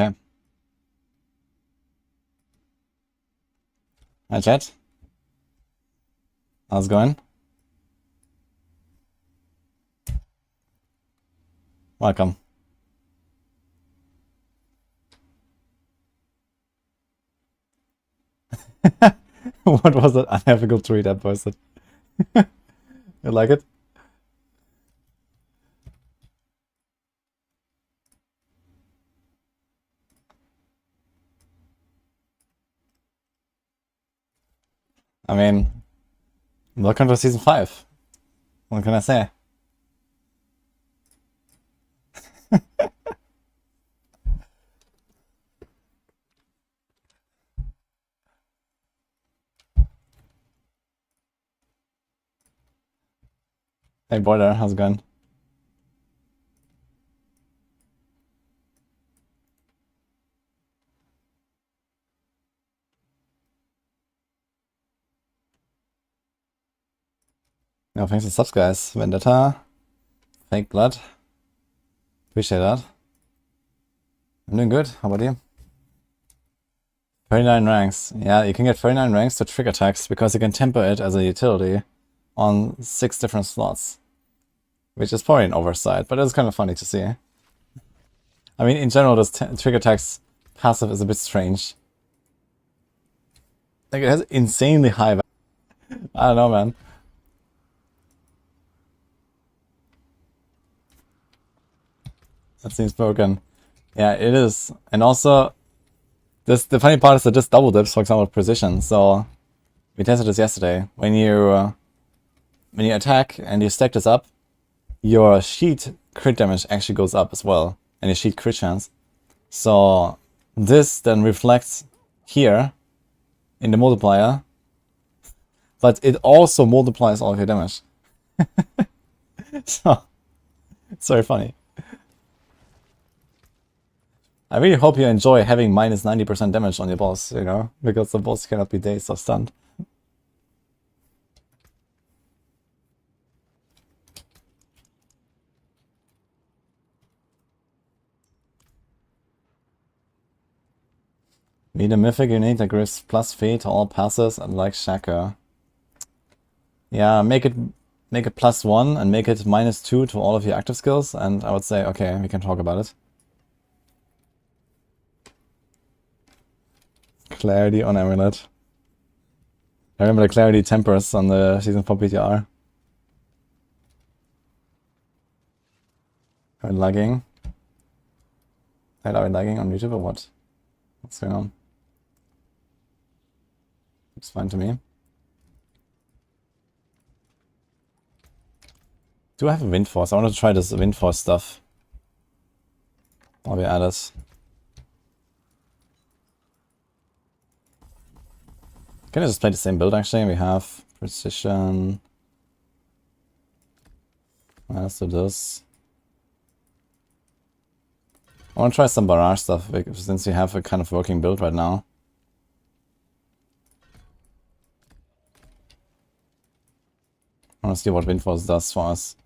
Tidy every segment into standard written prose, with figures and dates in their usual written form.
Okay. Hi chat. How's it going? Welcome. What was that unethical tweet I posted? You like it? I mean, welcome to season 5. What can I say? Hey Boiler, how's it going? No, thanks for subs, guys. Vendetta, Fake Blood. Appreciate that. I'm doing good. How about you? 39 ranks. Yeah, you can get 39 ranks to trigger attacks because you can temper it as a utility on 6 different slots. Which is probably an oversight, but it's kind of funny to see. I mean, in general, this trigger attacks passive is a bit strange. Like, it has insanely high value. I don't know, man. That seems broken. Yeah, it is. And also, the funny part is that this double dips, for example, precision. So, we tested this yesterday. When you attack and you stack this up, your sheet crit damage actually goes up as well, and your sheet crit chance. So this then reflects here in the multiplier, but it also multiplies all of your damage. So it's very funny. I really hope you enjoy having minus 90% damage on your boss, you know, because the boss cannot be dazed or stunned. Need a mythic unit that gives plus fate to all passes and like Shaka. Yeah, make it +1 and make it -2 to all of your active skills, and I would say, okay, we can talk about it. Clarity on Amulet. I remember the Clarity tempers on the Season 4 PTR. Are we lagging? Wait, are we lagging on YouTube or what? What's going on? Looks fine to me. Do I have a Windforce? I want to try this Windforce stuff. While we at it. Can I just play the same build actually? We have precision. Let's do this. I want to try some barrage stuff since we have a kind of working build right now. I want to see what Windforce does for us.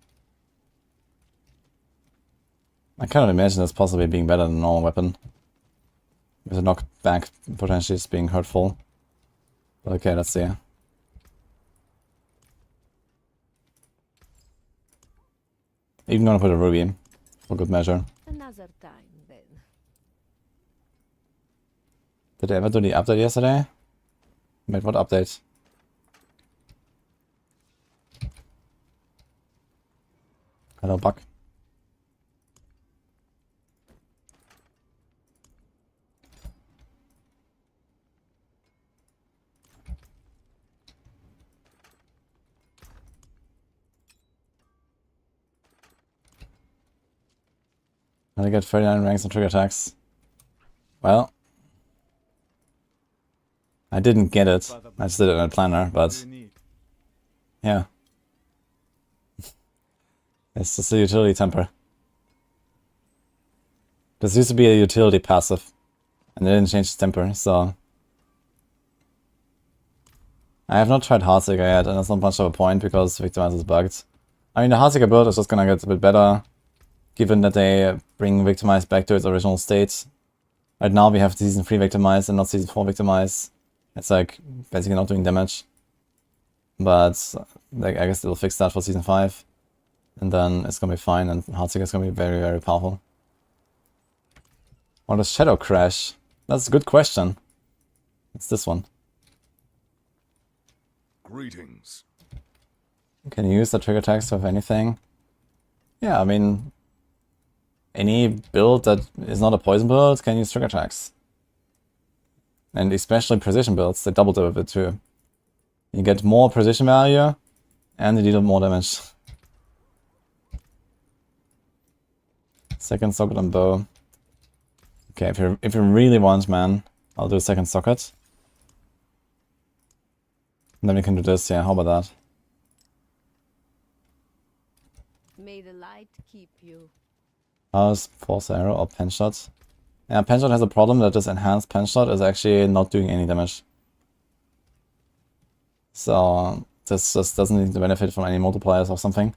I cannot imagine this possibly being better than a normal weapon. With a knockback potentially is being hurtful. But okay, let's see. Even gonna put a ruby for good measure. Another time then. Did they ever do the update yesterday? Wait, what update? Hello, bug. I get 39 ranks on trigger attacks. Well, I didn't get it. I just did it in a planner, but yeah. It's just a utility temper. This used to be a utility passive, and they didn't change its temper, so... I have not tried Heartseeker yet, and that's not much of a point because Victimize is bugged. I mean, the Heartseeker build is just gonna get a bit better, given that they bring Victimize back to its original state. Right now we have season 3 victimize and not season 4 victimize. It's like basically not doing damage. But like I guess they'll fix that for season 5. And then it's gonna be fine, and Heartseeker is gonna be very, very powerful. What is Shadow Crash? That's a good question. It's this one. Greetings. Can you use the trigger text of anything? Yeah, I mean, any build that is not a poison build can use trigger attacks. And especially precision builds, they double dip a bit too. You get more precision value, and you deal more damage. Second socket and bow. Okay, if you really want, man, I'll do a second socket. And then we can do this, yeah, how about that? May the light keep you. How's force arrow or pen shot? Yeah, pen shot has a problem that this enhanced pen shot is actually not doing any damage. So this just doesn't need to benefit from any multipliers or something.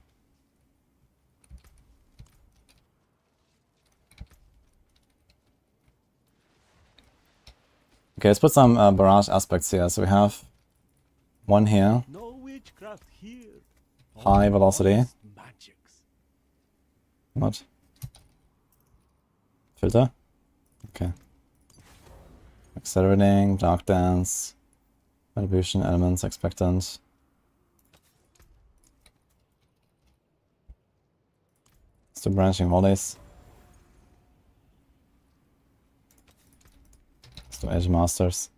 Okay, let's put some barrage aspects here. So we have one here, No witchcraft here. high velocity. Magics. What? Filter? Okay. Accelerating, dark dance, contribution, elements, expectant. Let's do branching volleys. Let's do edge masters.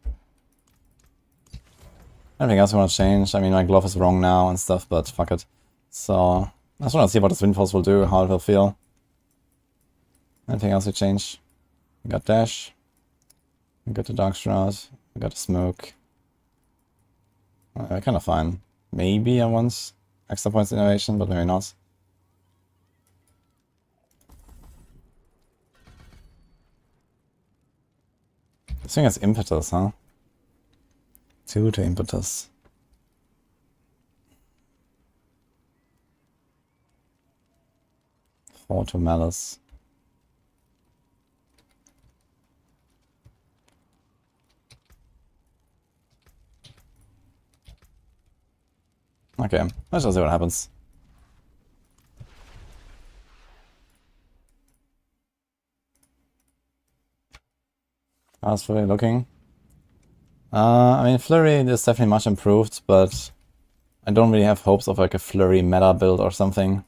Anything else you want to change? I mean, my glove is wrong now and stuff, but fuck it. So, I just want to see what this Windforce will do, how it will feel. Anything else you change? We got dash. We got the dark shroud. We got the smoke. Kind of fine. Maybe I want extra points in innovation, but maybe not. This thing has impetus, huh? 2 to impetus. Four to malice. Okay, let's just see what happens. How's Flurry looking? I mean, Flurry is definitely much improved, but I don't really have hopes of like a Flurry meta build or something.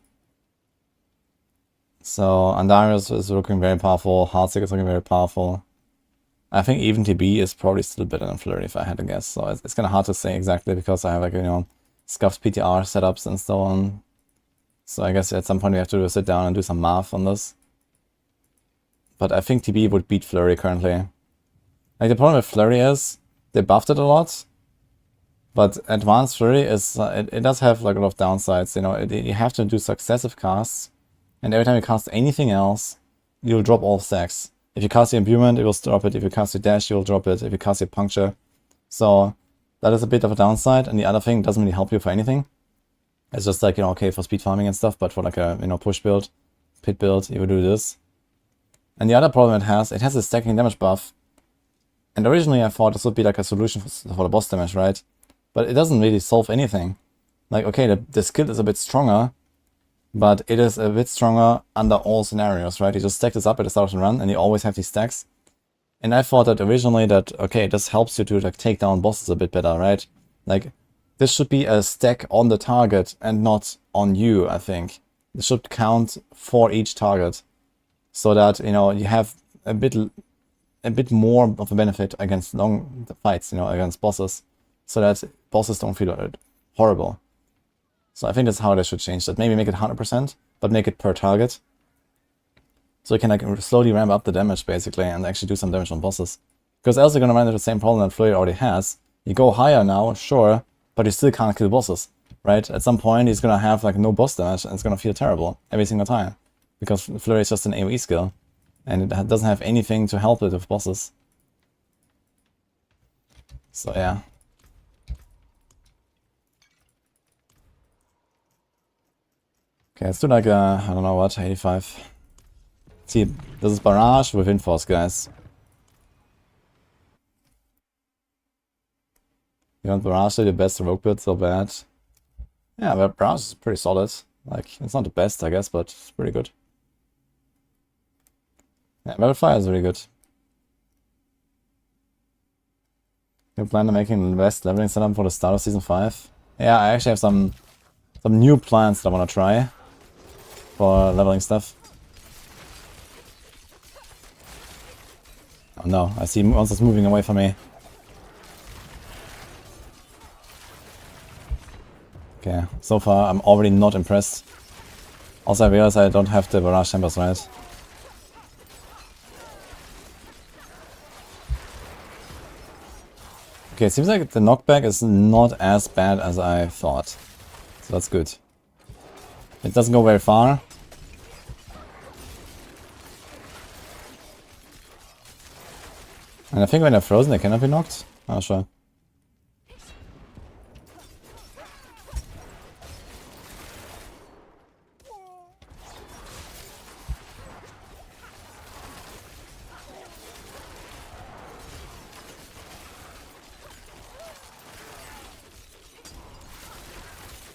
So, Andarius is looking very powerful, Heartseeker is looking very powerful. I think even TB is probably still better than Flurry if I had to guess, so it's kind of hard to say exactly because I have like, you know, scuffed PTR setups and so on. So I guess at some point we have to sit down and do some math on this. But I think TB would beat Flurry currently. Like the problem with Flurry is, they buffed it a lot, but advanced Flurry is, it does have like a lot of downsides, you know, you have to do successive casts, and every time you cast anything else, you'll drop all stacks. If you cast your imbuement, it will drop it, if you cast your dash, you'll drop it, if you cast your puncture. So that is a bit of a downside, and the other thing doesn't really help you for anything. It's just like, you know, okay, for speed farming and stuff, but for like a, you know, push build, pit build, you would do this. And the other problem it has a stacking damage buff. And originally I thought this would be like a solution for the boss damage, right? But it doesn't really solve anything. Like, okay, the skill is a bit stronger, but it is a bit stronger under all scenarios, right? You just stack this up at the start of the run, and you always have these stacks. And I thought that originally that, okay, this helps you to like take down bosses a bit better, right? Like, this should be a stack on the target and not on you, I think. This should count for each target. So that, you know, you have a bit more of a benefit against long fights, you know, against bosses, so that bosses don't feel horrible. So I think that's how they should change that. Maybe make it 100%, but make it per target. So you can like slowly ramp up the damage basically and actually do some damage on bosses. Because else you're gonna run into the same problem that Flurry already has. You go higher now, sure, but you still can't kill bosses, right? At some point he's gonna have like no boss damage and it's gonna feel terrible every single time. Because Flurry is just an AoE skill. And it doesn't have anything to help it with bosses. So yeah. Okay, let's do like I don't know what, 85. See, this is Barrage with Windforce, guys. You want barrage to the best rogue build so bad? Yeah, but barrage is pretty solid. Like, it's not the best, I guess, but it's pretty good. Yeah, Rapid Fire is really good. You plan on making the best leveling setup for the start of Season 5? Yeah, I actually have some new plans that I want to try for leveling stuff. Oh no, I see monsters moving away from me. Okay, so far I'm already not impressed. Also I realize I don't have the barrage chambers right. Okay, it seems like the knockback is not as bad as I thought. So that's good. It doesn't go very far. And I think when they're frozen they cannot be knocked. Oh, sure.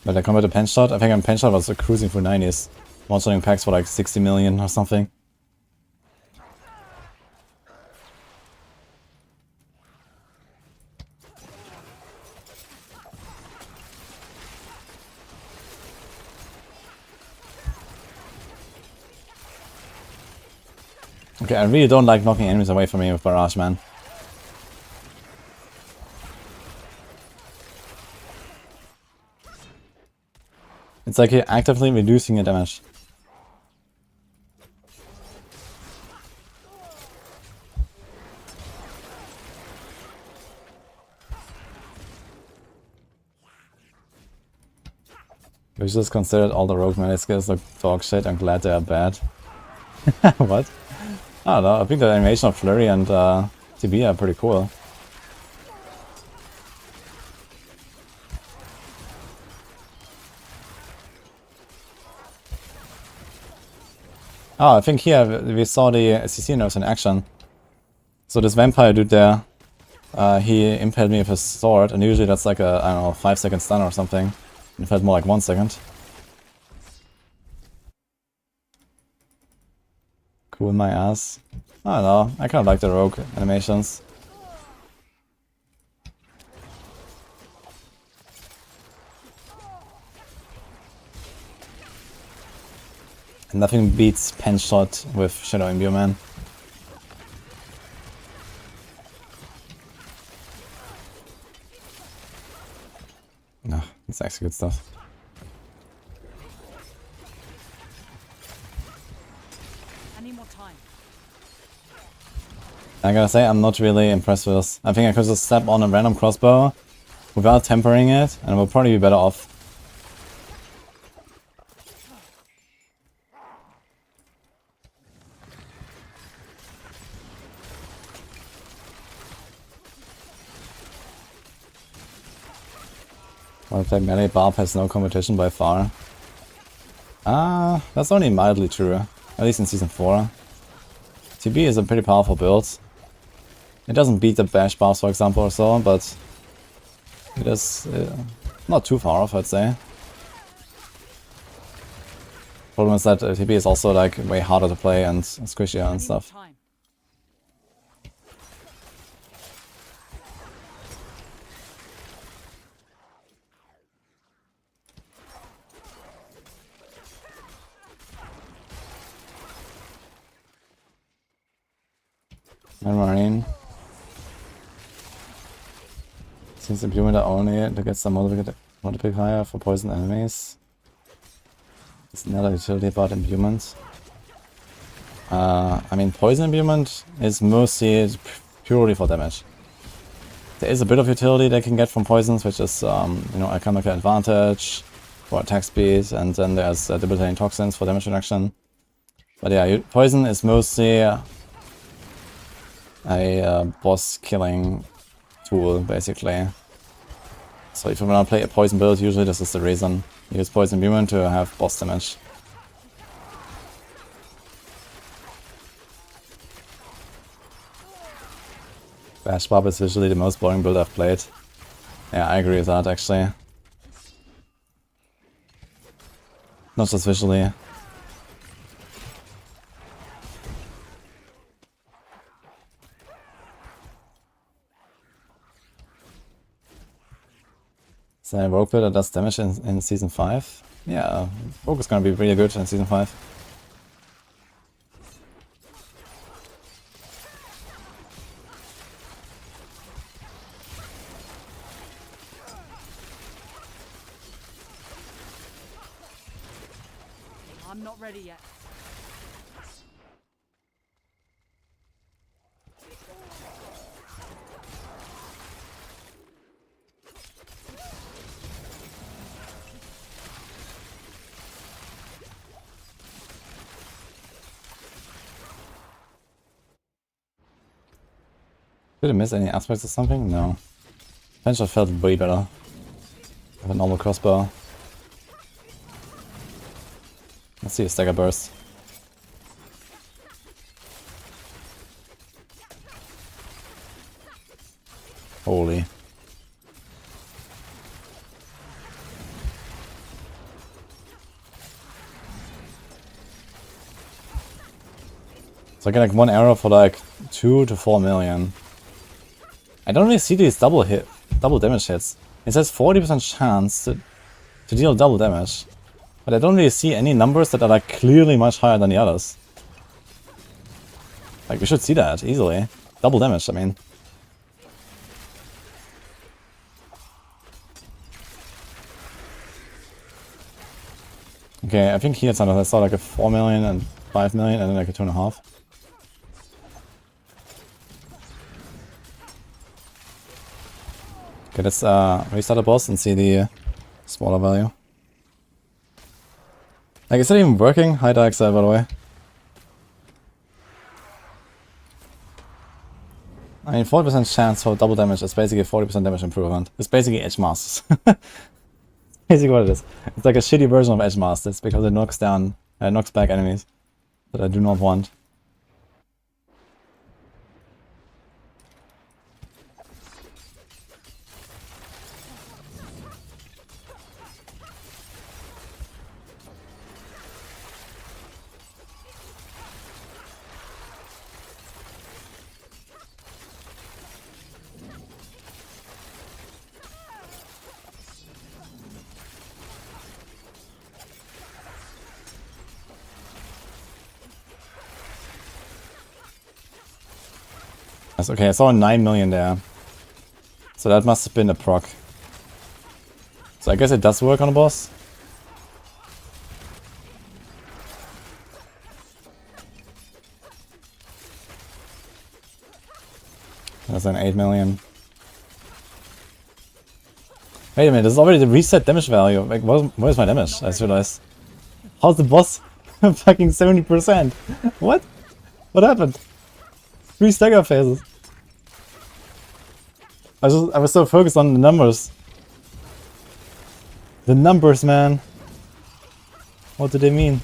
But I combat a pen shot. I think I'm pen shot was cruising for 90s. One-shotting packs for like 60 million or something. Okay, I really don't like knocking enemies away from me with barrage, man. It's like you're actively reducing your damage. We just considered all the rogue melee skills look dog shit. I'm glad they are bad. What? I don't know. I think the animation of Flurry and TB are pretty cool. Oh, I think here we saw the CC nerfs in action. So this vampire dude there, he impaled me with his sword, and usually that's like a, I don't know, 5-second stun or something. And it felt more like 1 second. Cool my ass. I don't know, I kind of like the rogue animations. And nothing beats pen shot with Shadow Imbue, man. No, it's actually good stuff. I need more time. I gotta say, I'm not really impressed with this. I think I could just step on a random crossbow without tempering it, and we'll probably be better off. Well, if melee Barb has no competition by far. That's only mildly true. At least in Season 4. TB is a pretty powerful build. It doesn't beat the Bash Barbs, for example, or so, but it is not too far off, I'd say. Problem is that TB is also like way harder to play and squishier and stuff. And Marine. Since implement are only to get some multiplier for poison enemies. It's not a utility about imbuement. I mean, poison imbuement is mostly purely for damage. There is a bit of utility they can get from poisons, which is, you know, economical advantage for attack speed, and then there's debilitating toxins for damage reduction. But yeah, poison is mostly a boss killing tool, basically. So if you want to play a poison build, usually this is the reason. You use poison imbuement to have boss damage. Bash Barb is visually the most boring build I've played. Yeah, I agree with that actually. Not just visually. So Rogue Builder does damage in Season 5. Yeah, Rogue is gonna be really good in Season 5. I'm not ready yet. Did I miss any aspects or something? No. Bench felt way better. With a normal crossbow. Let's see a stagger burst. Holy. So I get like 1 arrow for like 2 to 4 million. I don't really see these double damage hits. It says 40% chance to deal double damage. But I don't really see any numbers that are like clearly much higher than the others. Like we should see that easily. Double damage, I mean. Okay, I think here sometimes I saw like a 4 million and 5 million and then like a 2.5. Okay, let's restart the boss and see the smaller value. Like, is it even working? Hi Darkseid, by the way. I mean, 40% chance for double damage is basically a 40% damage improvement. It's basically Edge Masters. Basically what it is. It's like a shitty version of Edge Masters because it knocks back enemies that I do not want. That's okay, I saw 9 million there. So that must have been a proc. So I guess it does work on a boss. That's an 8 million. Wait a minute, this is already the reset damage value. Like, where's my damage? I just realized. How's the boss fucking 70%? What? What happened? 3 stagger phases. I was so focused on the numbers. The numbers, man. What do they mean?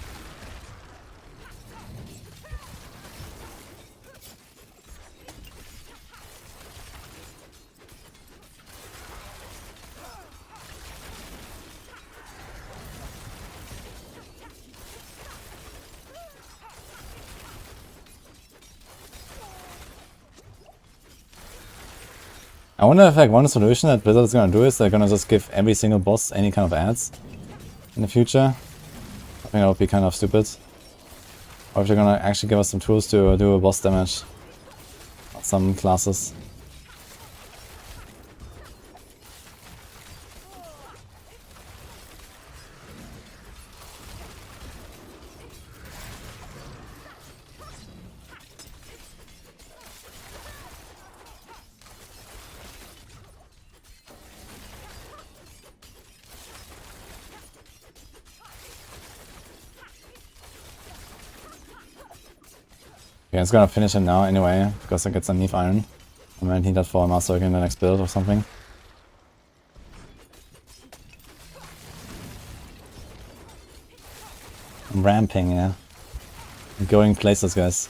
I wonder if like one solution that Blizzard is gonna do is they're gonna just give every single boss any kind of ads in the future. I think that would be kind of stupid. Or if they're gonna actually give us some tools to do boss damage on some classes. Okay, it's gonna finish it now anyway, because I get some Neve Iron. I might need that for Masterworking in the next build or something. I'm ramping, yeah. I'm going places, guys.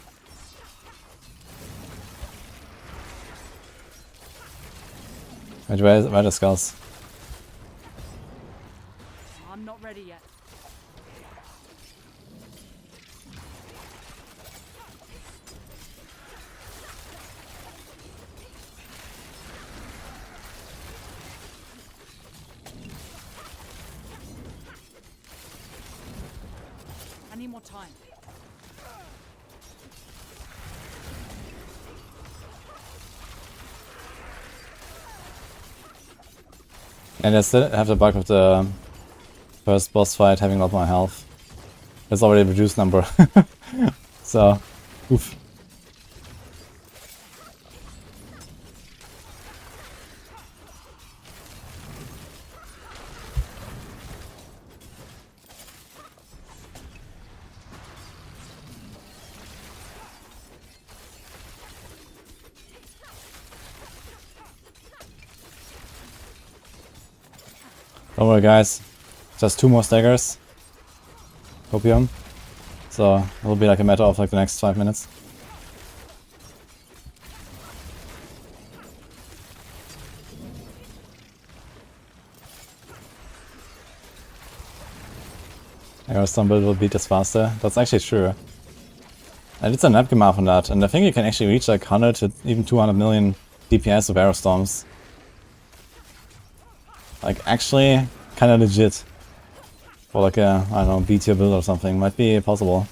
Wait, where are the skulls? I'm not ready yet. I need more time. And I still have the bug of the first boss fight having a lot more health. That's already a reduced number. So, oof. Don't worry guys, just 2 more staggers. Copium. So it'll be like a matter of like the next 5 minutes. I guess some build will beat us faster. That's actually true. I did some napkin math on that, and I think you can actually reach like 100 to even 200 million DPS of arrow storms. Like actually kinda legit. For like a, I don't know, B tier build or something. Might be possible.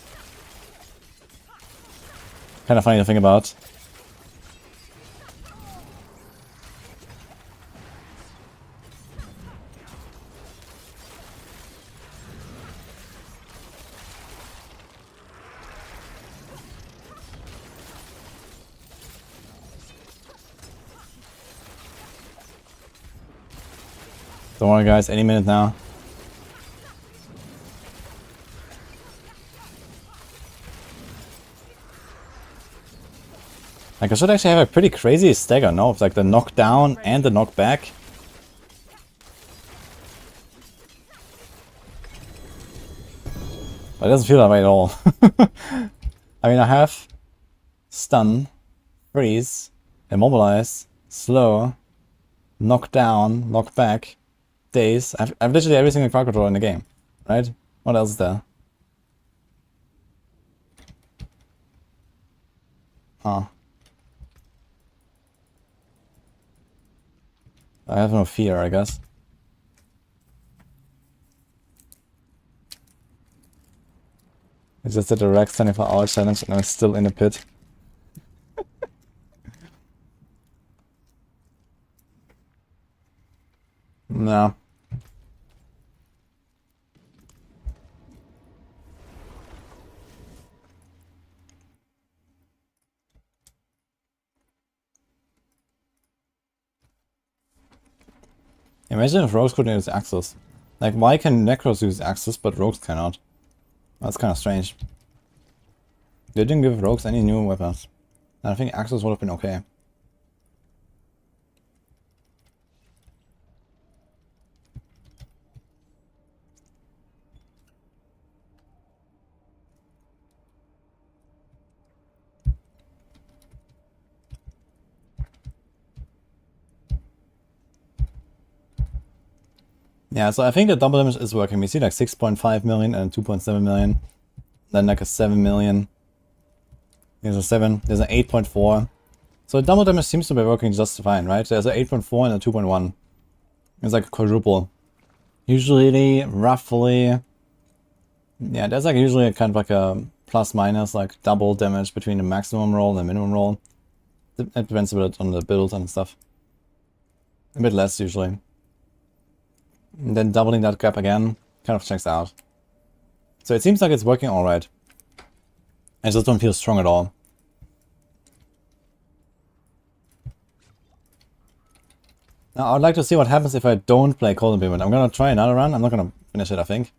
Kinda funny to think about. Don't worry guys, any minute now. Like I should actually have a pretty crazy stagger, no? It's like the knockdown and the knockback. But it doesn't feel that way at all. I mean I have stun, freeze, immobilize, slow, knockdown, knockback, daze. I've literally every single crowd control in the game, right? What else is there? Huh. I have no fear, I guess. I just did a Rex 24-hour challenge and I'm still in the pit. No. Imagine if rogues couldn't use axes. Like, why can Necros use axes but rogues cannot? That's kind of strange. They didn't give rogues any new weapons. And I think axes would have been okay. Yeah, so I think the double damage is working. We see like 6.5 million and 2.7 million. Then like a 7 million. There's a 7. There's an 8.4. So the double damage seems to be working just fine, right? There's an 8.4 and a 2.1. It's like a quadruple. Usually, roughly... Yeah, there's like usually kind of like a plus minus, like double damage between the maximum roll and the minimum roll. It depends a bit on the build and stuff. A bit less usually. And then doubling that gap again kind of checks out. So it seems like it's working alright. I just don't feel strong at all. Now I would like to see what happens if I don't play Cold Imbuement. I'm gonna try another run. I'm not gonna finish it, I think.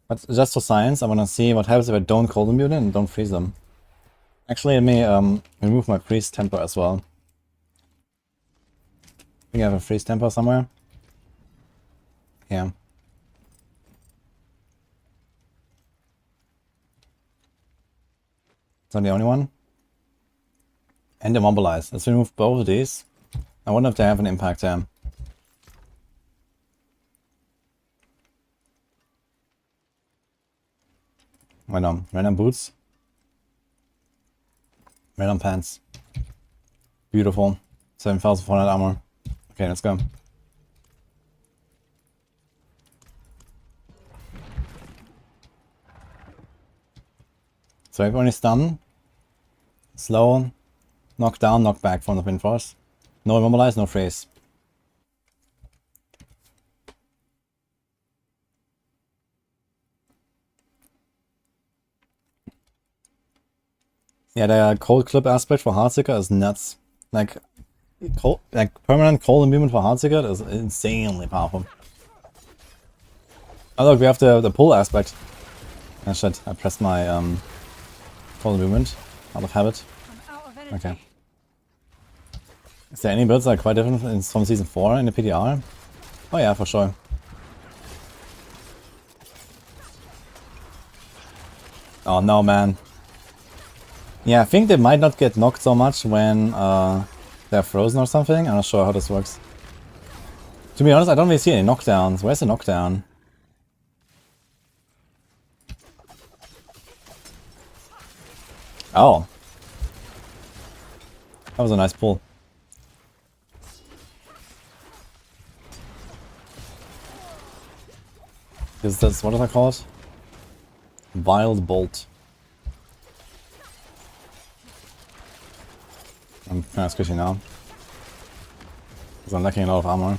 But just for science, I wanna see what happens if I don't Cold Imbue and don't freeze them. Actually, let me remove my freeze temper as well. I think I have a freeze temper somewhere. Yeah. Is that the only one? And immobilize. Let's remove both of these. I wonder if they have an impact there. Random boots. Random pants. Beautiful. 7,400 armor. Okay, let's go. So if only stun, slow, knock down, knock back from the Windforce. No immobilize, no freeze. Yeah, the cold clip aspect for Heartseeker is nuts. Like permanent cold imbuement for Heartseeker is insanely powerful. Oh look, we have the pull aspect. Oh shit, I pressed my cold imbuement out of habit. I'm out of energy. Okay. Is there any builds that are quite different from season 4 in the PTR? Oh yeah, for sure. Oh no, man. Yeah, I think they might not get knocked so much when they're frozen or something. I'm not sure how this works. To be honest, I don't really see any knockdowns. Where's the knockdown? Oh. That was a nice pull. Is this, what is that called? Wild Bolt. I'm kind of squishy now. Because I'm lacking a lot of armor.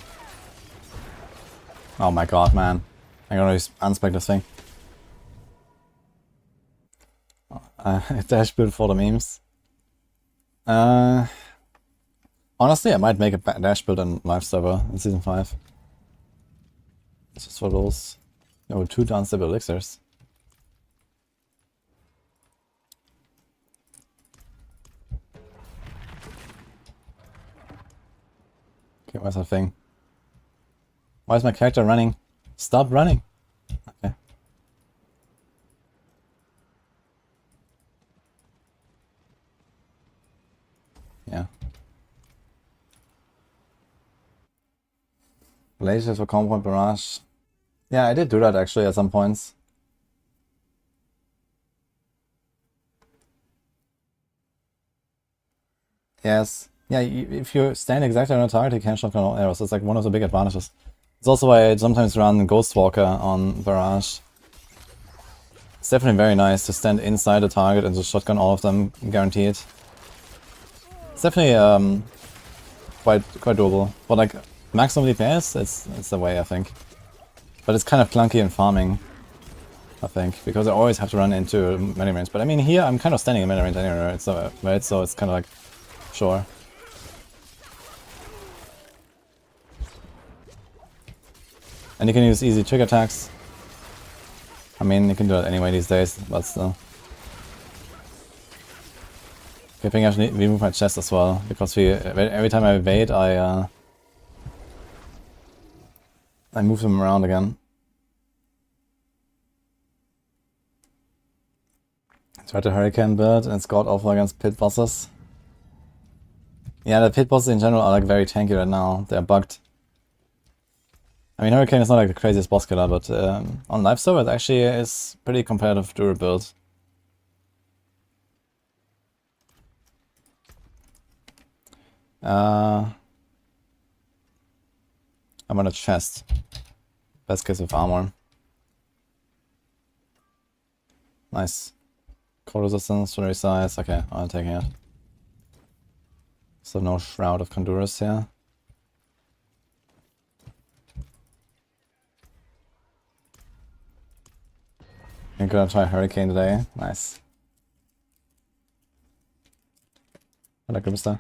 Oh my god, man. I'm gonna unspec this thing. Dash build for the memes. Honestly, I might make a dash build on live server in season 5. Just for those. No, 2 downstable elixirs. Okay, where's that thing? Why is my character running? Stop running! Okay. Yeah. Lasers for compound barrage. Yeah, I did do that actually at some points. Yes. Yeah, if you stand exactly on a target, you can shotgun all arrows. It's like one of the big advantages. It's also why I sometimes run Ghostwalker on Barrage. It's definitely very nice to stand inside the target and just shotgun all of them, guaranteed. It's definitely quite doable. For like maximum DPS, it's the way, I think. But it's kind of clunky in farming, I think, because I always have to run into melee range. But I mean, here I'm kind of standing in melee range anyway, right? So it's kind of like, sure. And you can use easy trick attacks. I mean, you can do it anyway these days, but still. Okay, I think I should remove my chest as well, because every time I evade, I move them around again. Try to Hurricane build and it's god awful against pit bosses. Yeah, the pit bosses in general are like very tanky right now. They're bugged. I mean, Hurricane is not like the craziest boss killer, but on live server it actually is pretty competitive Druid build. I'm on a chest. Best case of armor. Nice. Cold resistance, very size. Okay, I'm taking it. So no Shroud of Condurus here. I'm gonna try Hurricane today. Nice. Hello, Grimster.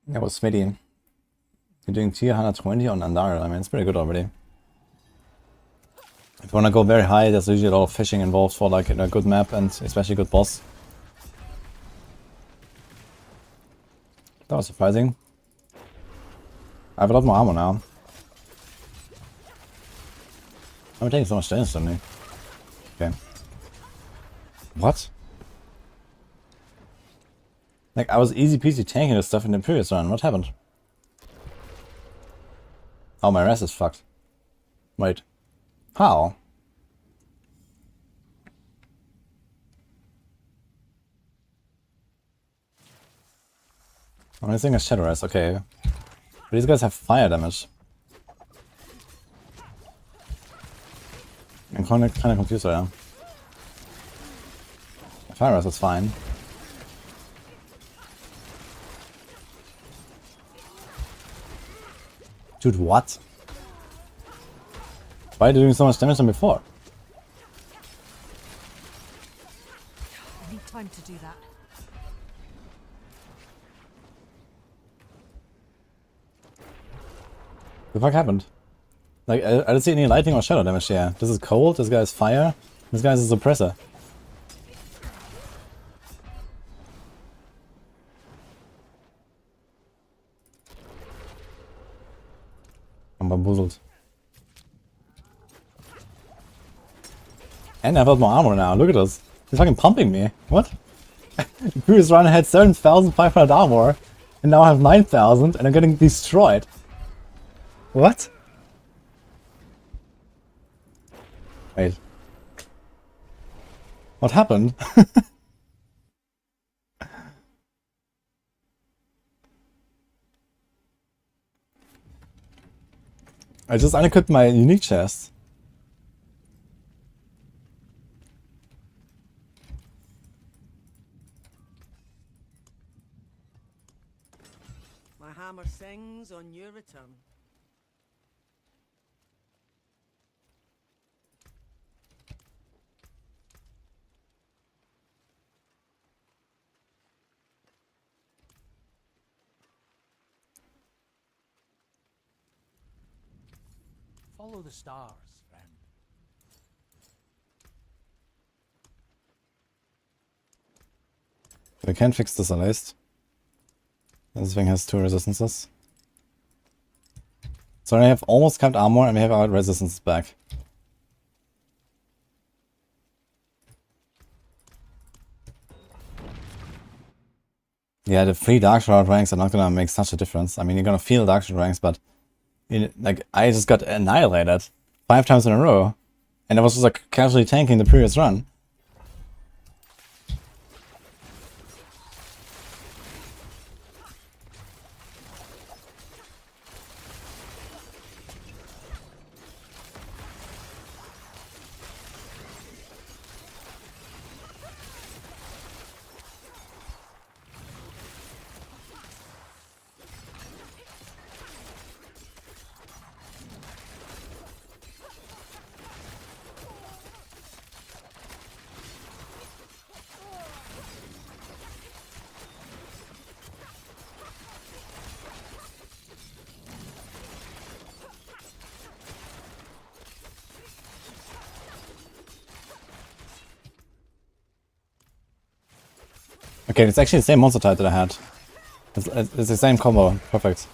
Yeah, what's Smitty? You're doing tier 120 on Andara. I mean, it's pretty good already. If you wanna go very high, there's usually a lot of fishing involved for like a good map and especially good boss. That was surprising. I have a lot more armor now. I'm taking so much damage from me. Okay. What? Like, I was easy peasy tanking this stuff in the previous run. What happened? Oh, my rest is fucked. Wait. How? I'm missing a Shadow Rise, okay. But these guys have fire damage. I'm kinda confused right now. Fire Rise is fine. Dude, what? Why are you doing so much damage than before? I need time to do that. The fuck happened? Like, I don't see any lightning or shadow damage here. This is cold, this guy is fire, this guy is a suppressor. I'm bamboozled. And I've got more armor now, look at this. He's fucking pumping me. What? The previous run I had 7,500 armor, and now I have 9,000, and I'm getting destroyed. What? Wait. What happened? I just unequipped my unique chest. My hammer sings on your return. Follow the stars, friend. We can fix this at least. This thing has 2 resistances. So I have almost capped armor and we have our resistances back. Yeah, the 3 Dark Shroud ranks are not gonna make such a difference. I mean, you're gonna feel Dark Shroud ranks, but like, I just got annihilated 5 times in a row, and I was just like casually tanking the previous run. Okay, it's actually the same monster type that I had. It's the same combo. Perfect.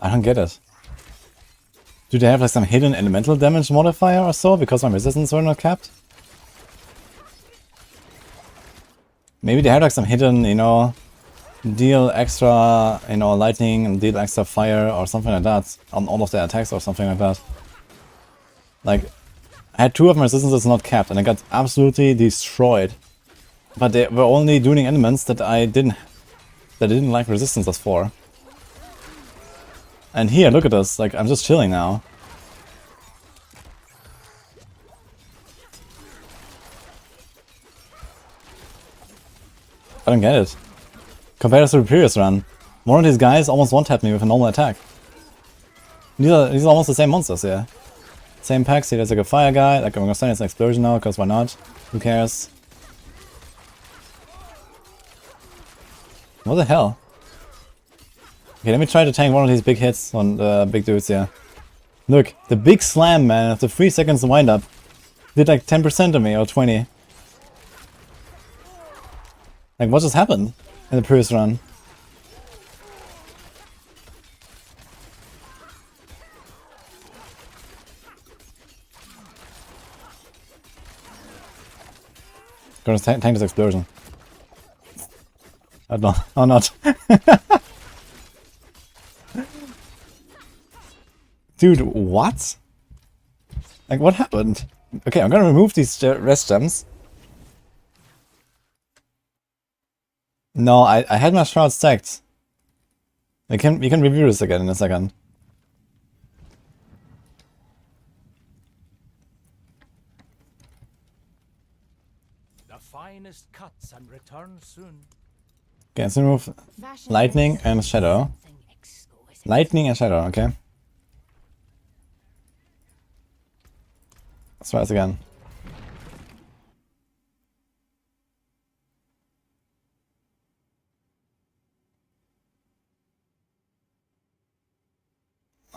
I don't get it. Do they have like some hidden elemental damage modifier or so because my resistance were not capped? Maybe they had like some hidden, you know, deal extra, you know, lightning and deal extra fire or something like that on all of their attacks or something like that. Like, I had 2 of my resistances not capped and I got absolutely destroyed. But they were only doing elements that I didn't like resistances for. And here, look at this, like, I'm just chilling now. I don't get it. Compared to the previous run, one of these guys almost one-tapped me with a normal attack. These are almost the same monsters here. Same packs, see there's like a fire guy, like I'm gonna send it's an explosion now, because why not? Who cares? What the hell? Okay, let me try to tank one of these big hits on the big dudes here. Look, the big slam, man, after 3 seconds to wind up, did like 10% to me, or 20. Like, what just happened in the previous run? Gonna tank this explosion. I don't. Or not. Dude, what? Like, what happened? Okay, I'm gonna remove these rest gems. No, I had my shroud stacked. We can review this again in a second. The finest cuts and return soon. Okay, let's remove lightning and shadow. Lightning and shadow, okay. Let's try this again.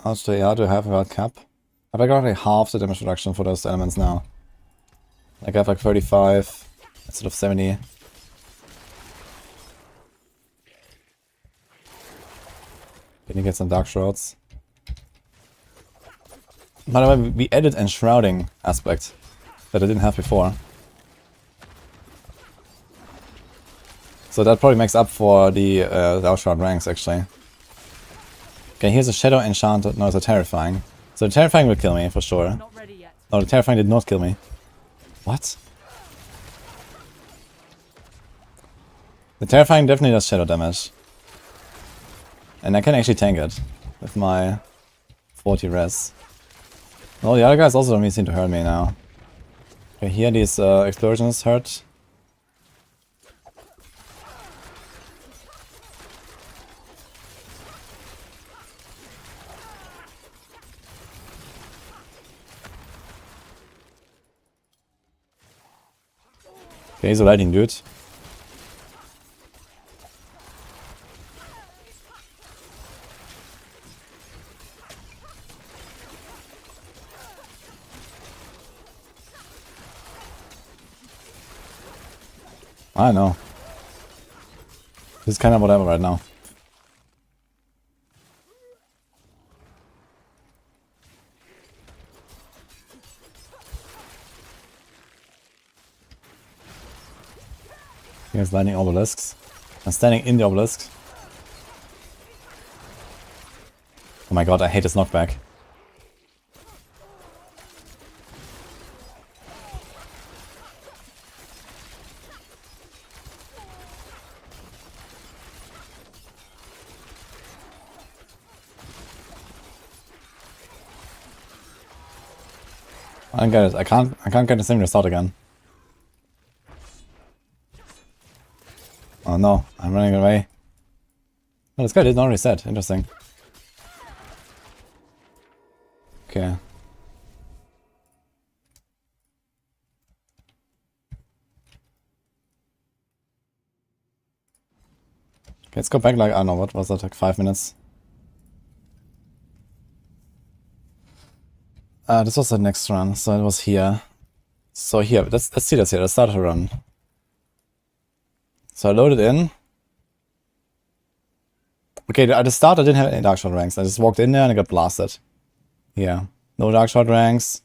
How do I have a cap? I've got like half the damage reduction for those elements now. Like I have like 35 instead of 70. Can you get some dark shrouds? By the way, we added enshrouding aspect that I didn't have before. So that probably makes up for the outshroud ranks actually. Okay, here's a shadow enchanted. No, it's a terrifying. So the terrifying will kill me for sure. Not ready yet. No, the terrifying did not kill me. What? The terrifying definitely does shadow damage. And I can actually tank it with my 40 res. Oh, the other guys also don't really seem to hurt me now. Okay, here these explosions hurt. Okay, he's a lightning dude. I know. This is kind of whatever right now. Here's lightning obelisks. I'm standing in the obelisk. Oh my god, I hate this knockback. I don't get it. I can't get the same result again. Oh no, I'm running away. Oh, this guy did not reset. Interesting. Okay. Okay, let's go back like, I don't know, what was that, like 5 minutes? This was the next run, so it was here. So here, let's see this here, let's start a run. So I loaded in. Okay, at the start I didn't have any dark shard ranks. I just walked in there and I got blasted. Yeah, no dark shard ranks.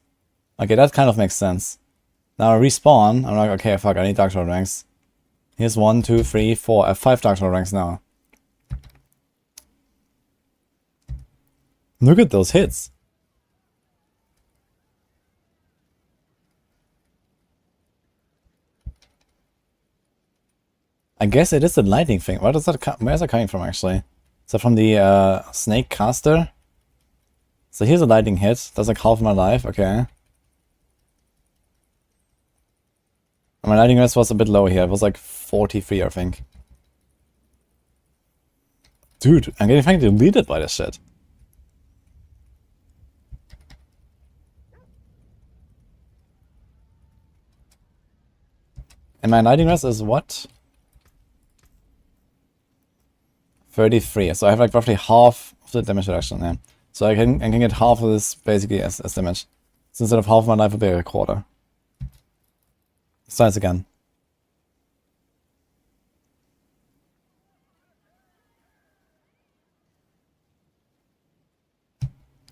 Okay, that kind of makes sense. Now I respawn, I'm like, okay, fuck, I need dark shard ranks. Here's 1, 2, 3, 4, I have 5 dark shard ranks now. Look at those hits. I guess it is the lightning thing. Where is that coming from actually? Is that from the snake caster? So here's a lightning hit. That's like half my life. Okay. My lightning rest was a bit low here. It was like 43, I think. Dude, I'm getting fucking deleted by this shit. And my lightning rest is what? 33. So I have like roughly half of the damage reduction. Yeah. So I can get half of this basically as damage. So instead of half my life, it'll be a quarter. Let's try this again.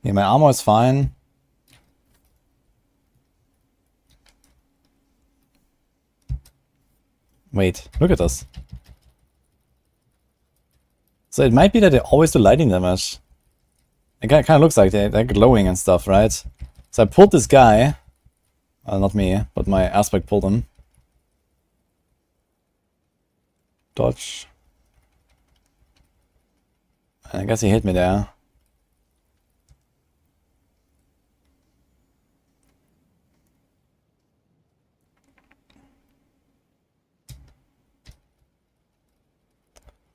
Yeah, my armor is fine. Wait, look at this. So it might be that they always do lightning damage. It kind of looks like they're glowing and stuff, right? So I pulled this guy. Not me, but my aspect pulled him. Dodge. And I guess he hit me there.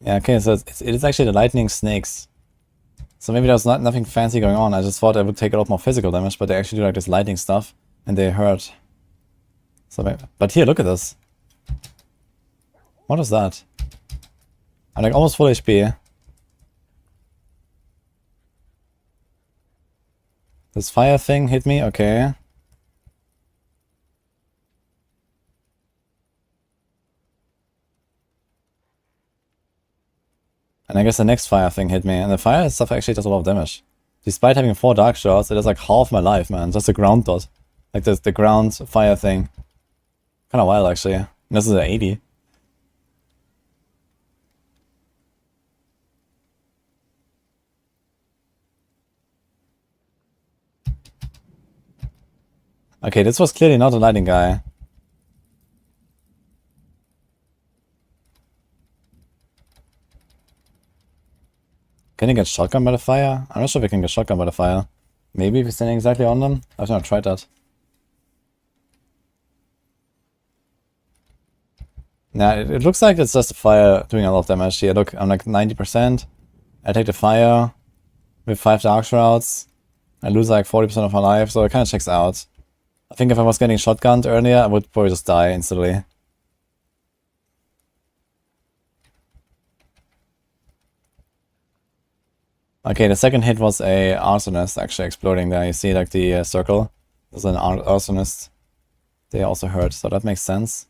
Yeah, okay, so it is actually the lightning snakes. So maybe there's nothing fancy going on. I just thought I would take a lot more physical damage, but they actually do like this lightning stuff, and they hurt. So, but here, look at this. What is that? I'm like almost full HP. This fire thing hit me, okay. And I guess the next fire thing hit me, and the fire stuff actually does a lot of damage. Despite having 4 dark shards, it does like half my life, man. Just the ground dot. Like the ground fire thing. Kinda wild actually. And this is an 80. Okay, this was clearly not a lightning guy. Can he get shotgun by the fire? I'm not sure if he can get shotgun by the fire. Maybe if he's standing exactly on them? I've not tried that. Nah, it looks like it's just the fire doing a lot of damage here. Look, I'm like 90%. I take the fire with 5 dark shrouds. I lose like 40% of my life, so it kind of checks out. I think if I was getting shotgunned earlier, I would probably just die instantly. Okay, the second hit was a arsonist actually exploding there. You see like the circle. There's an arsonist. They also hurt, so that makes sense.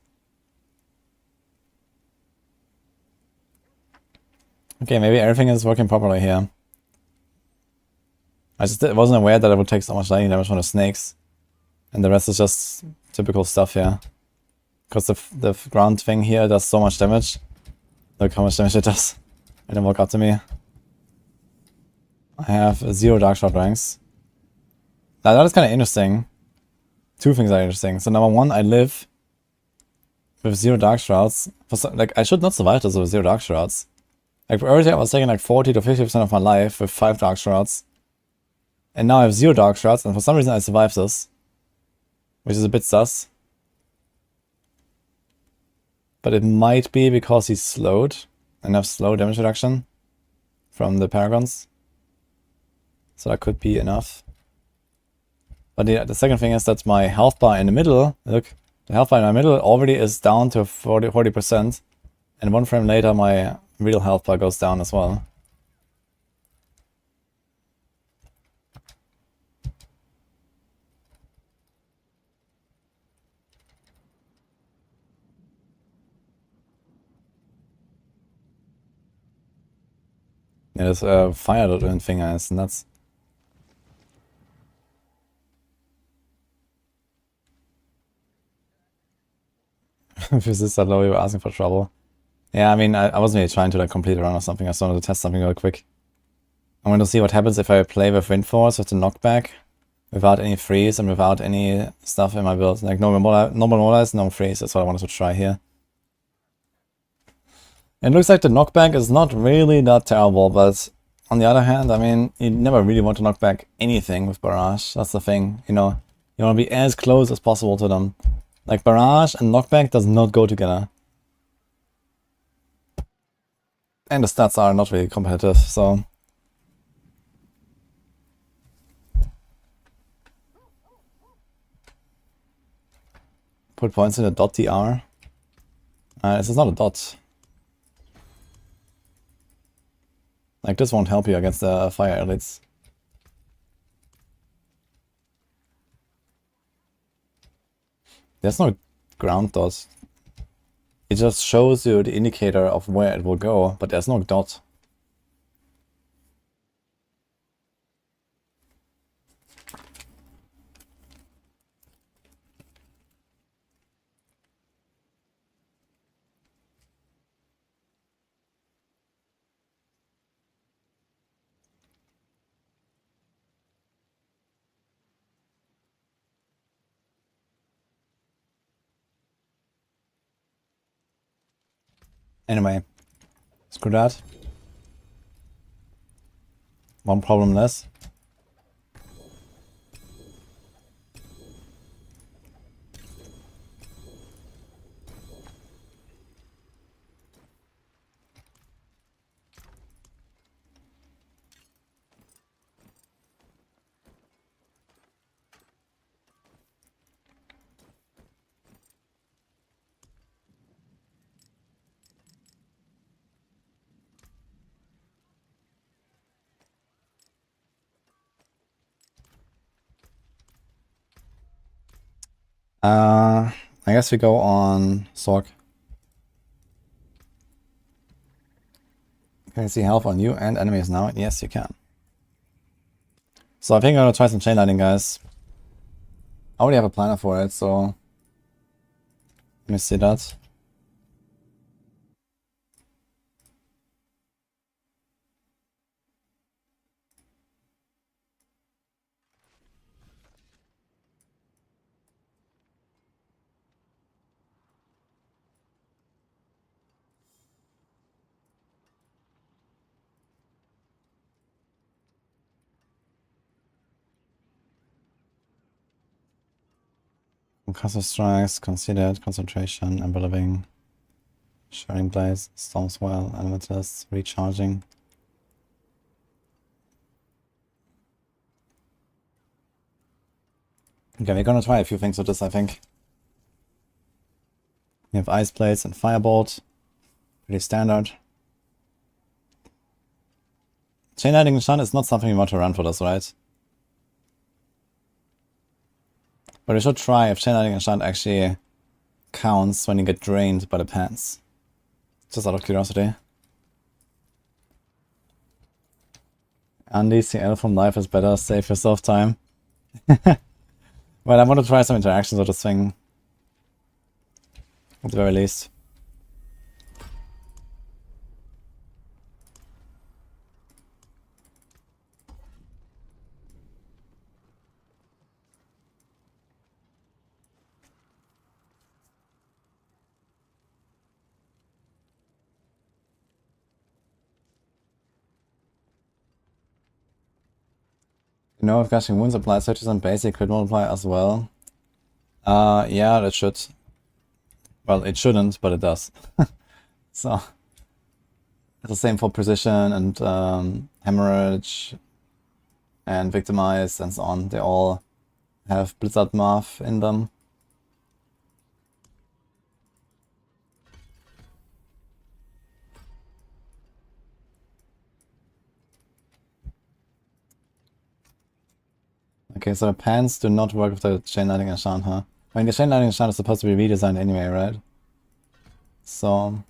Okay, maybe everything is working properly here. I just wasn't aware that I would take so much lightning damage from the snakes. And the rest is just typical stuff here. Because the ground thing here does so much damage. Look how much damage it does. It didn't walk up to me. I have 0 dark shot ranks. Now that is kind of interesting. 2 things are interesting. So number 1, I live with 0 dark shrouds. Like I should not survive this with 0 dark shrouds. Like earlier I was taking like 40 to 50% of my life with 5 dark shrouds. And now I have 0 dark shrouds, and for some reason I survived this. Which is a bit sus. But it might be because he's slowed. Enough slow damage reduction from the Paragons. So that could be enough. But the second thing is that my health bar in the middle, look, the health bar in my middle already is down to 40%. And 1 frame later my real health bar goes down as well. Yeah, there's a fire doing thing, it's nuts. If this is that low, you were asking for trouble. Yeah, I mean, I wasn't really trying to like complete a run or something. I just wanted to test something real quick. I'm going to see what happens if I play with Windforce with the knockback, without any freeze and without any stuff in my build. Like normal mobilize, no freeze. That's what I wanted to try here. It looks like the knockback is not really that terrible, but on the other hand, I mean, you never really want to knock back anything with barrage. That's the thing, you know. You want to be as close as possible to them. Like barrage and knockback does not go together. And the stats are not really competitive, so... Put points in a dot TR. This is not a dot. Like this won't help you against the fire elites. There's no ground dot. It just shows you the indicator of where it will go, but there's no dot. Anyway, screw that. One problem less. I guess we go on Sorc. Can you see health on you and enemies now? Yes, you can. So I think I'm gonna try some chain lightning, guys. I already have a planner for it, so let me see that. Concussive strikes, considered, concentration, ember living, sharing blaze, storm swell, elementals, recharging. Okay, we're gonna try a few things with this, I think. We have ice blades and firebolt, pretty standard. Chain lightning enchant is not something we want to run for this, right? But we should try if chain lightning enchant actually counts when you get drained by the pants. Just out of curiosity. Andy, CL from life is better, save yourself time. Well, I want to try some interactions with this thing. At the very least. You know if gushing wounds apply searches on basic could multiply as well. Yeah, that should. Well, it shouldn't, but it does. So it's the same for precision and hemorrhage and victimize and so on. They all have blizzard math in them. Okay, so the pants do not work with the chain lightning enchant, huh? I mean, the chain lightning enchant is supposed to be redesigned anyway, right? So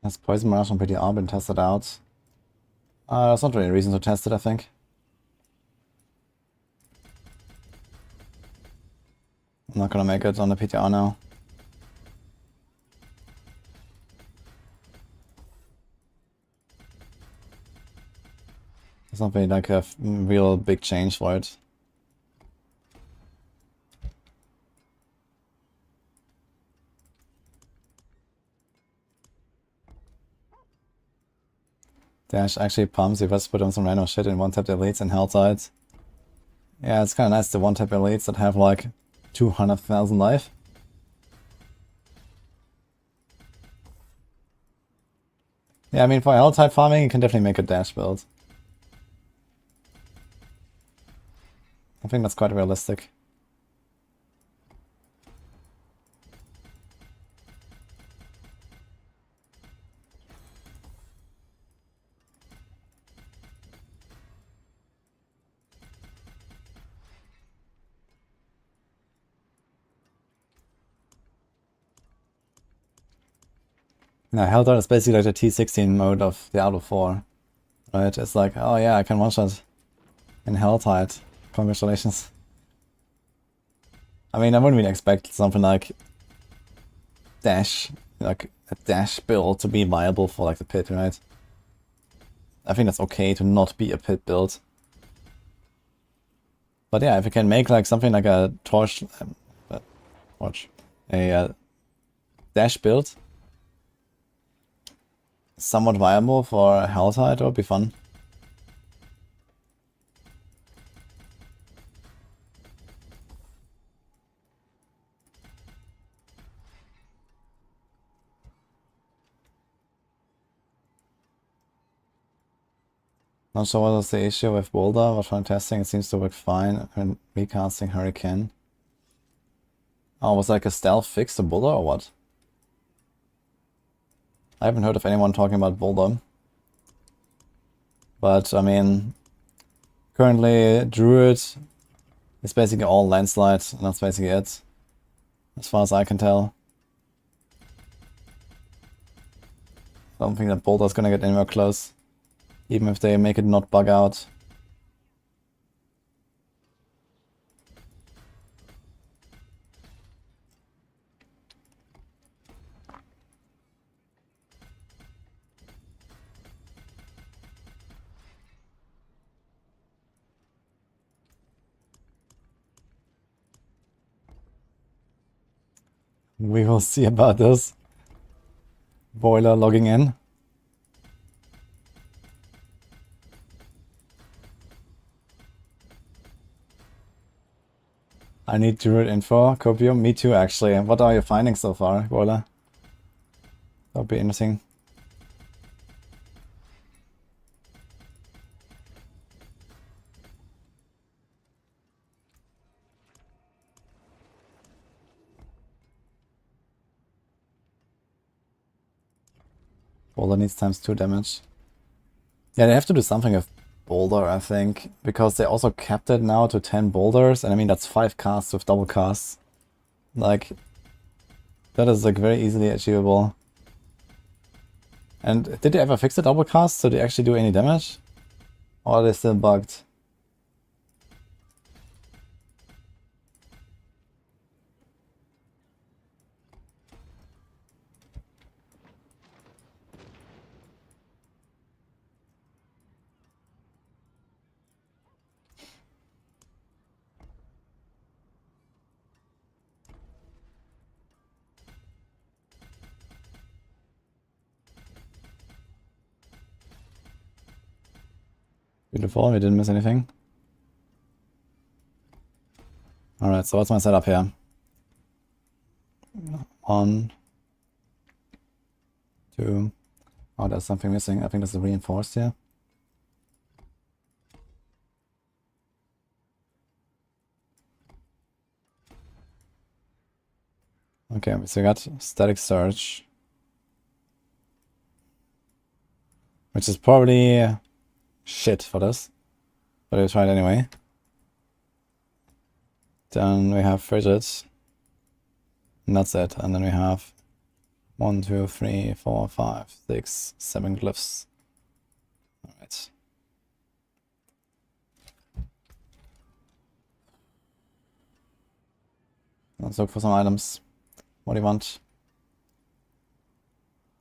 has Poison Marsh on PTR been tested out? There's not really a reason to test it, I think. I'm not gonna make it on the PTR now. There's not really like a real big change for it. Dash actually pumps. You just put on some random shit and one-tap elites and Helltide. Yeah, it's kind of nice to one-tap elites that have like 200,000 life. Yeah, I mean for Helltide farming you can definitely make a dash build. I think that's quite realistic. Now, Helldive is basically like the T16 mode of Diablo 4. Right? It's like, oh yeah, I can one-shot in Helltide. Congratulations. I mean, I wouldn't really expect something like Dash, like a Dash build to be viable for like the pit, right? I think that's okay to not be a pit build. But yeah, if you can make like something like a torch, a Dash build, somewhat viable for Helltide, it would be fun. Not sure what was the issue with Boulder, but from testing it seems to work fine when recasting Hurricane. Oh, was like a stealth fix to Boulder or what? I haven't heard of anyone talking about Boulder. But I mean, currently Druid is basically all landslide, and that's basically it. As far as I can tell. I don't think that Boulder's gonna get anywhere close. Even if they make it not bug out. We will see about this. Boiler logging in. I need Druid info. Copium, me too actually. What are you finding so far, Boiler? That would be interesting. Boulder needs ×2 damage. Yeah, they have to do something with Boulder, I think, because they also capped it now to 10 boulders, and I mean that's 5 casts with double casts. Like, that is like very easily achievable. And did they ever fix the double cast so they actually do any damage? Or are they still bugged? Beautiful, we didn't miss anything. Alright, so what's my setup here? 1, 2. Oh, there's something missing. I think that's the reinforced here. Okay, so we got static search. Which is probably shit for this. But we'll try it anyway. Then we have frigid. And that's it. And then we have 1, 2, 3, 4, 5, 6, 7 glyphs. Alright. Let's look for some items. What do you want?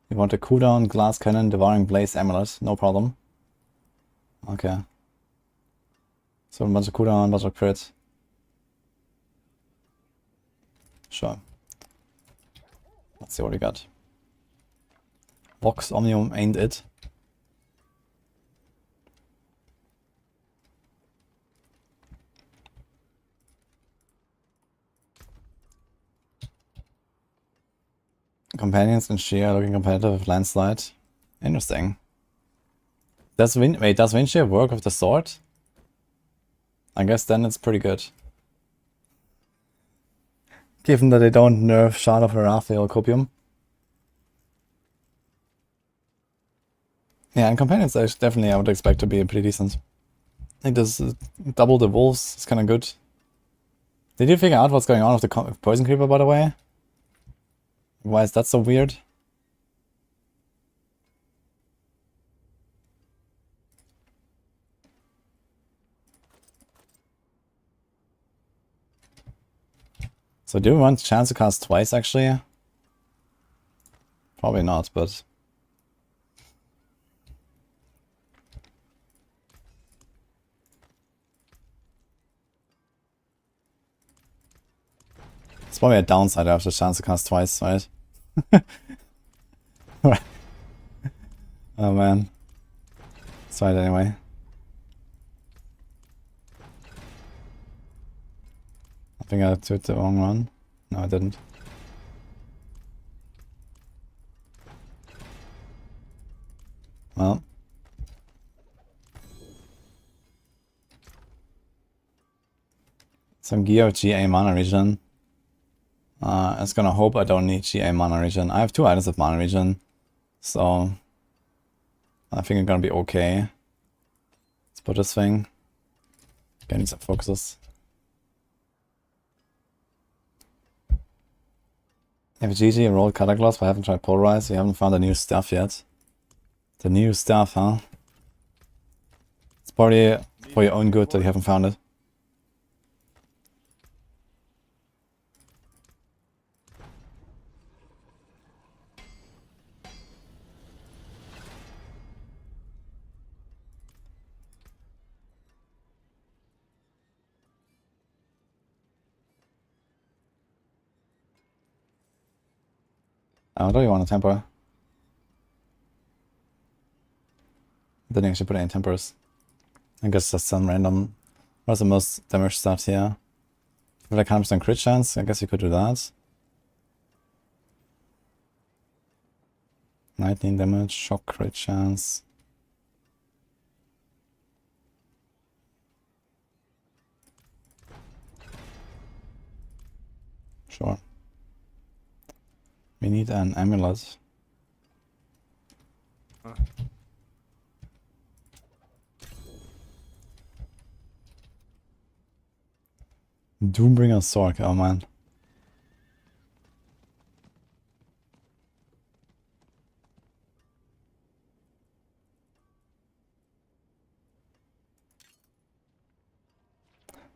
You want a cooldown, glass cannon, devouring blaze amulet, no problem. Okay. So a bunch of cooldown, a bunch of crit. Sure. Let's see what we got. Vox Omnium ain't it. Companions and Sheer looking competitive with Landslide. Interesting. Does Windshear work with the sword? I guess then it's pretty good. Given that they don't nerf Shard of Arathiel Copium. Yeah, and Companions definitely I would expect to be pretty decent. I think this double the wolves is kind of good. Did you figure out what's going on with the Poison Creeper, by the way? Why is that so weird? So do we want chance to cast twice, actually? Probably not, but... It's probably a downside after chance to cast twice, right? Oh man. Let's try it anyway. I think I took the wrong one. No, I didn't. Well. Some gear of GA mana regen. It's gonna hope I don't need GA mana regen. I have 2 items of mana regen. So I think I'm gonna be okay. Let's put this thing. Getting some focuses. I have a GG and rolled Color Gloss, but I haven't tried Polarize. We haven't found the new stuff yet. The new stuff, huh? It's probably for your own good that you haven't found it. Oh, do you want a temper? Didn't actually put any tempers. I guess that's some random. What's the most damage stat here? With like 100% crit chance, I guess you could do that. 19 damage, shock crit chance. Sure. We need an amulet. Doombringer Sorc, oh man.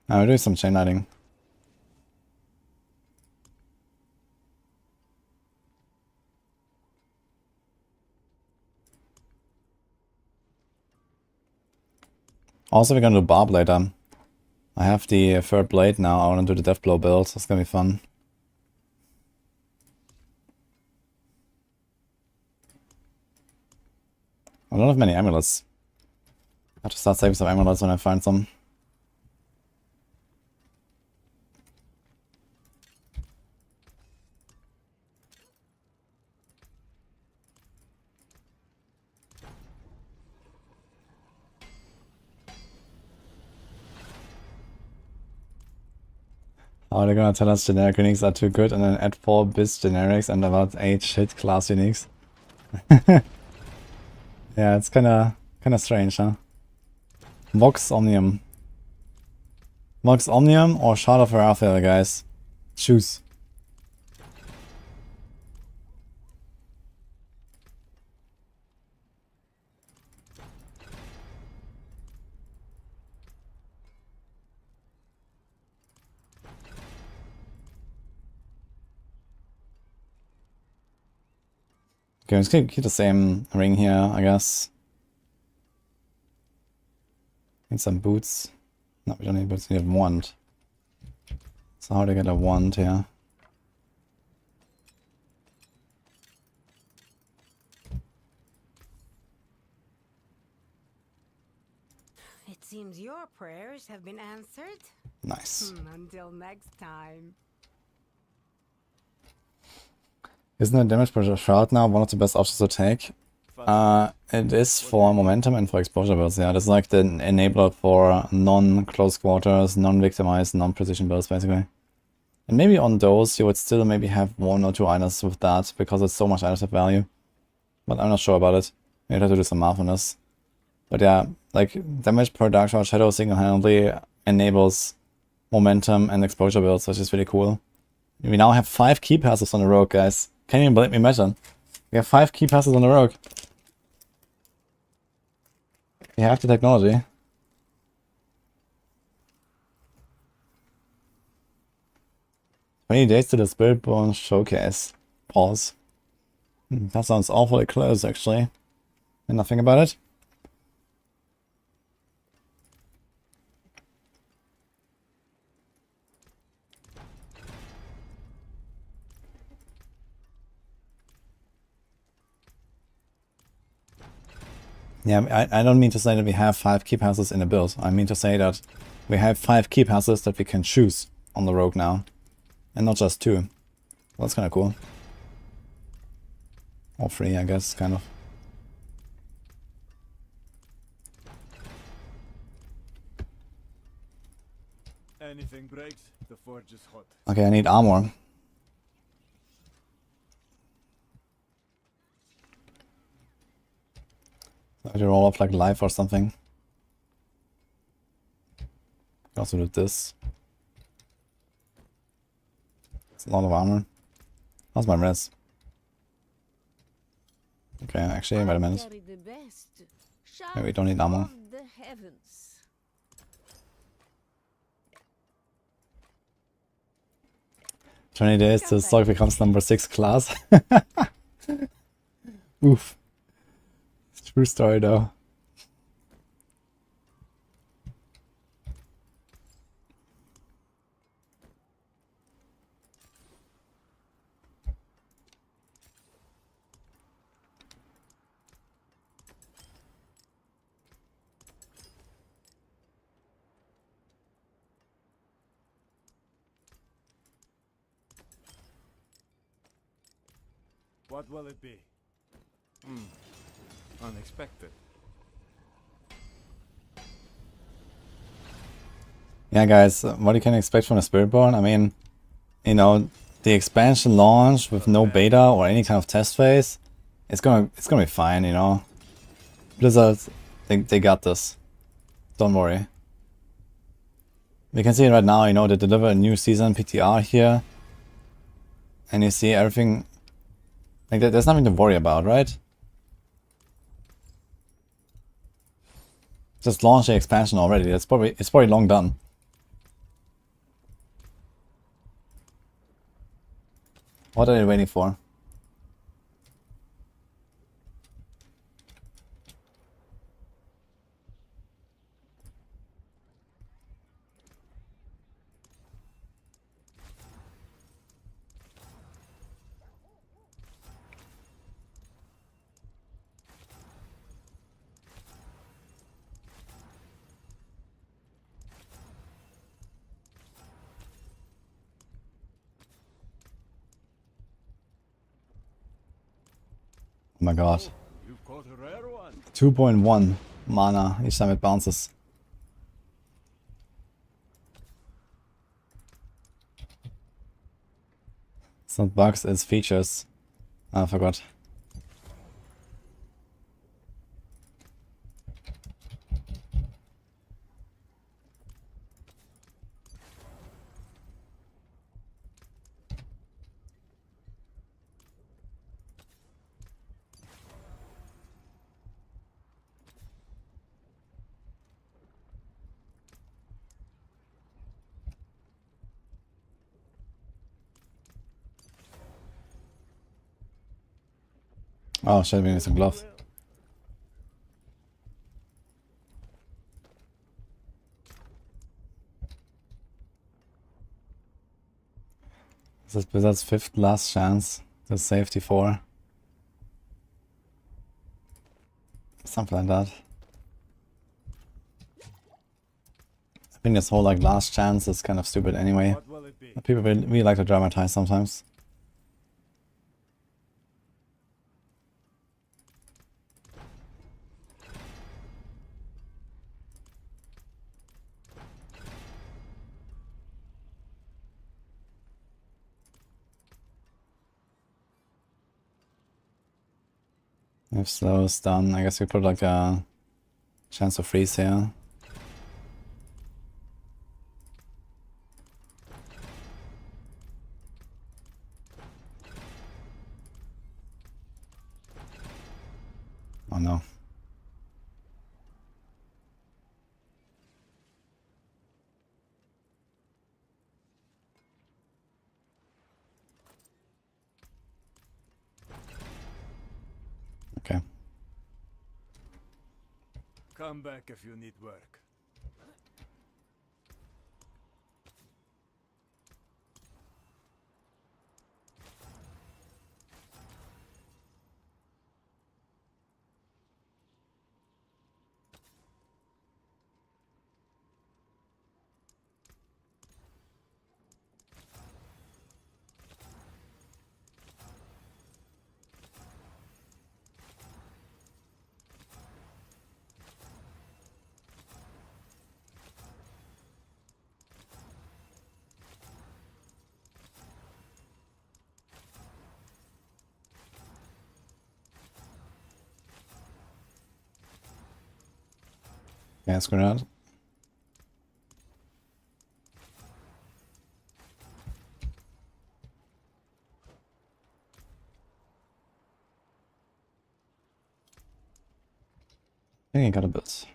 Now we're doing some chain lighting. Also, we're gonna do Barb later. I have the 3rd blade now. I wanna do the Deathblow build. It's gonna be fun. I don't have many amulets. I have to start saving some amulets when I find some. Oh, they're gonna tell us generic uniques are too good and then add 4 bis generics and about 8 shit class uniques. Yeah, it's kinda strange, huh? Vox Omnium. Vox Omnium or Shard of Arathiel, guys? Choose. Okay, let's keep the same ring here, I guess. Need some boots. No, we don't need boots, we need a wand. So how do I get a wand here? It seems your prayers have been answered. Nice. Until next time. Isn't the damage per shard now one of the best options to take? It is for momentum and for exposure builds, yeah. That's like the enabler for non-close quarters, non-victimized, non-precision builds, basically. And maybe on those, you would still maybe have 1 or 2 items with that, because it's so much additive value. But I'm not sure about it. You'd have to do some math on this. But yeah, like, damage per Dark Shroud Shadow single-handedly enables momentum and exposure builds, which is really cool. We now have 5 key passes on the Rogue, guys. Can you imagine? We have 5 key passes on the Rogue. We have the technology. "20 days to the Spiritborn Showcase." Pause. That sounds awfully close, actually. And nothing about it. Yeah, I don't mean to say that we have 5 key passes in a build. I mean to say that we have 5 key passes that we can choose on the Rogue now. And not just 2. That's kind of cool. Or 3, I guess, kind of. Anything breaks, the forge is hot. Okay, I need armor. I have to roll off like life or something. Also do this. It's a lot of armor. How's my res? Okay, actually, wait a minute. Carry the best. Yeah, we don't need armor. Of the heavens. 20 days till Sorc becomes number 6 class. Oof. True story though. What will it be? Unexpected. Yeah, guys, what you can expect from the Spiritborn? I mean, you know, the expansion launch with no beta or any kind of test phase, it's gonna be fine, you know. Blizzard, they got this. Don't worry. We can see it right now, you know, they deliver a new season PTR here. And you see everything, like there's nothing to worry about, right? Just launch the expansion already. It's probably long done. What are they waiting for? Oh my god. You've caught a rare one. 2.1 mana each time it bounces. It's not bugs, it's features. I forgot. Oh shit, we need some gloves. This is Blizzard's 5th last chance to save T4. Something like that. I think this whole like last chance is kind of stupid anyway. What will it be? People really like to dramatize sometimes. If slow's done, I guess we put like a chance of freeze here. Oh no. Okay. Come back if you need work. Yeah, screw that. I think I got a bit.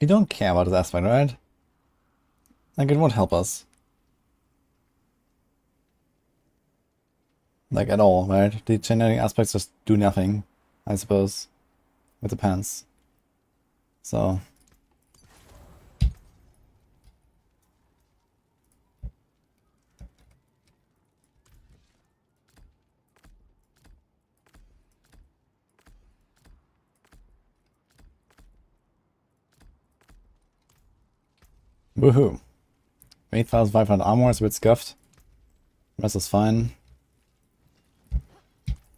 We don't care about this aspect, right? Like, it won't help us. Like, at all, right? The generating aspects just do nothing, I suppose. It depends. So... Woohoo! 8,500 armor is a bit scuffed. The rest is fine.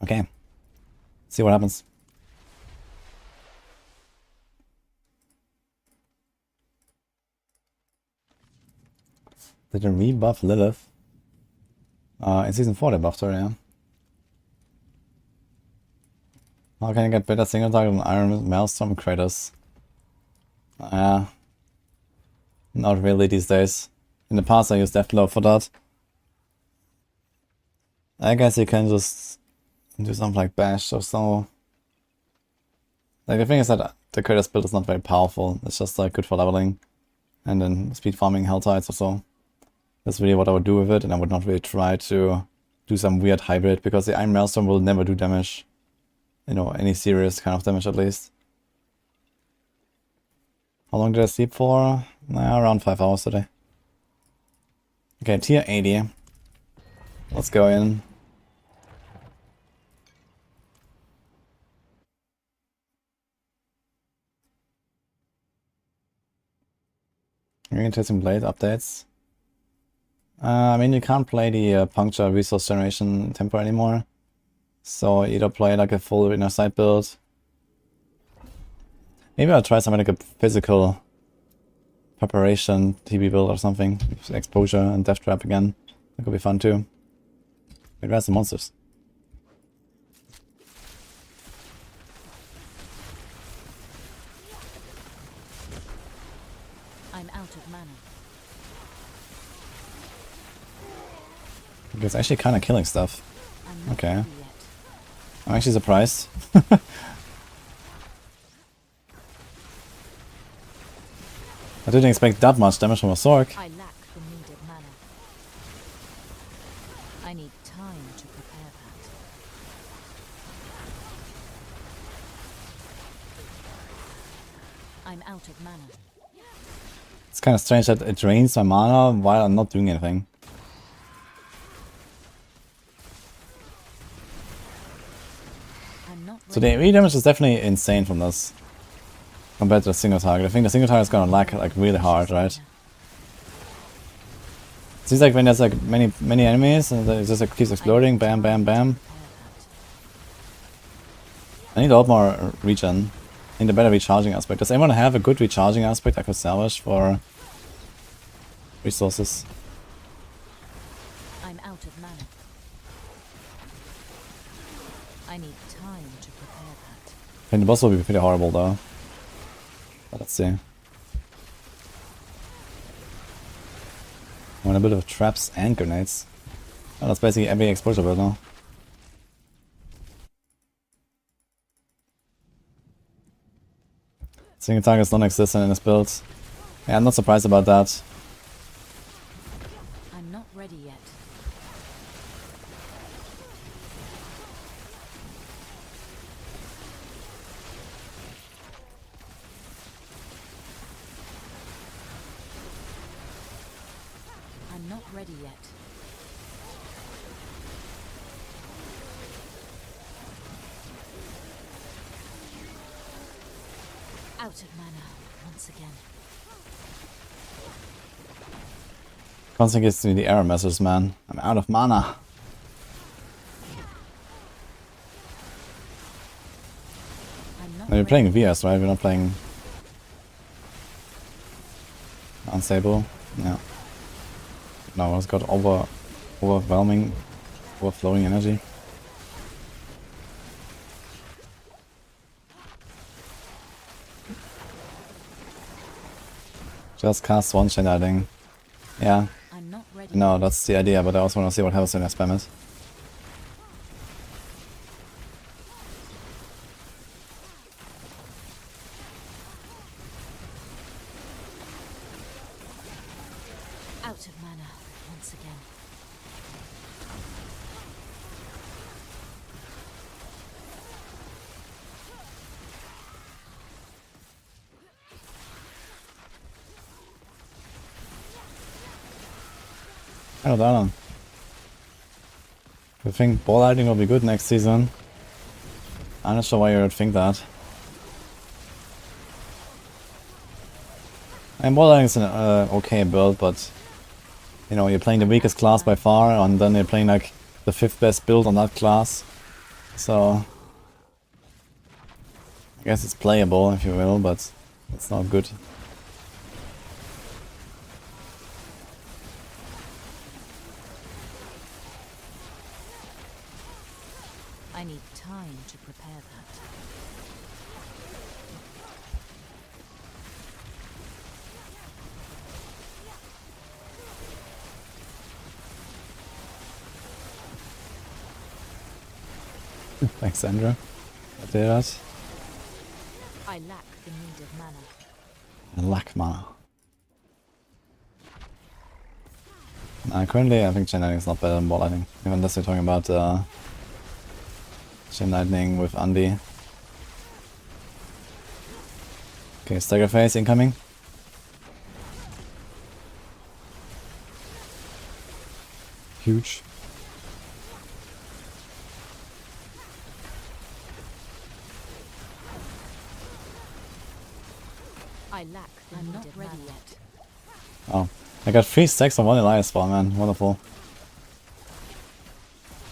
Okay. See what happens. Did they rebuff Lilith? In season 4 they buffed her, yeah. How can I get better single target on Iron Maelstrom Kratos? Not really these days. In the past I used Deathblow for that. I guess you can just do something like Bash or so. Like, the thing is that the Kratos build is not very powerful. It's just like good for leveling and then speed farming Hell Tides or so. That's really what I would do with it, and I would not really try to do some weird hybrid, because the Iron Maelstrom will never do damage. You know, any serious kind of damage at least. How long did I sleep for? Around 5 hours today. Okay, tier 80. Let's go in. Interesting blade updates. I mean, you can't play the puncture resource generation tempo anymore. So either play like a full inner sight build. Maybe I'll try something like a physical preparation TB build or something. Exposure and death trap again. That could be fun too. Wait, where's the monsters? I'm out of mana. It's actually kind of killing stuff. I'm not Okay. ready yet. I'm actually surprised. I didn't expect that much damage from a Sorc. I lack the needed mana. I need time to prepare that. I'm out of mana. It's kind of strange that it drains my mana while I'm not doing anything. I'm not So the AoE damage is definitely insane from this. Compared to the single target. I think the single target is gonna lag like really hard, right? It seems like when there's like many enemies and it just like keeps exploding, bam, bam, bam. I need a lot more regen. I need a better recharging aspect. Does anyone have a good recharging aspect I could salvage for resources? I'm out of mana. I need time to prepare that. I think the boss will be pretty horrible though. But let's see. I want a bit of traps and grenades. Oh, that's basically every exposure build now. Single targets don't exist in this build. Yeah, I'm not surprised about that. I'm not ready yet. I'm not ready yet. Out of mana once again. Constant gives me the error message, man. I'm out of mana. I'm not We're ready. playing VS, right? We're not playing unstable. Yeah. No, it's got overflowing energy. Just cast one chain, I think. Yeah. I'm not ready. No, that's the idea, but I also want to see what happens when I spam it. Out of mana once again. Oh, damn. I think ball lighting will be good next season. I'm not sure why you would think that. And ball lighting is an okay build, but you know, you're playing the weakest class by far, and then you're playing like the 5th best build on that class. So I guess it's playable, if you will, but it's not good. I need time to prepare that. Thanks, Sandra. I did that. I lack the needed mana. I lack mana. Currently, I think Chain Lightning is not better than Ball Lightning. Even unless you're talking about Chain Lightning with Andy. Okay, Stagger Phase incoming. Huge. I lack the I'm not ready yet. Oh, I got 3 stacks of one Elias spawn, man. Wonderful.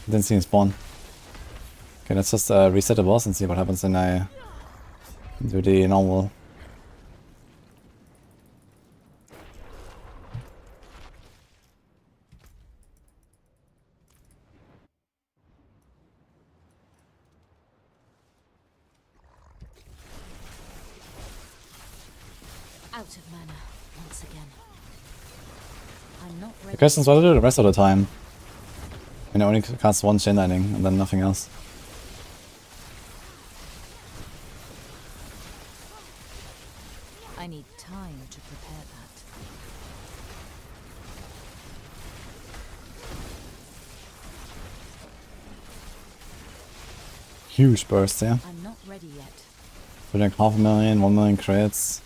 Didn't see him spawn. Okay, let's just reset the boss and see what happens when I do the normal. Out of mana once again. I'm not The ready. question is what to do the rest of the time. When I only cast one Chain Lightning and then nothing else. I need time to prepare that. Huge burst, yeah. I'm not ready yet. Put like 500,000, 1 million crits.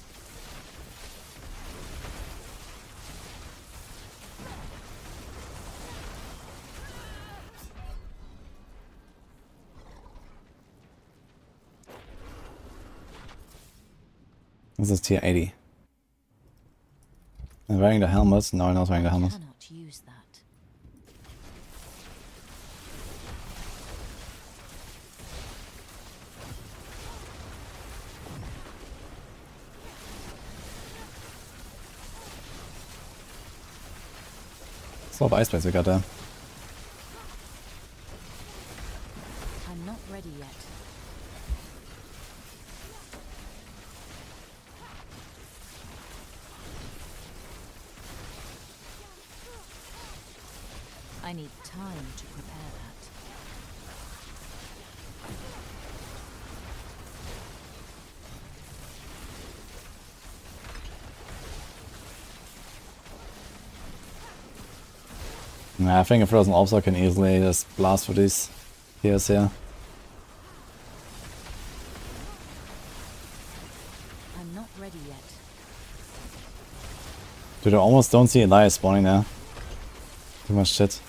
This is tier 80. I'm wearing the helmet. No one else wearing the helmet. Cannot use that. So ice blades we got there. I'm not ready yet. I need time to prepare that. Yeah, I think a frozen also can easily just blast for these heals here. I'm not ready yet. Dude, I almost don't see Elias spawning there. Too much shit.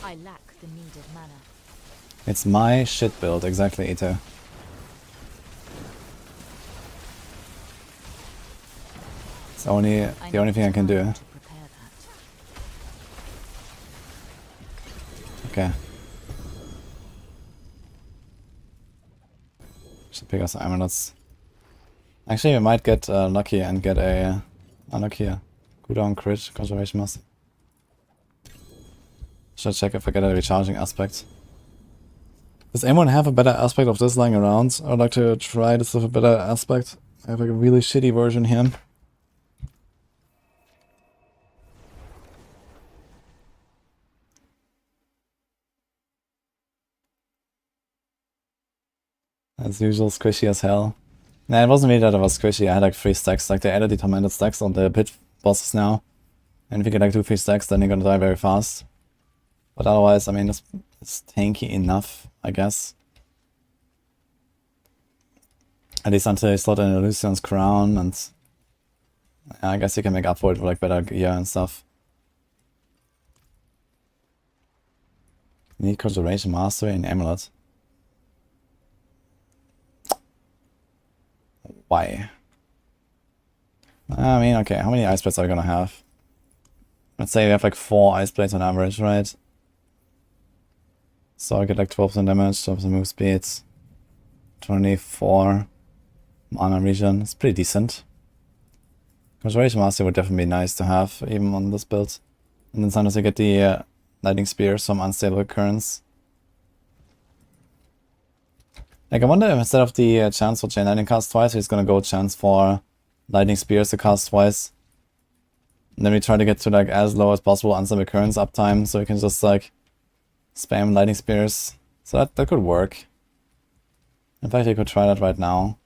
I lack the needed mana. It's my shit build, exactly, Ito. It's the only thing I can do. To prepare that. Okay. Should pick up some amulets. Actually, we might get lucky and get a unlucky cooldown crit conservation master. Should check if I get a recharging aspect. Does anyone have a better aspect of this lying around? I would like to try this with a better aspect. I have like a really shitty version here. As usual, squishy as hell. Nah, it wasn't really that it was squishy. I had like 3 stacks. Like they added the tormented stacks on the pit bosses now. And if you get like 2-3 stacks, then you're gonna die very fast. But otherwise, I mean, it's tanky enough, I guess. At least until you slot in Lucian's crown, and I guess you can make up for it with like better gear and stuff. Need conjuration mastery and amulet. Why? I mean, okay, how many ice plates are we gonna have? Let's say we have like 4 ice plates on average, right? So I get like 12% damage, 12% move speed, 24 mana regen. It's pretty decent. Conjuration master would definitely be nice to have, even on this build. And then sometimes you get the lightning spears from unstable currents. Like I wonder if instead of the chance for chain lightning cast twice, he's gonna go chance for lightning spears to cast twice. And then we try to get to like as low as possible unstable currents uptime, so we can just like spam lightning spears. So that could work. In fact, I could try that right now.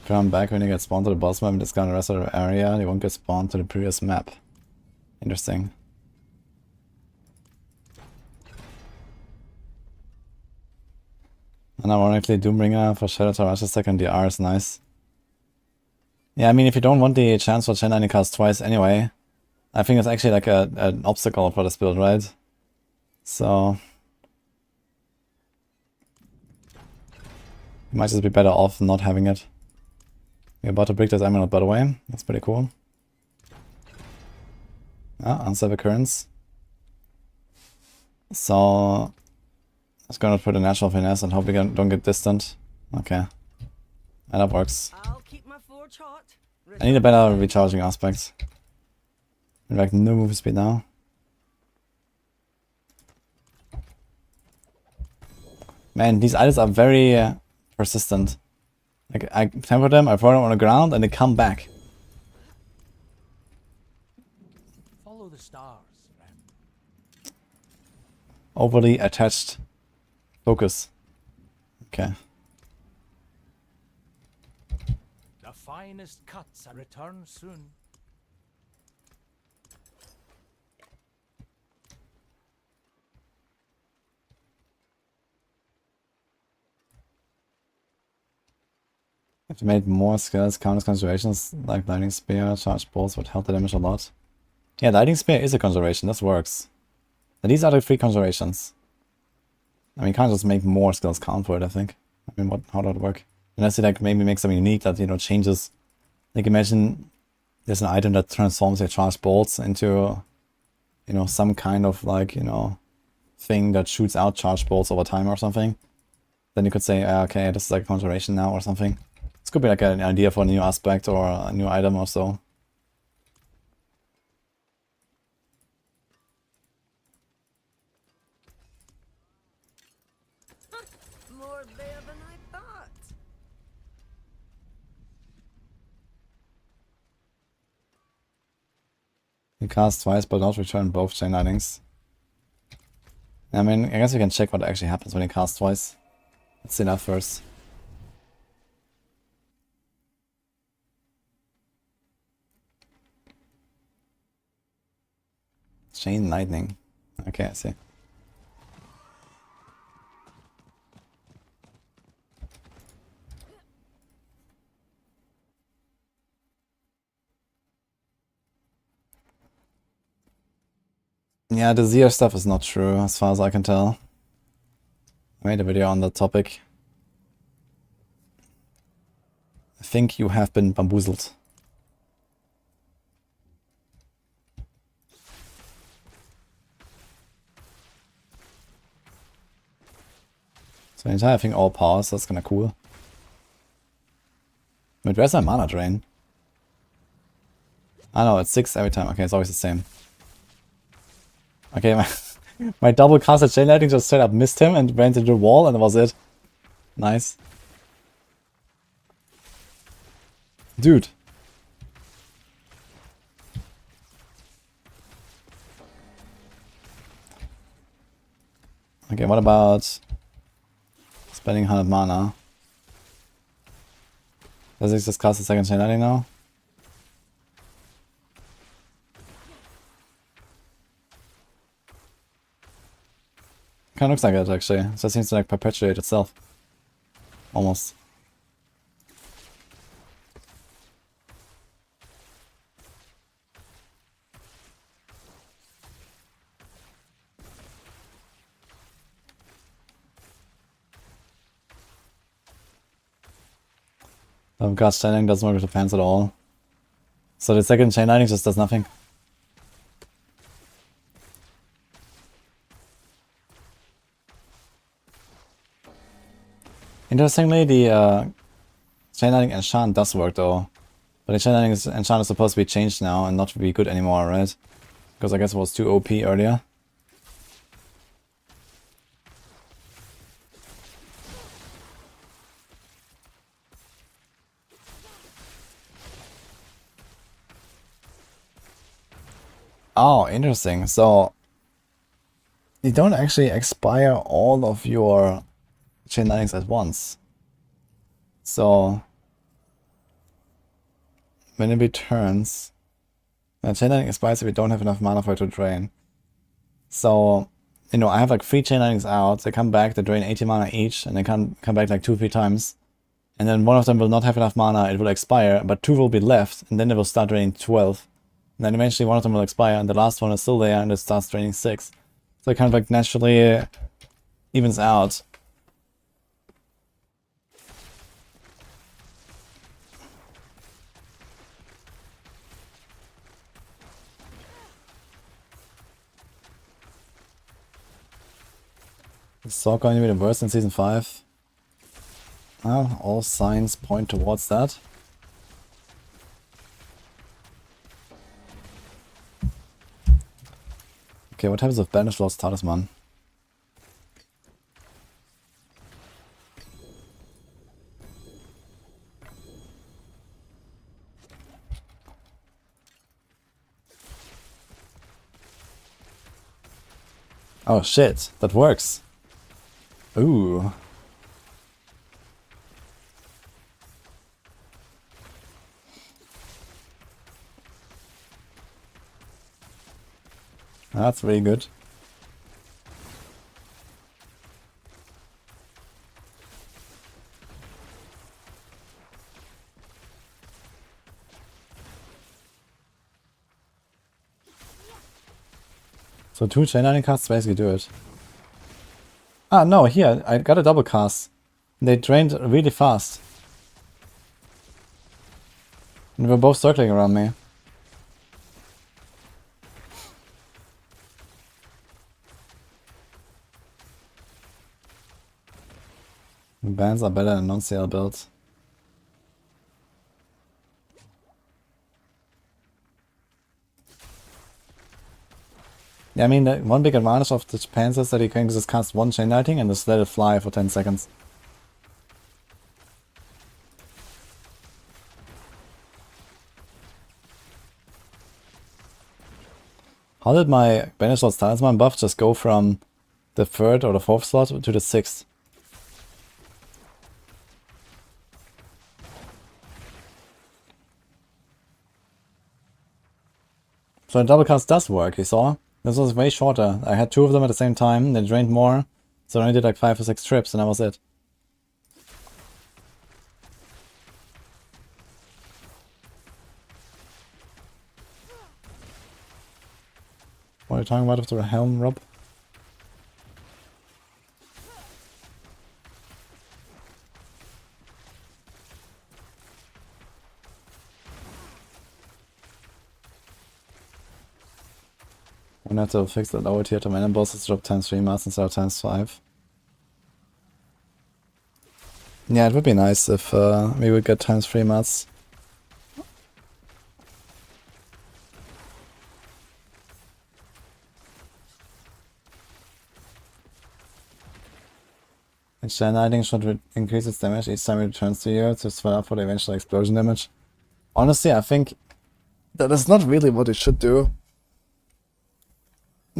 Come back when you get spawned to the boss map and discount the rest of the area, you won't get spawned to the previous map. Interesting. And ironically, Doombringer for Shadow Tarasha second DR is nice. Yeah, I mean, if you don't want the chance for Chain Lightning cast twice anyway, I think it's actually like an obstacle for this build, right? So you might just be better off not having it. We're about to break this amulet, by the way. That's pretty cool. Ah, unstable currents. So it's gonna put a natural finesse and hope we don't get distant. Okay. And that works. I'll keep my forge hot. I need a better recharging aspect. Like no move speed now. Man, these items are very persistent. Like I temper them, I throw them on the ground, and they come back. Follow the stars, friend. Overly attached focus. Okay. The finest cuts return soon. If you made more skills, counter conjurations like Lightning Spear, Charge Bolts would help the damage a lot. Yeah, Lightning Spear is a conjuration, this works. And these are the 3 conjurations. I mean, you can't just make more skills count for it, I think. I mean, how does it work? Unless you like maybe make something unique that, you know, changes. Like imagine there's an item that transforms your Charge Bolts into, you know, some kind of like, you know, thing that shoots out Charge Bolts over time or something. Then you could say, okay, this is like a conjuration now or something. This could be like an idea for a new aspect or a new item or so. More there than I thought. You cast twice but not return both chain lightnings. I mean, I guess we can check what actually happens when you cast twice. Let's see that first. Chain lightning. Okay, I see. Yeah, the Zir stuff is not true, as far as I can tell. I made a video on that topic. I think you have been bamboozled. So the entire thing all powers, that's kinda cool. Wait, where's my mana drain? I know, it's 6 every time. Okay, it's always the same. Okay, my double casted chain lightning just straight up missed him and went into the wall and that was it. Nice. Dude. Okay, what about spending 100 mana? Does he just cast a second chain lightning now? Kinda looks like it actually. So it seems to like perpetuate itself. Almost. God, chain lightning doesn't work with the fans at all. So the second chain lightning just does nothing. Interestingly, the chain lightning enchant does work though. But the chain lightning enchant is supposed to be changed now and not to be good anymore, right? Because I guess it was too OP earlier. Oh, interesting. So you don't actually expire all of your chain lightnings at once. So when it returns, chain lightning expires if you don't have enough mana for it to drain. So, you know, I have like 3 chain lightnings out, they come back, they drain 80 mana each, and they come back like 2-3 times. And then one of them will not have enough mana, it will expire, but 2 will be left, and then they will start draining 12. And then eventually one of them will expire, and the last one is still there, and it starts draining 6. So it kind of like naturally evens out. Is Sorc going to be the worst in Season 5? Well, all signs point towards that. Okay, what happens if Banish Lost Talisman? Oh shit, that works. Ooh. That's really good. So 2 chain lightning casts basically do it. Ah, no, here, I got a double cast. They drained really fast. And they were both circling around me. Bans are better than non-CL builds. Yeah, I mean, the one big advantage of the pants is that you can just cast 1 chain lightning and just let it fly for 10 seconds. How did my Banish Lord's Talisman buff just go from the 3rd or the 4th slot to the 6th? So the double cast does work, you saw? This was way shorter. I had 2 of them at the same time, they drained more, so I only did like 5 or 6 trips and that was it. What are you talking about with the helm, Rob? I'm gonna have to fix the lower tier to mana bosses, drop times 3 mass instead of times 5. Yeah, it would be nice if we would get times 3 mats. And Chain Lightning should increase its damage each time it returns to you to swell up for the eventual explosion damage. Honestly, I think that is not really what it should do.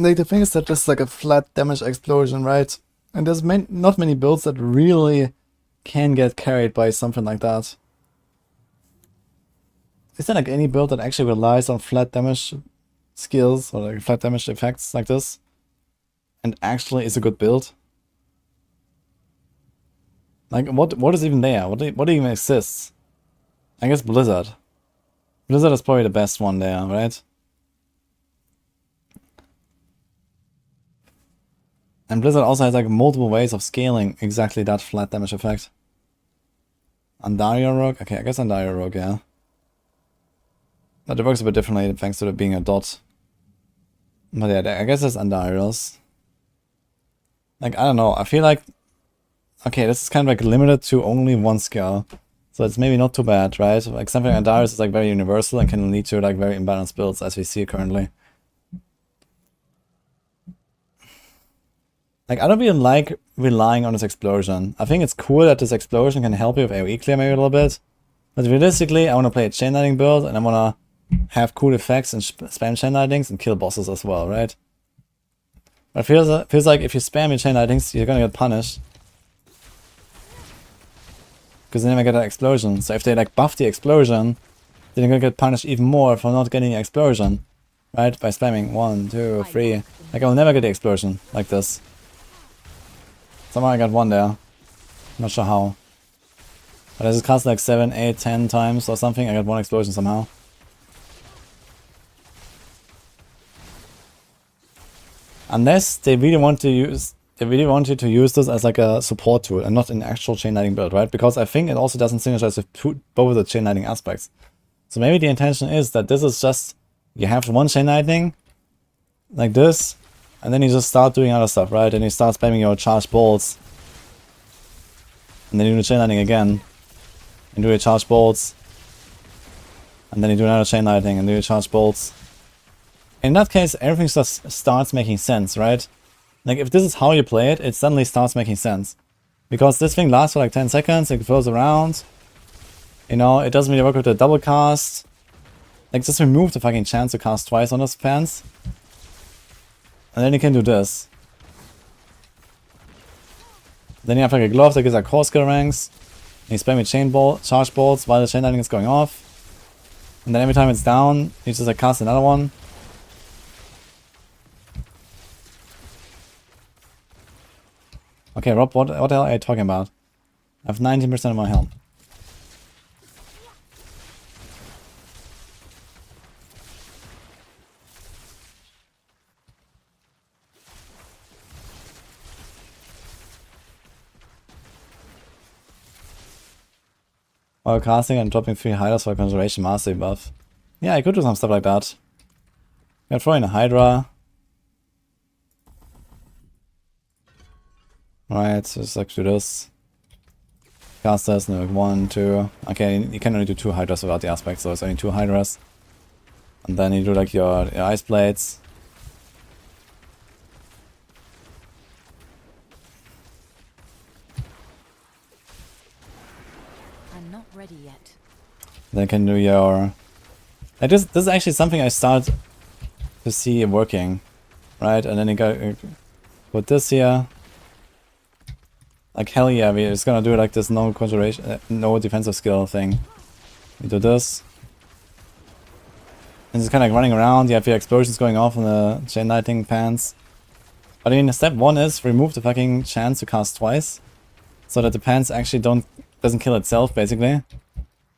Like, the thing is that just like a flat damage explosion, right? And there's not many builds that really can get carried by something like that. Is there like any build that actually relies on flat damage skills or like flat damage effects like this and actually is a good build? Like, what is even there? What even exists? I guess Blizzard. Blizzard is probably the best one there, right? And Blizzard also has like multiple ways of scaling exactly that flat damage effect. Undario Rogue? Okay, I guess Undario Rogue, yeah. But it works a bit differently thanks to it being a dot. But yeah, I guess it's Undario's. Like, I don't know, I feel like... Okay, this is kind of like limited to only one skill. So it's maybe not too bad, right? Like something like Darius is like very universal and can lead to like very imbalanced builds as we see currently. Like, I don't really like relying on this explosion. I think it's cool that this explosion can help you with AoE clear maybe a little bit. But realistically, I want to play a chain lightning build and I want to have cool effects and spam chain lightnings and kill bosses as well, right? But it feels like if you spam your chain lightnings, you're gonna get punished. Because they never get an explosion. So if they like buff the explosion, then you're gonna get punished even more for not getting the explosion. Right? By spamming 1, 2, 3. Like, I'll never get the explosion like this. Somehow I got one there. Not sure how. But I just cast like 7, 8, 10 times or something. I got one explosion somehow. Unless they really want to use... They really want you to use this as like a support tool and not an actual chain lightning build, right? Because I think it also doesn't synergize with both of the chain lightning aspects. So maybe the intention is that this is just... You have one chain lightning, like this, and then you just start doing other stuff, right? And you start spamming your charged bolts. And then you do the chain lightning again. And do your charged bolts. And then you do another chain lightning and do your charged bolts. In that case, everything just starts making sense, right? Like, if this is how you play it, it suddenly starts making sense. Because this thing lasts for like 10 seconds, it flows around. You know, it doesn't really work with the double cast. Like, just remove the fucking chance to cast twice on those fans. And then you can do this. Then you have like a glove that gives like core skill ranks. And you spam your charge bolts while the chain lightning is going off. And then every time it's down, you just like cast another one. Okay, Rob, what the hell are you talking about? I have 19% of my health. While casting and dropping 3 Hydras for a Conjuration Mastery buff. Yeah, I could do some stuff like that. Yeah, throw in a Hydra. Right, just like do this. Casters, no, 1, 2. Okay, you can only do 2 Hydras without the aspect, so it's only 2 Hydras. And then you do like your Ice Blades. I'm not ready yet. Then you can do your... Like this is actually something I start to see working. Right, and then you go put this here. Like hell yeah, we're just gonna do like this no conjuration, no defensive skill thing. We do this. And it's kind of like running around, you have your explosions going off on the chain lightning pants. But I mean, step 1 is remove the fucking chance to cast twice. So that the pants actually doesn't kill itself, basically.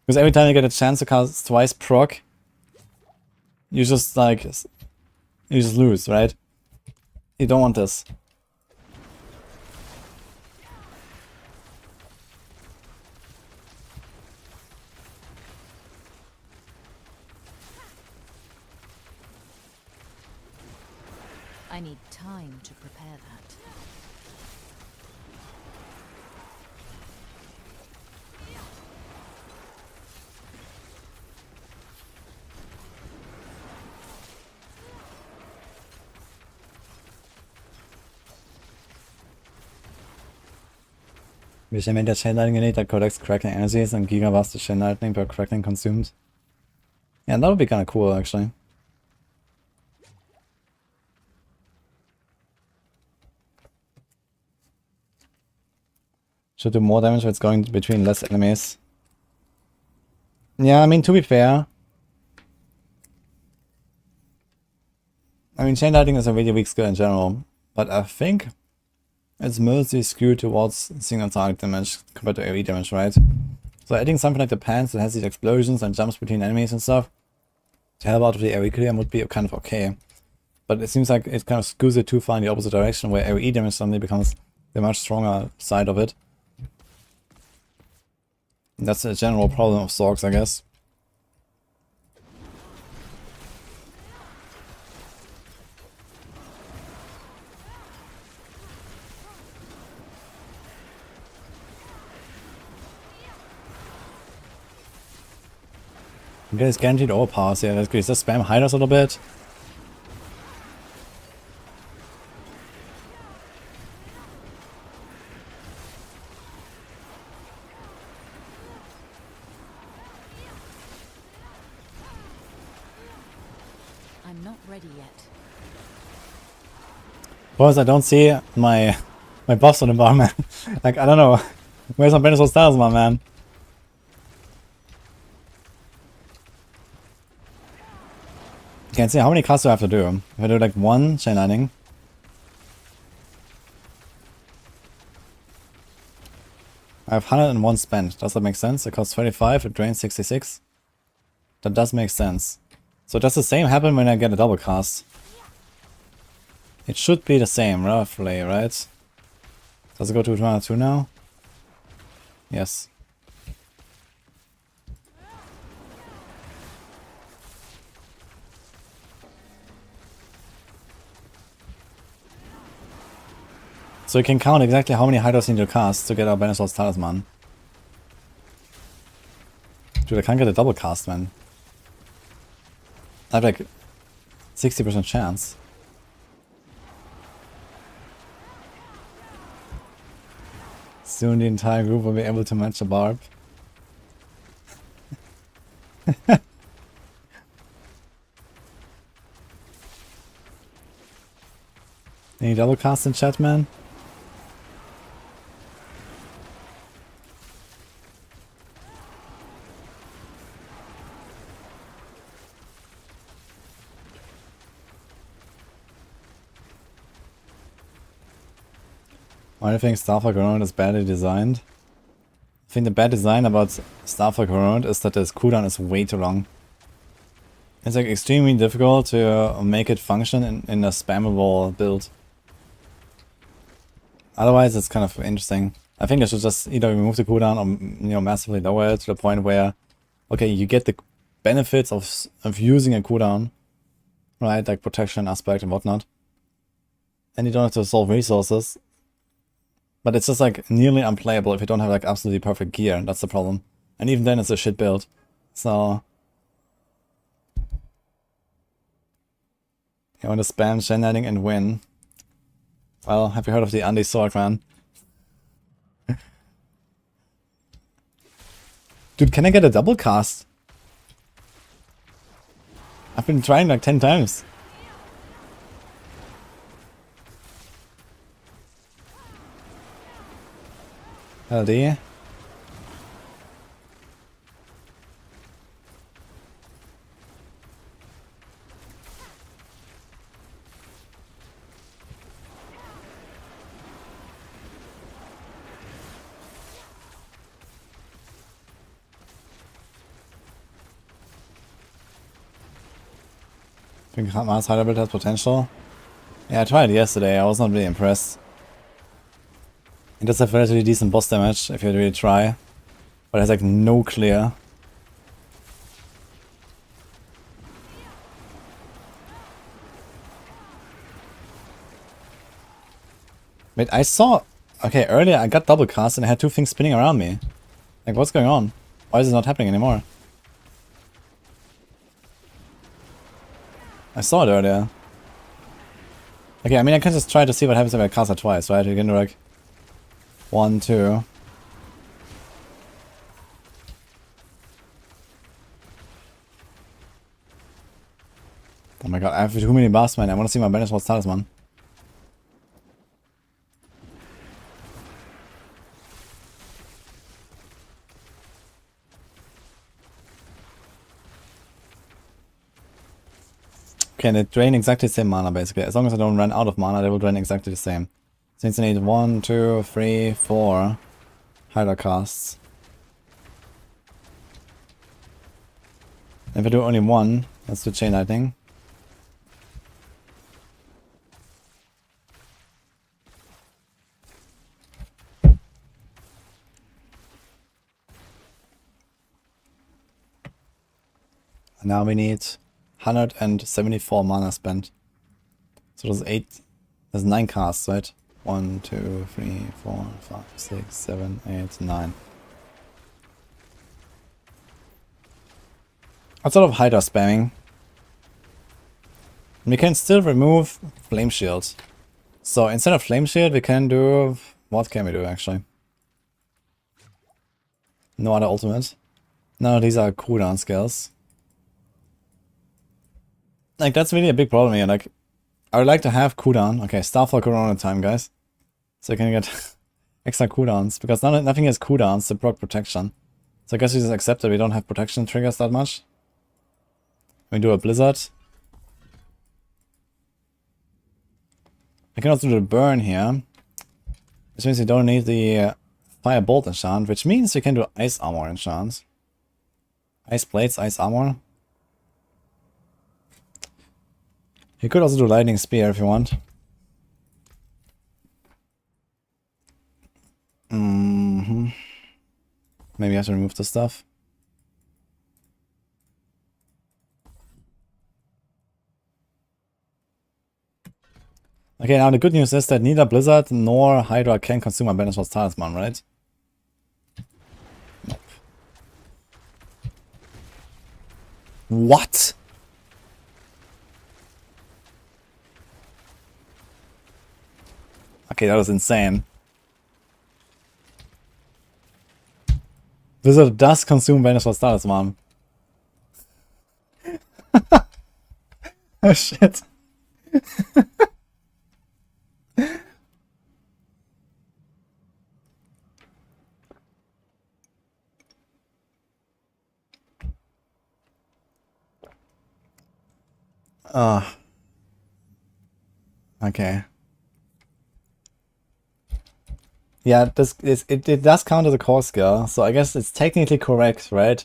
Because every time you get a chance to cast twice proc, you just like, you just lose, right? You don't want this. I need time to prepare that. We should make a chain lightning unit that collects cracking energies and gigawatts the chain lightning per cracking consumed. Yeah, that would be kind of cool actually. Should do more damage if it's going between less enemies. Yeah, I mean, to be fair, I mean, chain lightning is a really weak skill in general, but I think it's mostly skewed towards single target damage compared to AoE damage, right? So adding something like the pants that has these explosions and jumps between enemies and stuff to help out with the AoE clear would be kind of okay. But it seems like it kind of skews it too far in the opposite direction, where AoE damage suddenly becomes the much stronger side of it. And that's a general problem of Sorcs, I guess. You guys guaranteed overpowers here, that's good. Just spam Hydras a little bit. I'm not ready yet. Boys, I don't see my buffs on the bar, man. Like, I don't know. Where's my beneficial styles, my man? You can see how many casts do I have to do. If I do like 1 chain lightning. I have 101 spent. Does that make sense? It costs 25, it drains 66. That does make sense. So does the same happen when I get a double cast? It should be the same, roughly, right? Does it go to 202 now? Yes. So you can count exactly how many Hydras you need to cast to get our Benesol's Talisman. Dude, I can't get a double cast, man. I have like 60% chance. Soon the entire group will be able to match a Barb. Any double cast in chat, man? Why do you think Starfall Coronat is badly designed? I think the bad design about Starfall Coronat is that its cooldown is way too long. It's like extremely difficult to make it function in a spammable build. Otherwise it's kind of interesting. I think I should just either remove the cooldown or massively lower it to the point where, okay, you get the benefits of using a cooldown, right? Like protection aspect and whatnot. And you don't have to solve resources. But it's just like nearly unplayable if you don't have like absolutely perfect gear. That's the problem. And even then it's a shit build. So you want to spam Shenading and win. Well, have you heard of the Andy Sorc, man? Dude, can I get a double cast? I've been trying like 10 times. LD. I think Mars Hydra build has potential. Yeah, I tried it yesterday. I was not really impressed. It does have relatively decent boss damage if you really try. But it has like no clear. Wait, I saw... Okay, earlier I got double cast and I had two things spinning around me. Like, what's going on? Why is it not happening anymore? I saw it earlier. Okay, I mean, I can just try to see what happens if I cast it twice, right? You can do like 1, 2. Oh my god, I have too many buffs, man. I want to see my Masterworking talisman. Okay, they drain exactly the same mana basically. As long as I don't run out of mana, they will drain exactly the same. Since I need 1, 2, 3, 4 Hydra casts. If I do only one, let's do Chain Lightning. And now we need 174 mana spent. So there's 9 casts, right? 1, 2, 3, 4, 5, 6, 7, 8, 9. What sort of Hydra spamming? We can still remove Flame Shield. So instead of Flame Shield, we can do... What can we do actually? No other ultimate. No, these are cooldown skills. Like, that's really a big problem here. Like, I would like to have cooldown. Okay, Starfall Corona time, guys. So I can get extra cooldowns. Because nothing has cooldowns to proc protection. So I guess we just accept that we don't have protection triggers that much. We do a Blizzard. I can also do the Burn here. Which means you don't need the Firebolt enchant. Which means you can do Ice Armor enchant. Ice Plates, Ice Armor. You could also do Lightning Spear if you want. Maybe I have to remove the stuff. Okay, now the good news is that neither Blizzard nor Hydra can consume my Masterworking talisman, right? Nope. What? Okay, that was insane. Blizzard does consume Masterworking talisman. Oh shit. Okay. Yeah, it does count as a core skill, so I guess it's technically correct, right?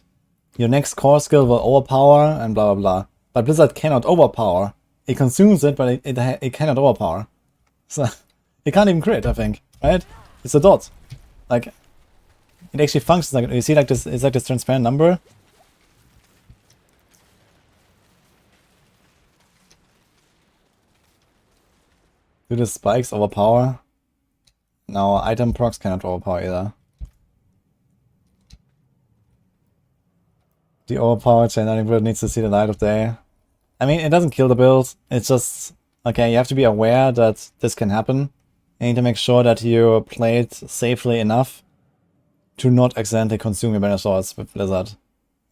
Your next core skill will overpower and blah blah blah. But Blizzard cannot overpower. It consumes it, but it cannot overpower. So it can't even crit, I think, right? It's a dot. like, it actually functions like, you see like this, it's like this transparent number. Do the spikes overpower? No, item procs cannot overpower either. The overpowered chain lightning build needs to see the light of day. I mean, it doesn't kill the build, it's just, okay, you have to be aware that this can happen. You need to make sure that you play it safely enough to not accidentally consume your Banner Swords with Blizzard,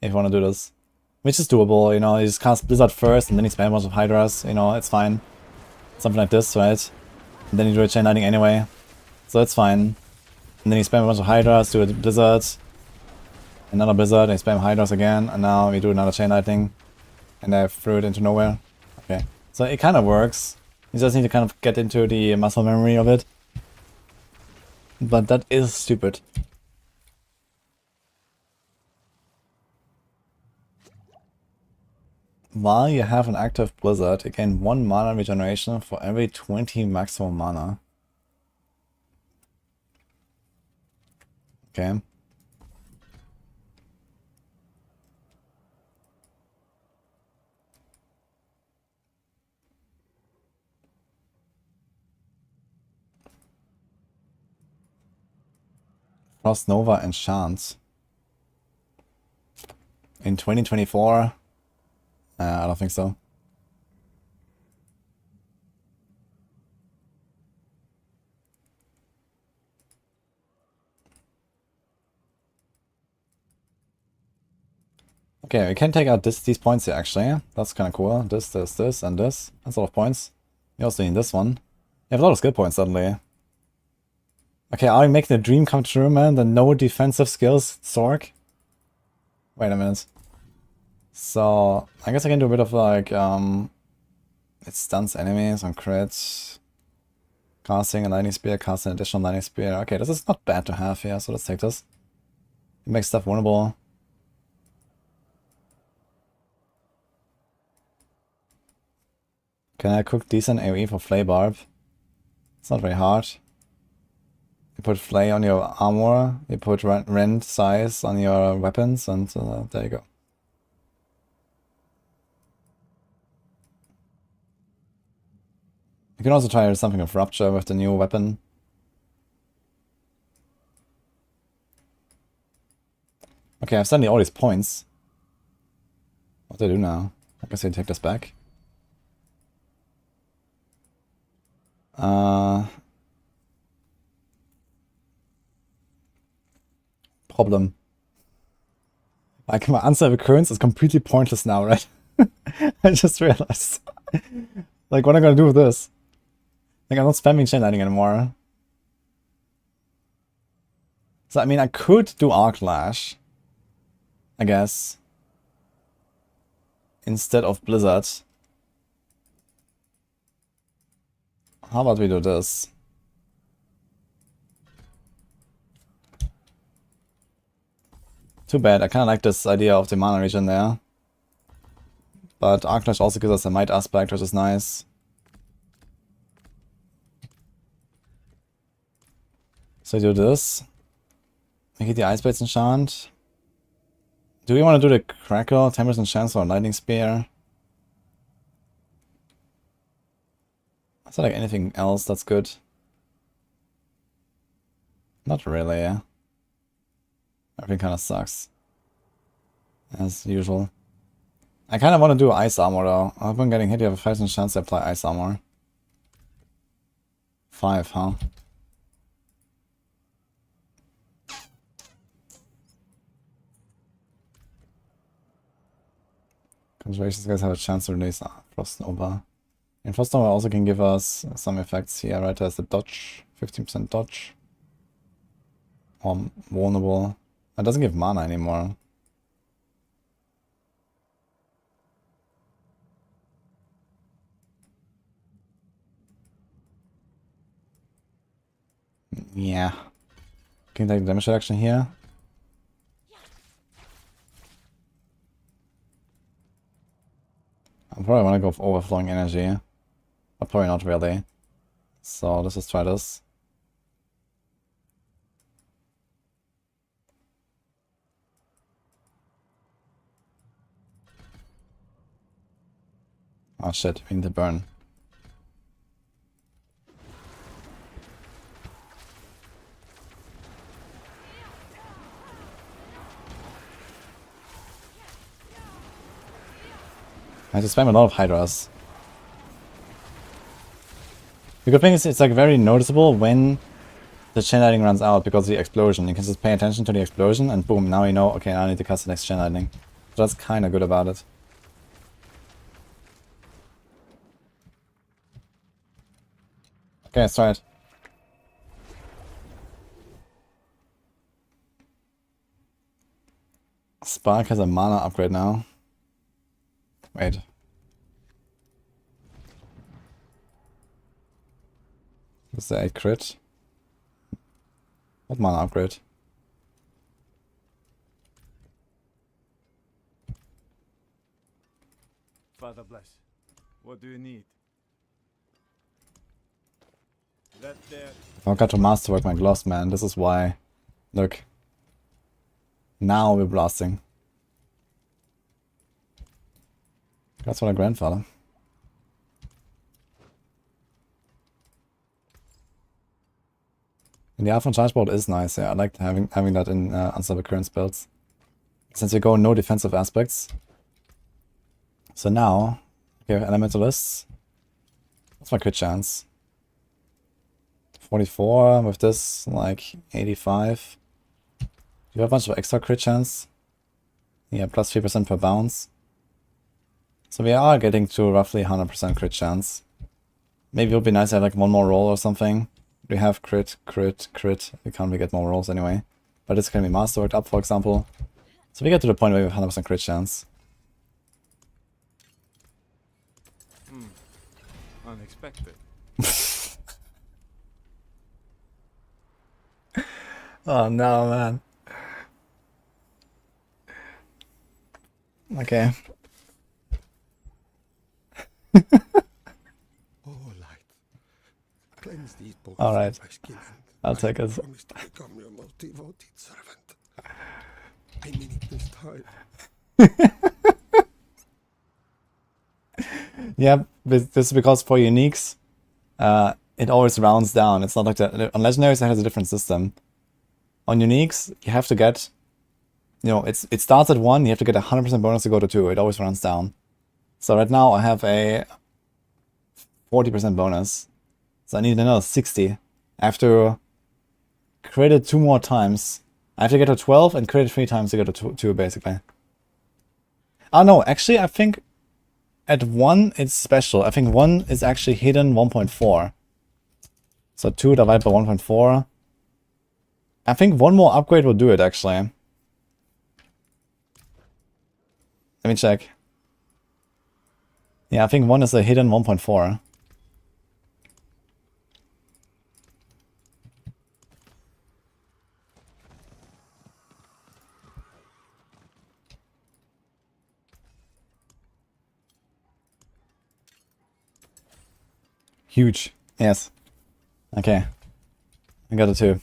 if you want to do this. Which is doable, you know, you just cast Blizzard first, and then you spam a bunch of Hydras, you know, it's fine. Something like this, right? And then you do a Chain Lightning anyway, so it's fine. And then you spam a bunch of Hydras, do a Blizzard, another Blizzard, and you spam Hydras again, and now you do another Chain Lightning, and I threw it into nowhere. Okay, so it kind of works. You just need to kind of get into the muscle memory of it. But that is stupid. While you have an active Blizzard, you gain 1 mana regeneration for every 20 maximum mana. Okay. Frost Nova enchants. In 2024? I don't think so. Okay, we can take out these points here actually. That's kind of cool. This, and this. That's a lot of points. We also need this one. You have a lot of skill points suddenly. Okay, are we making the dream come true, man? The no defensive skills Sorc? Wait a minute. So, I guess I can do a bit of like, it stuns enemies on crits. Casting a lightning spear, casting an additional lightning spear. Okay, this is not bad to have here, so let's take this. It makes stuff vulnerable. Can I cook decent AoE for Flay Barb? It's not very hard. You put Flay on your armor, you put rend size on your weapons, and there you go. You can also try something with Rupture with the new weapon. Okay, I've suddenly all these points. What do I do now? I guess I take this back. Problem. Like, my answer of occurrence is completely pointless now, right? I just realized. Like, what am I gonna do with this? Like, I'm not spamming Chain Lightning anymore. So, I mean, I could do Arc Lash, I guess, instead of Blizzard. How about we do this? Too bad, I kinda like this idea of the mana regen there. But Arc Lash also gives us a might aspect, which is nice. So do this. Make it the Ice Blades enchant. Do we want to do the Crackle, 10% chance for a Lightning Spear? Is there like anything else that's good? Not really, yeah. Everything kind of sucks. As usual. I kind of want to do Ice Armor though. I hope I'm getting hit, you have a 5% chance to apply Ice Armor. 5, huh? Congratulations, guys have a chance to release Frost Nova. And Frost Nova also can give us some effects here, right? There's the dodge, 15% dodge. Or vulnerable. It doesn't give mana anymore. Yeah. Can you take damage reduction here? I probably want to go for overflowing energy, but probably not really. So let's just try this. Oh shit, we need to burn. I have to spam a lot of hydras. The good thing is it's like very noticeable when the chain lightning runs out because of the explosion. You can just pay attention to the explosion and boom, now you know, okay, now I need to cast the next chain lightning. So that's kinda good about it. Okay, let's try it. Spark has a mana upgrade now. Wait. Is there a crit? What mana upgrade? Father bless. What do you need? Let there. I forgot to masterwork my gloves, man. This is why. Look. Now we're blasting. That's what a grandfather. And the Alpha charge board is nice, yeah. I like having that in unstable current spells. Since we go no defensive aspects. So now, okay, elementalists. What's my crit chance? 44, with this, like 85. Do you have a bunch of extra crit chance? Yeah, plus 3% per bounce. So we are getting to roughly 100% crit chance. Maybe it would be nice to have like one more roll or something. We have crit, crit, crit. We can't really get more rolls anyway. But it's gonna be masterworked up, for example. So we get to the point where we have 100% crit chance. Unexpected. Oh no, man. Okay. Oh, light. Cleanse these bones All right. from my skin, and I'll take it. I promise to become your most devoted servant. I mean it this time. Yeah, this is because for uniques, it always rounds down. It's not like that. On legendaries, it has a different system. On uniques, you have to get, you know, it starts at 1, you have to get 100% bonus to go to 2. It always runs down. So right now I have a 40% bonus. So I need another 60. I have to crit it 2 more times. I have to get to 12 and crit it 3 times to get to 2 basically. Oh no, actually I think at 1 it's special. I think 1 is actually hidden 1.4. So 2 divided by 1.4. I think 1 more upgrade will do it actually. Let me check. Yeah, I think 1 is a hidden 1.4. Huge. Yes. Okay. I got a 2.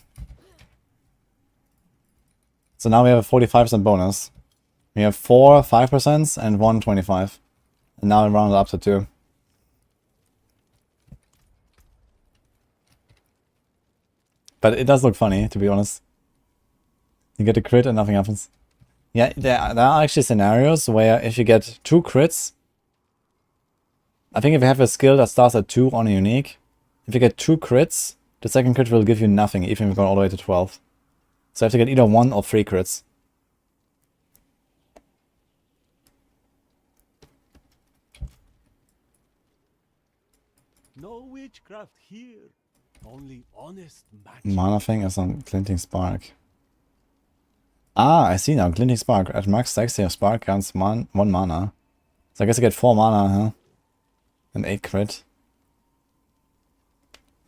So now we have a 45% bonus. We have 4 5% and 1 25. And now we round it up to 2. But it does look funny, to be honest. You get a crit and nothing happens. Yeah, there are actually scenarios where if you get 2 crits, I think if you have a skill that starts at 2 on a unique, if you get 2 crits, the second crit will give you nothing, even if you go all the way to 12. So you have to get either 1 or 3 crits. No witchcraft here. Only honest magic. Mana thing is on Glinting Spark. Ah, I see now. Glinting Spark. At max stacks, your Spark counts 1 mana. So I guess I get 4 mana, huh? And 8 crit.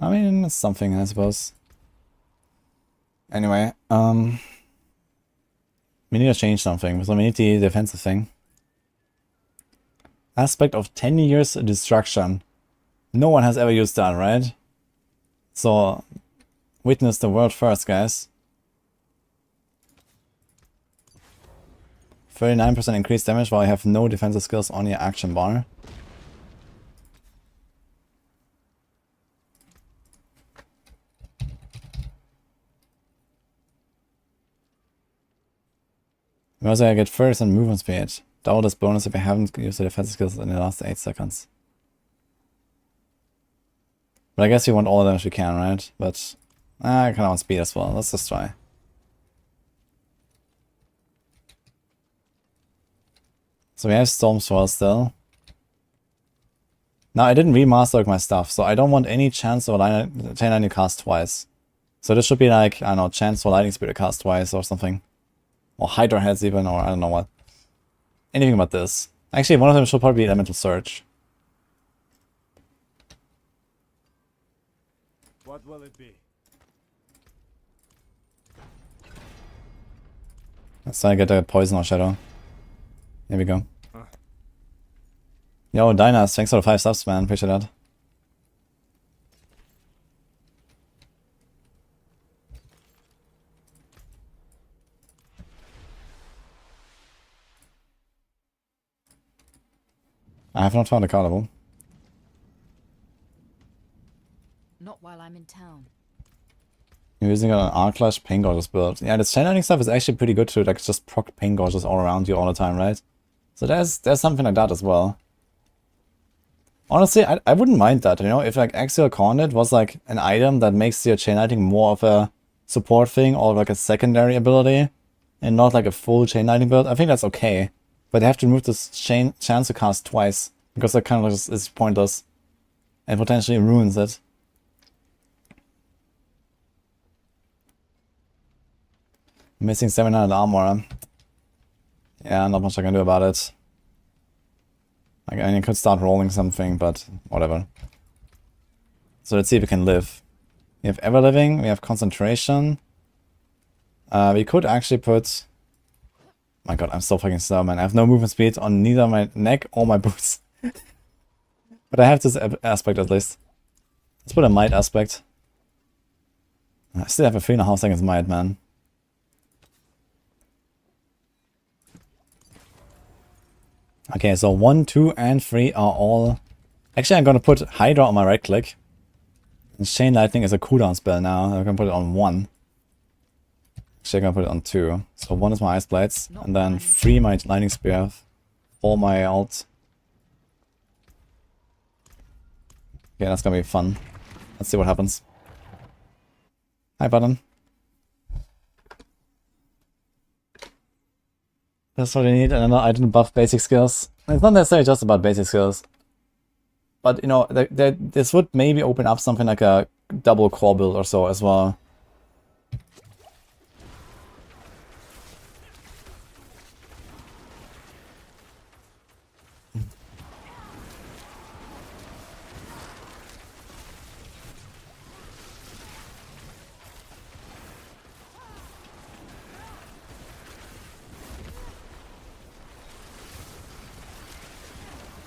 I mean, it's something, I suppose. Anyway, we need to change something. So we need the defensive thing. Aspect of 10 years destruction. No one has ever used that, right? So, witness the world first, guys. 39% increased damage while you have no defensive skills on your action bar. We also get first and movement speed. Double this bonus if you haven't used the defensive skills in the last 8 seconds. But I guess you want all of them if you can, right? But I kind of want speed as well. Let's just try. So we have Storm Swirl still. Now I didn't remaster my stuff, so I don't want any chance of chain lightning cast twice. So this should be like, I don't know, chance for lightning speed to cast twice or something. Or Hydra heads even, or I don't know what. Anything about this. Actually, one of them should probably be Elemental Surge. What will it be? Let's try to get a Poison or Shadow. Here we go. Yo, Dynas, thanks for the 5 subs, man. Appreciate that. I have not found a carnival. Not while I'm in town. You're using an Arclash Pain Gorgeous build. Yeah, the chain lightning stuff is actually pretty good to like just proc Pain Gorgeous all around you all the time, right? So there's something like that as well. Honestly, I wouldn't mind that, you know, if like Axial Cornet was like an item that makes your chain lightning more of a support thing or like a secondary ability and not like a full chain lightning build. I think that's okay. But they have to remove this chance to cast twice because that kind of just is pointless and potentially ruins it. Missing 700 armor. Yeah, not much I can do about it. I mean, I could start rolling something, but whatever. So let's see if we can live. We have Ever Living, we have Concentration. We could actually put... My god, I'm so fucking slow, man. I have no movement speed on neither my neck or my boots. But I have this aspect at least. Let's put a Might aspect. I still have a 3.5 seconds Might, man. Okay, so 1, 2, and 3 are all... Actually, I'm gonna put Hydra on my right click. And Chain Lightning is a cooldown spell now. I'm gonna put it on 1. Actually, I'm gonna put it on 2. So 1 is my Ice Blades, and then 3 my Lightning Spear, 4 my ult. Okay, that's gonna be fun. Let's see what happens. Hi, Button. That's what I need, and I didn't buff basic skills. It's not necessarily just about basic skills. But, you know, this would maybe open up something like a double core build or so as well.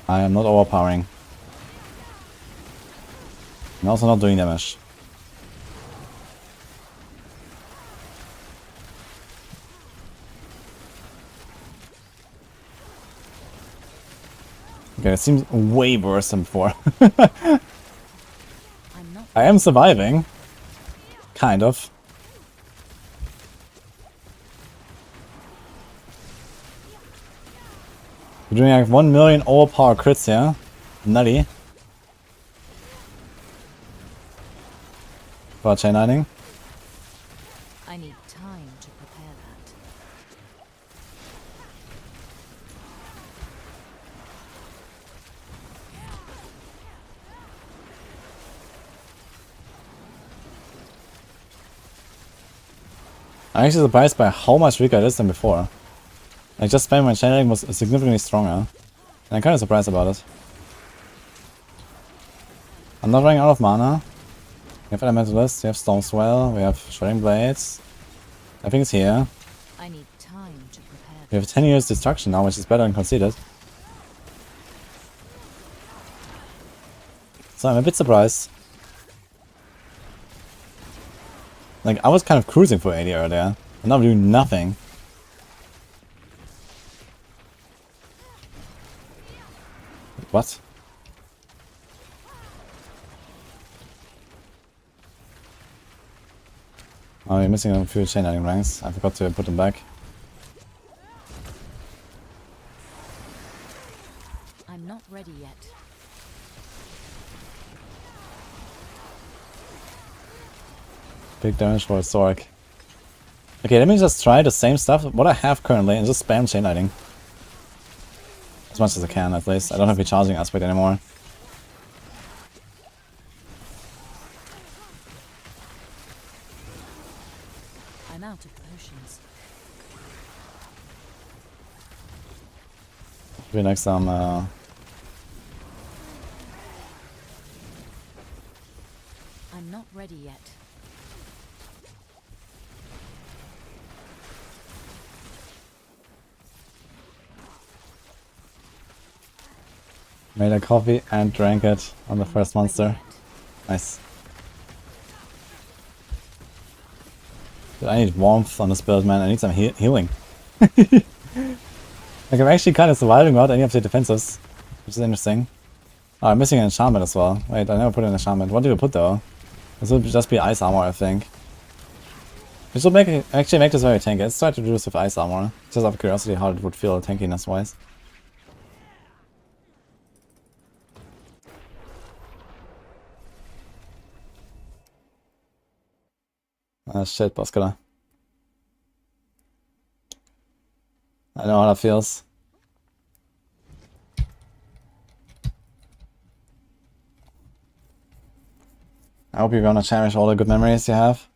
I am not overpowering. I'm also not doing damage. Okay, it seems way worse than before. I am surviving. Kind of. We're doing like 1 million overpower crits here. Nutty. For chain lightning. I need time to prepare that. I'm actually surprised by how much weaker it is than before. Like just spam my chain lightning was significantly stronger. And I'm kind of surprised about it. I'm not running out of mana. We have Elementalist, we have Storm Swell, we have Shredding Blades. I think it's here. I need time to prepare. We have 10 years destruction now, which is better than conceded. So I'm a bit surprised. Like, I was kind of cruising for 80 earlier, and now I'm doing nothing. What? Oh, we're missing a few chain lightning ranks. I forgot to put them back. I'm not ready yet. Big damage for a Sorc. Okay, let me just try the same stuff, what I have currently, and just spam chain lightning. As much as I can, at least. I don't have the charging aspect anymore. I'm out of potions. Maybe like some, I'm not ready yet. made a coffee and drank it on the first monster. Nice. Dude, I need warmth on this build, man. I need some healing. Like, I'm actually kind of surviving without any of the defenses, which is interesting. Oh, I'm missing an enchantment as well. Wait, I never put an enchantment. What did we put though? This would just be ice armor, I think. Which would actually make this very tanky. Let's try to do this with ice armor. Just out of curiosity how it would feel tankiness wise. Ah shit, boss killer. I know how that feels. I hope you're gonna cherish all the good memories you have.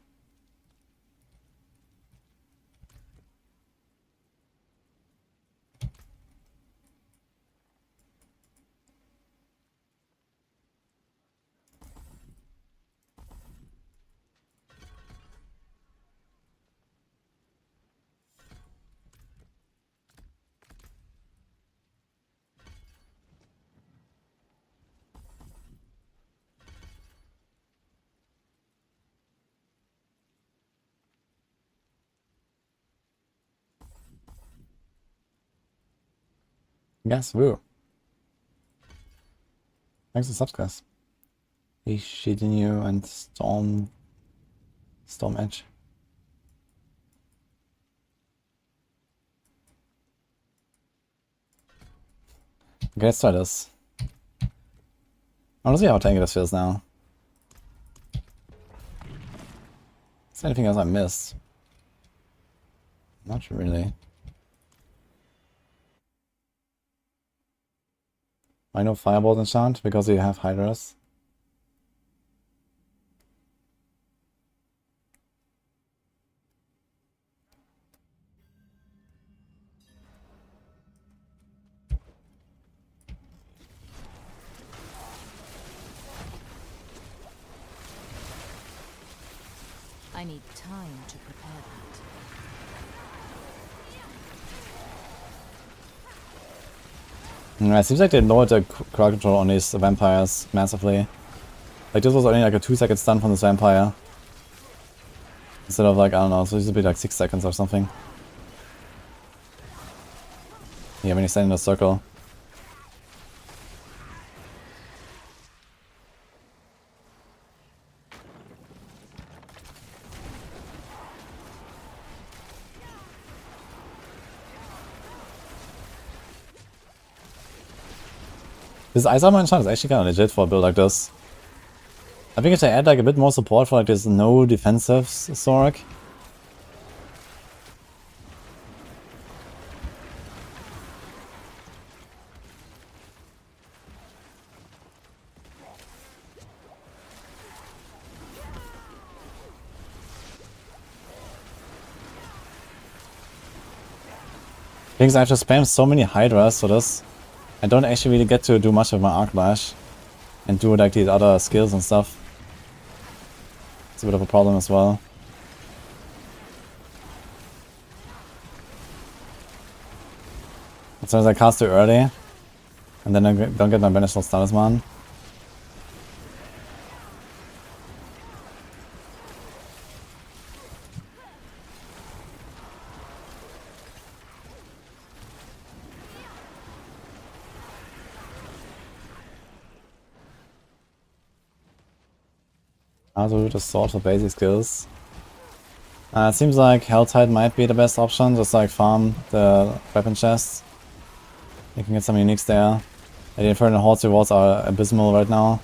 Yes, woo. Thanks for subs, guys. He's shitting you and Storm Edge. Okay, let's try this. I want to see how tanky this feels now. Is there anything else I missed? Not really. I know Firebolt enchant because you have Hydras. I need time to prepare that. It seems like they lowered the crowd control on these vampires massively. Like this was only like a 2-second stun from this vampire. Instead of like, I don't know, so it used to be like 6 seconds or something. Yeah, when you stand in a circle. This Ice Armor enchant is actually kind of legit for a build like this. I think if they add like a bit more support for like this no defensive Sorc. Things I have to spam so many Hydras for this. I don't actually really get to do much of my Arc Lash and do like these other skills and stuff. It's a bit of a problem as well. As soon as I cast too early, and then I don't get my Beneficial Talisman. Also just sword for basic skills. It seems like Helltide might be the best option, just like farm the weapon chests. You can get some uniques there. The Infernal Hordes rewards are abysmal right now.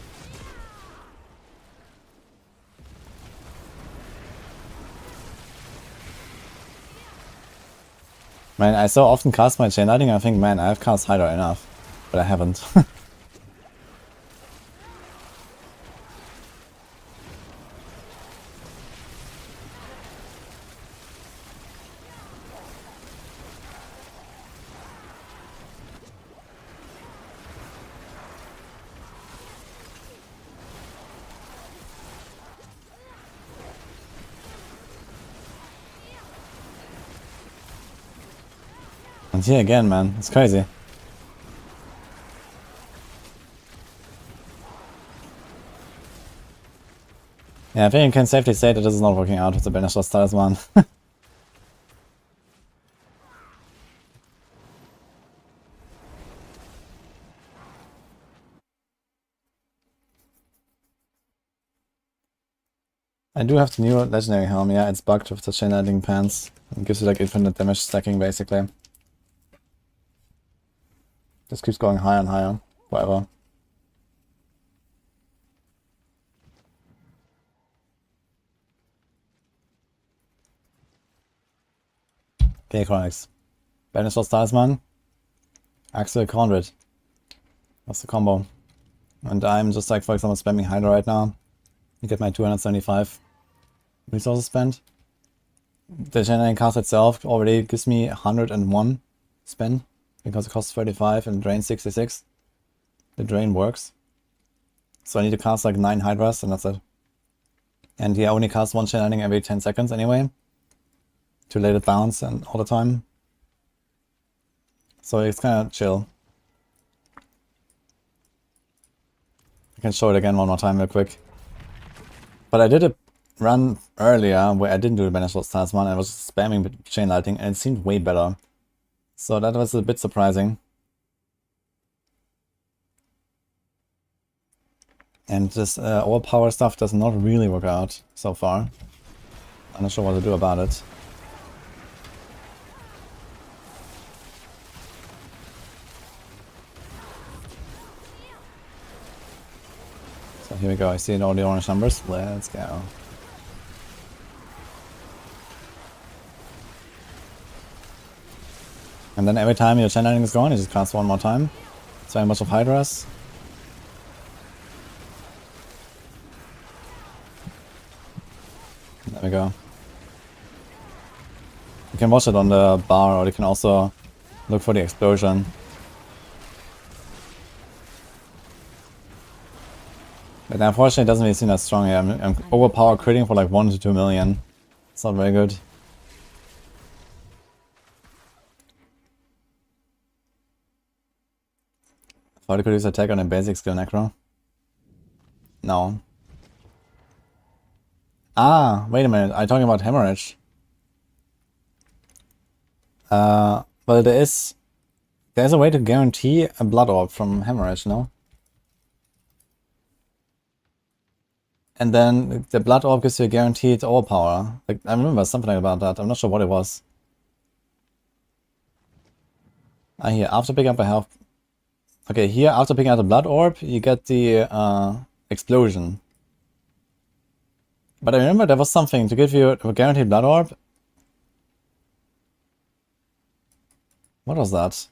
Man, I so often cast my Chain Lightning, I think, man, I've cast Hydra enough. But I haven't. And here again, man, it's crazy. Yeah, I think you can safely say that this is not working out with the Banished Talisman. I do have the new legendary helm, yeah, it's bugged with the chain lightning pants. It gives you like infinite damage stacking basically. Just keeps going higher and higher, forever. Okay, Chronix. Banished Talisman. Axel Conrad. That's the combo. And I'm just like, for example, spamming Hydra right now. You get my 275 resources spent. The Chain cast itself already gives me 101 spend because it costs 35 and drains 66. The drain works. So I need to cast like 9 Hydras and that's it. And yeah, I only cast one Chain Lightning every 10 seconds anyway. To let it bounce and all the time. So it's kind of chill. I can show it again one more time real quick. But I did a run earlier where I didn't do the Banished Talisman and I was just spamming Chain Lightning and it seemed way better. So that was a bit surprising. And this overpower stuff does not really work out so far. I'm not sure what to do about it. So here we go, I see all the orange numbers, let's go. And then every time your Chain Lightning is gone, you just cast one more time. So a bunch of Hydras. There we go. You can watch it on the bar or you can also look for the explosion. But unfortunately it doesn't really seem that strong here. I'm overpower critting for like 1 to 2 million. It's not very good. Thought you could use attack on a basic skill Necro. No. Ah, wait a minute, I'm talking about hemorrhage. Well there's a way to guarantee a blood orb from hemorrhage, no? And then the blood orb gives you a guaranteed overpower. Like I remember something about that. I'm not sure what it was. Ah, here after picking up a health. Okay, here after picking up the blood orb, you get the explosion. But I remember there was something to give you a guaranteed blood orb. What was that?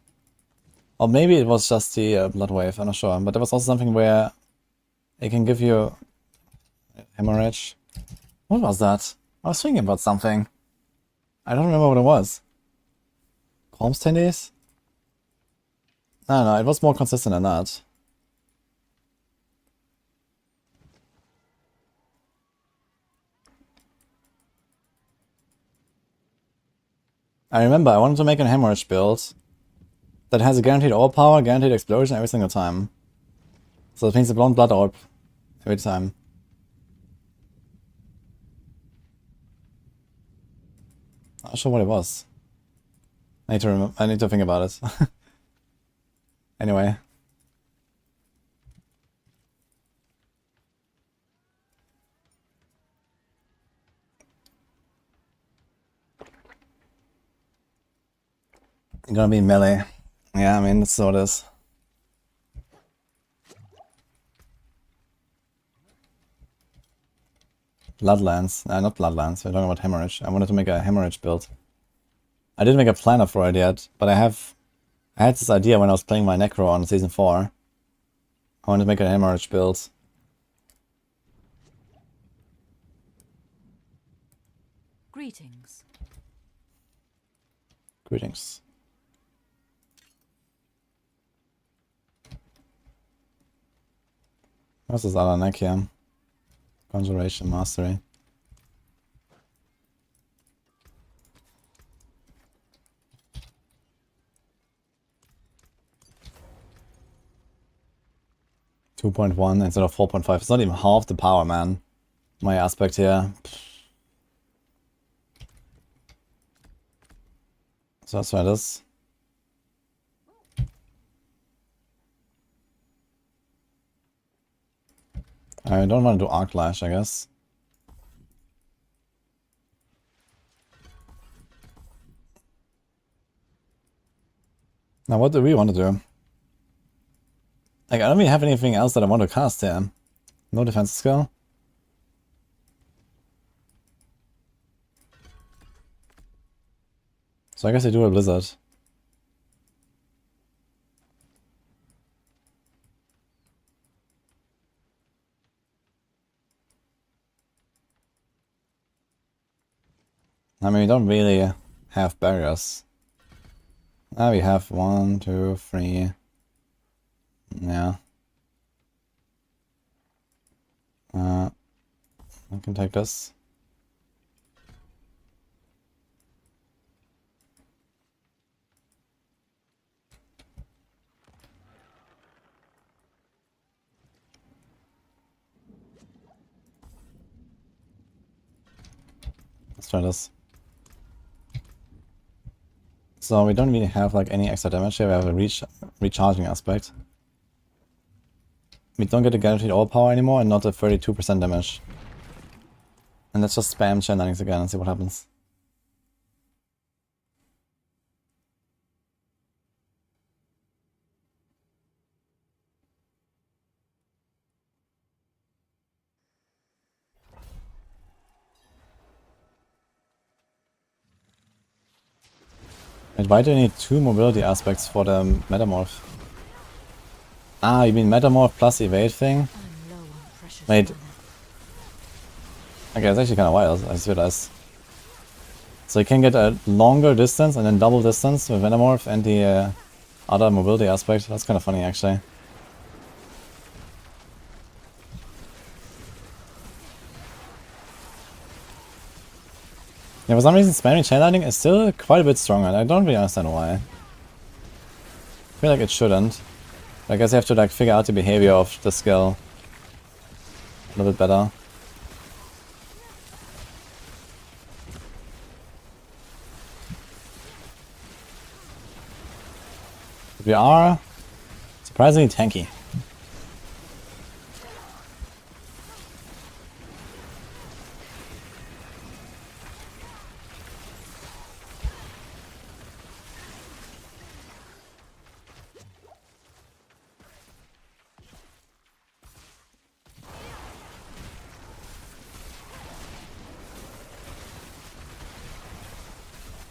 Or maybe it was just the blood wave. I'm not sure. But there was also something where it can give you hemorrhage. What was that? I was thinking about something. I don't remember what it was. Calms 10 days? No, it was more consistent than that. I remember I wanted to make a hemorrhage build that has a guaranteed overpower, guaranteed explosion every single time. So it means a blown blood orb every time. Not sure what it was. I need to think about it. Anyway. Gonna be melee. Yeah, I mean, that's what it is. Bloodlands. Not Bloodlands, we're talking about Hemorrhage. I wanted to make a Hemorrhage build. I didn't make a planner for it yet, but I had this idea when I was playing my Necro on Season 4. I wanted to make a Hemorrhage build. Greetings. Greetings. What's this other neck here? Conjuration Mastery. .1 instead of 4.5. It's not even half the power, man. My aspect here. So that's what it is. I don't want to do Arc Lash, I guess. Now what do we want to do? Like, I don't really have anything else that I want to cast here. No defense skill. So I guess I do a Blizzard. I mean, we don't really have barriers. Now we have 1, 2, 3. Yeah. I can take this. Let's try this. So we don't really have like any extra damage here. We have a recharging aspect. We don't get a guaranteed overpower anymore and not a 32% damage. And let's just spam shenanigans again and see what happens. And why do you need 2 mobility aspects for the Metamorph? Ah, you mean Metamorph plus evade thing? I'm low on precious Wait. mana. Okay, it's actually kind of wild, I just realized. So you can get a longer distance and then double distance with Metamorph and the other mobility aspect. That's kind of funny, actually. Yeah, for some reason spamming Chain Lightning is still quite a bit stronger, and I don't really understand why. I feel like it shouldn't. I guess you have to like figure out the behavior of the skill a little bit better. We are surprisingly tanky.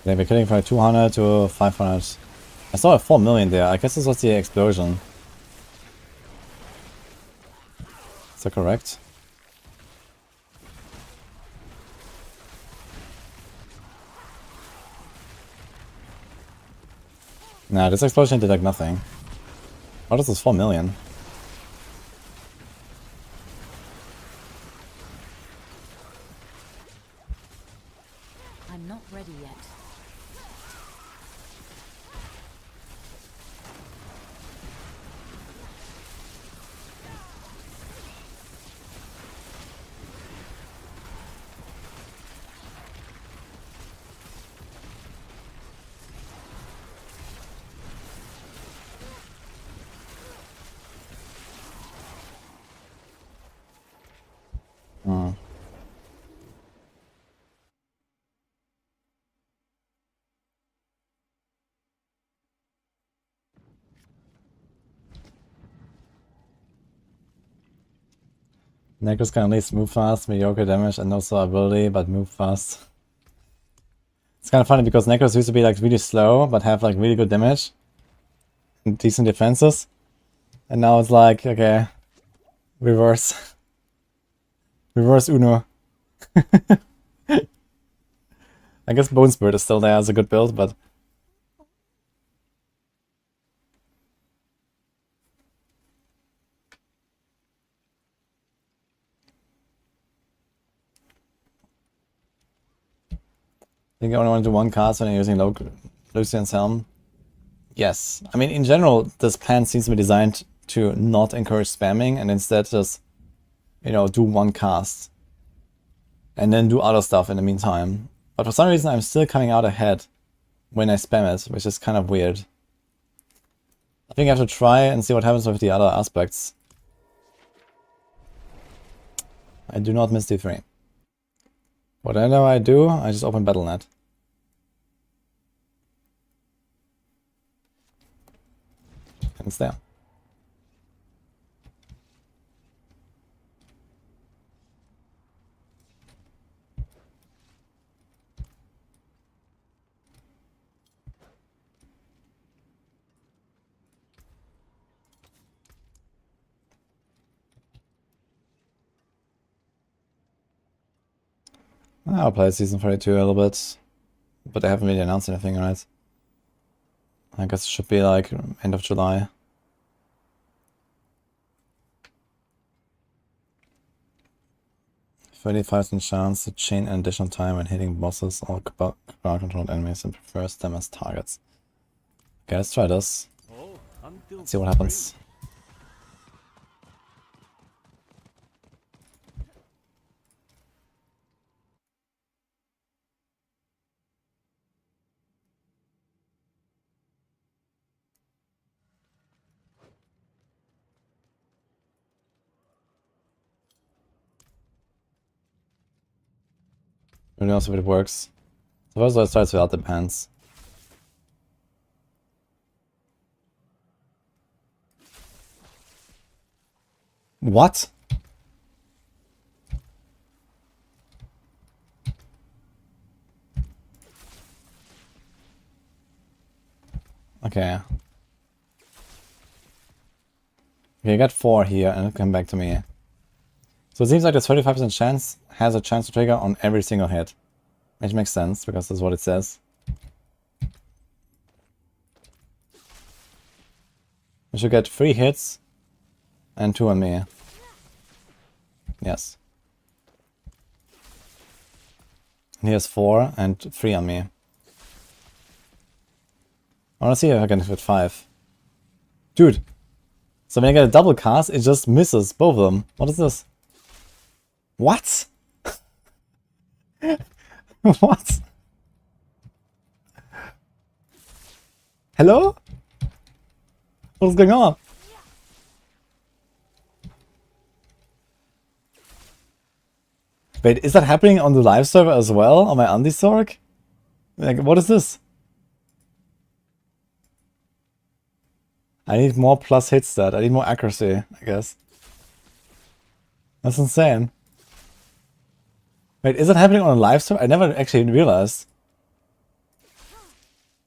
Yeah, we're killing from 200 to 500. I saw a 4 million there. I guess this was the explosion. Is that correct? Nah, this explosion did like nothing. What is this 4 million? I'm not ready yet. Necros can at least move fast, mediocre damage, and also ability, but move fast. It's kind of funny because Necros used to be like really slow, but have like really good damage and decent defenses. And now it's like, okay, reverse. Reverse Uno. I guess Bone Spirit is still there as a good build, but I think I only want to do one cast when I'm using Lucian's Helm. Yes. I mean, in general, this plan seems to be designed to not encourage spamming and instead just, you know, do one cast. And then do other stuff in the meantime. But for some reason, I'm still coming out ahead when I spam it, which is kind of weird. I think I have to try and see what happens with the other aspects. I do not miss D3. Whatever I do, I just open Battle.net. And it's there. I'll play Season 42 a little bit, but they haven't really announced anything, right? I guess it should be like end of July. "35% chance to chain an additional time when hitting bosses or crowd-controlled enemies and prefers them as targets." Okay, let's try this. Oh, until Let's see what happens. Who knows if it works. So first let's try without the pants. What? Okay. Okay, I got 4 here and it'll come back to me. So it seems like the 35% chance has a chance to trigger on every single hit. Which makes sense, because that's what it says. I should get 3 hits and 2 on me. Yes. And here's 4 and 3 on me. I wanna see if I can hit 5. Dude! So when I get a double cast, it just misses both of them. What is this? What? What? Hello? What's going on? Wait, is that happening on the live server as well? On my Sorc? Like, what is this? I need more plus hit stat. I need more accuracy, I guess. That's insane. Wait, is it happening on a live server? I never actually realized.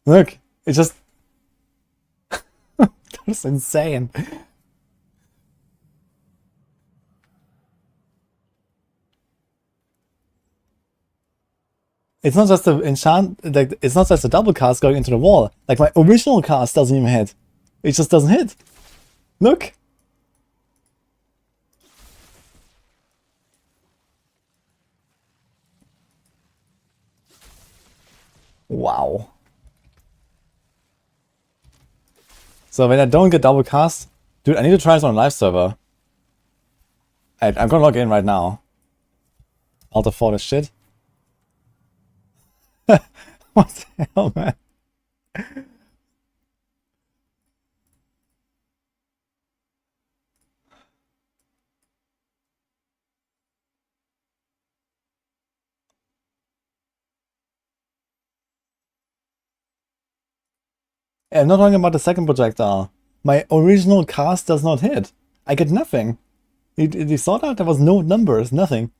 Look, it just... That's insane. It's not just the enchant, like, it's not just a double cast going into the wall. Like, my original cast doesn't even hit. It just doesn't hit. Look. Wow. So when I don't get double cast, dude, I need to try this on a live server. I'm gonna log in right now. Alt F4 this shit. What the hell, man? I'm not talking about the second projectile. My original cast does not hit. I get nothing. You saw that? There was no numbers, nothing.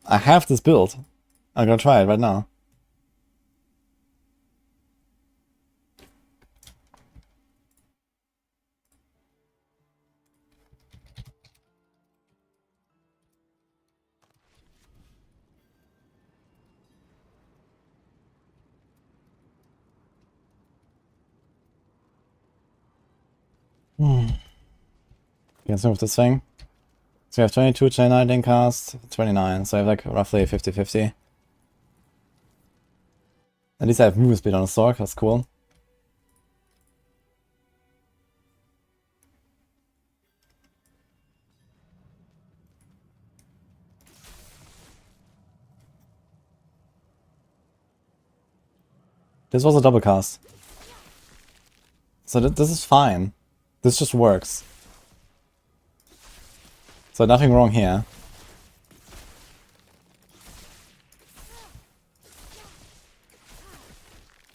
I have this build. I'm gonna try it right now. Okay, let's move this thing. So we have 22, 29 link cast, 29. So I have like roughly 50-50. At least I have movement speed on a Sorc, that's cool. This was a double cast. So this is fine. This just works. So nothing wrong here.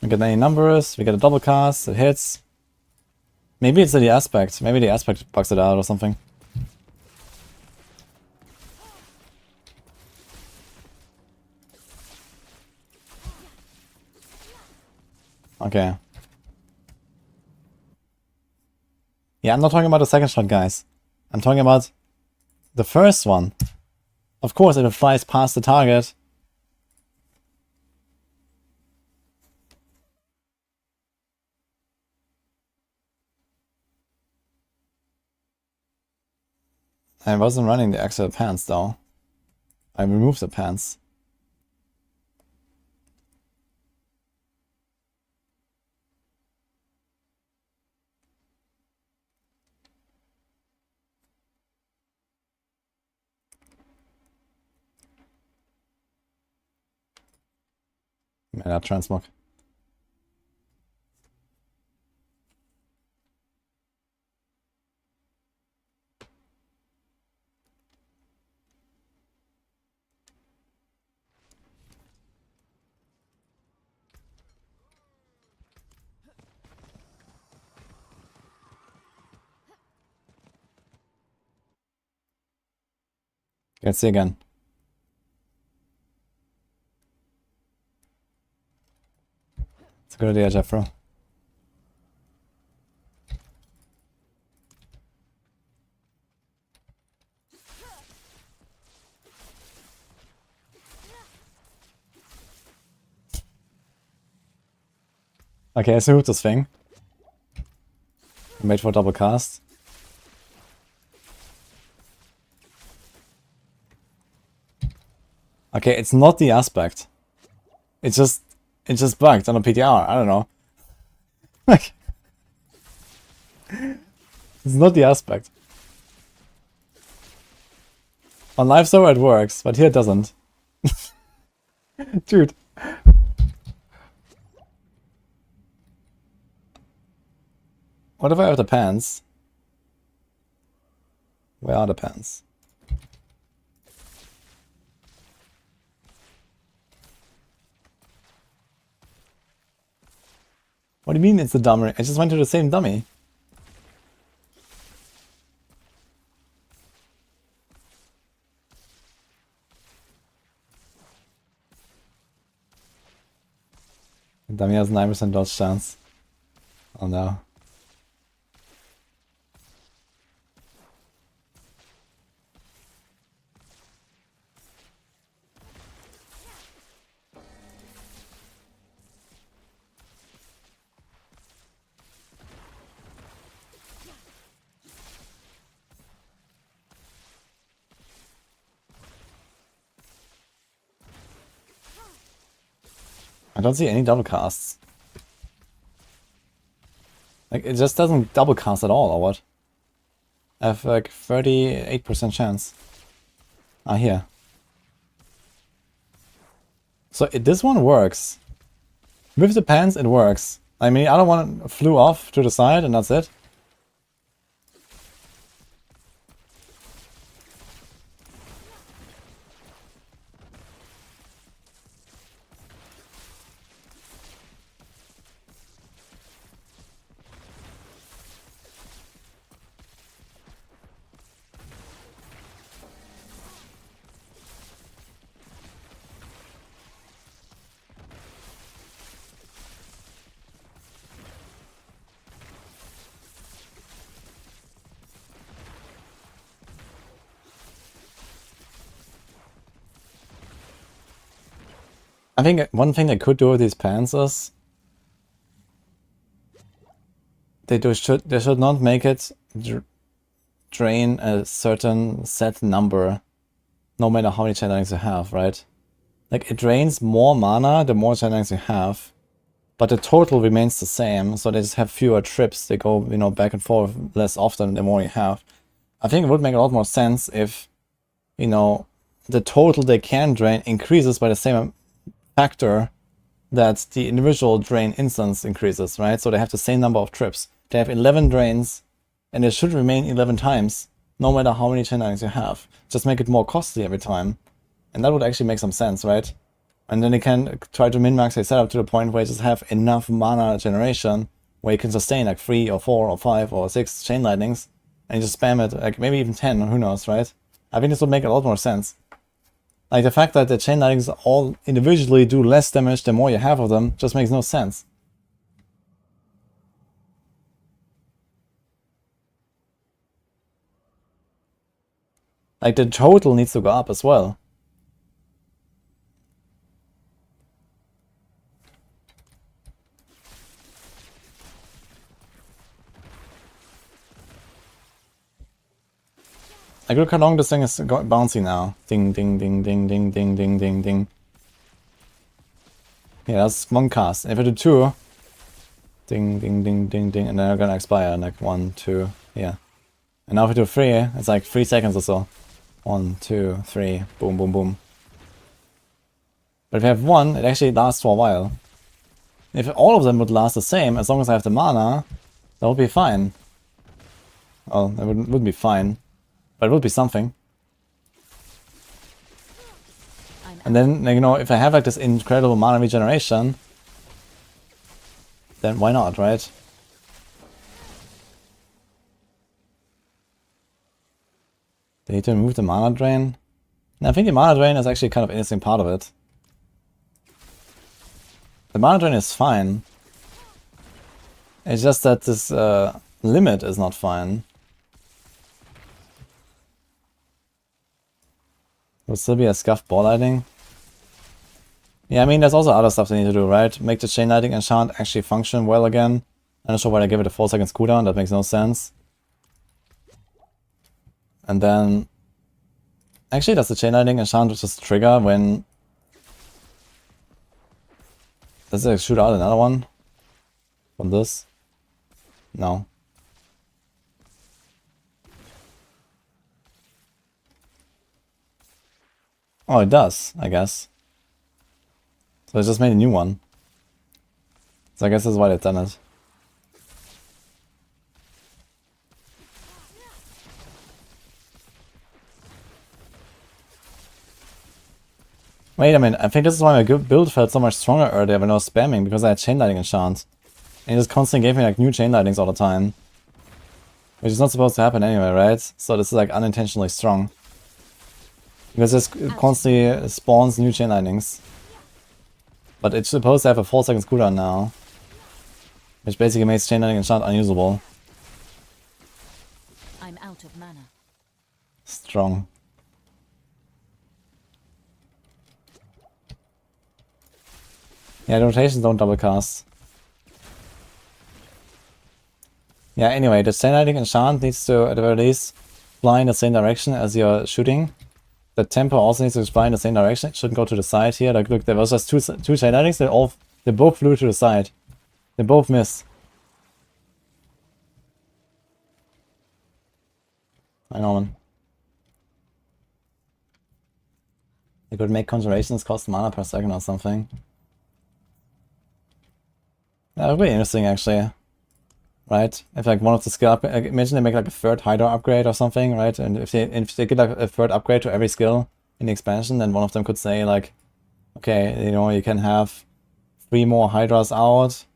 We get any numbers, we get a double cast, it hits. Maybe it's the aspect. Maybe the aspect bugs it out or something. Okay. Yeah, I'm not talking about the second shot, guys. I'm talking about the first one. Of course, if it flies past the target. I wasn't running the extra pants though. I removed the pants. That transmog. Let's see again. It's a good idea, Jeffro. Okay, let's move this thing. Wait for double cast. Okay, it's not the aspect. It's just bugged on a PTR. I don't know. Like, it's not the aspect. On live server it works, but here it doesn't. Dude. What if I have the pants? Where are the pants? What do you mean it's the dummy? I just went to the same dummy. The dummy has 9% dodge chance. Oh no. I don't see any double casts. Like, it just doesn't double cast at all, or what? I have like 38% chance. Ah, here. So this one works. With the pants, it works. I mean, I don't want to flew off to the side and that's it. I think one thing they could do with these pans is they should not make it drain a certain set number, no matter how many chain lightnings you have, right? Like, it drains more mana the more chain lightnings you have, but the total remains the same, so they just have fewer trips. They go, you know, back and forth less often the more you have. I think it would make a lot more sense if, you know, the total they can drain increases by the same factor that the individual drain instance increases, right? So they have the same number of trips. They have 11 drains, and it should remain 11 times, no matter how many chain lightnings you have. Just make it more costly every time. And that would actually make some sense, right? And then you can try to min-max your setup to the point where you just have enough mana generation where you can sustain like 3 or 4 or 5 or 6 chain lightnings, and you just spam it, like maybe even 10, who knows, right? I think this would make a lot more sense. Like, the fact that the chain lightnings all individually do less damage the more you have of them just makes no sense. Like, the total needs to go up as well. Like, look how long this thing is bouncing now. Ding, ding, ding, ding, ding, ding, ding, ding, ding. Yeah, that's one cast. If I do 2, ding, ding, ding, ding, ding, and then they're gonna expire. Like 1, 2, yeah. And now if I do 3, it's like 3 seconds or so. 1, 2, 3, boom, boom, boom. But if you have 1, it actually lasts for a while. If all of them would last the same, as long as I have the mana, that would be fine. Well, that wouldn't be fine. But it would be something. And then, you know, if I have like this incredible mana regeneration, then why not, right? They need to remove the mana drain. And I think the mana drain is actually kind of an interesting part of it. The mana drain is fine. It's just that this limit is not fine. Would still be a scuffed ball lighting. Yeah, I mean, there's also other stuff they need to do, right? Make the chain lighting enchant actually function well again. I'm not sure why they give it a 4 seconds cooldown, that makes no sense. And then... Actually, does the chain lighting enchant just trigger when... Does it shoot out another one? From this? No. Oh, it does, I guess. So it just made a new one. So I guess that's why they've done it. Wait a minute, I think this is why my build felt so much stronger earlier when I was spamming, because I had chain lighting enchant. And it just constantly gave me like new chain lightnings all the time. Which is not supposed to happen anyway, right? So this is like unintentionally strong. Because this constantly spawns new chain lightnings. But it's supposed to have a 4 seconds cooldown now. Which basically makes chain lightning enchant unusable. I'm out of mana. Strong. Yeah, the rotations don't double cast. Yeah, anyway, the chain lightning enchant needs to, at the very least, fly in the same direction as you're shooting. The tempo also needs to fly in the same direction. It shouldn't go to the side here. Like, look, there was just two chain lightnings. They both flew to the side. They both missed. I know, man. They could make conjurations cost mana per second or something. That would be interesting, actually. Right? If like one of the skill up, imagine they make like a 3rd Hydra upgrade or something, right? And if they get like a 3rd upgrade to every skill in the expansion, then one of them could say like, okay, you know, you can have 3 more Hydras out,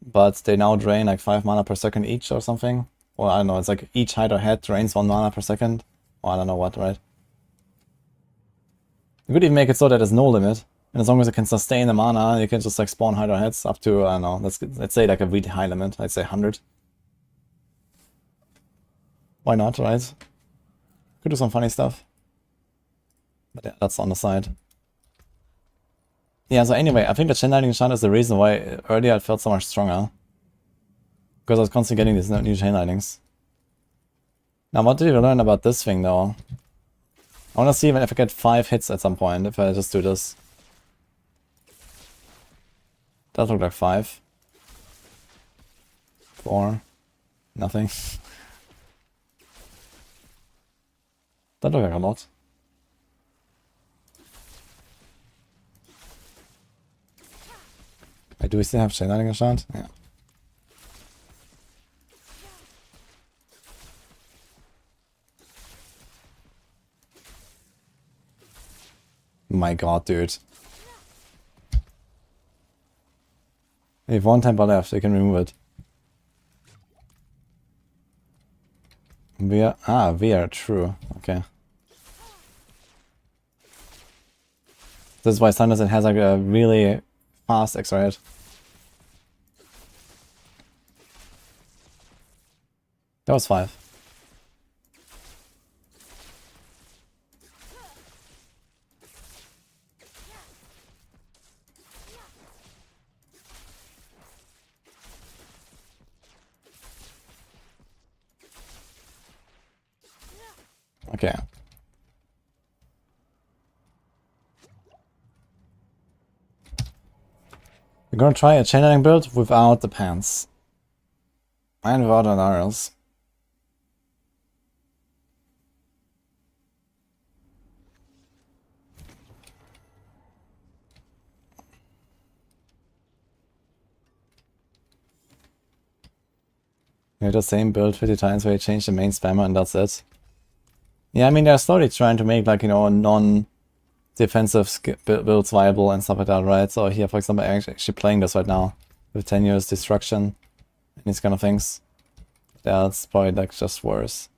but they now drain like 5 mana per second each or something. Or I don't know, it's like each Hydra head drains 1 mana per second. Or I don't know what, right? You could even make it so that there's no limit. And as long as it can sustain the mana, you can just like spawn Hydra heads up to, I don't know, let's say like a really high limit. Let's say 100. Why not, right? Could do some funny stuff. But yeah, that's on the side. Yeah, so anyway, I think the chain lightning enchant is the reason why earlier I felt so much stronger. Because I was constantly getting these new chain lightnings. Now, what did you learn about this thing, though? I want to see even if I get 5 hits at some point, if I just do this. Does look like 5. 4. Nothing. That look like a lot. Wait, do we still have chain lightning enchant? Yeah. My god, dude. We have 1 temper left, you can remove it. We are true. Okay. This is why sometimes it has like a really fast X rate. That was 5. Okay. We're gonna try a chain lightning build without the pants. And without an arrows. We have the same build 50 times where you change the main spammer and that's it. Yeah, I mean, they're slowly trying to make, like, you know, non-defensive builds viable and stuff like that, right? So here, for example, I'm actually playing this right now with 10 years destruction and these kind of things. That's probably, like, just worse.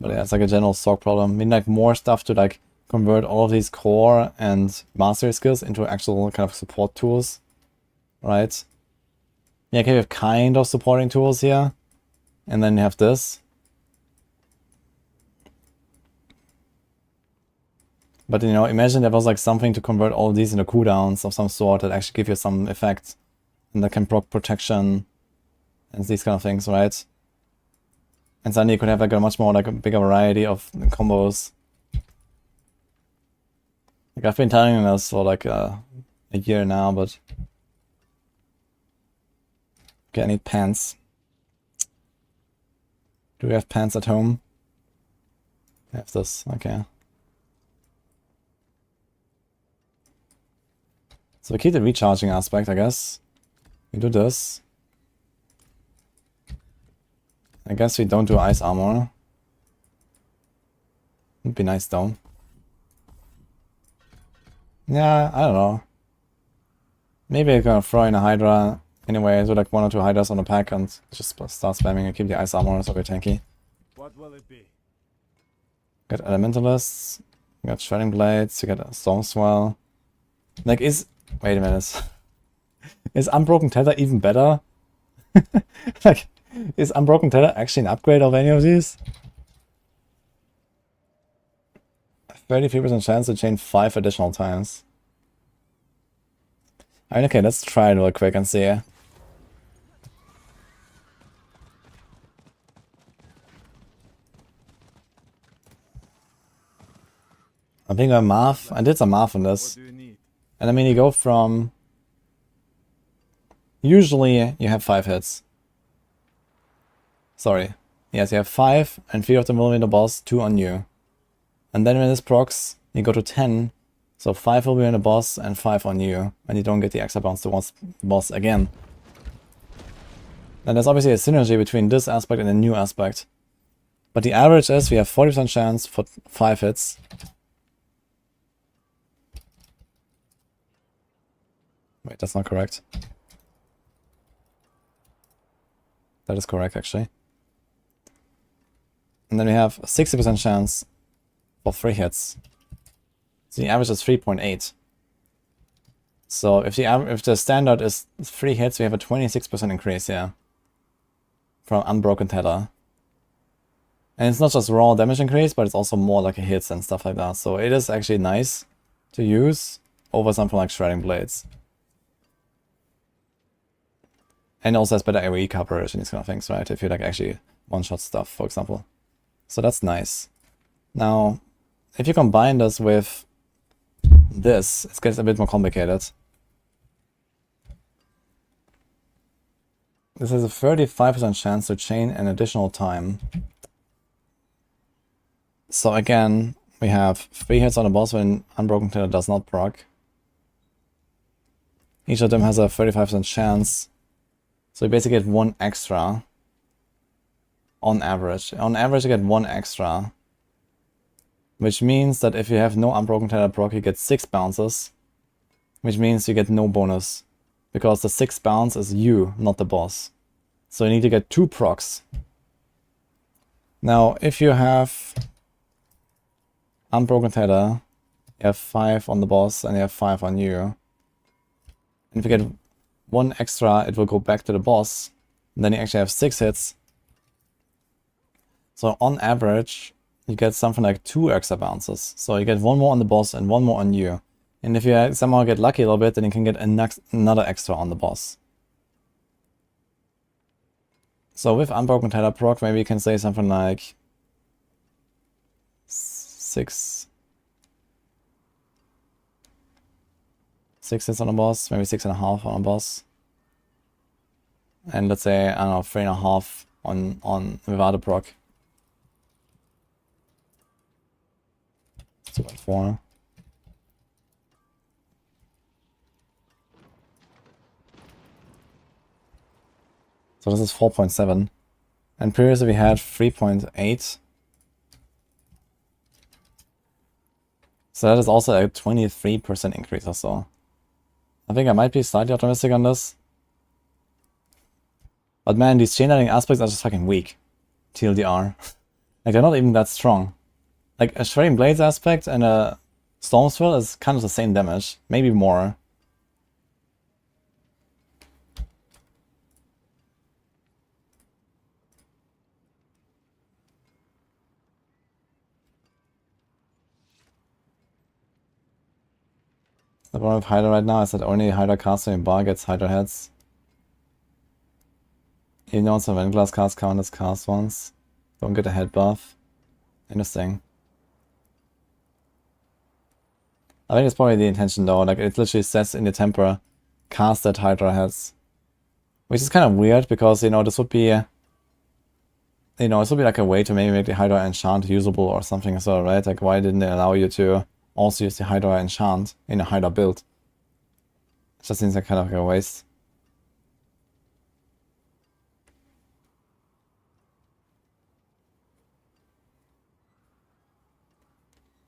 But yeah, it's like a general Sorc problem. I mean, like, more stuff to, like, convert all of these core and mastery skills into actual kind of support tools, right? Yeah, okay, we have kind of supporting tools here. And then you have this. But, you know, imagine there was like something to convert all of these into cooldowns of some sort that actually give you some effect. And that can proc protection and these kind of things, right? And suddenly you could have like a much more, like a bigger variety of combos. Like I've been telling this for like a year now, but... Okay, I need pants. Do we have pants at home? I have this, okay. So we keep the recharging aspect, I guess. We do this. I guess we don't do ice armor. Would be nice though. Yeah, I don't know. Maybe I'm gonna throw in a Hydra anyway, do like 1 or 2 Hydras on the pack and just start spamming and keep the ice armor, so we're tanky. What will it be? Got Elementalists, you got Shredding Blades, you got a Storm Swell. Like, wait a minute. Is Unbroken Tether even better? Like, is Unbroken Tether actually an upgrade of any of these? 33% chance to chain 5 additional times. I mean, okay, let's try it real quick and see. I think I did some math on this. What do you need? And I mean, you go from... Usually, you have 5 hits. Sorry. Yes, you have 5, and 3 of them will be in the boss, 2 on you. And then when this procs, you go to 10, so 5 will be in the boss, and 5 on you. And you don't get the extra bounce towards the boss again. And there's obviously a synergy between this aspect and the new aspect. But the average is, we have 40% chance for 5 hits. Wait, that's not correct. That is correct, actually. And then we have a 60% chance for 3 hits. So the average is 3.8. So if the standard is 3 hits, we have a 26% increase here from Unbroken Tether. And it's not just raw damage increase, but it's also more like a hits and stuff like that. So it is actually nice to use. over something like Shredding Blades. And also has better AoE coverage and these kind of things, right? If you like actually one-shot stuff, for example. So that's nice. Now, if you combine this with this, it gets a bit more complicated. This has a 35% chance to chain an additional time. So again, we have 3 hits on the boss when Unbroken Tether does not proc. Each of them has a 35% chance. So you basically get 1 extra on average. On average you get 1 extra. Which means that if you have no Unbroken Tether proc, you get 6 bounces. Which means you get no bonus. Because the 6 bounce is you, not the boss. So you need to get 2 procs. Now, if you have Unbroken Tether, you have 5 on the boss and you have 5 on you. And if you get 1 extra, it will go back to the boss. And then you actually have 6 hits. So on average, you get something like 2 extra bounces. So you get 1 more on the boss and 1 more on you. And if you somehow get lucky a little bit, then you can get another extra on the boss. So with Unbroken Tether proc, maybe you can say something like 6 hits on a boss, maybe 6.5 on a boss. And let's say, I don't know, 3.5 on without a proc. 2.4. So this is 4.7. And previously we had 3.8. So that is also a 23% increase or so. I think I might be slightly optimistic on this. But man, these chain lightning aspects are just fucking weak. TLDR. Like, they're not even that strong. Like, a Shredding Blades aspect and a Storm Swirl is kind of the same damage. Maybe more. The problem with Hydra right now is that only Hydra caster in bar gets Hydra heads. Even though some Venglass cards count as cast ones. Don't get a head buff. Interesting. I think it's probably the intention though, like it literally says in the temper, cast that Hydra heads. Which is kind of weird because, you know, this would be... this would be like a way to maybe make the Hydra enchant usable or something as well, right? Like, why didn't they allow you to also use the Hydra enchant in a Hydra build? It just seems like kind of like a waste.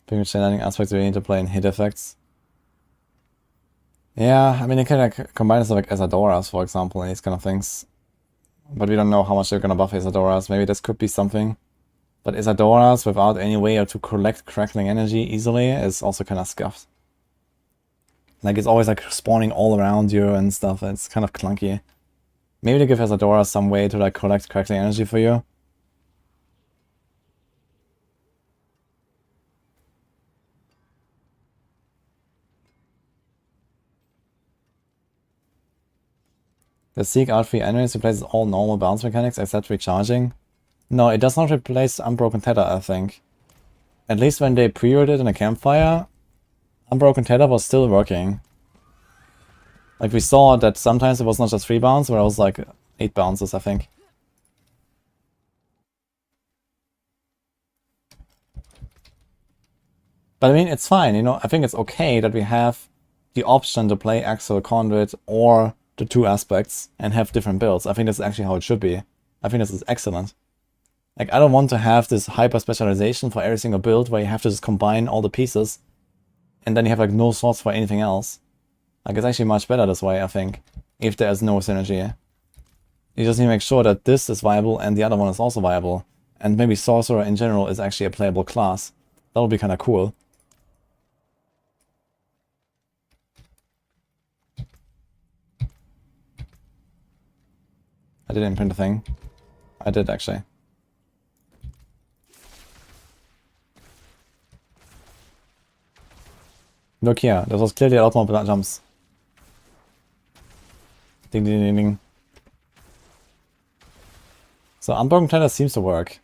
Big chain lightning aspects we need to play in hit effects. Yeah, I mean, you can like combine this with like Isadoras, for example, and these kind of things. But we don't know how much they're gonna buff Isadoras. Maybe this could be something. But Isadoras without any way to collect crackling energy easily is also kind of scuffed. Like, it's always like spawning all around you and stuff. It's kind of clunky. Maybe they give Isadoras some way to like collect crackling energy for you. The Seek out free enemies replaces all normal bounce mechanics except recharging. No, it does not replace Unbroken Tether, I think. At least when they pre-ordered it in a campfire, Unbroken Tether was still working. Like, we saw that sometimes it was not just 3 bounce, but it was like 8 bounces, I think. But I mean, it's fine, you know, I think it's okay that we have the option to play Axel, Conduit, or the 2 aspects and have different builds. I think that's actually how it should be. I think this is excellent. Like, I don't want to have this hyper specialization for every single build where you have to just combine all the pieces and then you have like no slots for anything else. Like, it's actually much better this way, I think, if there is no synergy. You just need to make sure that this is viable and the other one is also viable. And maybe sorcerer in general is actually a playable class. That would be kind of cool. I didn't print a thing. I did actually. Look here, that was clearly a lot more jumps. Ding ding ding ding. So Unbroken tether seems to work.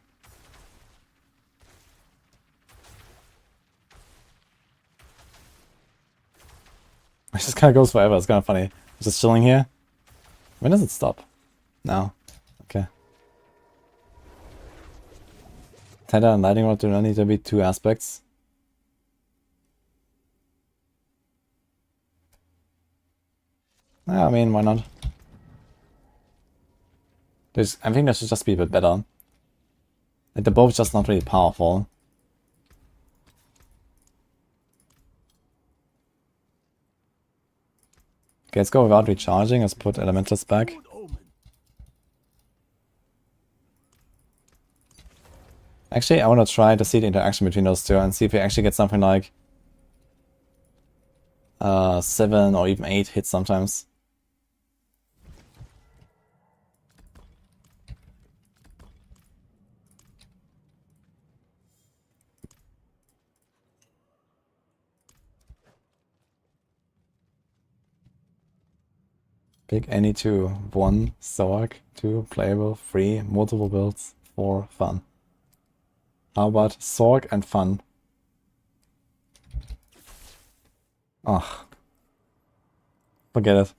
It just kind of goes forever, it's kind of funny. It's just chilling here. When does it stop? Now. Okay. Tether and lightning rod do not need to be two aspects. Yeah, I mean, why not? I think that should just be a bit better. Like, they're both just not really powerful. Okay, let's go without recharging. Let's put elementals back. Good omen. Actually, I want to try to see the interaction between those two and see if we actually get something like 7 or even 8 hits sometimes. Pick any two. 1, Sorc. 2, playable. 3, multiple builds. 4, fun. How about Sorc and fun? Ugh. Forget it.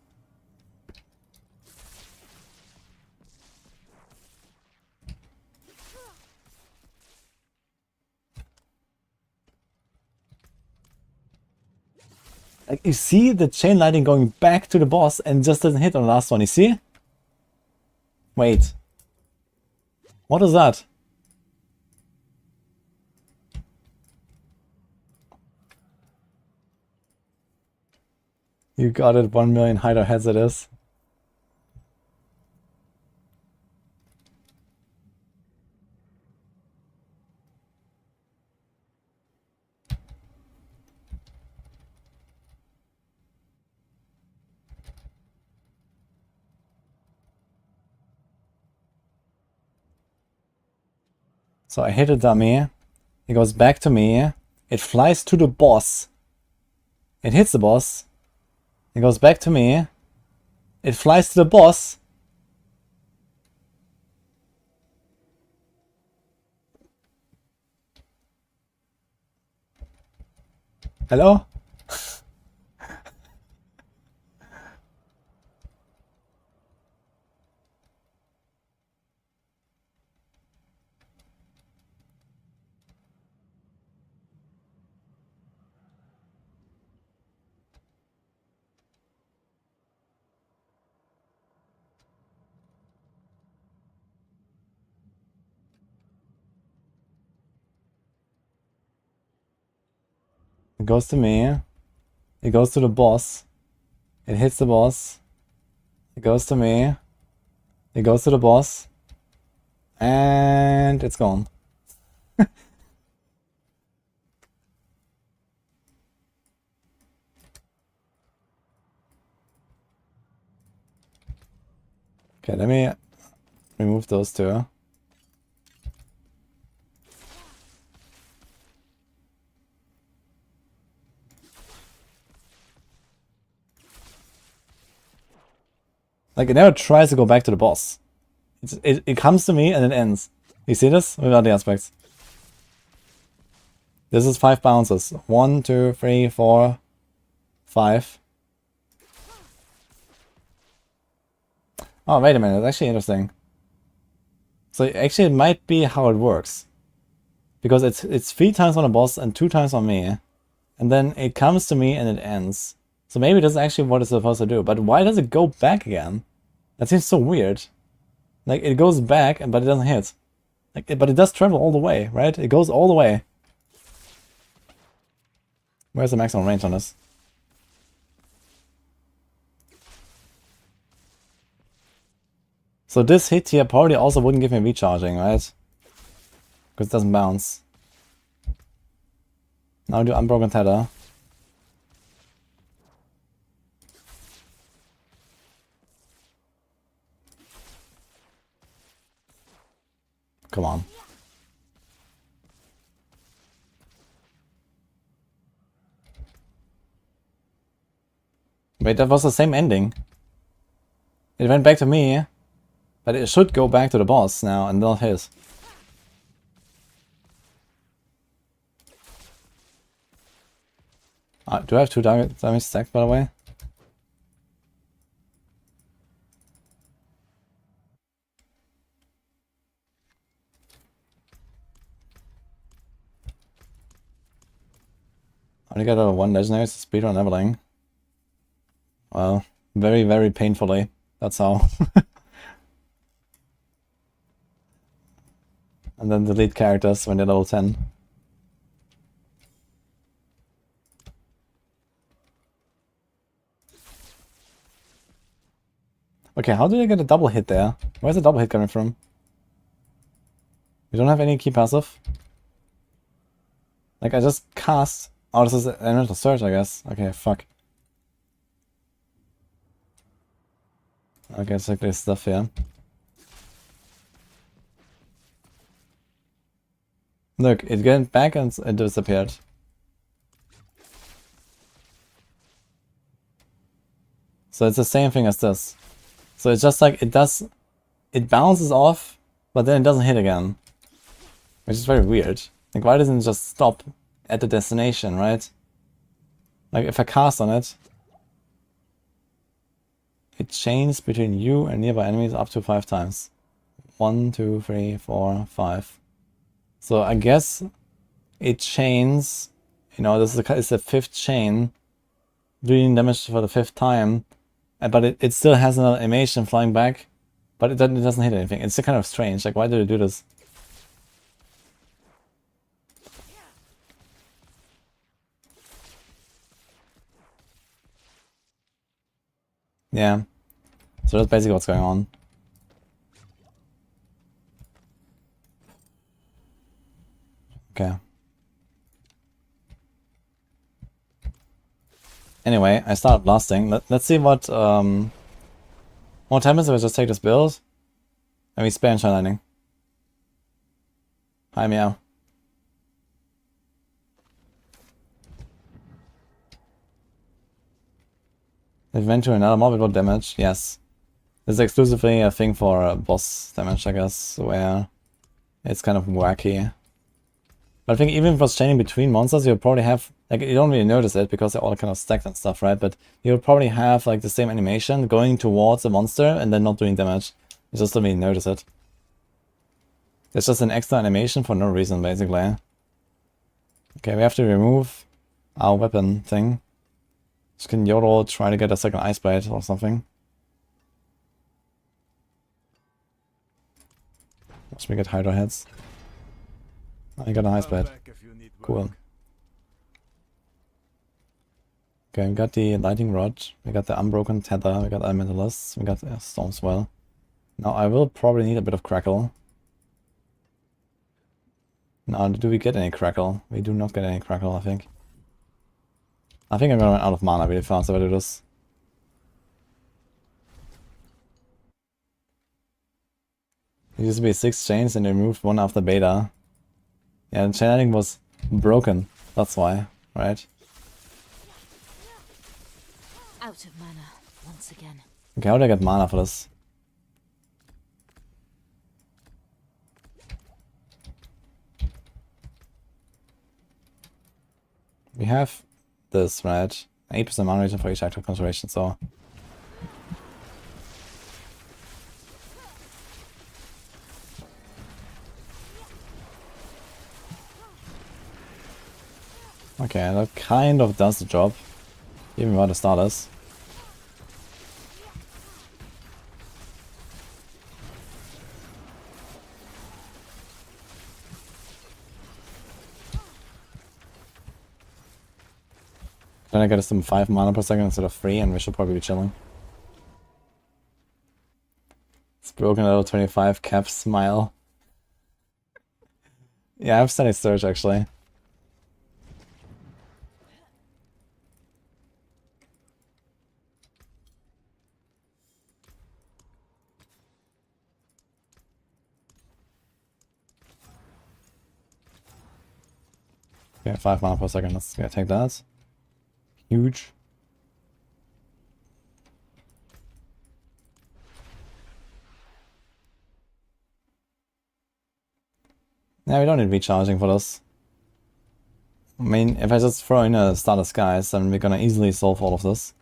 Like, you see the chain lightning going back to the boss and just doesn't hit on the last one, you see? Wait. What is that? You got it, 1 million hider heads it is. So I hit a dummy. It goes back to me. It flies to the boss. It hits the boss. It goes back to me. It flies to the boss. Hello? It goes to me. It goes to the boss. It hits the boss. It goes to me. It goes to the boss. And it's gone. Okay, let me remove those two. Like, it never tries to go back to the boss. It comes to me and it ends. You see this? Without the aspects. This is 5 bounces. 1, 2, 3, 4, 5. Oh, wait a minute. That's actually interesting. So actually it might be how it works. Because it's 3 times on the boss and 2 times on me. And then it comes to me and it ends. So maybe that's actually what it's supposed to do. But why does it go back again? That seems so weird. Like, it goes back, but it doesn't hit. Like, but it does travel all the way, right? It goes all the way. Where's the maximum range on this? So this hit here probably also wouldn't give me recharging, right? Because it doesn't bounce. Now do Unbroken tether. Come on. Wait, that was the same ending. It went back to me, but it should go back to the boss now and not his. Do I have 2 damage stacked, by the way? I only got 1 legendary to speedrun leveling. Well, very, very painfully. That's how. And then delete characters when they're level 10. Okay, how did I get a double hit there? Where's the double hit coming from? We don't have any key passive. Like, I just cast. Oh, this is an elemental surge, I guess. Okay, fuck. Okay, check this stuff here. Look, it went back and it disappeared. So it's the same thing as this. So it's just like it bounces off, but then it doesn't hit again. Which is very weird. Like, why doesn't it just stop at the destination, right? Like, if I cast on it, it chains between you and nearby enemies up to 5 times. 1, 2, 3, 4, 5. So I guess it chains, you know, this is the 5th chain, doing damage for the 5th time, but it still has an animation flying back, but it doesn't hit anything. It's kind of strange. Like, why did it do this? Yeah. So that's basically what's going on. Okay. Anyway, I started blasting. Let's see what happens if I just take this build and we spare Shine Lightning. Hi, meow. It went to another mob with damage, yes. This is exclusively a thing for boss damage, I guess, where it's kind of wacky. But I think even if it was chaining between monsters, you'll probably have, like, you don't really notice it because they're all kind of stacked and stuff, right? But you'll probably have, like, the same animation going towards a monster and then not doing damage. You just don't really notice it. It's just an extra animation for no reason, basically. Okay, we have to remove our weapon thing. Just can Yodel try to get a second ice blade or something. Watch me get Hydra heads. I got an ice blade. Cool. Okay, we got the lightning rod, we got the unbroken tether, we got elementalists, we got Stormswell. Now I will probably need a bit of crackle. Now, do we get any crackle? We do not get any crackle, I think. I think I'm gonna run out of mana really fast if I do this. It used to be 6 chains and they removed 1 after beta. Yeah, the chain lightning was broken, that's why, right? Out of mana once again. Okay, how do I get mana for this? We have this, right? 8% mana region for each active concentration, so... Okay, that kind of does the job. Even without the starters. Then I get some 5 mana per second instead of 3 and we should probably be chilling. It's broken level 25 cap smile. Yeah, I have Static Surge actually. Okay, 5 mana per second, let's take that. Huge. Yeah, we don't need recharging for this. I mean, if I just throw in a Starter Skies, then we're gonna easily solve all of this.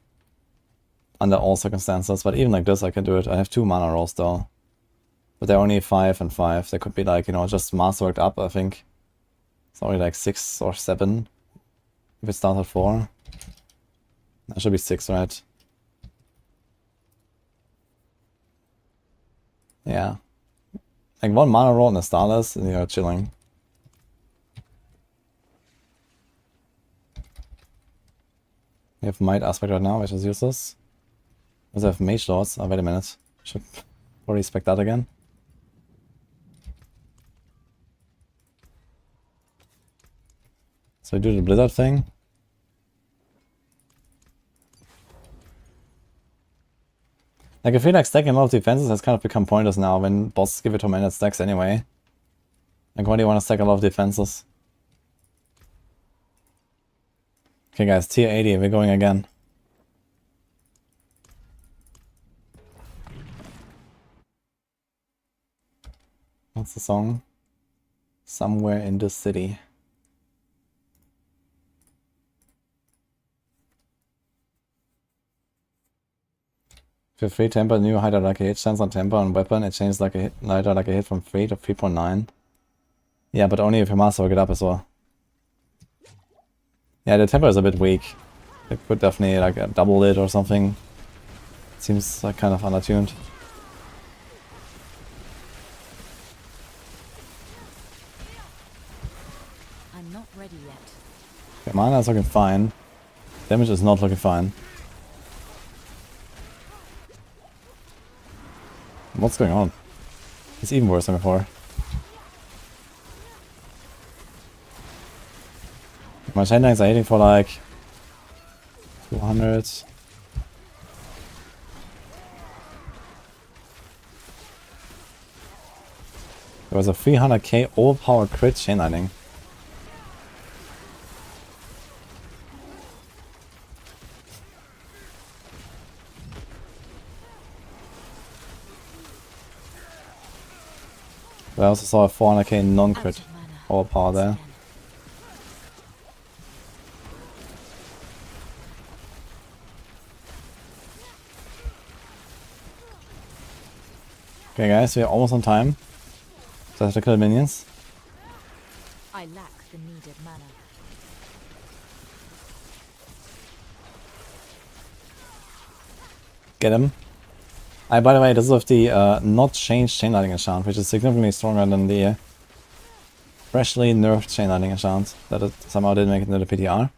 Under all circumstances, but even like this I can do it. I have 2 mana rolls though. But they're only 5 and 5. They could be like, you know, just masterworked up, I think. It's only like 6 or 7. If it starts at 4. That should be 6, right? Yeah. Like 1 mana roll in the Starless and you're chilling. We have Might Aspect right now, which is useless. We also have Mage Lords. Oh, wait a minute. Should probably spec that again. So we do the Blizzard thing. Like I feel like stacking a lot of defenses has kind of become pointless now when bosses give you tormented stacks anyway. Like why do you want to stack a lot of defenses? Okay guys, tier 80, we're going again. What's the song? Somewhere in the City. If you free temper, new hider like a hit chance on temper on weapon, it changes like a hit, hider like a hit from 3 to 3.9. Yeah, but only if you masterwork it up as well. Yeah, the temper is a bit weak. It could definitely like double it or something. Seems like kind of undertuned. I'm not ready yet. Okay, mana is looking fine. Damage is not looking fine. What's going on? It's even worse than before. My chain tanks are hitting for like 200. There was a 300k overpowered crit chain lightning. But I also saw a 400k non-crit overpower there. Okay guys, we're almost on time. So I have to kill the minions. I lack the needed mana. Get him. By the way, this is with the not changed chain lightning enchant, which is significantly stronger than the freshly nerfed chain lightning enchant that it somehow didn't make it into the PTR.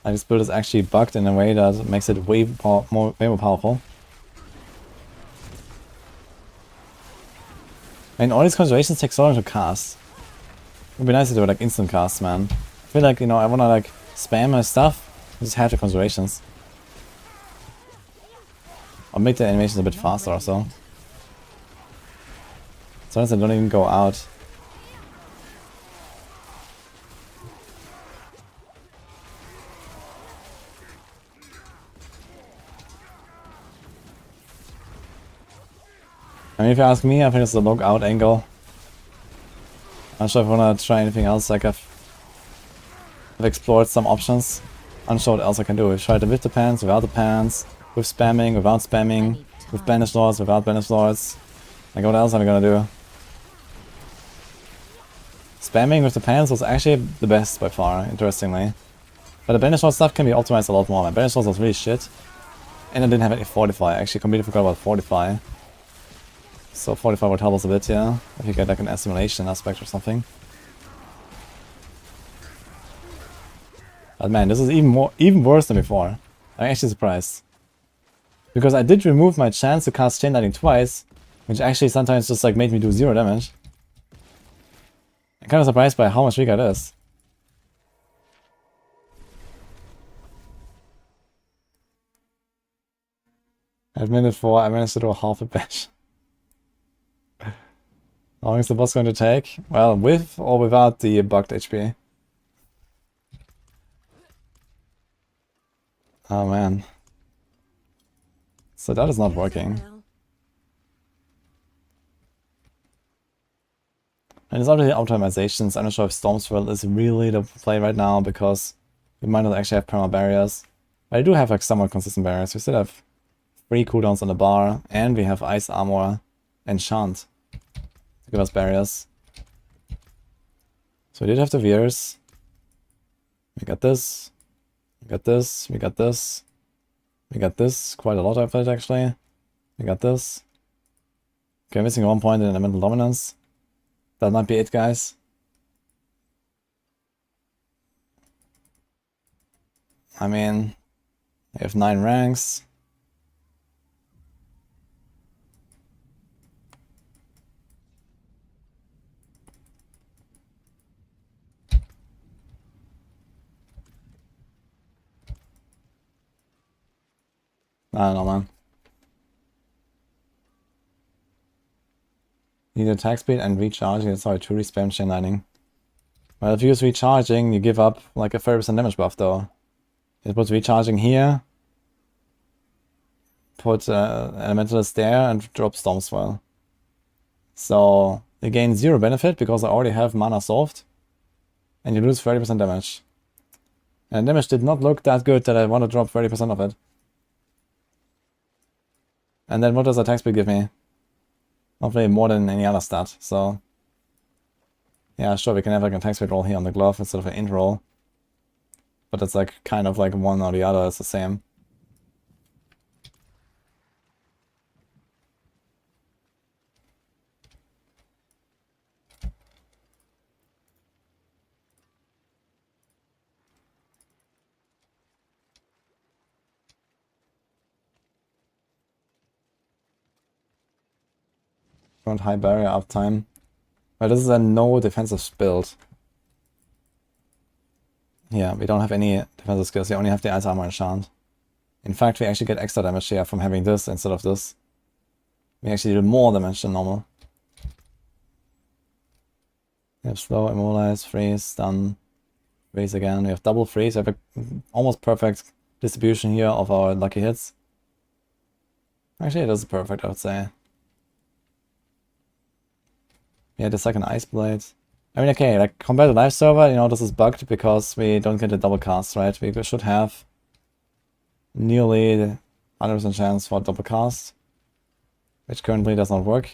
Like this build is actually bugged in a way that makes it way more powerful. I mean, all these conjurations take so long to cast. It would be nice to do like instant casts, man. I feel like, you know, I wanna like spam my stuff, just have the conjurations. Or make the animations a bit faster or so. Sometimes they don't even go out. I mean, if you ask me, I think it's the logout angle. I'm not sure if I wanna try anything else. Like I've explored some options. I'm not sure what else I can do. We've tried it with the pants, without the pants, with spamming, without spamming, with banished lords, without banished lords. Like what else am I gonna do? Spamming with the pants was actually the best by far, interestingly. But the banished lord stuff can be optimized a lot more. My banished lord was really shit. And I didn't have any fortify. I actually completely forgot about fortify. So fortify would help us a bit, yeah. If you get like an assimilation aspect or something. But man, this is even worse than before. I'm actually surprised. Because I did remove my chance to cast Chain Lightning twice, which actually sometimes just like made me do 0 damage. I'm kind of surprised by how much weaker it is. At minute 4, I managed to do a half a bash. How long is the boss going to take? Well, with or without the bugged HP? Oh man. So that is not working. And it's already optimizations. I'm not sure if Stormswirl is really the play right now because we might not actually have perma barriers. But I do have like somewhat consistent barriers. We still have 3 cooldowns on the bar, and we have Ice Armor Enchant to give us barriers. So we did have the Veers. We got this. We got this. We got this. We got this. Quite a lot of it actually. We got this. Okay, missing 1 point in elemental dominance. That might be it, guys. I mean, we have 9 ranks. I don't know, man. Need attack speed and recharging. Sorry, truly spam chain lightning. Well, if you use recharging, you give up like a 30% damage buff though. It puts recharging here. Put Elementalist there and drop Stormswell. So you gain 0 benefit because I already have mana solved. And you lose 30% damage. And damage did not look that good that I want to drop 30% of it. And then what does attack speed give me? Hopefully more than any other stat, so... Yeah, sure, we can have like an attack speed roll here on the glove instead of an int roll. But it's like kind of like one or the other is the same. High barrier uptime. Well, this is a no defensive build. Yeah, we don't have any defensive skills. We only have the Ice Armor Enchant. In fact, we actually get extra damage here from having this instead of this. We actually do more damage than normal. We have slow, immobilize, freeze, stun, freeze again. We have double freeze. We have a almost perfect distribution here of our lucky hits. Actually, it is perfect, I would say. Yeah, the second Ice Blade. I mean, okay, like compared to live server, you know, this is bugged because we don't get the double cast, right? We should have nearly 100% chance for double cast, which currently does not work.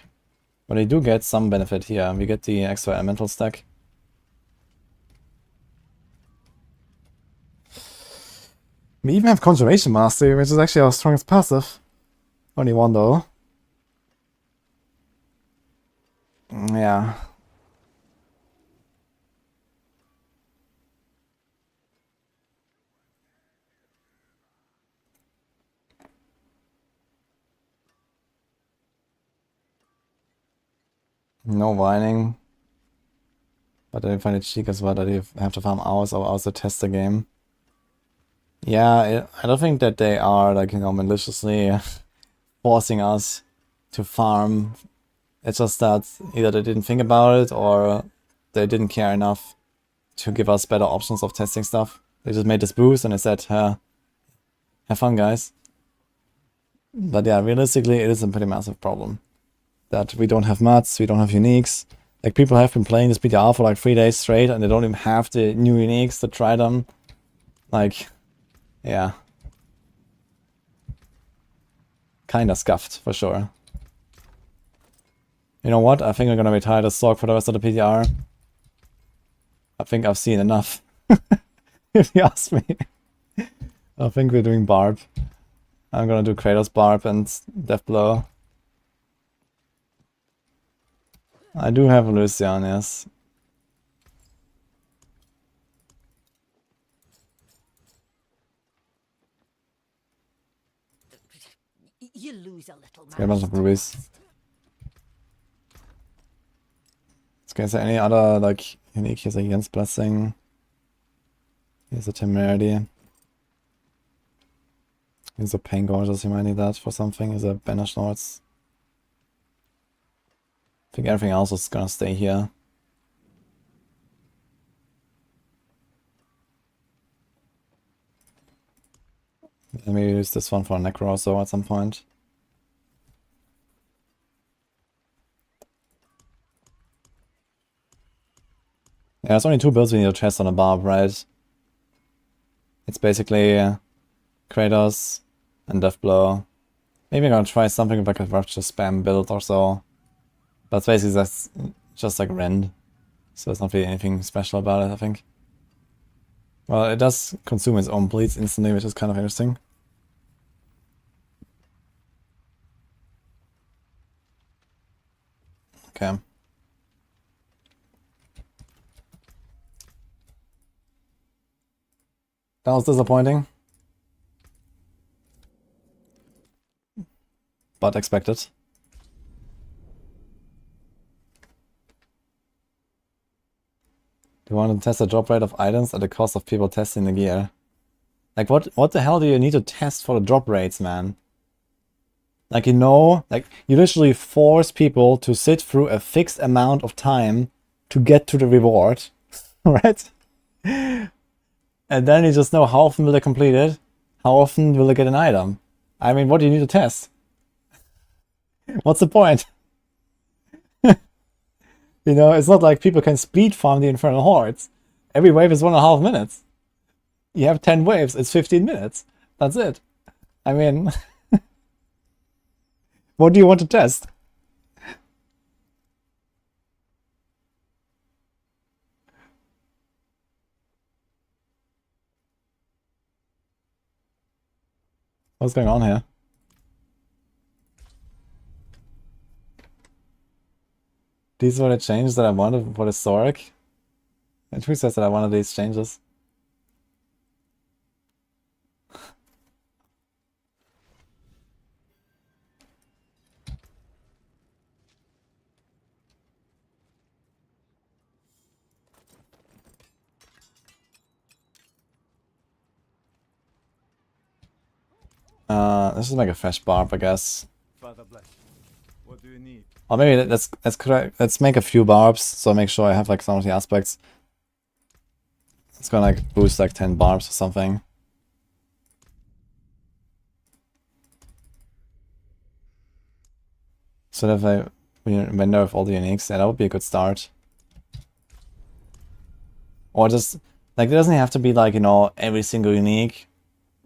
But we do get some benefit here. We get the extra elemental stack. We even have Conjuration Mastery, which is actually our strongest passive. Only one though. Yeah. No whining. But I find it chic as well that you have to farm hours or hours to test the game. Yeah, I don't think that they are, like, you know, maliciously forcing us to farm. It's just that either they didn't think about it or they didn't care enough to give us better options of testing stuff. They just made this boost and they said, have fun, guys. But yeah, realistically, it is a pretty massive problem. That we don't have mats, we don't have uniques. Like, people have been playing this PTR for like 3 days straight and they don't even have the new uniques to try them. Like, yeah. Kinda scuffed, for sure. You know what? I think I'm gonna retire the Sorc for the rest of the PTR. I think I've seen enough. If you ask me. I think we're doing Barb. I'm gonna do Kratos Barb and Deathblow. I do have Lucian, yes. You lose a little. Let's get a bunch of rubies. Is there any other, like, unique? Here's a Jens Blessing. Here's a Temerity. Here's a Pain Gorgeous, you might need that for something. Here's a Banish Lords. I think everything else is gonna stay here. Let me use this one for Necro also at some point. Yeah, there's only 2 builds we need to test on a Barb, right? It's basically Kratos and Deathblow. Maybe I'm gonna try something with like a Rapture spam build or so. But basically that's just like Rend. So it's not really anything special about it, I think. Well, it does consume its own bleeds instantly, which is kind of interesting. Okay. That was disappointing. But expected. Do you want to test the drop rate of items at the cost of people testing the gear? Like, what the hell do you need to test for the drop rates, man? Like, you know, like, you literally force people to sit through a fixed amount of time to get to the reward, right? And then you just know how often will they complete it, how often will they get an item. I mean, what do you need to test? What's the point? You know, it's not like people can speed farm the Infernal Hordes. Every wave is 1.5 minutes. You have 10 waves, it's 15 minutes. That's it. I mean, what do you want to test? What's going on here? These were the changes that I wanted for the Sorc. And who says that I wanted these changes? Let's just make a fresh Barb, I guess. Father bless. What do you need? Or maybe let's make a few Barbs, so make sure I have like some of the aspects. It's gonna like boost like 10 Barbs or something. So if I window of all the uniques, yeah, that would be a good start. Or just like, it doesn't have to be like, you know, every single unique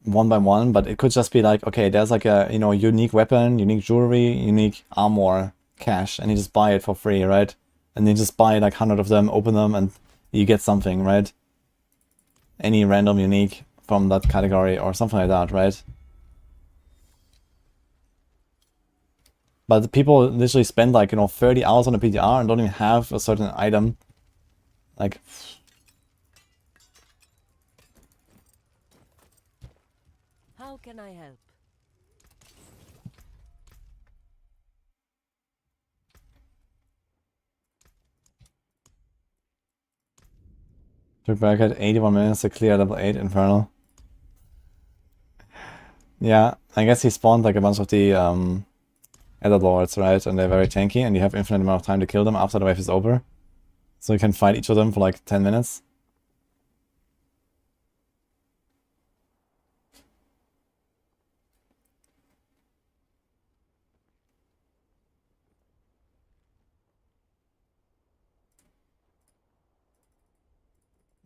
one by one, but it could just be like, okay, there's like a, you know, unique weapon, unique jewelry, unique armor cache, and you just buy it for free, right? And you just buy like 100 of them, open them, and you get something, right? Any random unique from that category or something like that, right? But the people literally spend like, you know, 30 hours on a PTR and don't even have a certain item. Like, How can I help? took back at 81 minutes to clear level 8 Infernal. Yeah, I guess he spawned like a bunch of the Ether Lords, right? And they're very tanky, and you have infinite amount of time to kill them after the wave is over. So you can fight each of them for like 10 minutes.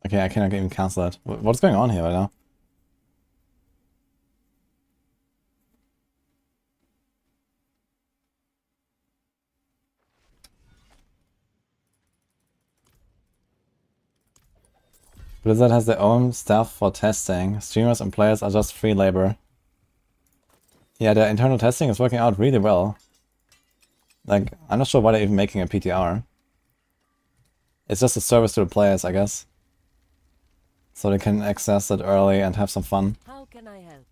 Okay, I cannot even cancel that. What's going on here right now? Blizzard has their own staff for testing. Streamers and players are just free labor. Yeah, their internal testing is working out really well. Like, I'm not sure why they're even making a PTR. It's just a service to the players, I guess. So they can access it early and have some fun. How can I help?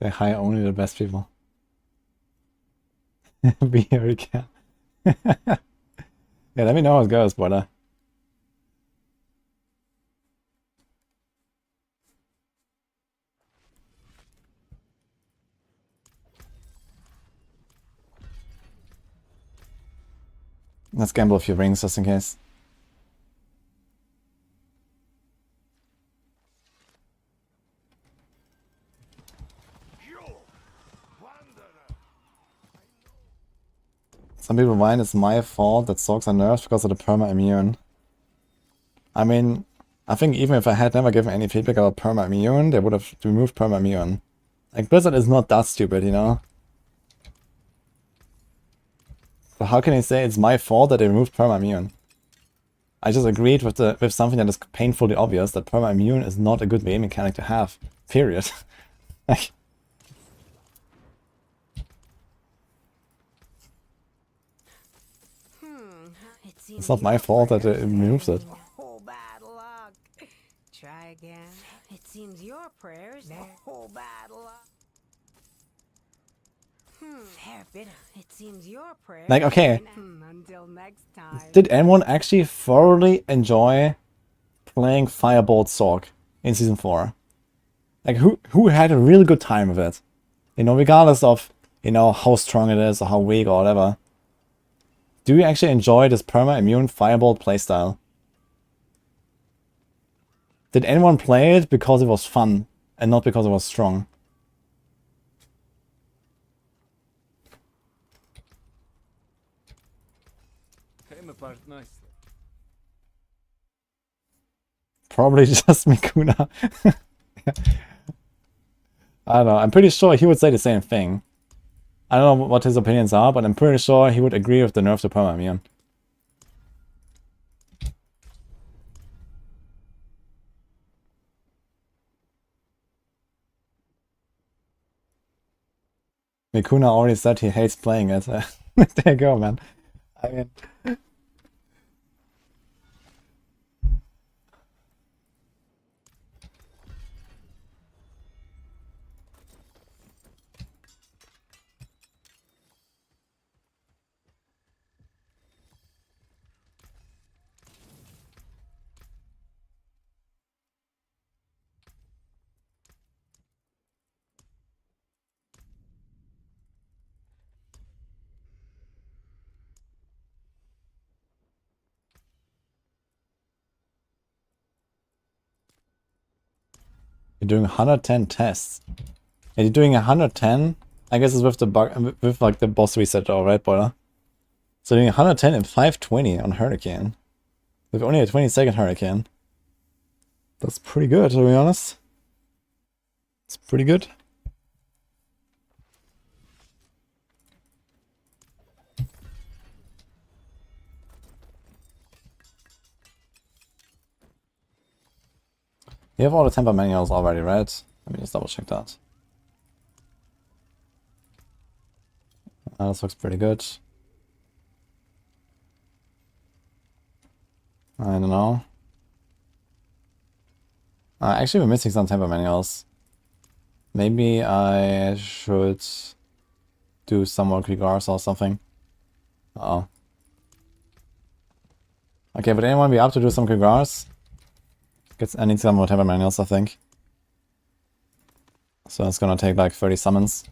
They hire only the best people. Be here again. Yeah, let me know how it goes, brother. Let's gamble a few rings just in case. Some people whine it's my fault that Sorcs are nerfed because of the perma-immune. I mean, I think even if I had never given any feedback about perma-immune, they would have removed perma-immune. Like, Blizzard is not that stupid, you know? So how can you say it's my fault that they removed perma-immune? I just agreed with something that is painfully obvious, that perma-immune is not a good game mechanic to have. Period. Like... It's not my fault that it removes it. Oh, bad luck. Try again. It seems your prayers. Oh, bad luck. Fair bit. It seems your prayers. Like, okay, Until next time. did anyone actually thoroughly enjoy playing Firebolt Sorc in Season 4? Like, who had a really good time with it? You know, regardless of, you know, how strong it is or how weak or whatever. Do you actually enjoy this perma-immune Firebolt playstyle? Did anyone play it because it was fun and not because it was strong? Came apart nicely. Probably just Mikuna. I don't know. I'm pretty sure he would say the same thing. I don't know what his opinions are, but I'm pretty sure he would agree with the nerf to perma-immune. Mikuna already said he hates playing it. There you go, man. I mean... You're doing 110 tests. And you're doing 110? I guess it's with the bug, with like the boss reset, alright, boiler? So doing 110 and 520 on Hurricane. With only a 20-second Hurricane. That's pretty good, to be honest. It's pretty good. You have all the temper manuals already, right? Let me just double check that. This looks pretty good. I don't know. Actually, we're missing some temper manuals. Maybe I should do some more Grigars or something. Uh-oh. Okay, would anyone be up to do some Grigars? I need some more temper manuals, I think. So it's gonna take like 30 summons.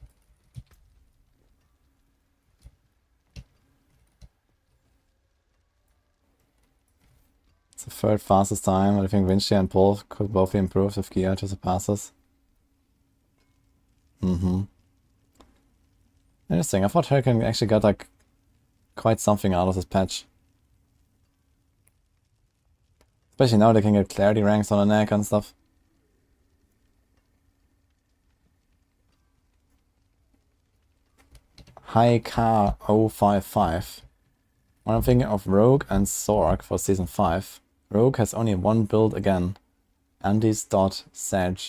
It's the third fastest time. I think Vinci and Paul could both be improved if Gia just passes. Interesting. I thought Hurricane actually got like quite something out of this patch. Especially now they can get clarity ranks on the neck and stuff. High Car 055. When I'm thinking of Rogue and Sorc for Season 5, Rogue has only one build again. Andes.Sag.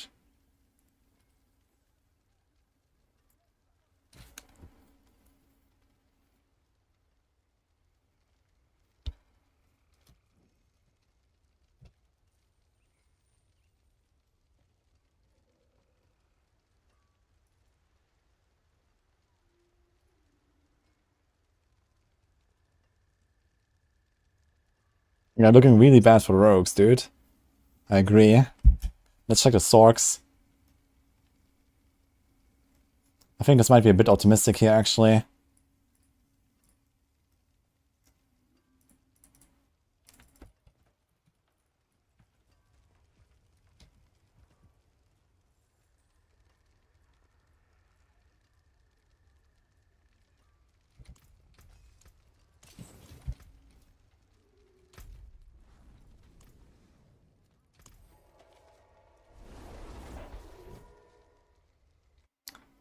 Yeah, looking really bad for rogues, dude. I agree. Let's check the Sorcs. I think this might be a bit optimistic here, actually.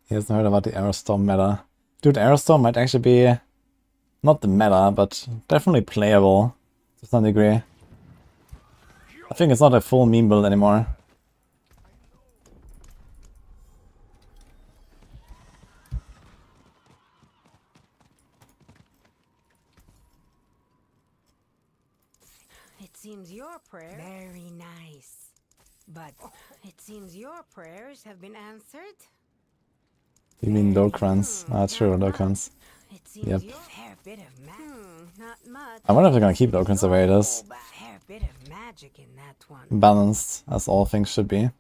He hasn't heard about the Aerostorm meta. Dude, Aerostorm might actually be not the meta, but definitely playable to some degree. I think it's not a full meme build anymore. It seems your prayer very nice. But it seems your prayers have been answered. You mean Dokruns? Ah, true, Dokruns. It seems Yep. your fair bit of not much. I wonder if they're gonna keep Dokruns the way it is. Fair bit of magic in that one. Balanced, as all things should be.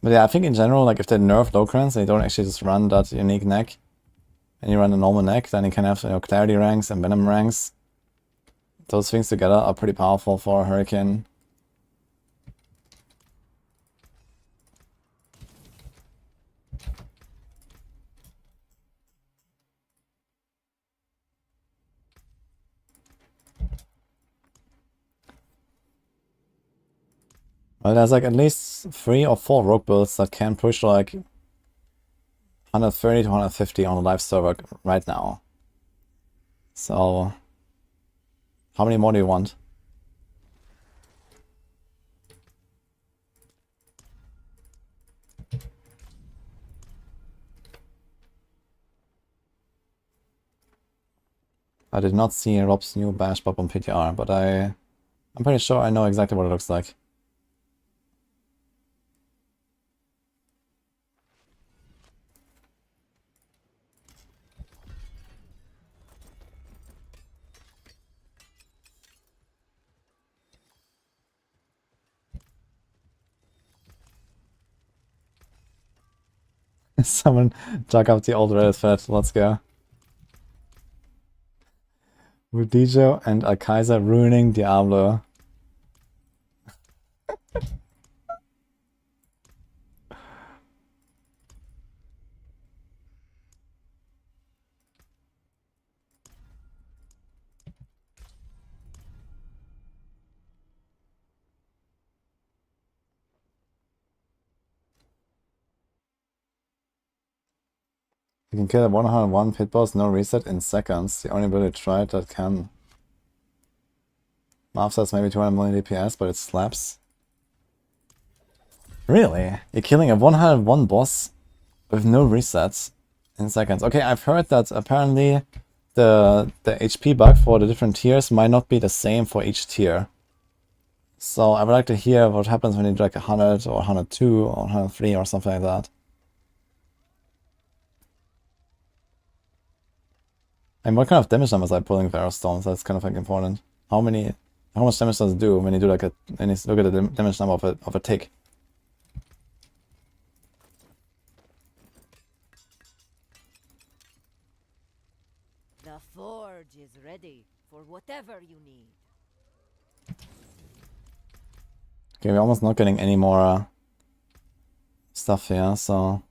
But yeah, I think in general, like if they nerf Dokruns and you don't actually just run that unique neck, and you run a normal neck, then you can have, you know, clarity ranks and venom ranks. Those things together are pretty powerful for a Hurricane. Well, there's like at least 3 or 4 rogue builds that can push like 130 to 150 on a live server right now. So, how many more do you want? I did not see Rob's new bash pop on PTR, but I'm pretty sure I know exactly what it looks like. Someone dug up the old Reddit thread, let's go. Wudijo and Kaiser ruining Diablo. You can kill a 101 pit boss, no reset in seconds. The only ability tried that can. Math says maybe 200 million DPS, but it slaps. Really? You're killing a 101 boss with no resets in seconds. Okay, I've heard that apparently the HP bug for the different tiers might not be the same for each tier. So I would like to hear what happens when you do like 100 or 102 or 103 or something like that. And what kind of damage numbers are pulling with Aerostorms? That's kind of like important. How much damage does it do when you do like when you look at the damage number of a tick? The forge is ready for whatever you need. Okay, we're almost not getting any more stuff here, so.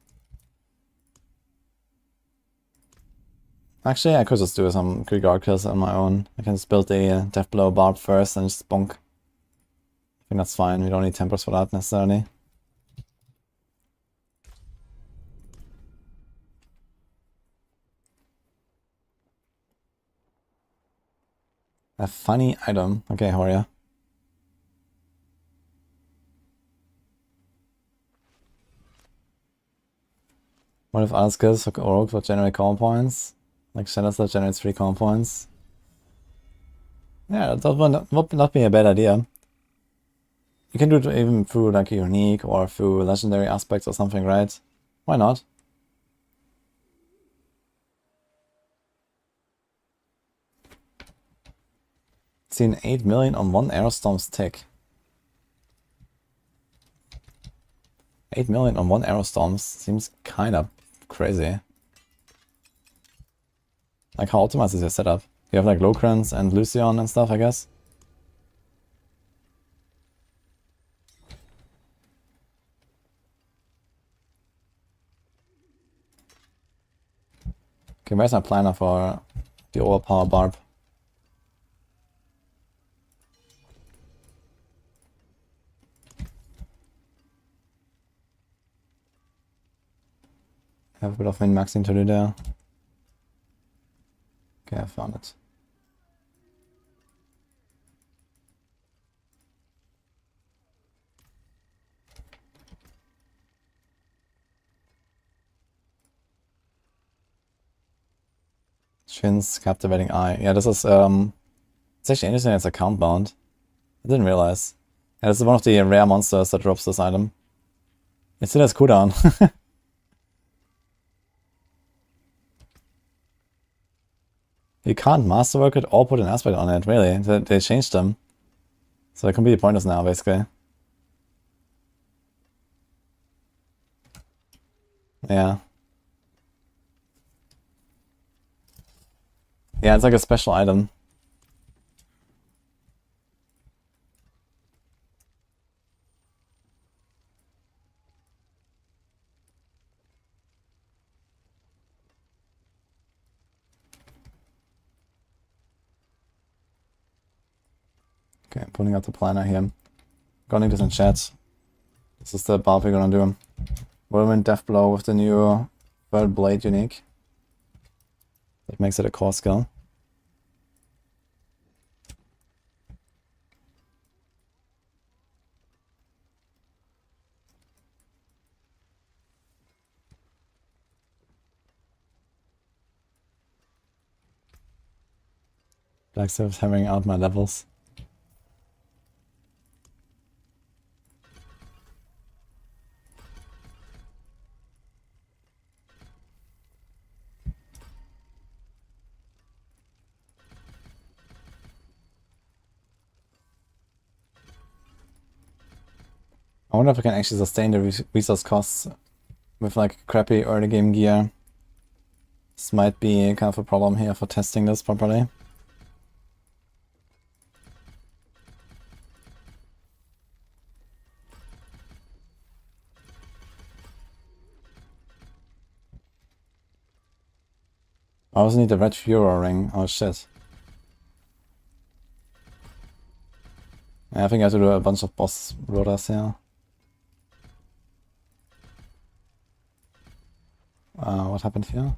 Actually, I could just do some Greek Arc kills on my own. I can just build a Deathblow Barb first and just bonk. I think that's fine, we don't need tempers for that necessarily. A funny item. Okay, how are you? What if other skills for Rogue would generate common points? Like Shadow Slap generates 3 common points. Yeah, that would not be a bad idea. You can do it even through like unique or through legendary aspects or something, right? Why not? Seen 8 million on one Aerostorm's tick. 8 million on one Aerostorm seems kinda crazy. Like, how optimized is your setup? You have like Locrans and Lucion and stuff, I guess? Okay, where's my planner for the overpower Barb? Have a bit of min-maxing to do there. Okay, I found it. Shins, captivating eye. Yeah, this is it's actually interesting it's account bound. I didn't realize. Yeah, this is one of the rare monsters that drops this item. It still has cooldown. You can't masterwork it or put an aspect on it, really. They changed them. So they're completely pointless now, basically. Yeah. Yeah, it's like a special item. Okay, I'm putting out the planner here. Gunning this in chat. This is the Barb we're gonna do. Whirlwind Deathblow with the new Third Blade unique. That makes it a core skill. Blacksmith's hammering out my levels. I wonder if I can actually sustain the resource costs with like crappy early game gear. This might be kind of a problem here for testing this properly. I also need the red Furor ring. Oh shit. Yeah, I think I have to do a bunch of boss rotas here. What happened here?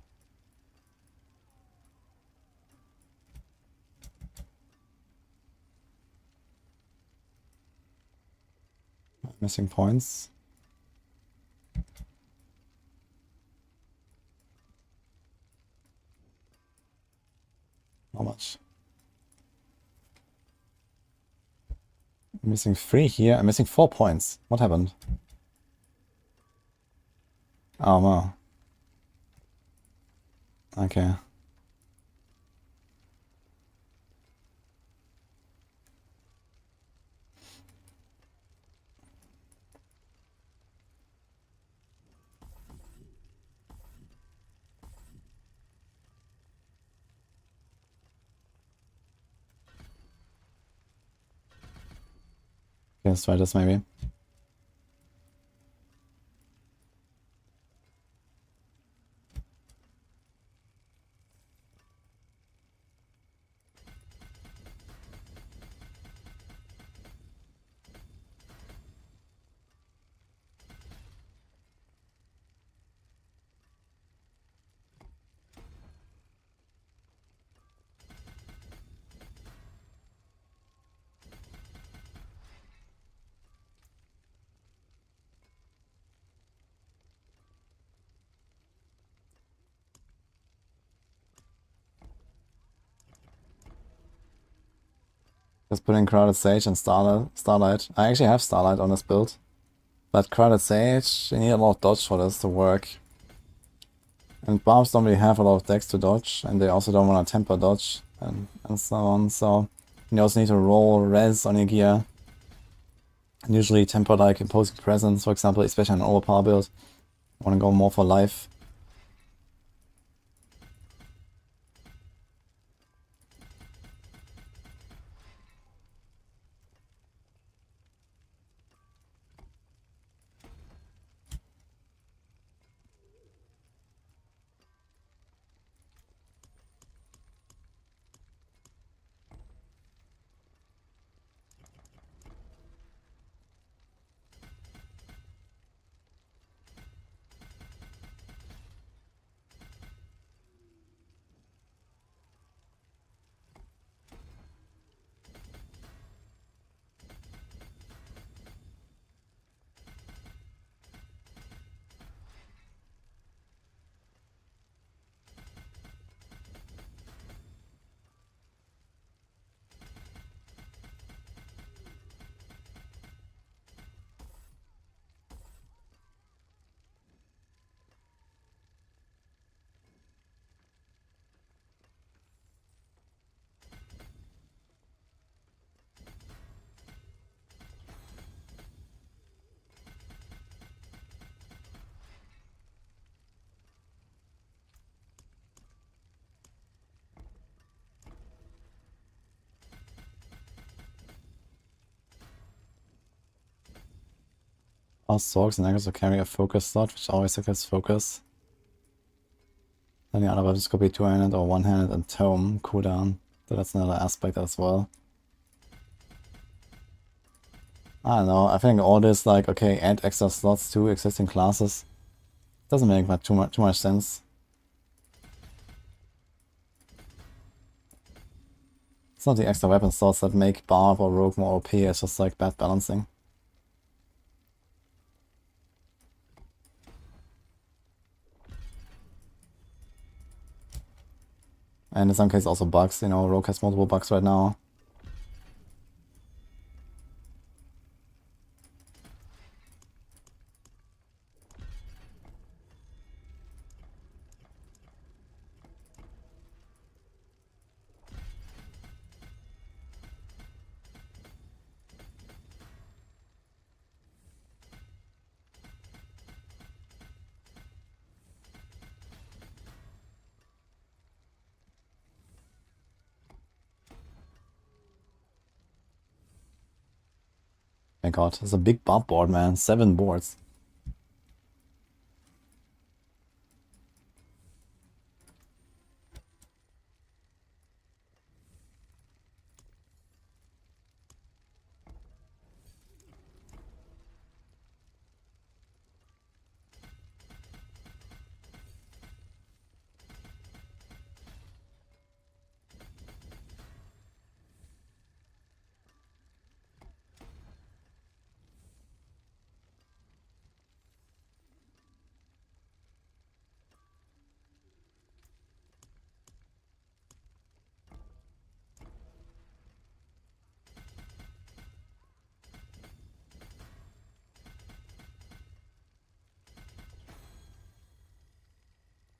Missing points. How much? I'm missing 3 here. I'm missing 4 points. What happened? Oh no. Okay. Let's try this maybe. Just put in Crowded Sage and Starlight. I actually have Starlight on this build. But Crowded Sage, you need a lot of dodge for this to work. And Barbs don't really have a lot of decks to dodge, and they also don't want to temper dodge, and so on. So you also need to roll res on your gear. And usually temper like Imposing Presence, for example, especially on an overpower build. I want to go more for life. All Sorcs and Necros will carry a focus slot, which always equals focus. Then the other weapons could be two-handed or one-handed and tome cooldown. So that's another aspect as well. I don't know, I think all this like, okay, add extra slots to existing classes doesn't make too much sense. It's not the extra weapon slots that make Barb or Rogue more OP, it's just like bad balancing. And in some cases also bugs, you know, Rogue has multiple bugs right now. My god, it's a big Barb board, man. 7 boards.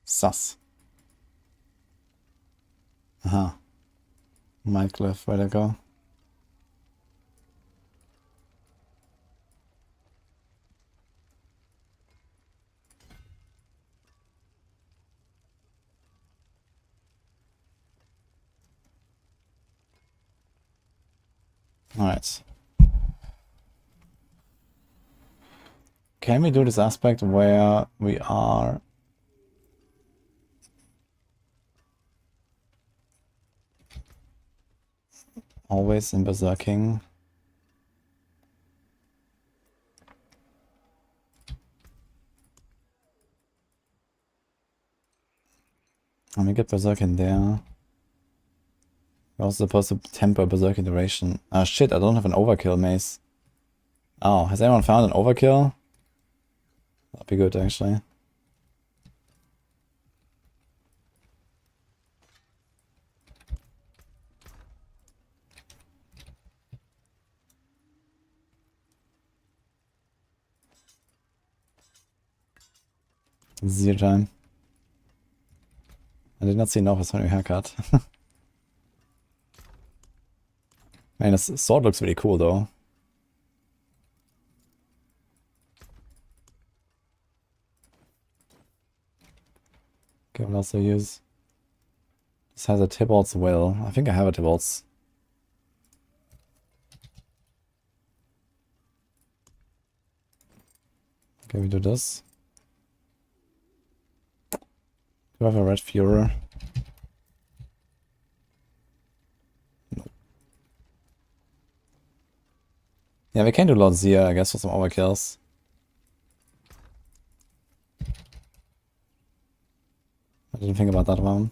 Sus. Aha. Mindcliff, where'd I go? Alright. Can we do this aspect where we are always in berserking? Let me get berserk in there. We're also supposed to temper berserking duration. Ah shit, I don't have an overkill mace. Oh, has anyone found an overkill? That'd be good actually. Zero time. I did not see Novus on your haircut. Man, this sword looks really cool though. Okay, we'll also use... This has a Tybalt's Will. I think I have a Tybalt's. Okay, we do this. Do I have a Red Fuhrer? No. Yeah, we can do Lord Zia, I guess, for some overkills. I didn't think about that one.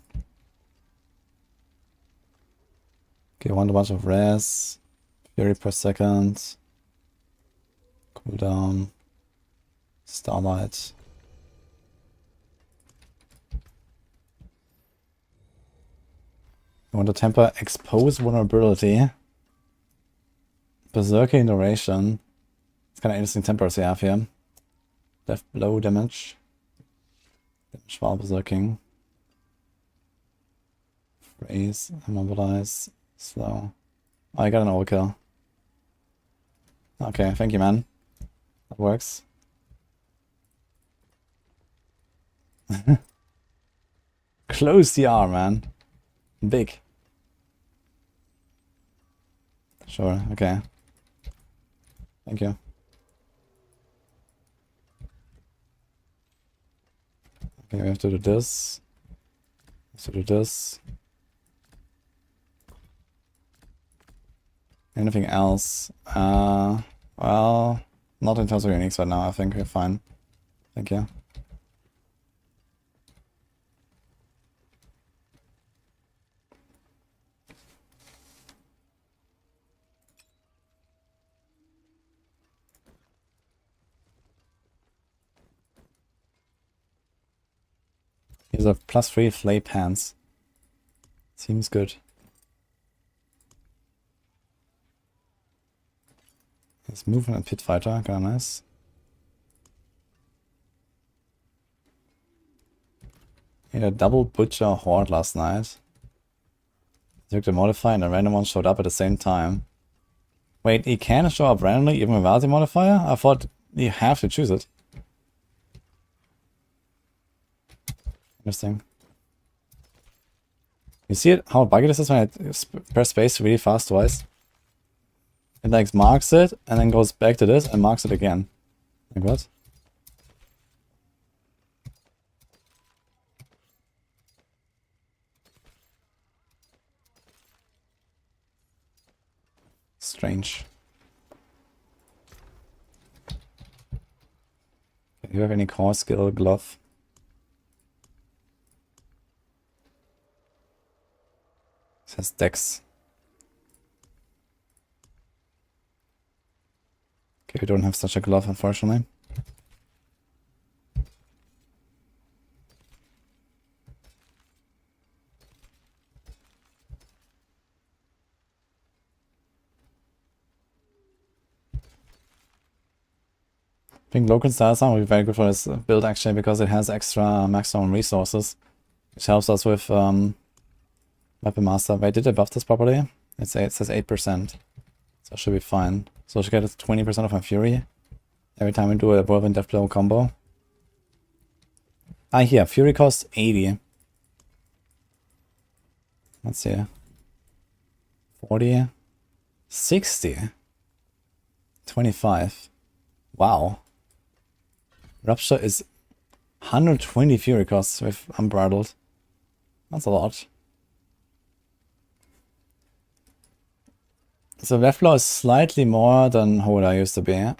Okay, want a bunch of res. Fury per second. Cooldown. Starlight. I want to temper expose vulnerability. Berserker duration. It's kind of interesting tempers we have here. Death blow damage. Damage while berserking. Freeze, immobilize, slow. Oh, I got an overkill. Okay, thank you, man. That works. Close the R, man. Big. Sure, okay. Thank you. Okay, we have to do this. We have to do this. Anything else? Well, not in terms of uniques right now. I think we're fine. Thank you. Here's a +3 flay pants. Seems good. There's movement and pit fighter, kinda nice. He had a double butcher horde last night. Took the modifier and a random one showed up at the same time. Wait, he can show up randomly even without the modifier? I thought you have to choose it. Interesting. You see it? How buggy this is when I press space really fast twice? It like marks it and then goes back to this and marks it again. Like what? Strange. Do you have any core skill glove? It says Dex. Okay, we don't have such a glove, unfortunately. I think Local Stars will be very good for this build actually because it has extra maximum resources, which helps us with Weapon Master. Wait, did I buff this properly? It says 8%, so it should be fine. So I should get 20% of my Fury every time we do a Whirlwind Deathblow combo. Ah, here, Fury costs 80. Let's see. 40. 60. 25. Wow. Rupture is 120 Fury costs with Unbridled. That's a lot. So Deathblow is slightly more than Holder used to be.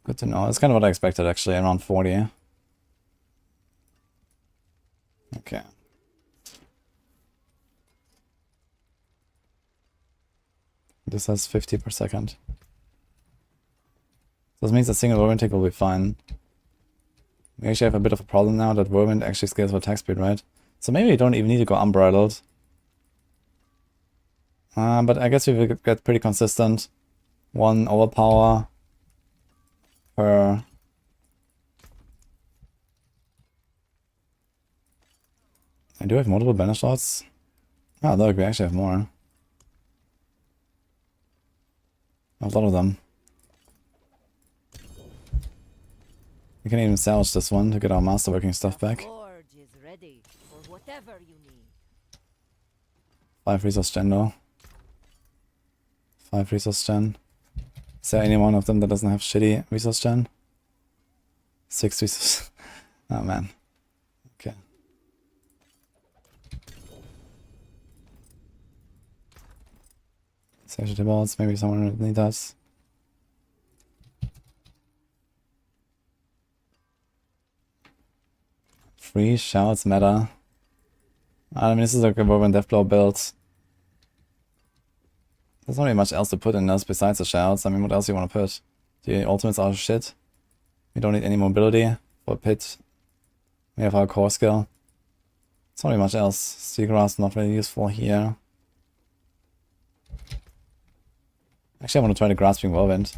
Good to know. It's kind of what I expected actually, around 40. Okay. This has 50 per second. This means that single whirlwind tick will be fine. We actually have a bit of a problem now that whirlwind actually scales for attack speed, right? So maybe we don't even need to go unbridled. But I guess we will get pretty consistent. One overpower per... I do have multiple banner shots. Ah, look, we actually have more. A lot of them. We can even salvage this one to get our Masterworking stuff back. Forge is ready for whatever you need. 5 resource gen though. 5 resource gen. Is there any one of them that doesn't have shitty resource gen? 6 resource. Oh man. Okay. Sage the balls, maybe someone would need that. Free shouts meta. I mean, this is like a Whirlwind Deathblow build. There's not really much else to put in this besides the shouts. I mean, what else do you want to put? The ultimates are shit. We don't need any mobility for pit. We have our core skill. There's not really much else. Seagrass not really useful here. Actually, I want to try the Grasping Whirlwind.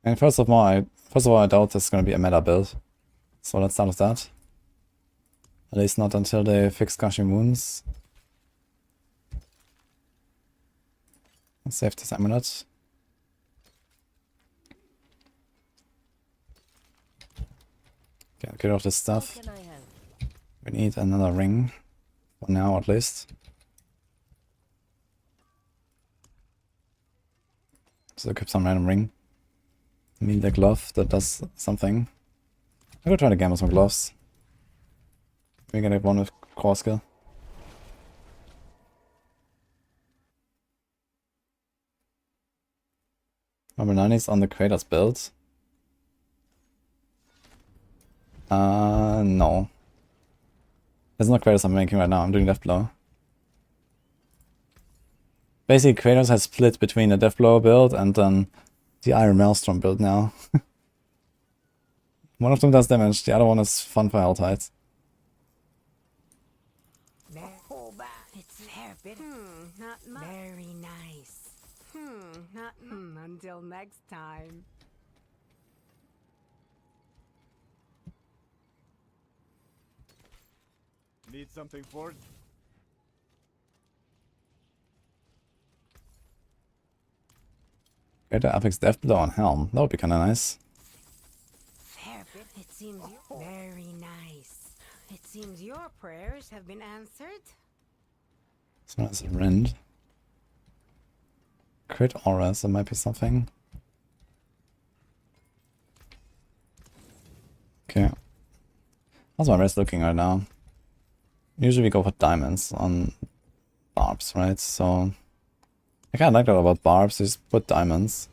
And first of all, I doubt this is going to be a meta build. So let's start with that. At least not until they fix Gushing Wounds. Let's save this amulet. Okay, get rid of this stuff. We need another ring. For now, at least. So equip some random ring. Need a glove that does something. I could try to gamble some gloves. We can have one with core skill. Number 9 is on the creators build. No. There's no creators I'm making right now, I'm doing Death Blow. Basically, creators has split between the Death Blow build and then the Iron Maelstrom build now. One of them does damage, the other one is fun for Helltides. Hold back. It's fair bit. Not much. Very nice. Not until next time. Need something forged? Greater Apex Death Blow on Helm, that would be kinda nice. Fair bit. It seems very nice. It seems your prayers have been answered. So that's a rend. Crit auras, that might be something. Okay. How's my rest looking right now? Usually we go for diamonds on barbs, right? So I kinda like that about barbs, just put diamonds.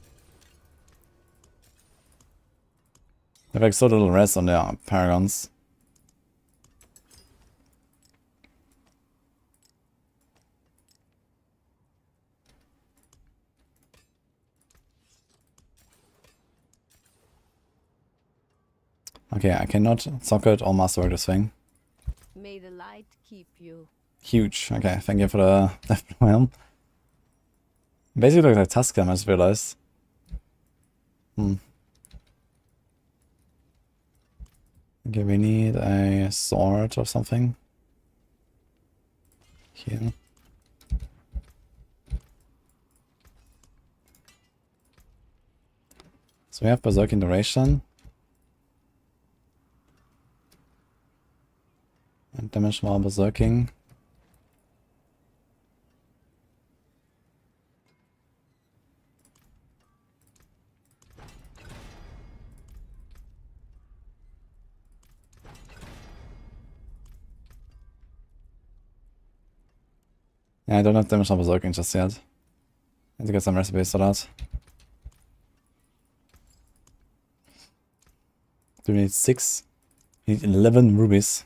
They have like so little rest on their paragons. Okay, I cannot socket or masterwork this thing. May the light keep you. Huge. Okay, thank you for the Death Blow helm. Basically looks like Tuscan, I just realized. Okay, we need a sword or something. Here. So we have Berserking Duration. And damage while berserking. Yeah, I don't have damage while berserking just yet. I need to get some recipes for that. Do we need 6? We need 11 rubies.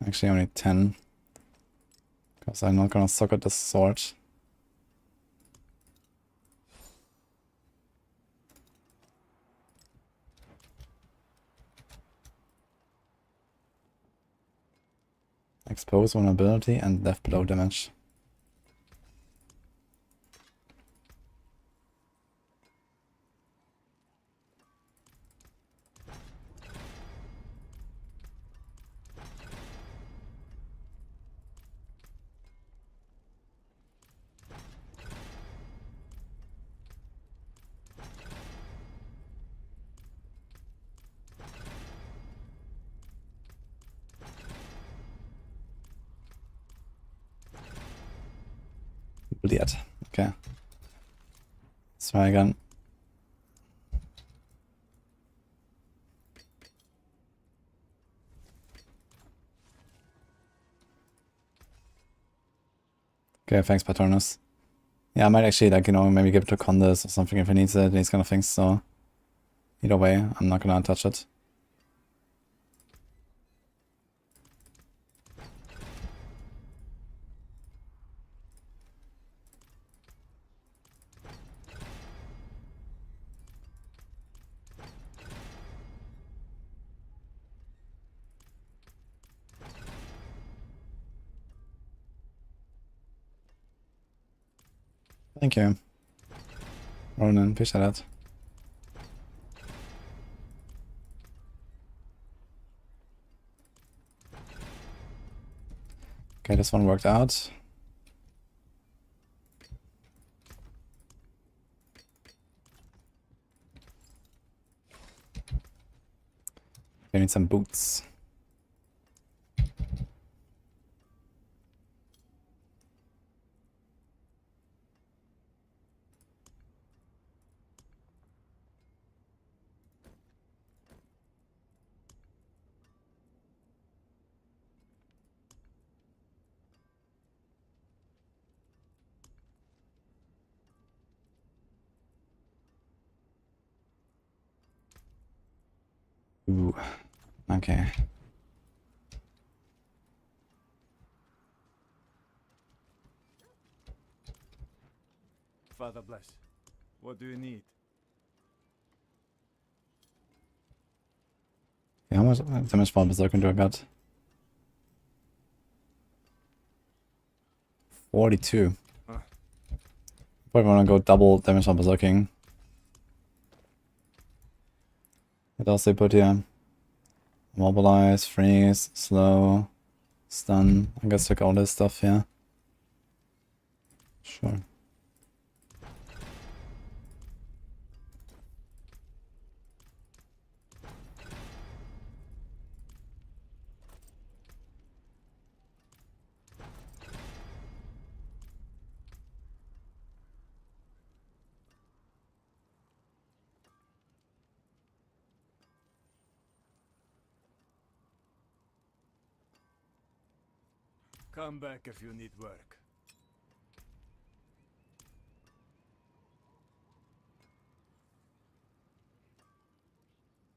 Actually only 10. Because I'm not gonna socket this sword. Expose vulnerability and death blow damage. Bleed. Okay. Let's try again. Okay, thanks Patronus. Yeah, I might actually, like, you know, maybe give it to Condis or something if he needs it, these kind of things, so either way, I'm not gonna touch it. Thank you. Ronan, appreciate that. Okay, this one worked out. need some boots. Ooh, okay. Father bless. What do you need? Yeah, how much damage Barb is looking to I got? 42. Huh. Probably wanna go double damage on berserking. What else they put here? Mobilize, freeze, slow, stun. I guess took all this stuff here. Sure. Come back if you need work.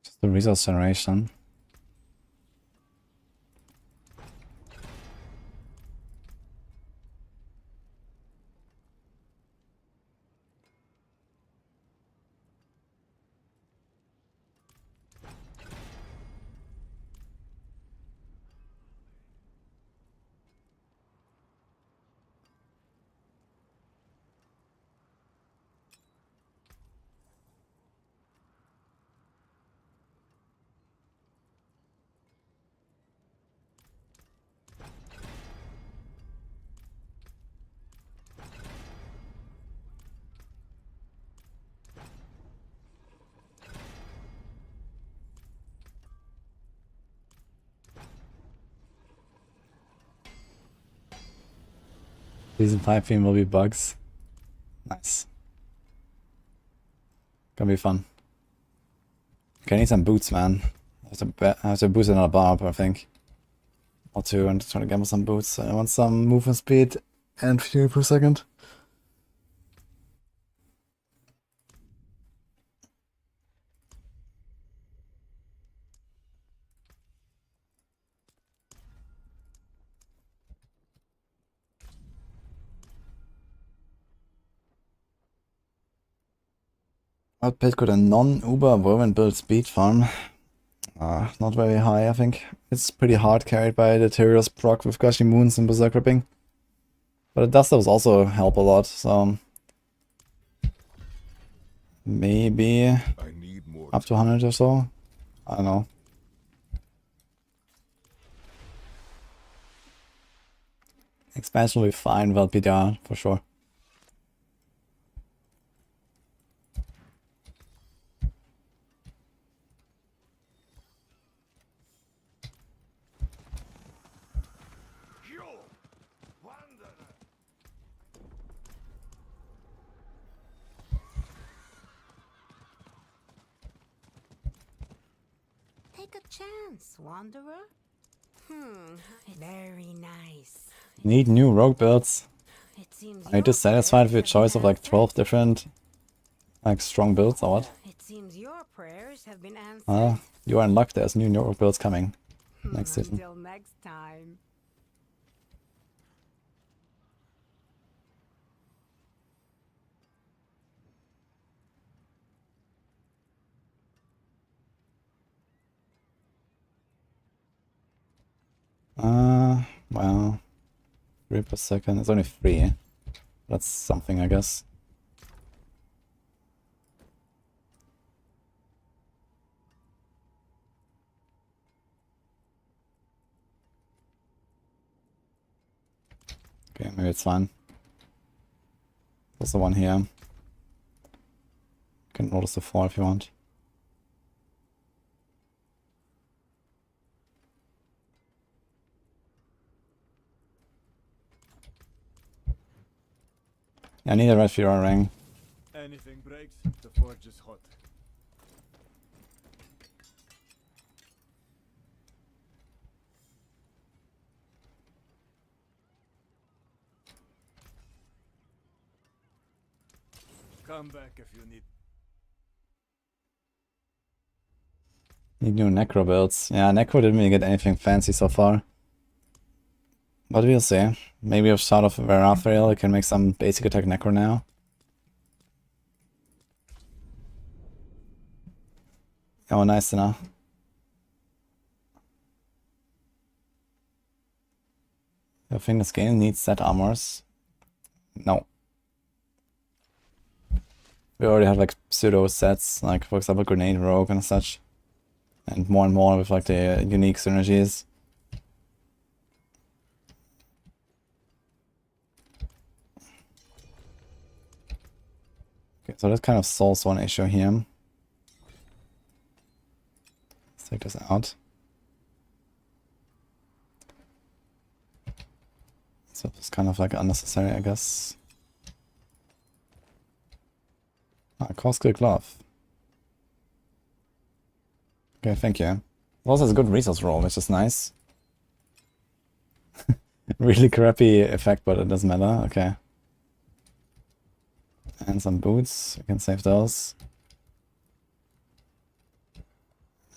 Just the resource generation. Season 5 theme will be bugs. Nice. Gonna be fun. Okay, I need some boots, man. I have to boost another Barb, I think. Or two, and trying to gamble some boots. I want some movement speed and fury per second. What build could a non-Uber Whirlwind build speed farm? Not very high, I think. It's pretty hard carried by the Tyrios proc with Gushing Moons and Berserk Ripping. But the Dust Devils also help a lot, so... maybe I need more up to 100 or so? I don't know. Expansion will be fine without PTR, for sure. Take a chance, wanderer. Very nice. Need new rogue builds. It seems Are you dissatisfied with your choice of like 12 different like strong builds or what? It seems your prayers have been answered. You are in luck, there's new rogue builds coming next season. Until next time. Well, 3 per second. It's only 3. That's something, I guess. Okay, maybe it's fine. There's the one here. You can notice the 4 if you want. I need a red Fury ring. Anything breaks, the forge is hot. Come back if you need. Need new Necro builds. Yeah, Necro didn't really get anything fancy so far. But we'll see. Maybe with Shard of Verathiel I can make some basic attack Necro now. Oh, nice to know. I think this game needs set armors. No. We already have like pseudo sets, like for example Grenade Rogue and such. And more with like the unique synergies. Okay, so that kind of solves one issue here. Let's take this out. So it's kind of like unnecessary, I guess. Ah, Cosmic Glove. Okay, thank you. It also has a good resource roll, which is nice. Really crappy effect, but it doesn't matter. Okay. And some boots. We can save those.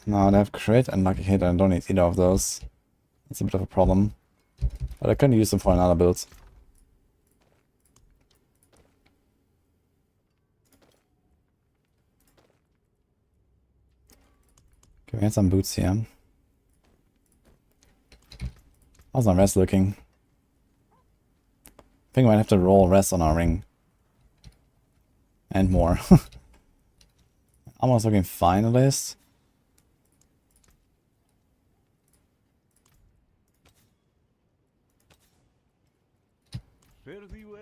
No, they have crit and lucky hit. I don't need either of those. That's a bit of a problem. But I can use them for another build. Okay, we had some boots here. How's my rest looking? I think we might have to roll rest on our ring. And more. Almost looking fine at least. Fairly well.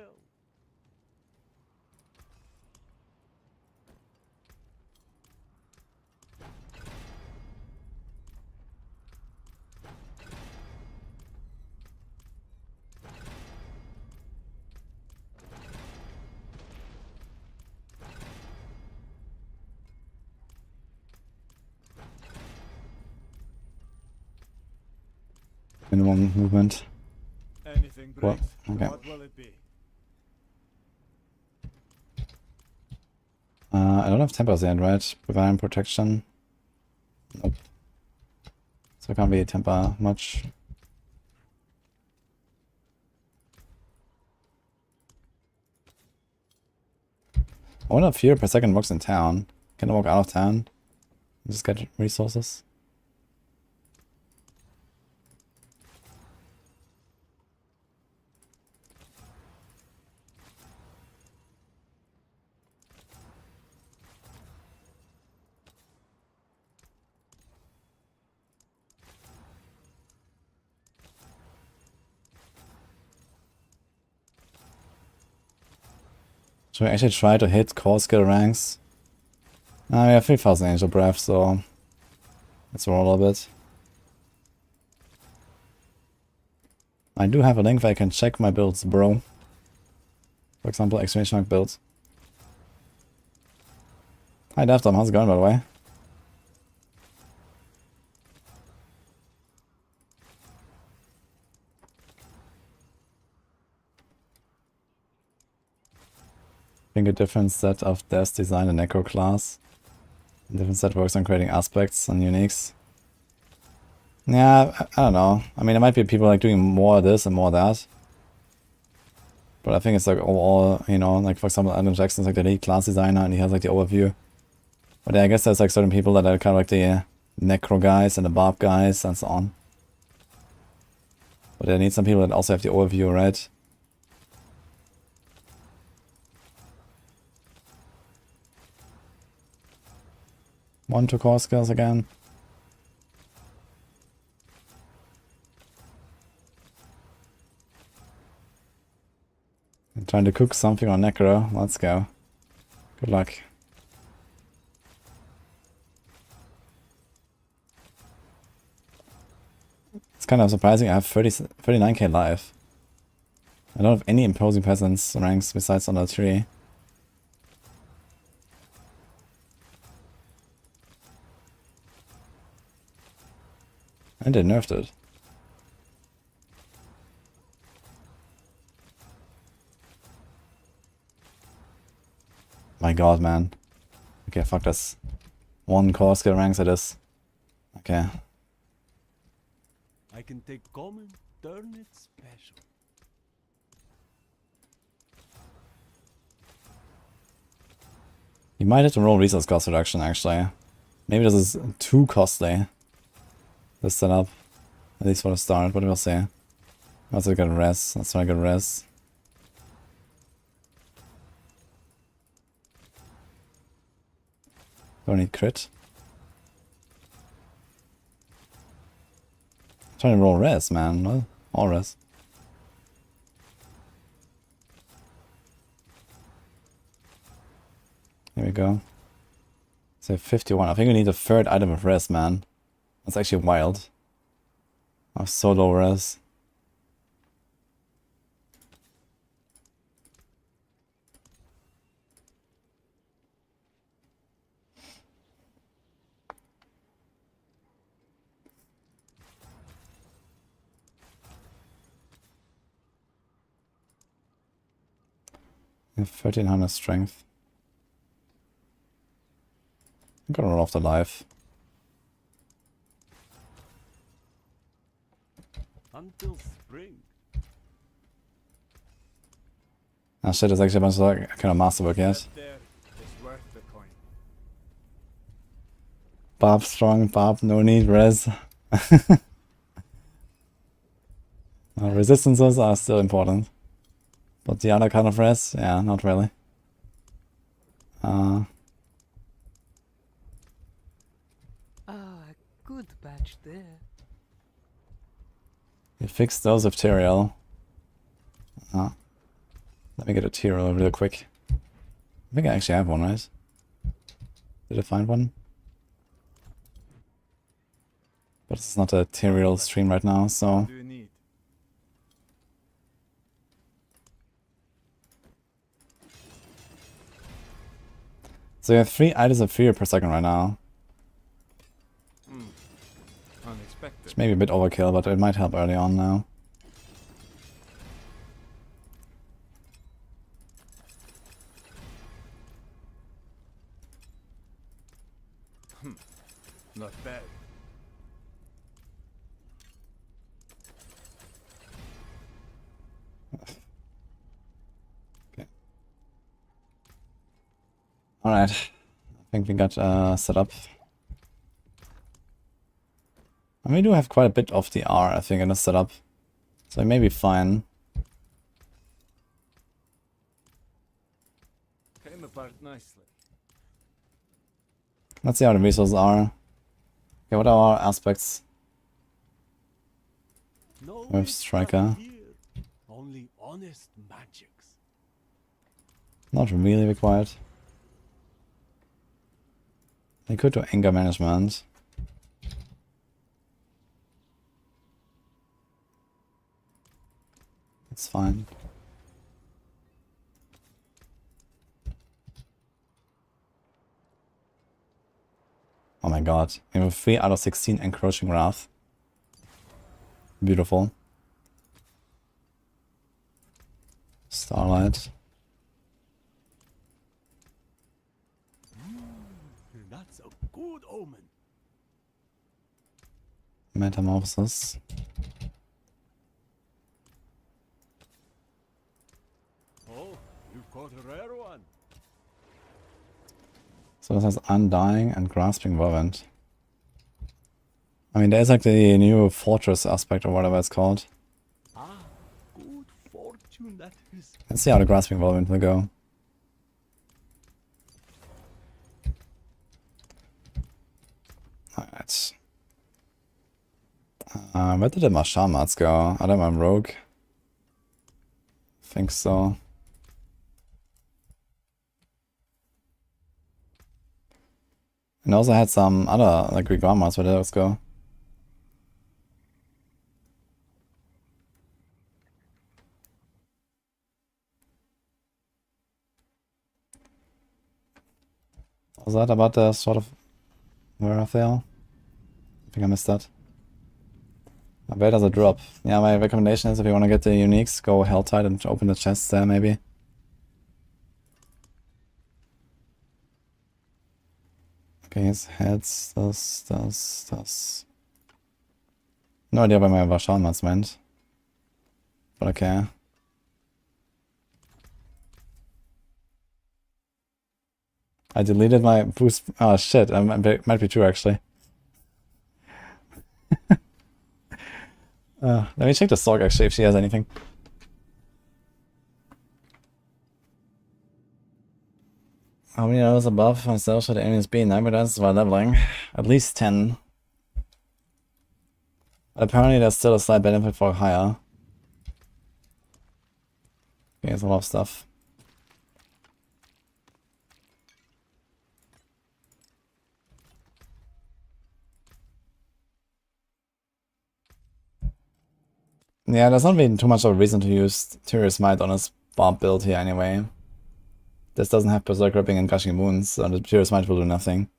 Minimum movement. Anything Well, breaks, okay. what will it be? I don't have tempers yet, right? Divine protection. Nope. So it can't be a temper much. I wonder if fear per second works in town. Can I walk out of town and just get resources? Should we actually try to hit core skill ranks? We have 3000 angel breath, so let's roll a little bit. I do have a link where I can check my builds, bro. For example, exclamation mark build. Hi Devdom, how's it going by the way? I think a different set of devs design a Necro class. A different set works on creating aspects and uniques. Yeah, I don't know. I mean, there might be people like doing more of this and more of that. But I think it's like overall, you know, like for example, Adam Jackson's like the lead class designer and he has like the overview. But yeah, I guess there's like certain people that are kind of like the Necro guys and the Barb guys and so on. But I need some people that also have the overview, right? One to core skills again. I'm trying to cook something on Necro. Let's go. Good luck. It's kind of surprising I have 39k life. I don't have any imposing presence ranks besides on the tree. And they nerfed it. My god, man. Okay, fuck this. One core skill ranks it is. Okay. I can take common, turn it special. You might have to roll resource cost reduction actually. Maybe this is too costly. This setup. At least for the start, but we'll see. Let's look at res. Let's try to get res. Don't need crit. Trying to roll res, man. Well, all res. Here we go. So 51. I think we need a third item of res, man. That's actually wild. I have so low res. I have 1300 strength. I'm gonna roll off the life. Until spring. Ah shit, there's actually a bunch of like, kind of masterwork yet. There is worth the coin. Barb strong, Barb no need, res. Resistances are still important. But the other kind of res, yeah, not really. Good batch there. You fixed those of Tyrael. Let me get a Tyrael real quick. I think I actually have one, right? Did I find one? But it's not a Tyrael stream right now, so... What do you need? So you have 3 items of fear per second right now. Unexpected. Which may be a bit overkill, but it might help early on now. Not bad. Okay. Alright. I think we got set up. And we do have quite a bit of the R, I think, in the setup. So it may be fine. Came apart nicely. Let's see how the resources are. Okay, what are our aspects? No We have Striker. here. Only honest magics. Not really required. I could do anger management. It's fine. Oh my god. We have 3 out of 16 encroaching wrath. Beautiful. Starlight. That's a good omen. Metamorphosis. Oh, you've caught a rare one. So this has Undying and Grasping Vervent. I mean, there's like the new Fortress aspect or whatever it's called. Ah, good fortune that is. Let's see how the Grasping Vervent will go. Alright. Where did the Mashamats go? Are they my rogue? Think so. And also had some other like Greek armors. Where did those go? Was that about the sort of Warathale? I think I missed that. Where does it drop? Yeah, my recommendation is if you want to get the uniques, go Helltide and open the chests there maybe. Okay, his heads, das. No idea where my Vashalmats went. But okay. I deleted my boost. Oh shit, might be true actually. Let me check the Sorc actually if she has anything. How many levels above myself should enemies be? 9 that's while leveling. At least 10. But apparently there's still a slight benefit for higher. Okay, there's a lot of stuff. Yeah, there's not been too much of a reason to use Tyrius Might on his Barb build here anyway. This doesn't have Berserk Ripping and Gushing Wounds, so the Tyrius Might will do nothing.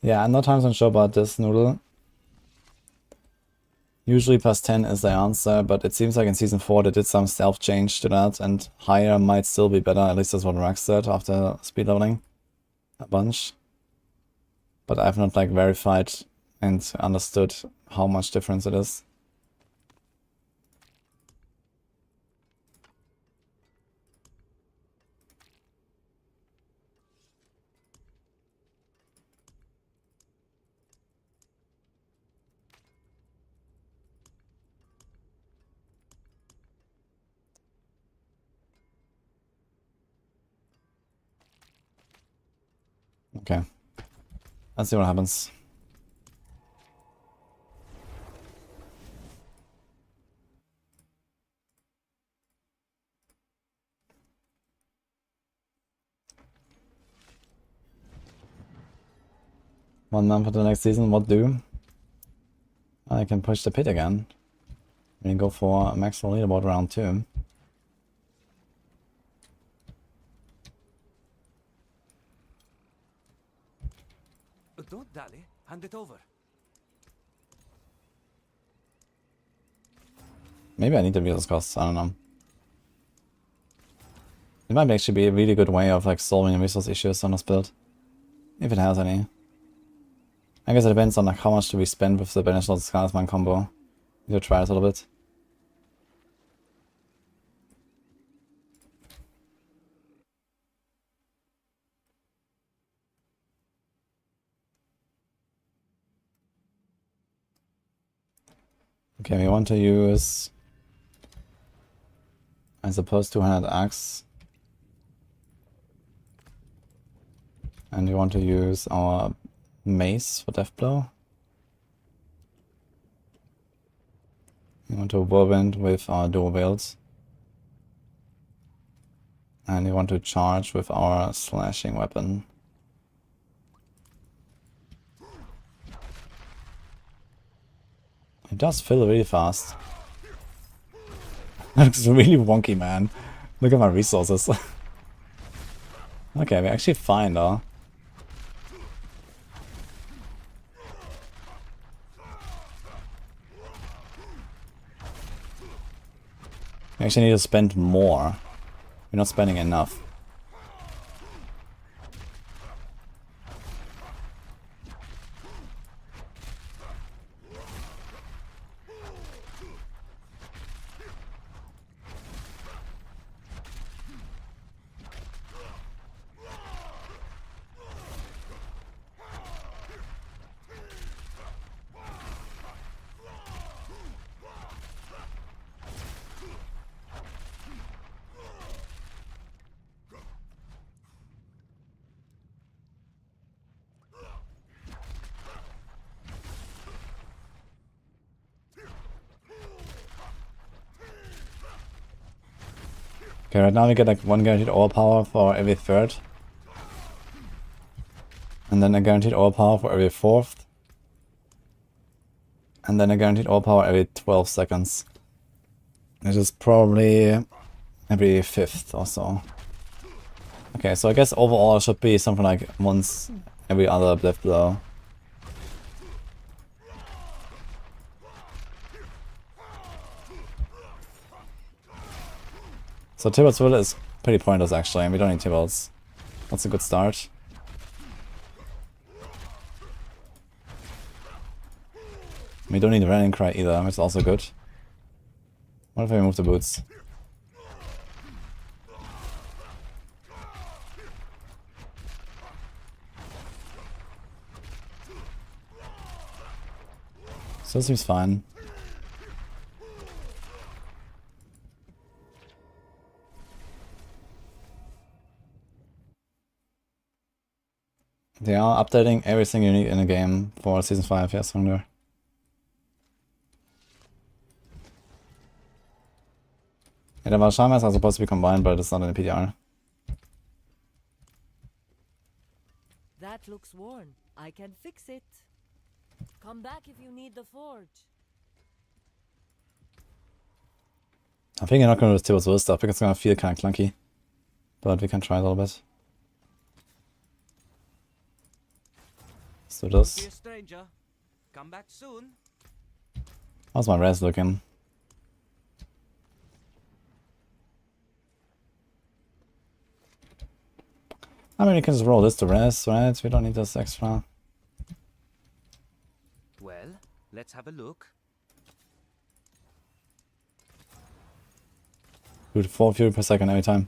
Yeah, I'm not 100% sure about this noodle. Usually +10 is the answer, but it seems like in Season 4 they did some stealth change to that, and higher might still be better, at least that's what Rax said after speed leveling a bunch. But I've not like verified and understood how much difference it is. Okay. Let's see what happens. One month for the next season, what do? I can push the pit again. We go for a maximum leaderboard round 2. Don't dally. Hand it over. Maybe I need the resource costs, I don't know. It might actually be a really good way of like solving resource issues on this build. If it has any. I guess it depends on like how much do we spend with the Beneficial Talisman combo. Need to try it a little bit. Okay, we want to use, I suppose, 200 axe. And we want to use our mace for death blow. We want to whirlwind with our dual wields. And we want to charge with our slashing weapon. It does fill really fast. That looks really wonky, man. Look at my resources. Okay, we're actually fine though. We actually need to spend more. We're not spending enough. Okay, right now we get like 1 guaranteed overpower for every 3rd. And then a guaranteed overpower for every 4th. And then a guaranteed overpower every 12 seconds. It is probably every 5th or so. Okay, so I guess overall it should be something like once every other death blow. So Tybalt's will is pretty pointless actually, and we don't need Tybalt's. That's a good start. We don't need Rallying Cry either, which is also good. What if I remove the boots? So it seems fine. They are updating everything you need in a game for Season 5, yes, Hunger. Yeah, the Valshamas are supposed to be combined, but it's not in the PTR. That looks worn. I can fix it. Come back if you need the forge. I think I'm not going to do Tybalt's will stuff because it's going to feel kind of clunky. But we can try a little bit. Let's do Be a this. stranger. Come back soon. How's my res looking? I mean, we can just roll this to res, right? We don't need this extra. Well, let's have a look. Do 4 fury per second every time.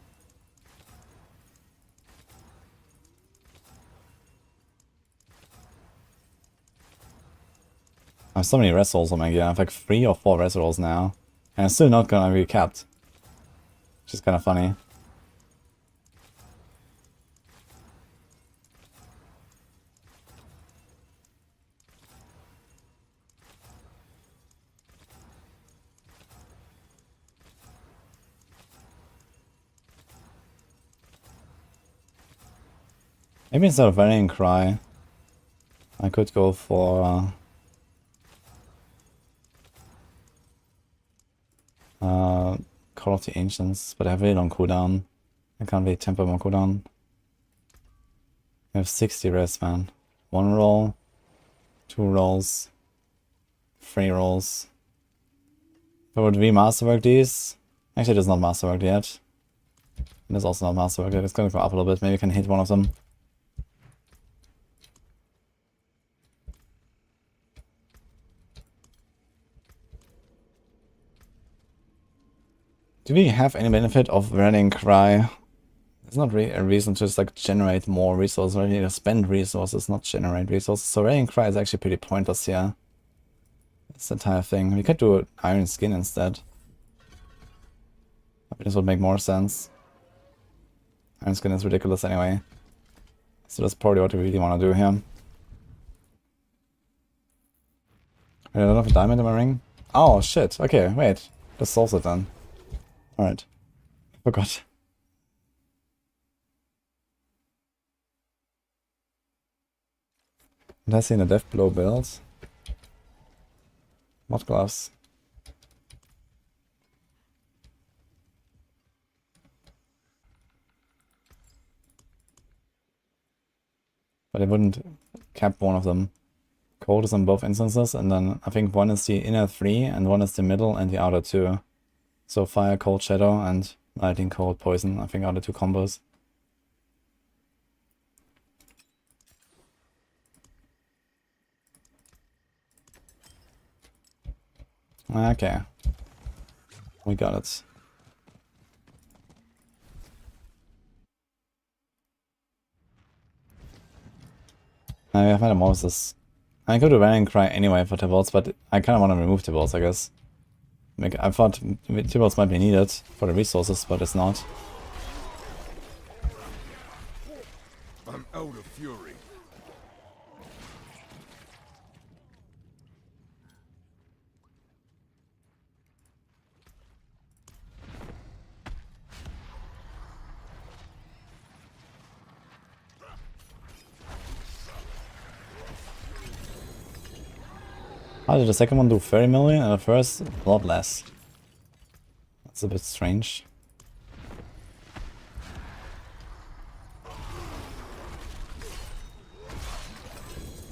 I have so many res rolls on my gear. I have like 3 or 4 res rolls now. And it's still not gonna be capped. Which is kind of funny. Maybe instead of Rallying Cry, I could go for Call of the Ancients, but I have really long cooldown. I can't really temper my cooldown. I have 60 res, man. 1 roll, 2 rolls, 3 rolls. If I would remasterwork these, actually it is not masterworked yet. It is also not masterworked yet. It's gonna go up a little bit. Maybe I can hit one of them. Do we have any benefit of Rallying Cry? There's not really a reason to just like generate more resources, right? You need to spend resources, not generate resources. So Rallying Cry is actually pretty pointless here. It's the entire thing. We could do Iron Skin instead. This would make more sense. Iron Skin is ridiculous anyway. So that's probably what we really want to do here. I don't have a diamond in my ring. Oh shit, okay, wait. That solves it then. Alright. Forgot. Did I see in a death blow build? What gloves? But I wouldn't cap one of them. Cold is on both instances, and then I think one is the inner 3 and one is the middle and the outer 2. So fire, cold, shadow, and lightning, cold, poison, I think are the 2 combos. Okay. We got it. I have had a Moses. I could do Rallying Cry anyway for Tybalt's, but I kind of want to remove Tybalt's, I guess. I thought Tybalt's might be needed for the resources, but it's not. I'm out of fury. How did the second one do 30 million and the first a lot less? a bit strange.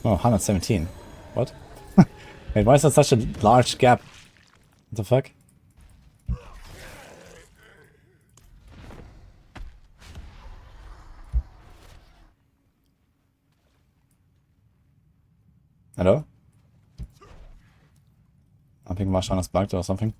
Oh, 117. What? Wait, why is that such a large gap? What the fuck? Hello? I think Marshawn is bugged or something.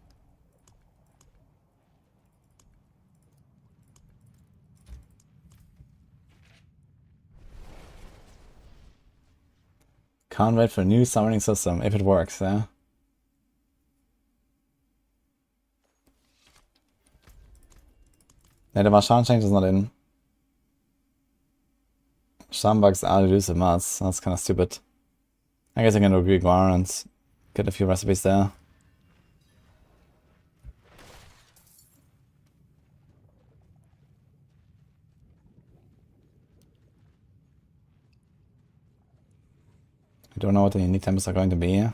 Can't wait for a new summoning system, if it works, yeah? Yeah, the Marshawn change is not in. Shambugs are elusive mods, that's kinda stupid. I guess I can do Greek War and get a few recipes there. I don't know what the unique tempers are going to be.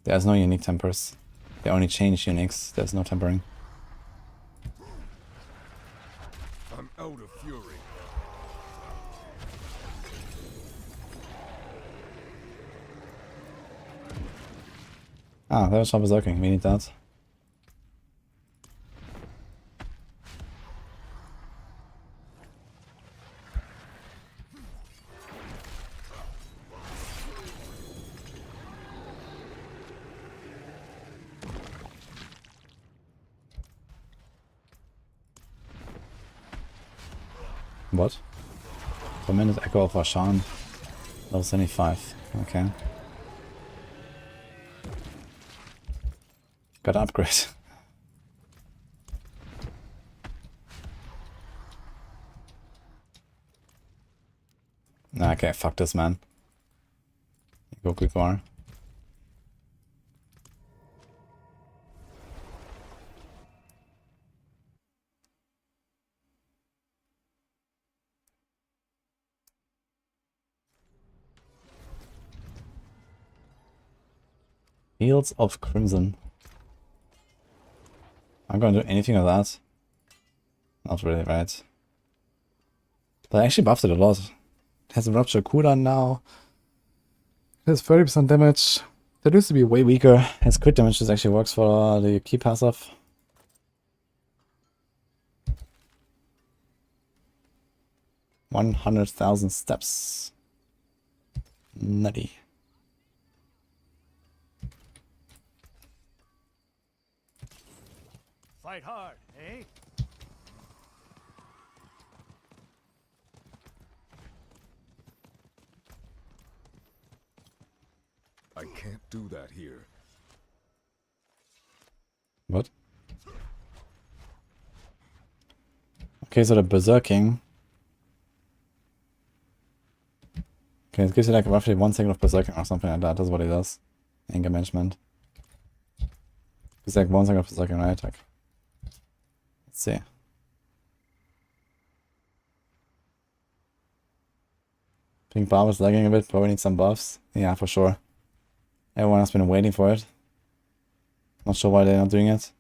There's no unique tempers. They only change uniques. There's no tempering. I'm out of fury. Ah, there's Berserking. We need that. What? Tremendous Echo of Rashan. Level 75. Okay. Got an upgrade. Nah, okay, fuck this, man. Go quick war. Fields of Crimson. I'm gonna do anything with that. Not really, right? But I actually buffed it a lot. It has a rupture cooldown now. It has 30% damage. That used to be way weaker. Its crit damage just actually works for the key passive. $100,000 steps. Nutty. Fight hard, eh? I can't do that here. What? Okay, so the Berserking. Okay, it gives you like roughly 1 second of Berserking or something like that. That's what it does. Anger management. It's like 1 second of Berserking, right? Like, let's see. I think Barb is lagging a bit, probably needs some buffs. Yeah, for sure. Everyone has been waiting for it. Not sure why they're not doing it.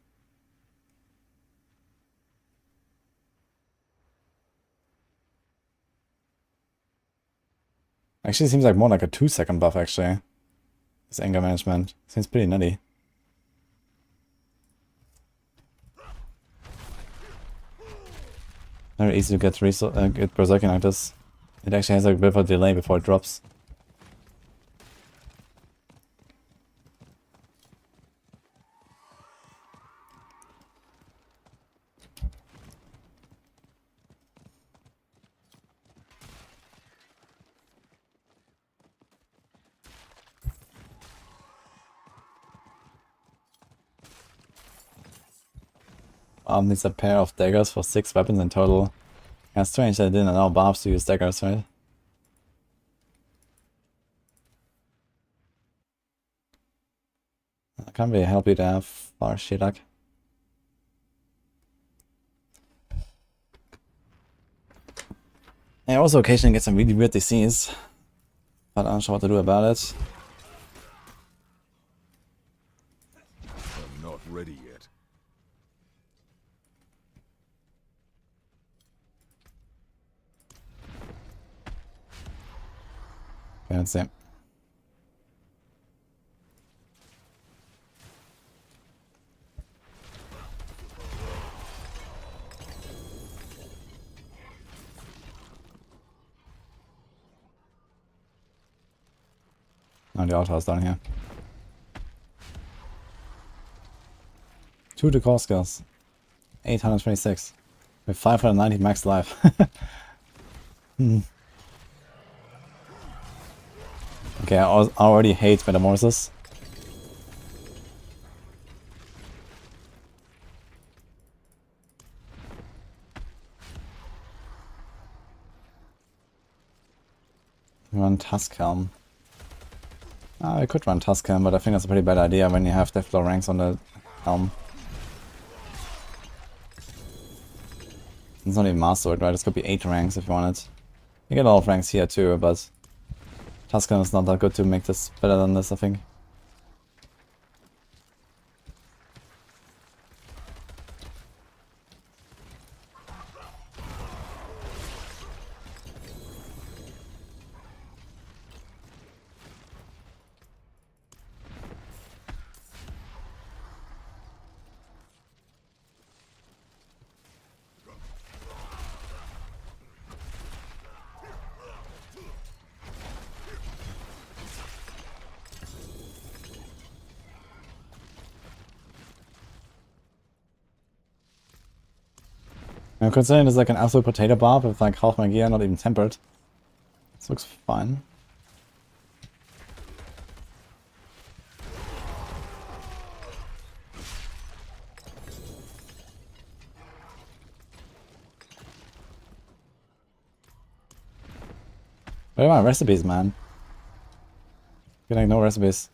Actually, it seems like more like a 2-second buff, actually. This anger management. Seems pretty nutty. Very easy to get Berserking like this. It actually has like a bit of a delay before it drops. Needs a pair of daggers for 6 weapons in total. Yeah, strange that I didn't allow Barbs to use daggers, right? I can't really help you to have far shit luck. I also occasionally get some really weird disease, but I'm not sure what to do about it. I'm not ready yet. Okay, let's see. Oh, the altar is down here. 2 decor skills. 826. With 590 max life. Okay, I already hate Metamorphosis. Run Tusk Helm. I could run Tusk Helm, but I think that's a pretty bad idea when you have death low ranks on the helm. It's not even Masterwork, right? It's could be 8 ranks if you want it. You get a lot of ranks here too, but Tusk Helm is not that good to make this better than this, I think. I'm considering there's like an absolute potato barb with like half my gear, not even tempered. This looks fine. Where are my recipes, man? Get like no recipes.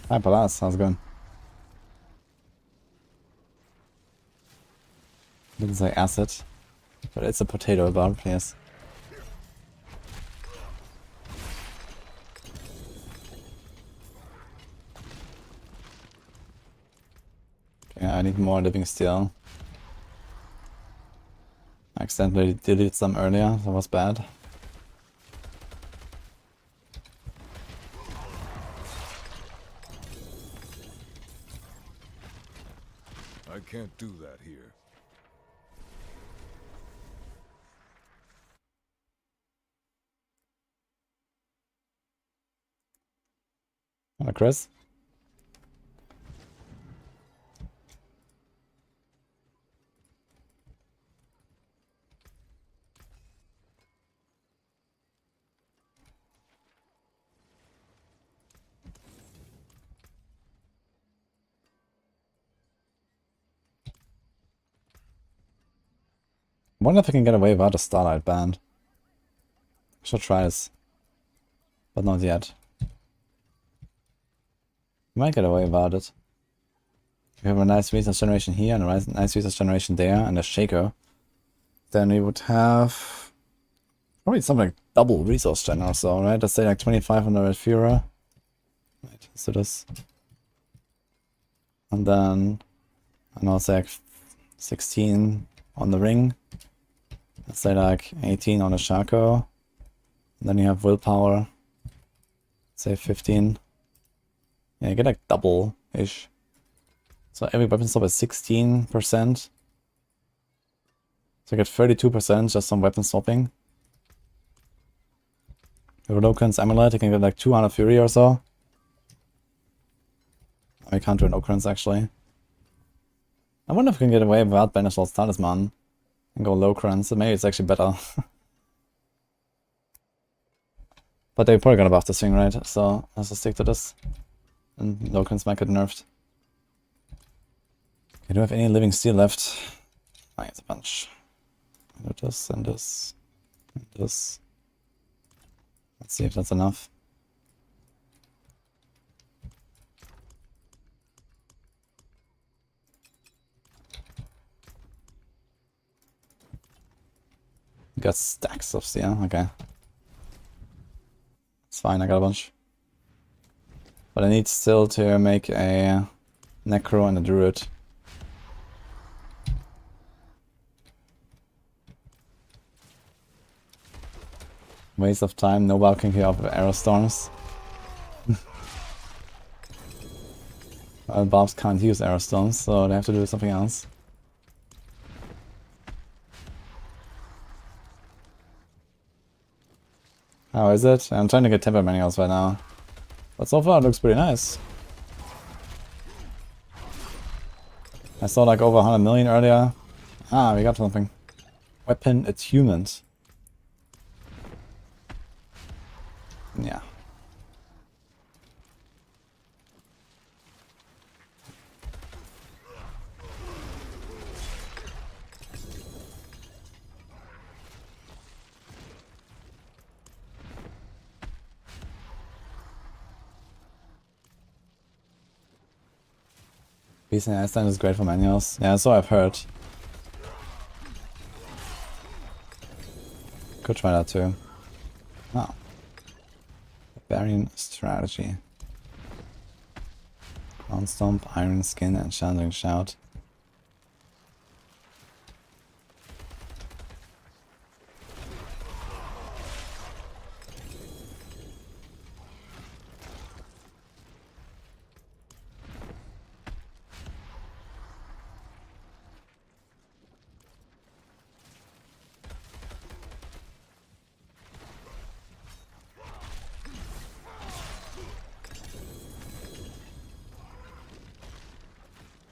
Hi, Palas, how's it going? Looks like acid, but it's a potato barb, yes. Okay, I need more living steel. I accidentally deleted some earlier, that was bad. I can't do that here. Hello, Chris. I wonder if I can get away without a Starlight band. Should try this. But not yet. Might get away without it. We have a nice resource generation here and a nice resource generation there and a shaker. Then we would have probably something like double resource gen or so, right? Let's say like 25 on the Red Fuhrer. Right, so this. And then and also like 16 on the ring. Let's say like 18 on the Shaco. And then you have willpower. Say 15. Yeah, you get like double-ish. So every weapon swap is 16%. So I get 32% just from weapon swapping. With Loken's Amulet, you can get like 200 Fury or so. I can't do an occurrence actually. I wonder if we can get away without Banished's Talisman. And go Lokrans, so maybe it's actually better. But they're probably gonna buff this thing, right? So let's just stick to this. And Lokrans might get nerfed. Okay, do I have any living steel left? I it's a bunch. Do this and this and this. Let's see if that's enough. got stacks of steel. Okay. It's fine, I got a bunch. But I need still to make a Necro and a Druid. Waste of time, no bulking here of arrow storms. Well, Barbs can't use arrow storms, so they have to do something else. How is it? I'm trying to get temper manuals right now. But so far it looks pretty nice. I saw like over 100 million earlier. Ah, we got something. Weapon attunement. Yeah. Peace and Iceland is great for manuals. Yeah, so I've heard. Could try that too. Oh. Barbarian strategy. Ground Stomp, Iron Skin, and Channeling Shout.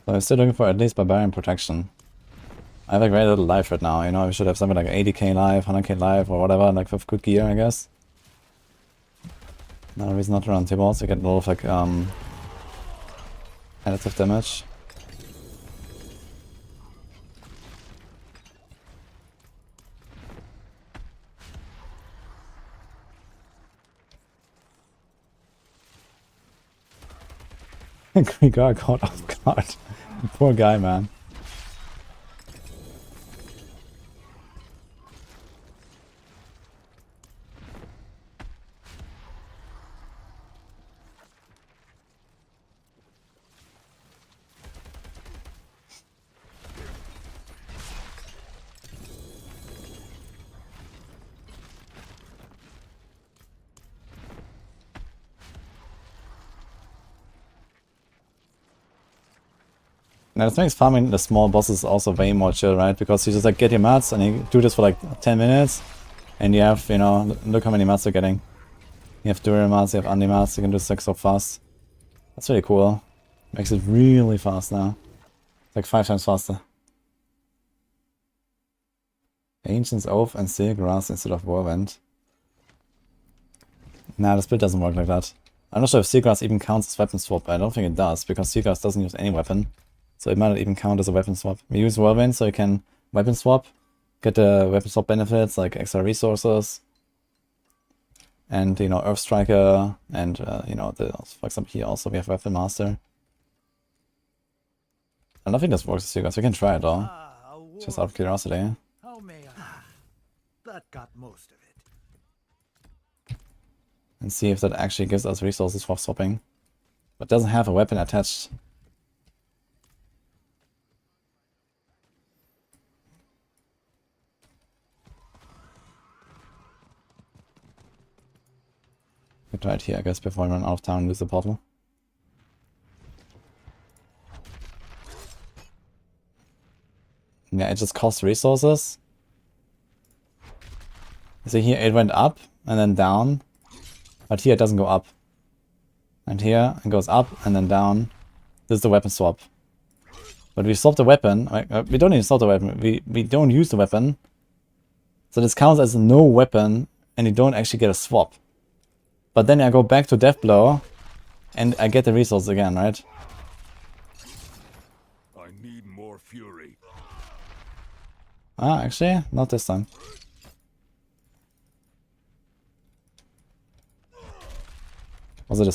So I'm still looking for at least Barbarian protection. I have like very little life right now, you know, we should have something like 80k life, 100k life, or whatever, like with good gear, I guess. No reason not to run T-balls, you get a lot of like, additive damage. We got caught off guard. Poor guy, man. Now this makes farming the small bosses also way more chill, right? Because you just like get your mats and you do this for like 10 minutes and you have, you know, look how many mats you're getting. You have Dural mats, you have Andi mats, you can do this like so fast. That's really cool. Makes it really fast now. It's like 5 times faster. Ancient's Oath and Seal Grass instead of Whirlwind. Nah, the split doesn't work like that. I'm not sure if Seal Grass even counts as weapon swap, but I don't think it does, because Seal Grass doesn't use any weapon. So it might not even count as a weapon swap. We use Whirlwind so you can weapon swap, get the weapon swap benefits like extra resources, and you know, Earth Striker, and you know, for example here also we have Weapon Master. I don't think this works with you guys. We can try it though. Just out of curiosity. How may I? That got most of it. And see if that actually gives us resources for swapping. But doesn't have a weapon attached. We try it here, I guess, before I run out of town and lose the portal. Yeah, it just costs resources. So here it went up and then down, but here it doesn't go up. And here it goes up and then down. This is the weapon swap. But we swap the weapon. We don't even swap the weapon. We don't use the weapon. So this counts as no weapon and you don't actually get a swap. But then I go back to Death Blow and I get the resource again, right? I need more fury. Ah, actually, not this time. Was it a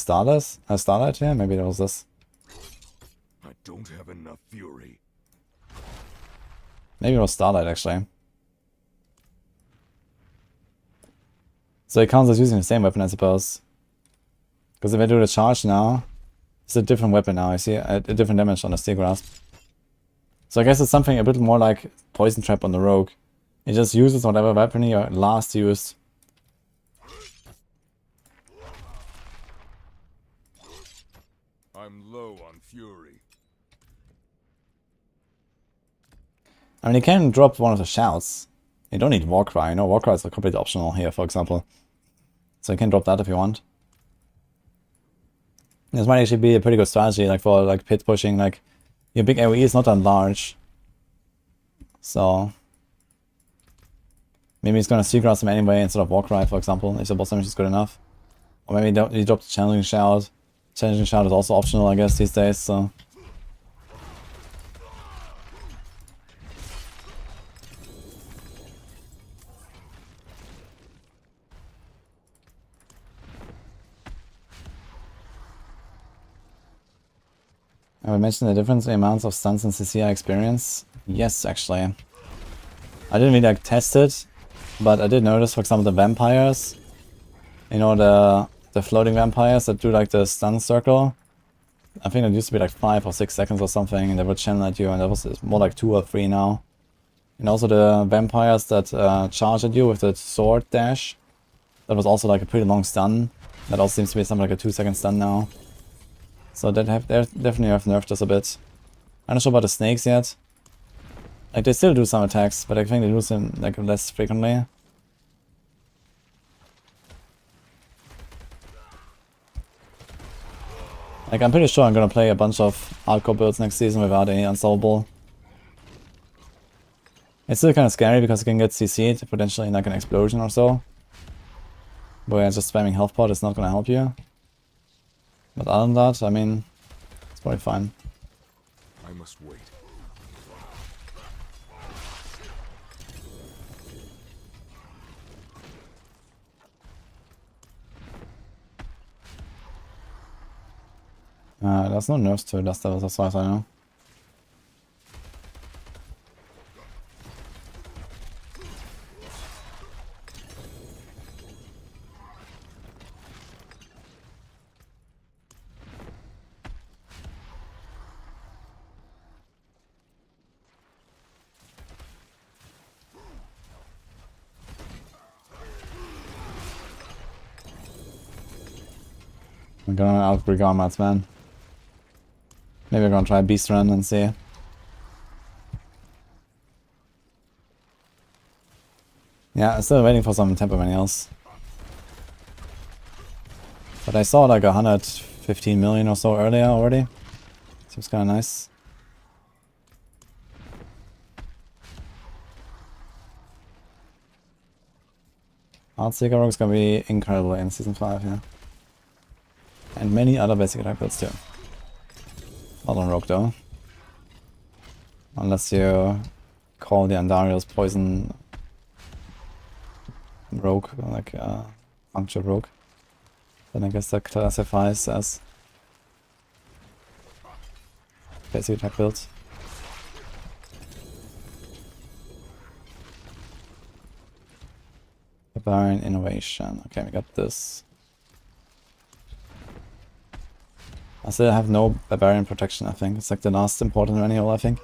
starlight here? Maybe it was this. I don't have enough fury. Maybe it was starlight actually. So it counts as using the same weapon, I suppose. Because if I do the charge now, it's a different weapon now. I see a different damage on the steel grasp. So I guess it's something a bit more like poison trap on the rogue. It just uses whatever weapon you last used. I'm low on fury. I mean, you can drop one of the shouts. You don't need Warcry. No, Warcry is completely optional here, for example. So you can drop that if you want. This might actually be a pretty good strategy, like for like pit pushing. Like your big AoE is not that large, so maybe he's gonna seagrass him anyway instead of Warcry, for example, if the boss damage is good enough. Or maybe you drop the challenging shout. Challenging shout is also optional, I guess, these days. So. Have I mentioned the difference in amounts of stuns and CC I experience? Yes, actually. I didn't really like test it, but I did notice, for example, the vampires. You know, the floating vampires that do like the stun circle. I think it used to be like 5 or 6 seconds or something, and they would channel at you, and that was more like 2 or 3 now. And also the vampires that charge at you with the sword dash. That was also like a pretty long stun. That also seems to be something like a 2-second stun now. So they definitely have nerfed this a bit. I'm not sure about the snakes yet. Like they still do some attacks, but I think they lose them like less frequently. Like I'm pretty sure I'm gonna play a bunch of hardcore builds next season without any unsolvable. It's still kind of scary because you can get CC'd potentially in like an explosion or so. Where just spamming health pot is not gonna help you. But other than that, I mean, it's probably fine. I must wait. There's no nerfs to Dust Devils as far as I know. I'm gonna outbreak armats, man. Maybe we're gonna try Beast Run and see. Yeah, I'm still waiting for some tempo manuals. But I saw like 115 million or so earlier already. Seems kinda nice. Heartseeker Rogue is gonna be incredible in Season 5, yeah. And many other basic attack builds too. Not on Rogue though. Unless you call the Andario's Poison Rogue, like Puncture Rogue. Then I guess that classifies as basic attack build. Barbarian Innovation. Okay, we got this. I still have no Barbarian Protection, I think. It's like the last important manual, I think.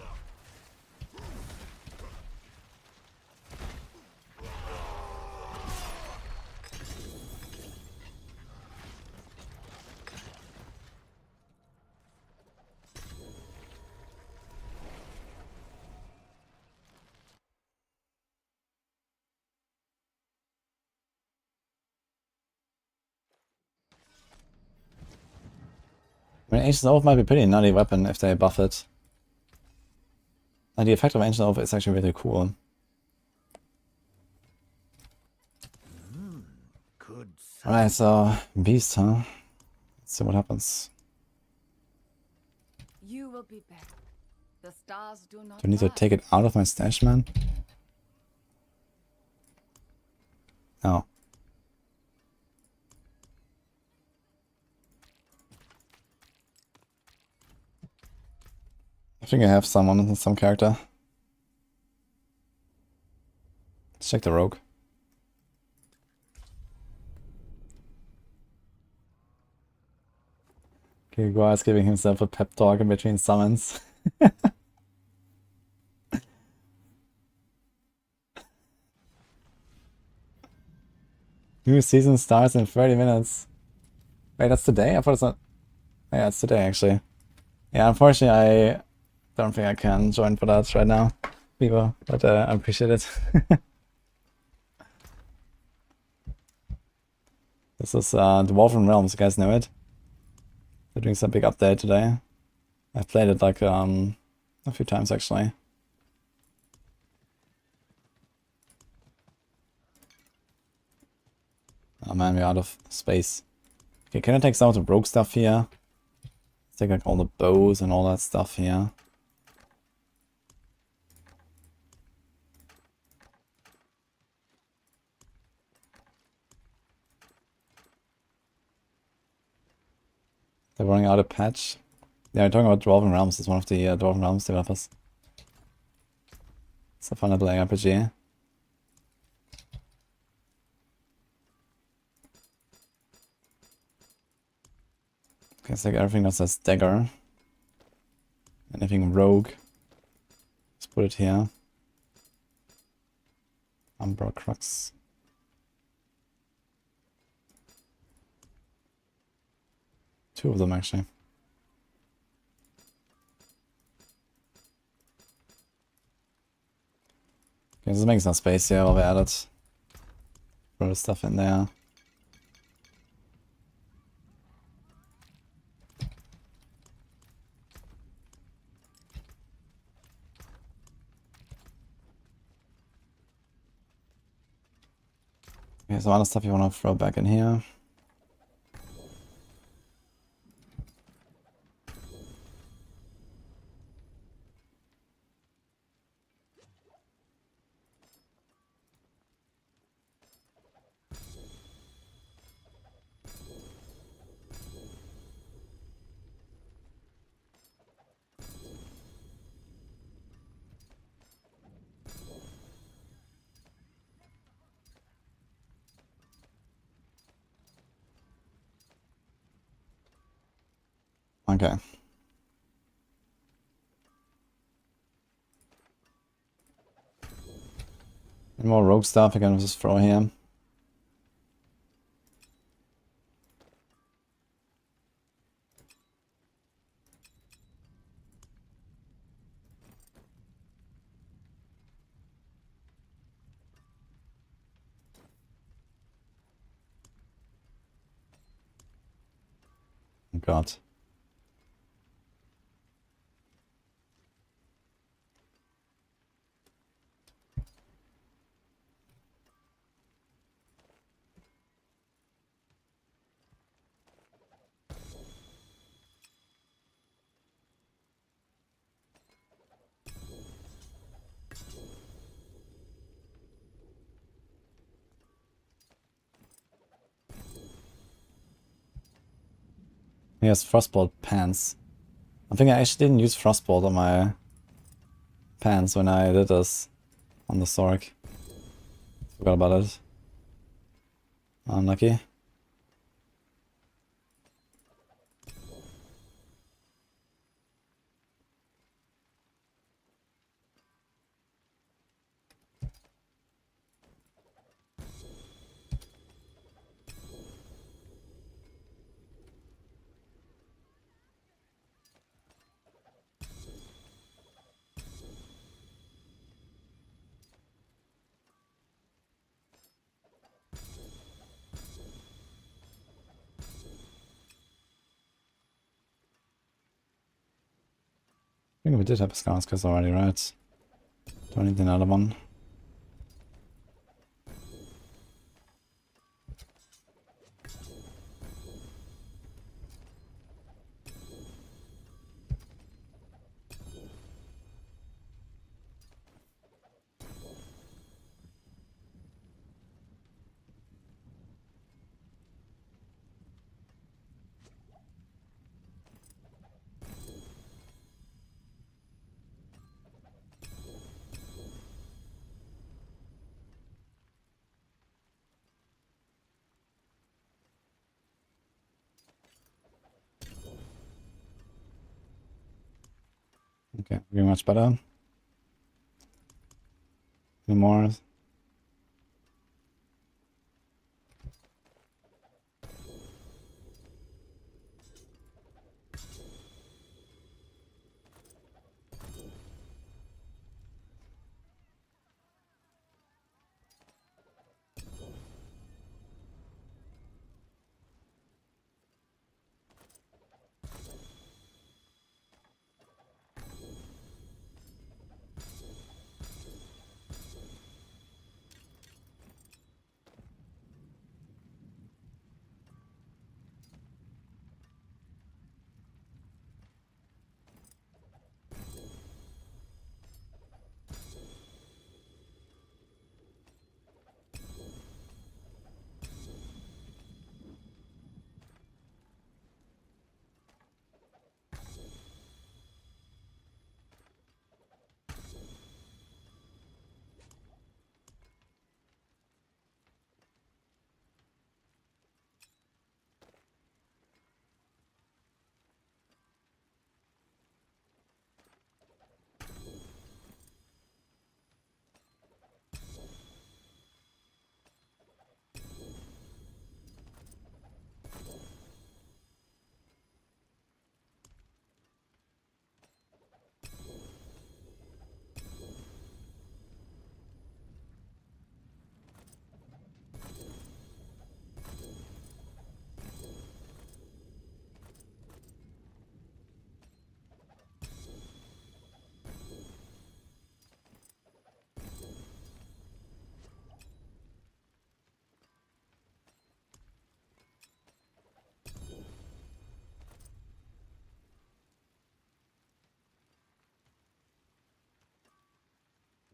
I mean, Ancient Oath might be a pretty nutty weapon if they buff it. And the effect of Ancient Oath is actually really cool. Good. Alright, so Beast, huh? Let's see what happens. You will be back. The stars do not Do I need to lie. take it out of my stash, man? No. I think I have someone, some character. Let's check the rogue. Okay, Gua's giving himself a pep talk in between summons. New season starts in 30 minutes. Wait, that's today? I thought it's not. Yeah, it's today actually. Yeah, unfortunately, I don't think I can join for that right now, people, but I appreciate it. This is Dwarven Realms, you guys know it? They're doing some big update today. I've played it like a few times actually. Oh man, we're out of space. Okay, can I take some of the rogue stuff here? Let's take like all the bows and all that stuff here. They're running out of patch. Yeah, we're talking about Dwarven Realms. It's one of the Dwarven Realms developers. It's a fun little RPG. Okay, let's take everything that says dagger. Anything rogue. Let's put it here. Crux. Two of them actually. Okay, this makes some space here while we added. Throw the stuff in there. Okay, some other stuff you want to throw back in here. Okay. Any more rogue stuff I can just throw here. Oh god. He has frostbolt pants. I think I actually didn't use frostbolt on my pants when I did this on the Sorc. Forgot about it. Unlucky. I think we did have a Scout's Kiss already, right? Don't need another one. Okay, very much better. Any more?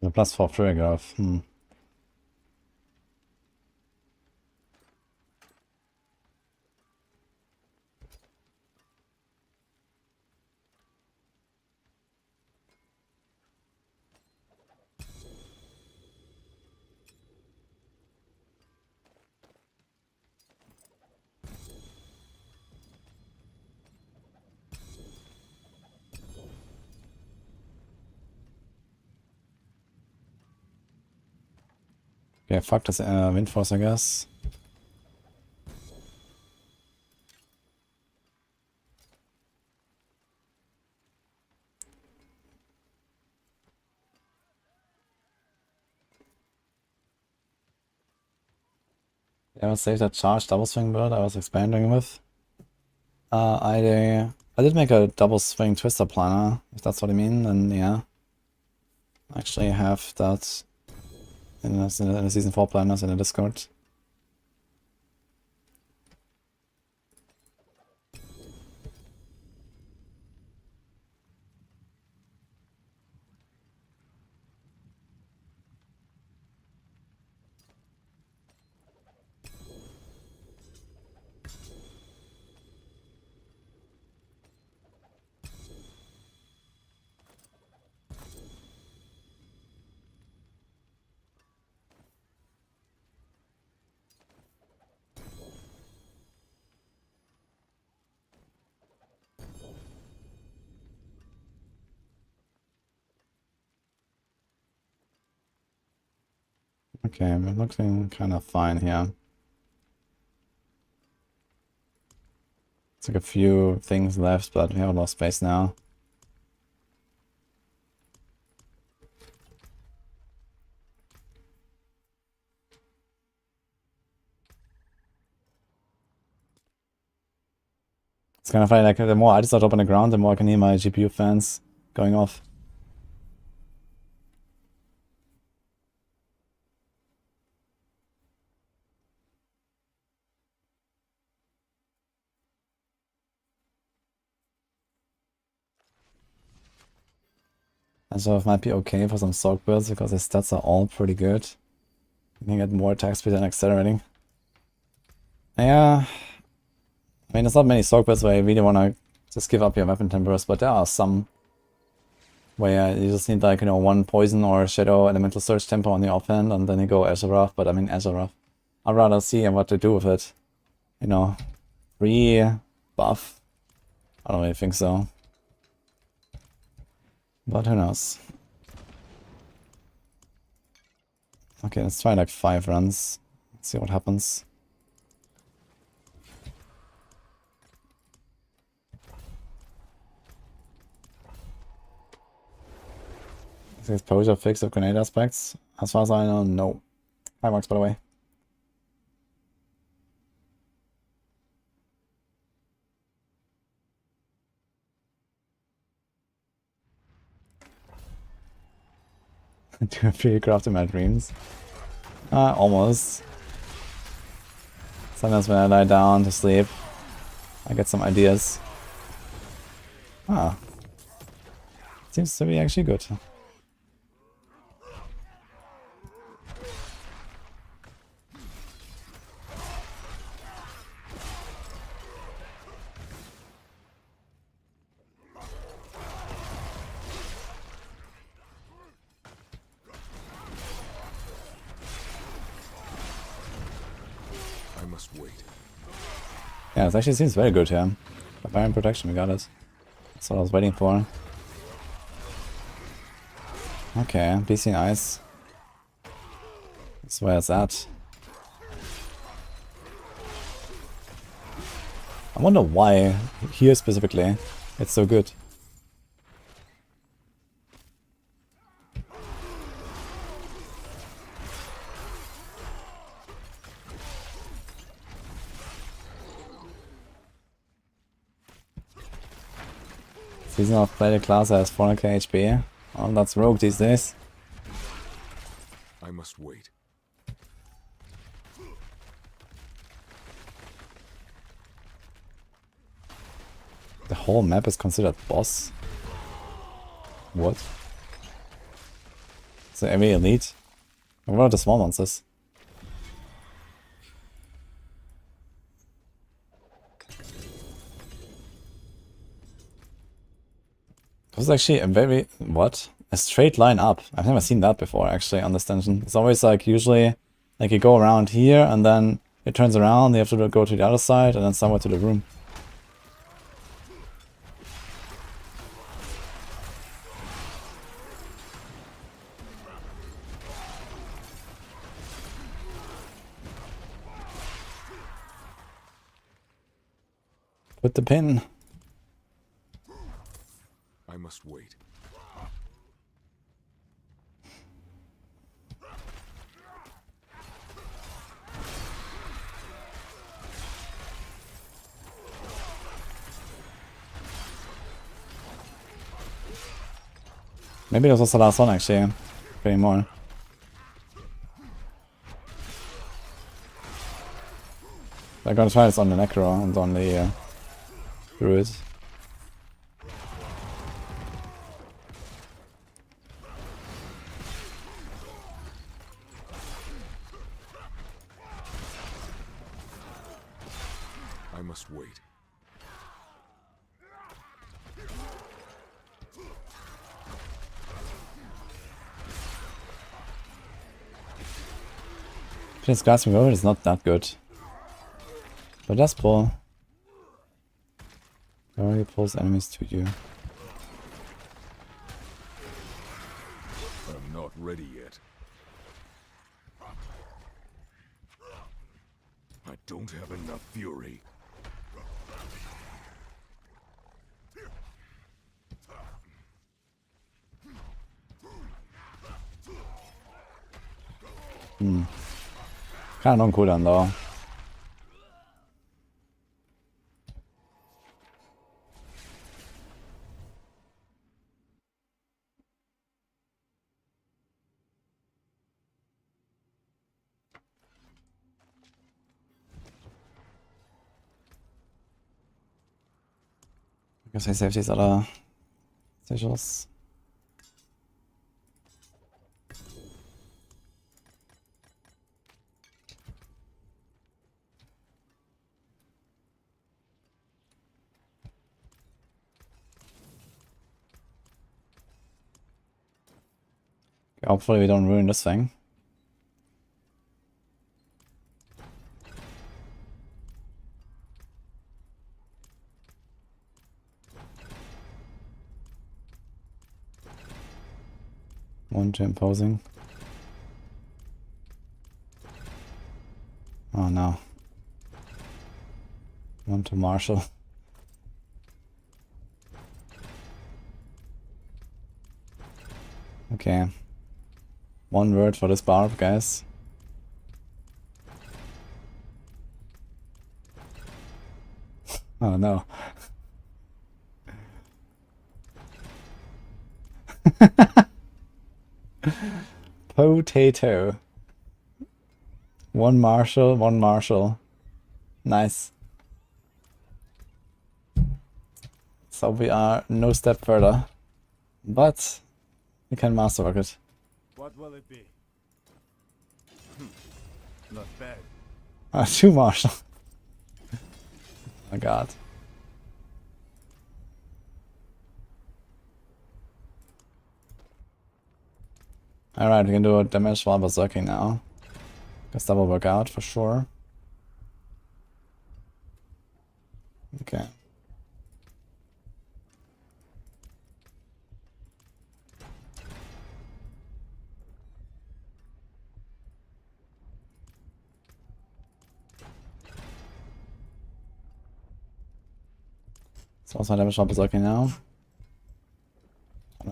The +4 Flurry graph. Okay, fuck this Windforce, I guess. Yeah, I'll save that charge double swing build I was expanding with. I did make a double swing twister planner, if that's what I mean, then yeah. I actually have that in the season 4 planners in the Discord. Okay, we're looking kind of fine here. It's like a few things left, but we have a lot of space now. It's kind of funny, like the more I start up on the ground, the more I can hear my GPU fans going off. And so it might be okay for some Sorc builds because his stats are all pretty good. You can get more attack speed and accelerating. Yeah. I mean, there's not many Sorc builds where you really want to just give up your weapon tempers, but there are some where you just need like, you know, one poison or shadow elemental surge tempo on the offhand and then you go Azeroth, but I mean Azeroth. I'd rather see what to do with it. You know, buff. I don't really think so. But who knows? Okay, let's try like 5 runs. Let's see what happens. Is the exposure fixed of grenade aspects? As far as I know, no. Hi Max, by the way. Do I Theorycraft in my dreams? Almost. Sometimes when I lie down to sleep, I get some ideas. Ah. Seems to be actually good. I must wait. Yeah, it actually seems very good here. Barbarian protection, we got it. That's what I was waiting for. Okay, BC nice. That's where it's at. I wonder why here specifically it's so good. Season of play the class has 400k HP. Oh, that's Rogue these days. I must wait. The whole map is considered boss. What? So every elite? What about the small monsters? This is actually a very... what? A straight line up. I've never seen that before actually on this dungeon. It's always like usually like you go around here and then it turns around, you have to go to the other side and then somewhere to the room. Put the pin. I must wait. Maybe this was the last one actually. Pretty more. I'm gonna try this on the Necro and on the Druid. I must wait. This grasping over is not that good. But that's pull. Flurry pulls enemies to you. I'm not ready yet. I don't have enough fury. Kind of non cooldown though. I guess I save these other sigils. Hopefully we don't ruin this thing. One to imposing. Oh no. One to martial. Okay. One word for this barb, guys. Oh no. Potato. One martial, one martial. Nice. So we are no step further. But we can masterwork it. What will it be? Not bad. Two martial. Oh my god. Alright, we can do a damage while berserking now. Guess that will work out for sure. Okay. So what's my damage while berserking now?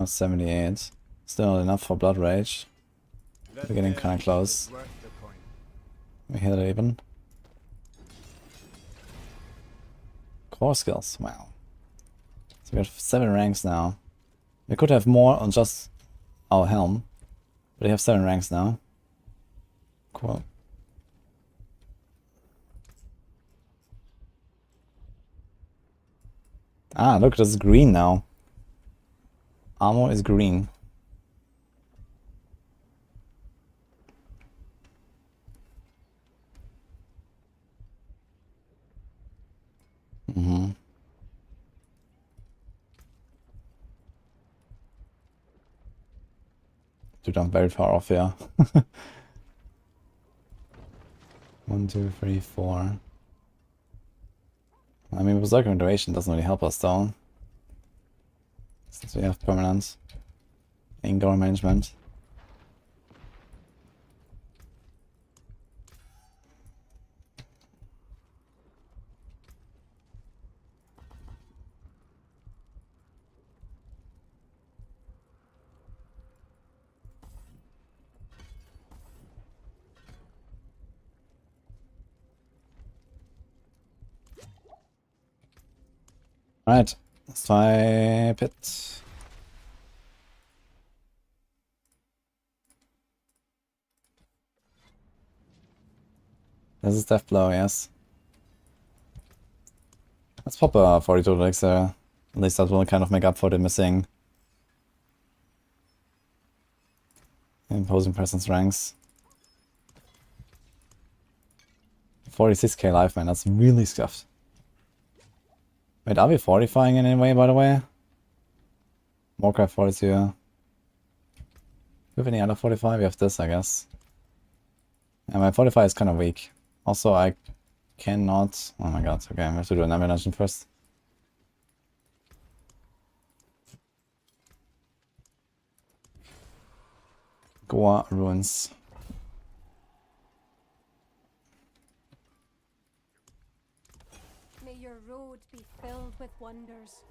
78. Still not enough for blood rage. We're getting kinda close. We hit it even. Core skills, wow. So we have 7 ranks now. We could have more on just our helm, but we have 7 ranks now. Cool. Ah, look, this is green now. Armor is green. Mm-hmm. Dude, I'm very far off here. 1, 2, 3, 4. I mean, berserker duration doesn't really help us though. Since we have permanent indoor management. Alright, let's type it. This is death blow, yes. Let's pop a 42 elixir. At least that will kind of make up for the missing imposing presence ranks. 46k life, man, that's really scuffed. Wait, are we fortifying in any way, by the way? Warcraft 42. Do we have any other fortify? We have this, I guess. And my fortify is kind of weak. Also, I cannot... Oh my god, okay, I have to do an ammunition first. Goa ruins. May your road be filled with wonders.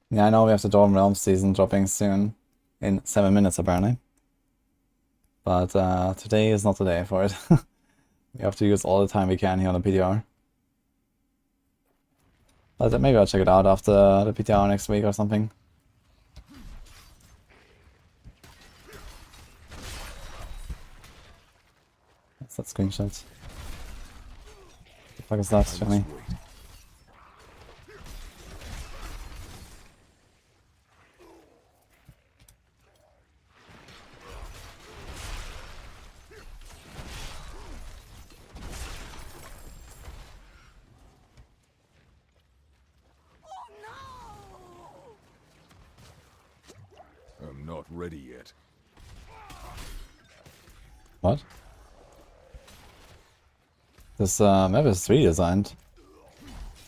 Yeah, I know we have the Dorm Realm season dropping soon. In 7 minutes, apparently. But today is not the day for it. We have to use all the time we can here on the PTR. But maybe I'll check it out after the PTR next week or something. What's that screenshot? What the fuck is that, Johnny? I'm not ready yet. What? This map is redesigned.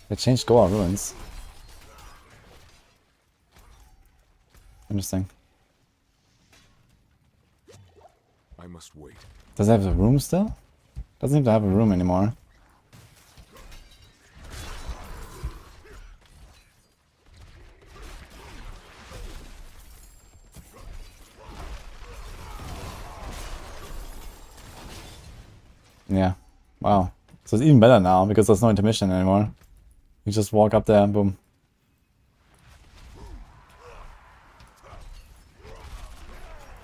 They changed Goa ruins. Interesting. I must wait. Does it have a room still? Doesn't seem to have a room anymore. Yeah. Wow. So it's even better now because there's no intermission anymore. You just walk up there and boom.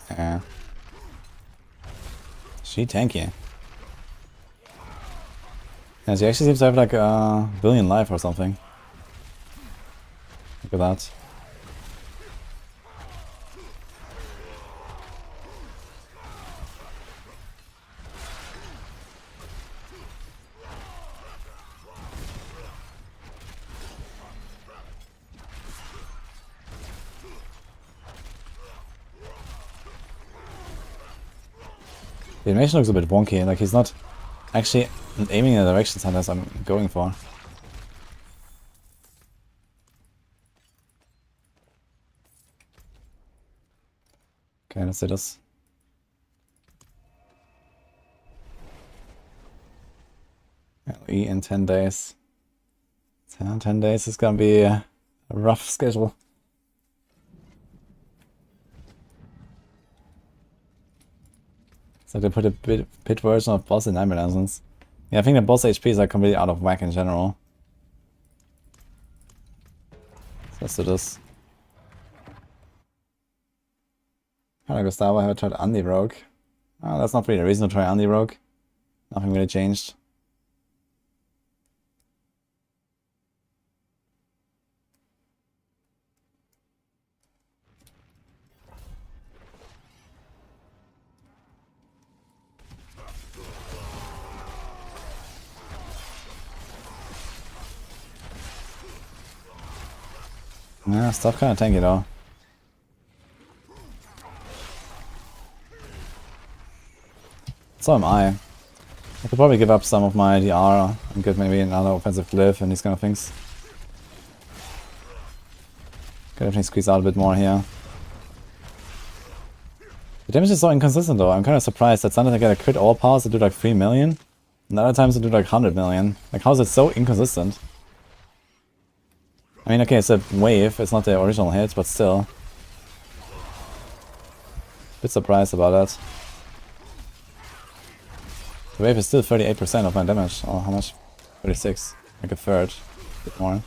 Yeah. She tanky. Yeah, she actually seems to have like a billion life or something. Look at that. The animation looks a bit wonky, like he's not actually aiming in the direction sometimes I'm going for. Okay, let's do this. LE in 10 days. 10 days is gonna be a rough schedule. So they put a pit version of boss in Nightmare Dungeons. Yeah, I think the boss HP is like completely out of whack in general. So let's do this. Hello Gustavo, I have tried Rogue. Oh, that's not really a reason to try Rogue. Nothing really changed. Yeah, stuff kind of tanky though. So am I. I could probably give up some of my DR and get maybe another offensive glyph and these kind of things. Could definitely squeeze out a bit more here. The damage is so inconsistent though. I'm kind of surprised that sometimes I get a crit all powers that do like 3 million. And other times I do like 100 million. Like how is it so inconsistent? I mean, okay, it's a wave, it's not the original hit, but still. Bit surprised about that. The wave is still 38% of my damage. Oh, how much? 36. Like a third. A bit more.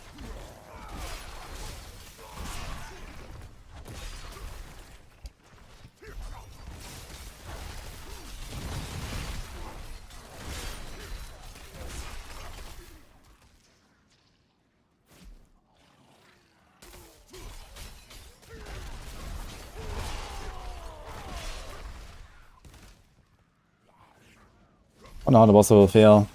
Oh no, the boss will fail.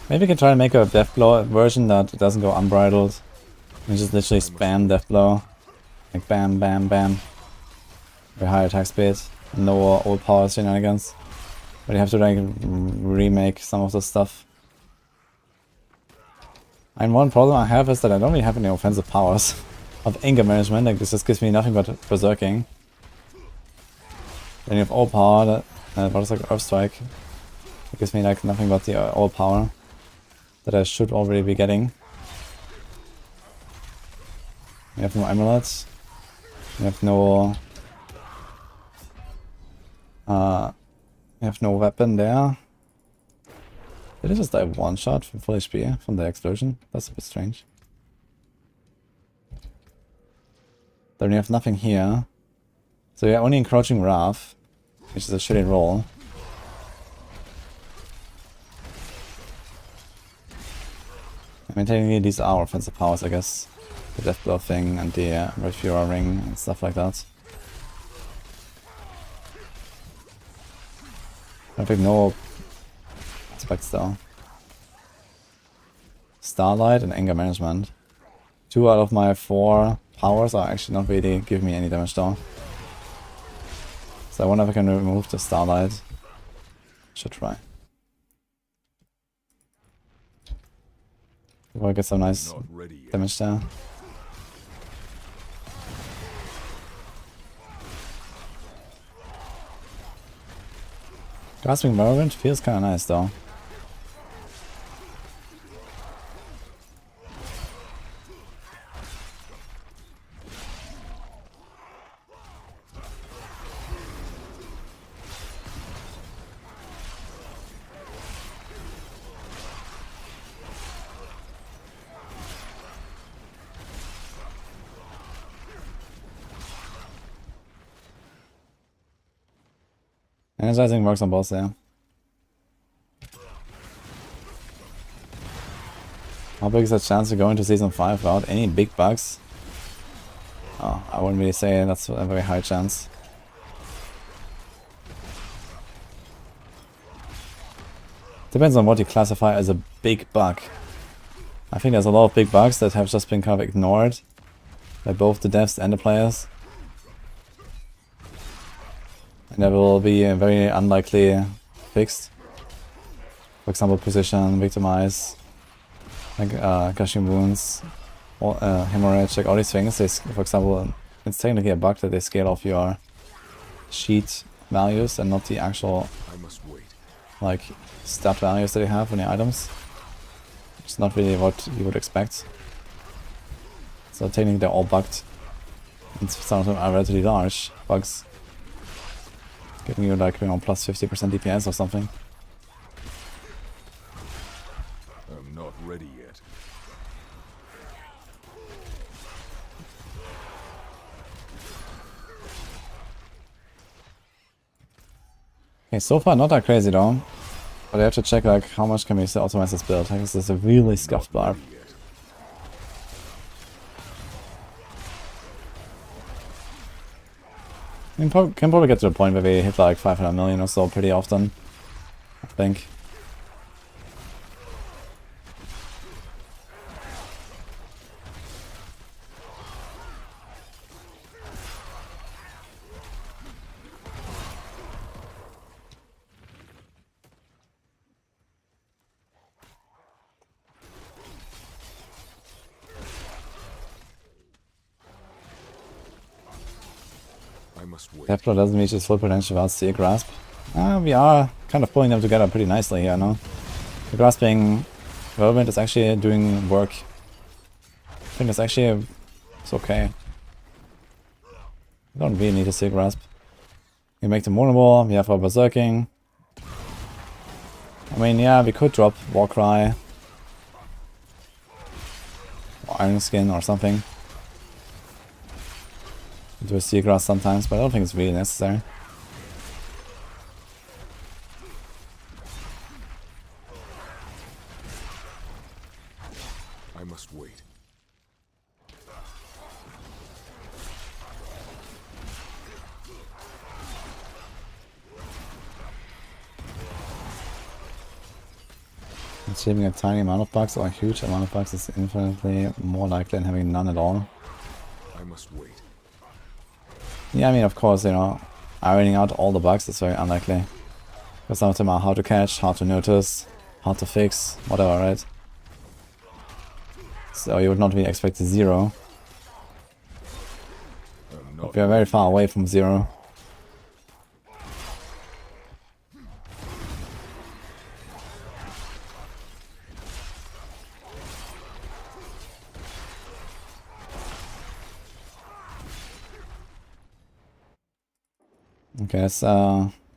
Maybe we can try and make a death blow version that doesn't go unbridled. And just literally spam death blow. Like bam, bam, bam. Very high attack speed. No old power shenanigans. But you have to like remake some of this stuff. And one problem I have is that I don't really have any offensive powers. Of anger management, like this just gives me nothing but berserking. Then you have all power, what is like Earth Strike? It gives me like nothing but the all power that I should already be getting. We have no amulets. We have no weapon there. Did it just die one shot from full HP from the explosion? That's a bit strange. Then we have nothing here. So we are only encroaching Wrath, which is a shitty roll. I mean, technically these are offensive powers, I guess. The Death Blow thing and the Red Fury ring and stuff like that. I think no aspects though. Starlight and Anger Management. 2 out of my 4 powers are actually not really giving me any damage though. So I wonder if I can remove the Starlight. Should try. We'll get some nice Not ready yet. damage there. Grasping Whirlwind feels kinda nice though. Energizing works on both there. How big is the chance to go into Season 5 without any big bugs? Oh, I wouldn't really say that's a very high chance. Depends on what you classify as a big bug. I think there's a lot of big bugs that have just been kind of ignored by both the devs and the players. And that will be very unlikely fixed. For example, position, victimize, like gushing wounds, or, hemorrhage, like all these things. They, for example, it's technically a bug that they scale off your sheet values and not the actual I must wait. like stat values that you have on your items. It's not really what you would expect. So technically they're all bugged. And some of them are relatively large bugs. Giving you like, you know, plus 50% DPS or something. I'm not ready yet. Okay, so far not that crazy though. But I have to check like how much can we still optimize this build. This is a really scuffed Barb. We can probably get to the point where we hit like 500 million or so pretty often, I think. I must wait. Diablo doesn't reach its full potential without Steel Grasp. We are kind of pulling them together pretty nicely here, no? The Grasping Whirlwind is actually doing work. I think it's actually it's okay. We don't really need a Steel Grasp. We make them vulnerable, we have our Berserking. I mean, yeah, we could drop Warcry. Or Iron Skin or something. Do a Seagrass sometimes, but I don't think it's really necessary. I must wait. Achieving a tiny amount of bugs or a huge amount of bugs is infinitely more likely than having none at all. I must wait. Yeah, I mean, of course, you know, ironing out all the bugs is very unlikely. Because some of them are hard to catch, hard to notice, hard to fix, whatever, right? So you would not really expect a 0. But we are very far away from 0. Okay, let's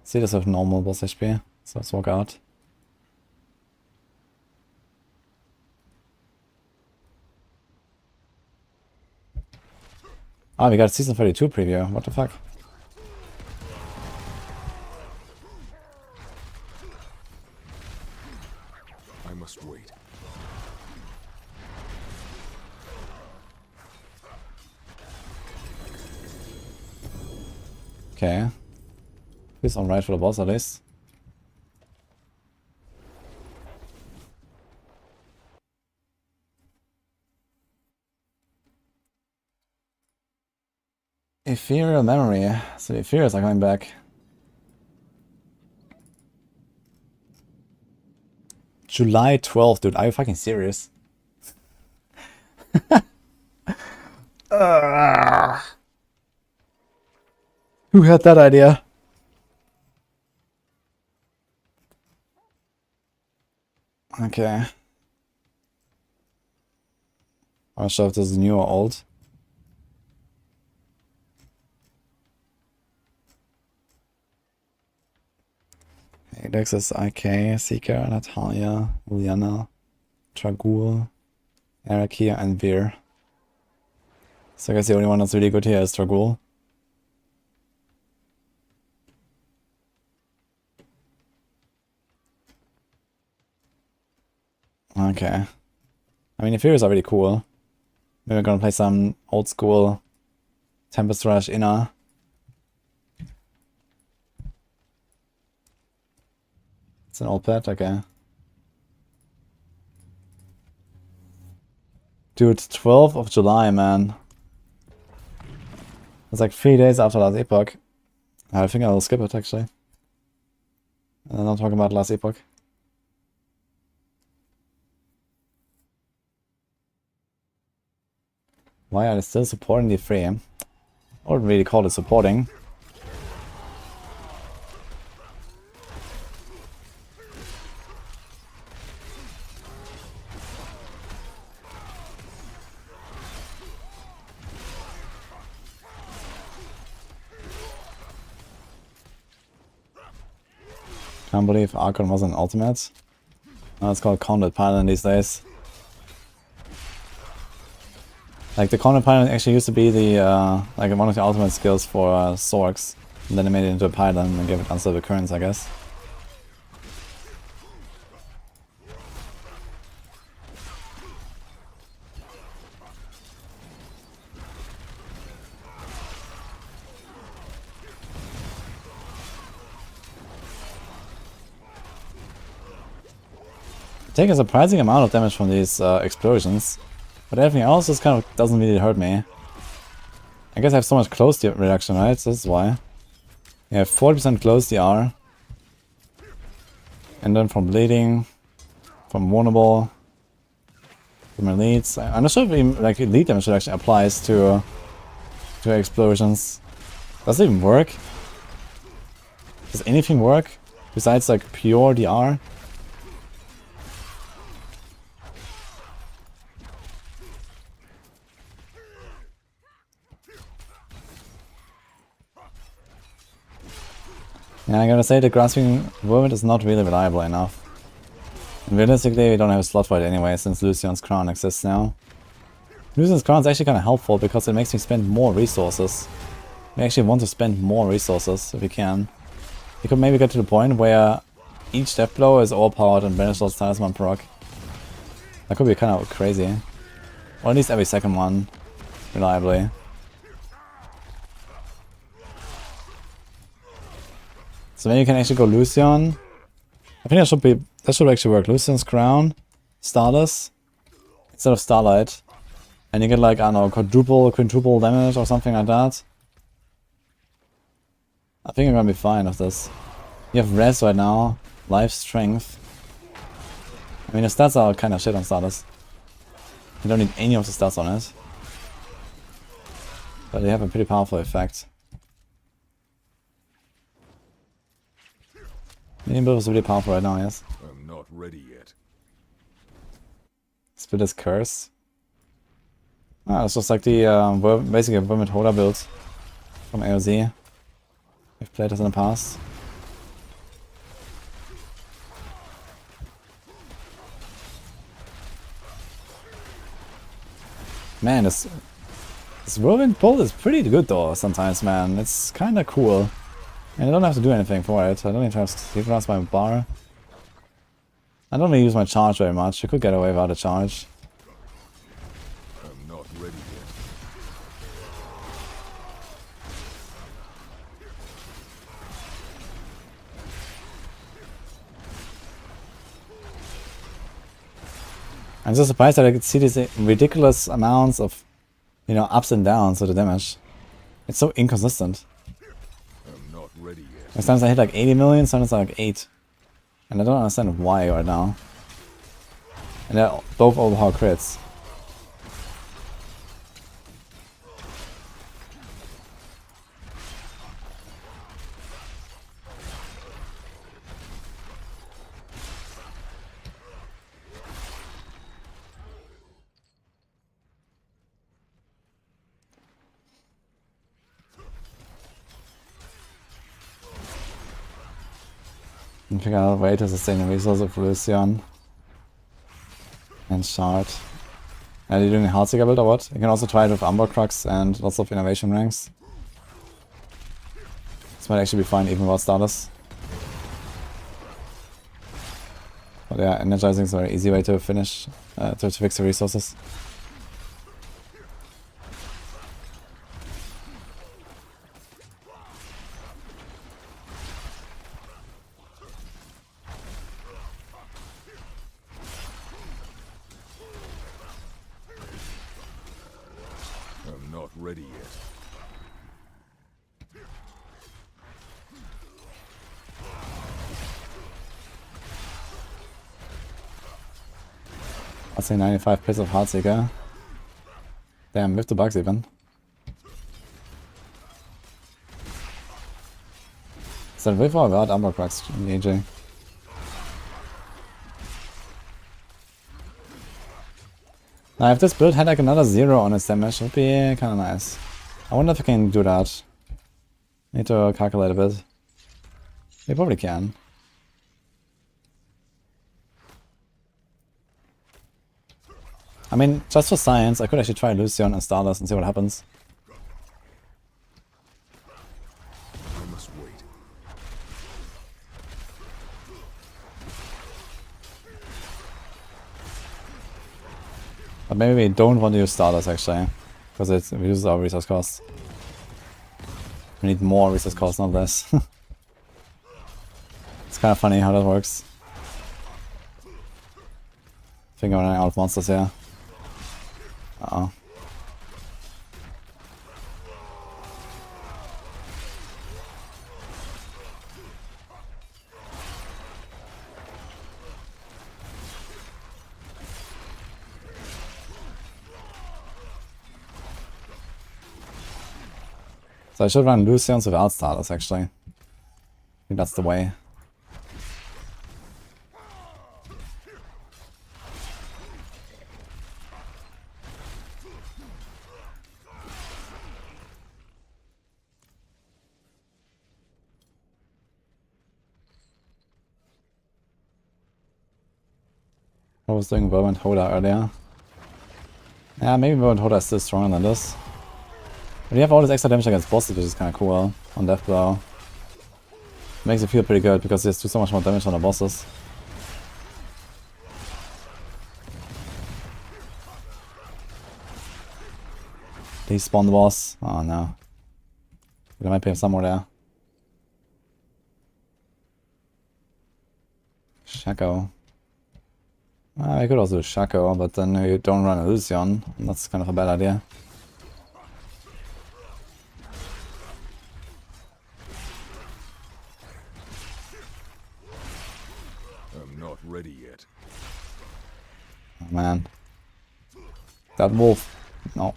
see this with normal boss HP. So let's walk out. Ah, we got a Season 32 preview. What the fuck? I must wait. Okay. Feels alright for the boss at least. Ethereal memory. So the Ethereals are coming back. July 12th, dude. Are you fucking serious? Who had that idea? Okay. I'm not sure if this is new or old. Adex is IK, Seeker, Natalia, Juliana, Tragul, Arakia, and Veer. So I guess the only one that's really good here is Tragul. Okay. I mean, Enquiries are really cool. Maybe we're gonna play some old school Tempest Rush Inner. It's an old pet, okay. Dude, 12th of July, man. It's like 3 days after last epoch. I think I'll skip it, actually. And I'm not talking about last epoch. Why are they still supporting the frame? I wouldn't really call it supporting. Can't believe Archon was an ultimate. Now it's called Counted Paladin these days. Like the Counted Paladin actually used to be the like one of the ultimate skills for Sorcs, and then they made it into a Paladin and gave it unstable currents, I guess. Take a surprising amount of damage from these explosions, but everything else just kind of doesn't really hurt me. I guess I have so much close reduction, right? So this is why. Yeah, 40% close DR. And then from bleeding, from vulnerable, from elites. I'm not sure if like elite damage reduction applies to explosions. Does it even work? Does anything work besides like pure DR? Yeah, I gotta say the grasping vermin is not really reliable enough. And realistically, we don't have a slot for it anyway, since Lucion's crown exists now. Lucion's crown is actually kind of helpful because it makes me spend more resources. We actually want to spend more resources if we can. We could maybe get to the point where each death blow is overpowered and banish those talisman proc. That could be kind of crazy. Or at least every second one, reliably. So then you can actually go Lucian. I think that should actually work. Lucian's crown, Starless, instead of Starlight. And you get like, I don't know, quadruple, quintuple damage or something like that. I think I'm gonna be fine with this. You have res right now, life, strength. I mean the stats are kinda shit on Starless. You don't need any of the stats on it. But they have a pretty powerful effect. Nimble is really powerful right now, yes. I'm not ready yet. Split his curse. Ah, it's just like the basically a Vermin Holder build from AOZ. We've played this in the past. Man, this Vermin pull is pretty good though sometimes, man. It's kinda cool. And I don't have to do anything for it. I don't even have to synchronize my bar. I don't really use my charge very much. I could get away without a charge. I'm not ready yet. I'm just surprised that I could see these ridiculous amounts of, you know, ups and downs of the damage. It's so inconsistent. I'm not ready yet. Sometimes I hit like 80 million, sometimes like 8. And I don't understand why right now. And they're both overpowered crits. And figure out a way to sustain the resource of Lucian. And Shard. Are you doing a Heartseeker build or what? You can also try it with Umbroken and lots of innovation ranks. This might actually be fine even without starters. But yeah, energizing is a very easy way to finish, to fix the resources. I'm not ready yet. I'd say 95 pits of Heartseeker. Damn, with the bugs even. Is that with or without Umbroken in the AJ? Now if this build had like another 0 on its damage, it would be kinda nice. I wonder if I can do that. Need to calculate a bit. We probably can. I mean, just for science, I could actually try Lucian and Starless and see what happens. I must wait. But maybe we don't want to use Starless actually, because it reduces our resource cost. We need more resource cost, not less. It's kind of funny how that works. I think I'm running out of monsters here. Uh-oh. So I should run Lucians without starters actually. I think that's the way. I was doing Vermont Hoda earlier. Yeah, maybe Vermont Hoda is still stronger than this. But you have all this extra damage against bosses, which is kind of cool on Death Blow. Makes it feel pretty good because they just do so much more damage on the bosses. Please spawn the boss. Oh no. There might be some more there. Shaco. I could also do Shaco, but then you don't run a Lucian. That's kind of a bad idea. I'm not ready yet. Oh man. That wolf. No.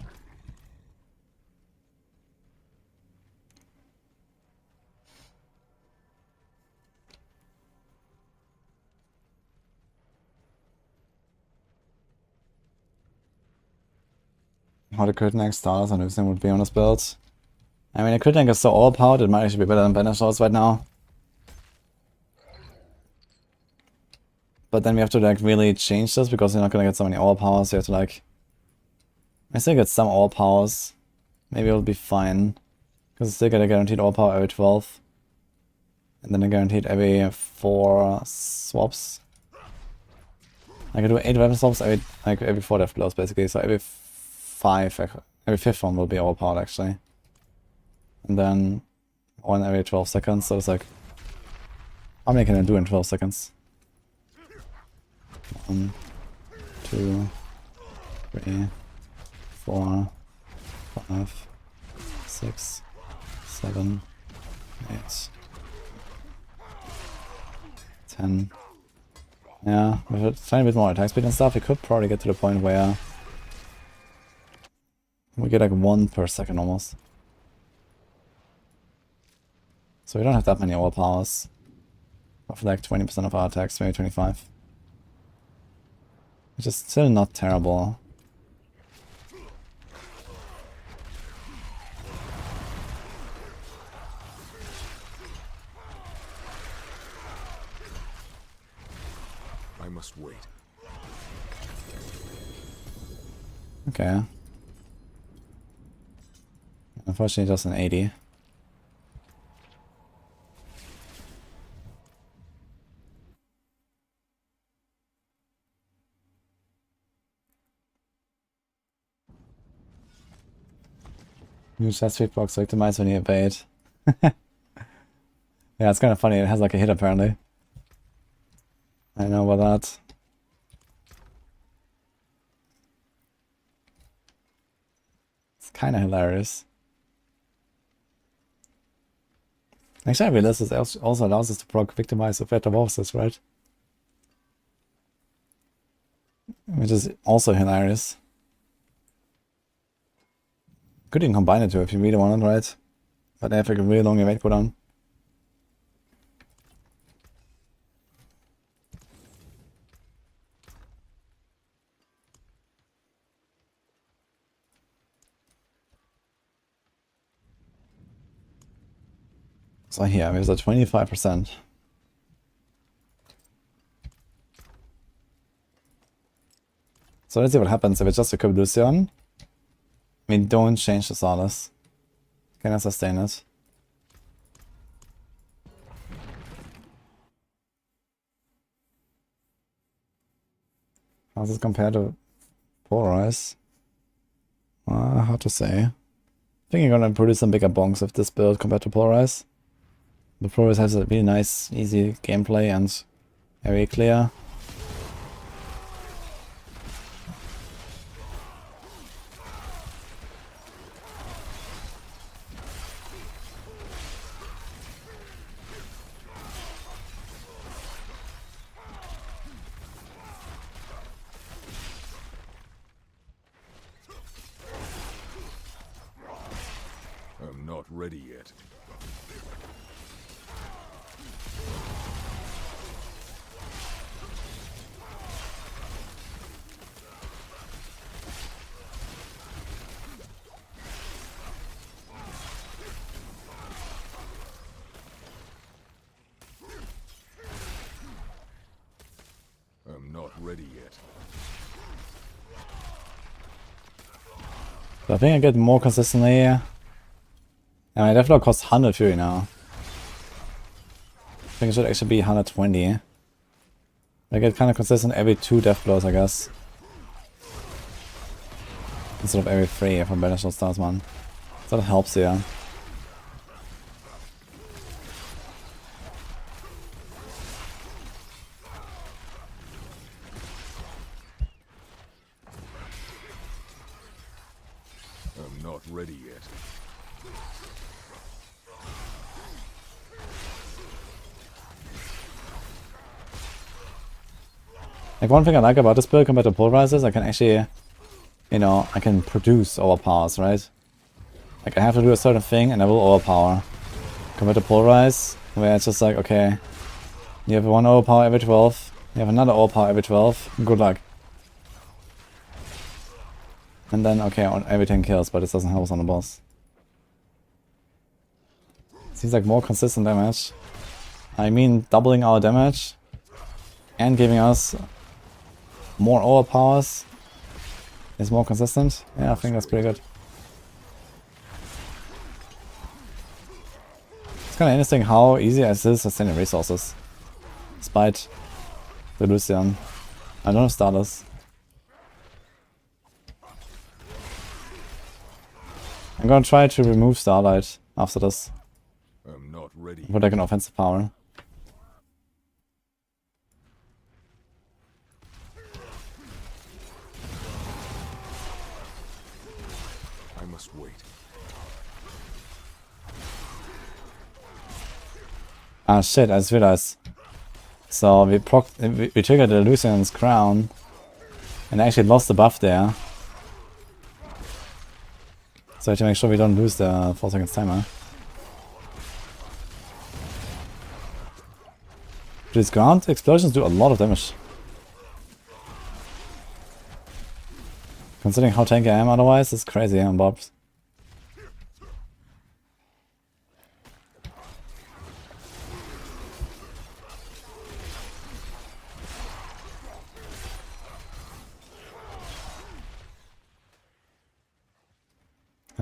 How the crit tank stars and everything would be on this build. I mean, a crit tank is so overpowered, it might actually be better than Banish Swords right now. But then we have to like really change this because you're not gonna get so many overpowers. You have to like, I still get some overpowers. Maybe it'll be fine because I still get a guaranteed overpower every 12, and then a guaranteed every 4 swaps. I can do 8 weapon swaps every 4 death blows basically. So every 5, every 5th one will be overpowered actually, and then 1 every 12 seconds. So it's like, how many can I do in 12 seconds? 1, 2, 3, 4, 5, 6, 7, 8, 10. Yeah, with a tiny bit more attack speed and stuff, we could probably get to the point where we get like 1 per second almost. So we don't have that many overpowers. Of like 20% of our attacks, maybe 25. Which is still not terrible. I must wait. Okay. Unfortunately, just an 80. New chest feed box victimize when you evade. Yeah, it's kind of funny. It has like a hit apparently. I know about that. It's kind of hilarious. Actually, I realized this also allows us to proc victimize with better bosses, right? Which is also hilarious. Could even combine the two if you really want it, right? But they have like a really long evade cooldown. So here, there's a 25%. So let's see what happens if it's just a equip Lucian. I mean, don't change the Solace. Can I sustain it? How's this compared to Polarize? Hard to say. I think you're gonna produce some bigger bonks with this build compared to Polarize. The Polarize has a really nice, easy gameplay and area clear. I'm not ready yet. I'm not ready yet. So I think I get more consistently. And my Deathblow costs 100 Fury now. I think it should actually be 120. I get kind of consistent every 2 Deathblows, I guess. Instead of every 3 if I'm Banished Stars one. So that helps here. I'm not ready yet. Like one thing I like about this build compared to Polarize is I can actually, you know, I can produce overpowers, right? Like I have to do a certain thing and I will overpower. Compared to Polarize, where it's just like, okay, you have one overpower every 12, you have another overpower every 12, good luck. And then, okay, on every 10 kills, but it doesn't help us on the boss. Seems like more consistent damage. I mean, doubling our damage and giving us more overpowers is more consistent. Yeah, I think that's pretty good. It's kind of interesting how easy it is to sustain resources, despite the Lucian. I don't have starters. I'm gonna try to remove Starlight after this. I'm not ready. Put like an offensive power. I must wait. Ah shit, I just realized. So we triggered the Lucian's crown and actually lost the buff there. So I have to make sure we don't lose the 4 seconds timer. These ground explosions do a lot of damage. Considering how tanky I am otherwise, it's crazy on Barbs.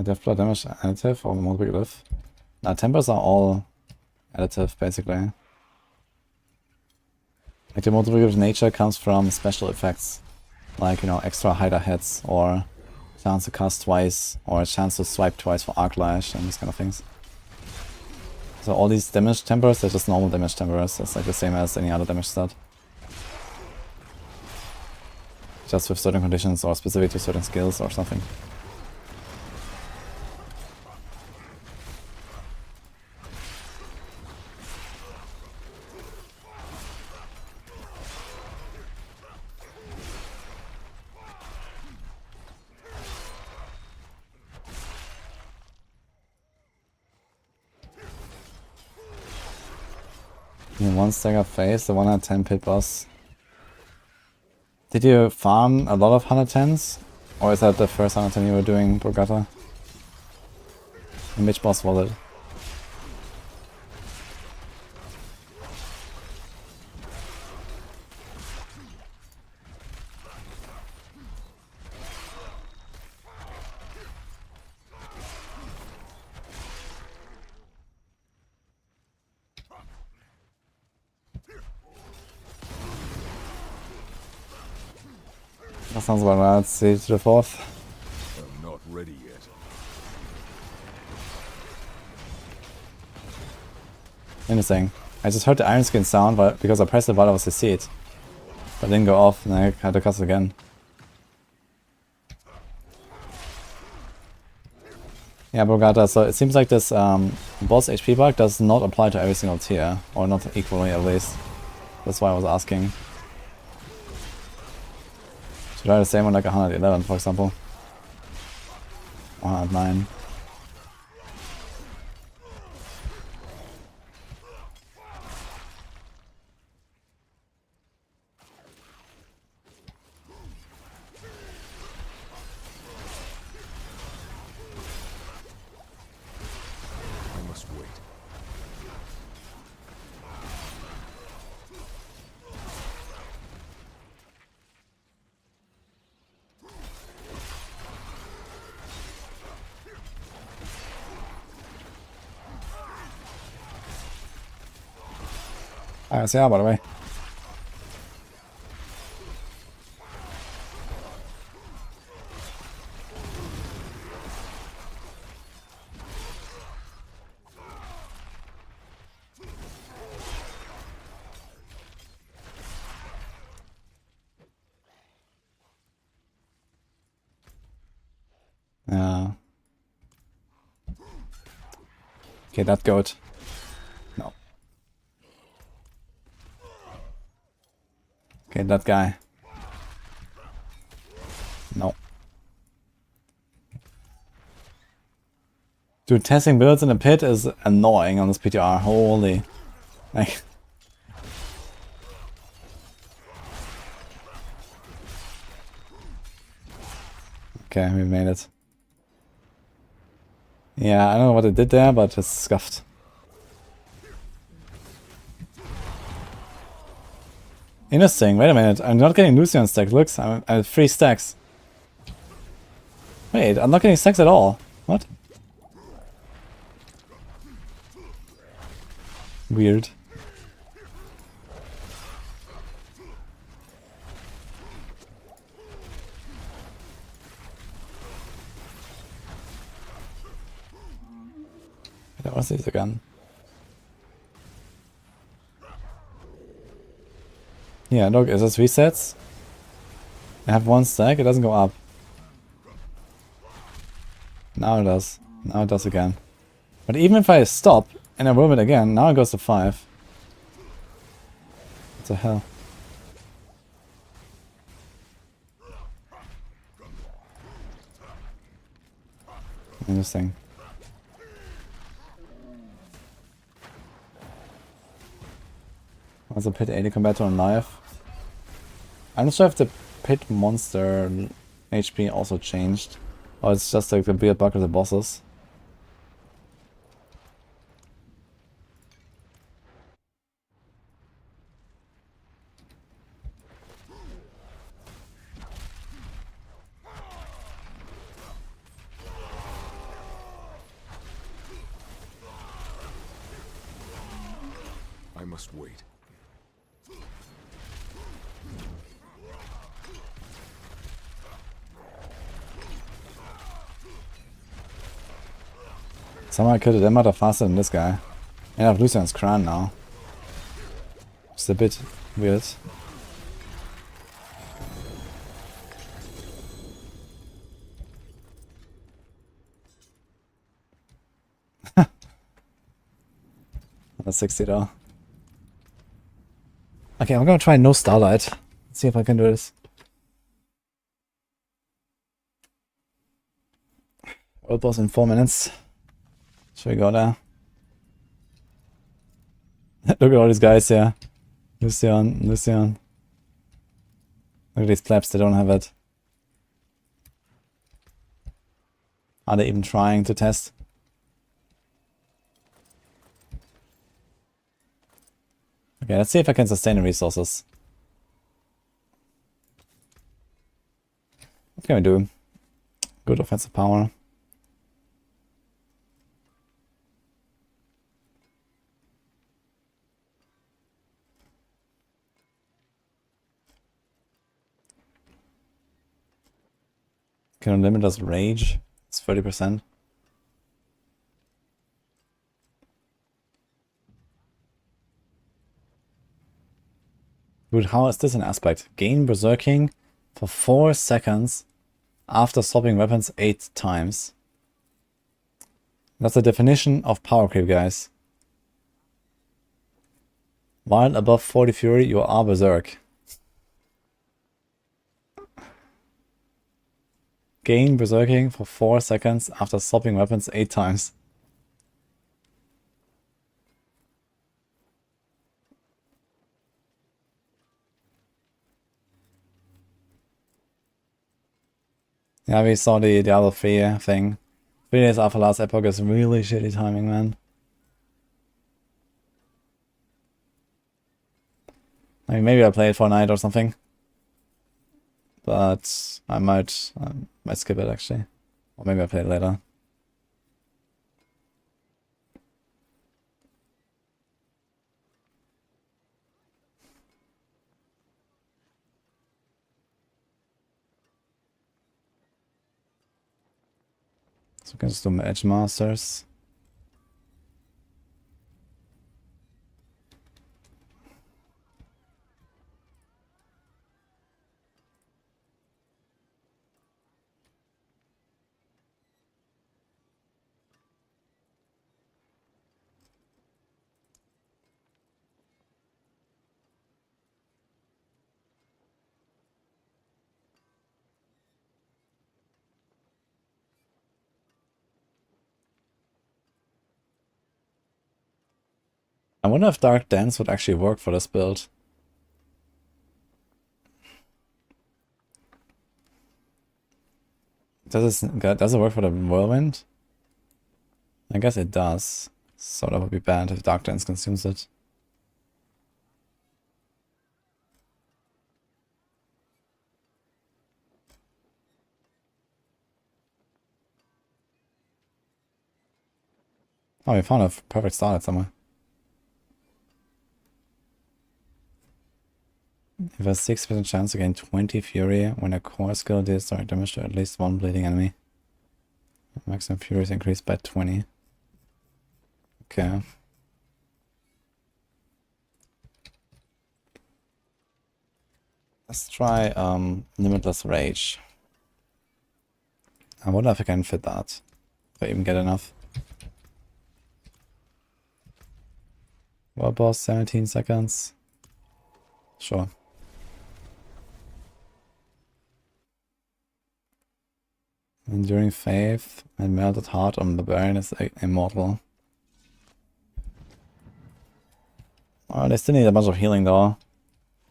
Death blow damage additive or multiplicative? Now tempers are all additive basically. Like the multiplicative nature comes from special effects. Like, you know, extra hider hits or chance to cast twice or a chance to swipe twice for arc lash and these kind of things. So all these damage tempers, they're just normal damage tempers. It's like the same as any other damage stat. Just with certain conditions or specific to certain skills or something. In one stagger phase, the 110 pit boss. Did you farm a lot of 110s? Or is that the first 110 you were doing, Borgata? And which boss was it? That sounds about right. See to the fourth. I'm not ready yet. Interesting. I just heard the iron skin sound but because I pressed it while I was CC'd it. But it didn't go off and I had to cast it again. Yeah, Borgata, so it seems like this boss HP bug does not apply to every single tier. Or not equally at least. That's why I was asking. Should I try the same on like 111 for example? 109. I must wait. So yeah, by the way. Yeah. Okay, that goat. No. Okay, that guy. No. Dude, testing builds in the pit is annoying on this PTR. Holy. Like. Okay, we made it. Yeah, I don't know what it did there, but it's scuffed. Interesting, wait a minute. I'm not getting Lucian stack. Looks, I have 3 stacks. Wait, I'm not getting stacks at all. What? Weird. That was this again. Yeah, look, is this resets? I have 1 stack, it doesn't go up. Now it does. Now it does again. But even if I stop and I roll it again, now it goes to 5. What the hell? Interesting. What's the pit 80 compared to a knife? I'm not sure if the pit monster HP also changed. Or it's just like the weird bug of the bosses. must wait. Somehow I killed them out faster than this guy. And I have Lucian's crown now. It's a bit weird. That's 60 though. Okay, I'm gonna try no starlight. Let's see if I can do this. World boss in 4 minutes. Should we go there? Look at all these guys here. Lucian. Look at these plebs, they don't have it. Are they even trying to test? Okay, let's see if I can sustain the resources. What can we do? Good offensive power. Can limit us rage? It's 30%. Dude, how is this an aspect? Gain berserking for 4 seconds after swapping weapons 8 times. That's the definition of power creep, guys. While above 40 fury, you are berserk. Gain berserking for 4 seconds after swapping weapons 8 times. Yeah, we saw the Diablo 3 thing. 3 days after last epoch is really shitty timing, man. I mean, maybe I'll play it for a night or something. But I might skip it actually. Or maybe I'll play it later. So we can just do Edge Masters. I wonder if Dark Dance would actually work for this build. Does it work for the Whirlwind? I guess it does. So that would be bad if Dark Dance consumes it. Oh, we found a perfect starlet somewhere. You have a 6% chance to gain 20 fury when a core skill deals direct damage to at least one bleeding enemy. Maximum fury is increased by 20. Okay. Let's try Limitless Rage. I wonder if I can fit that. If I even get enough. World boss, 17 seconds. Sure. Enduring Faith and Melted Heart on Barbarian is immortal. Oh, they still need a bunch of healing though.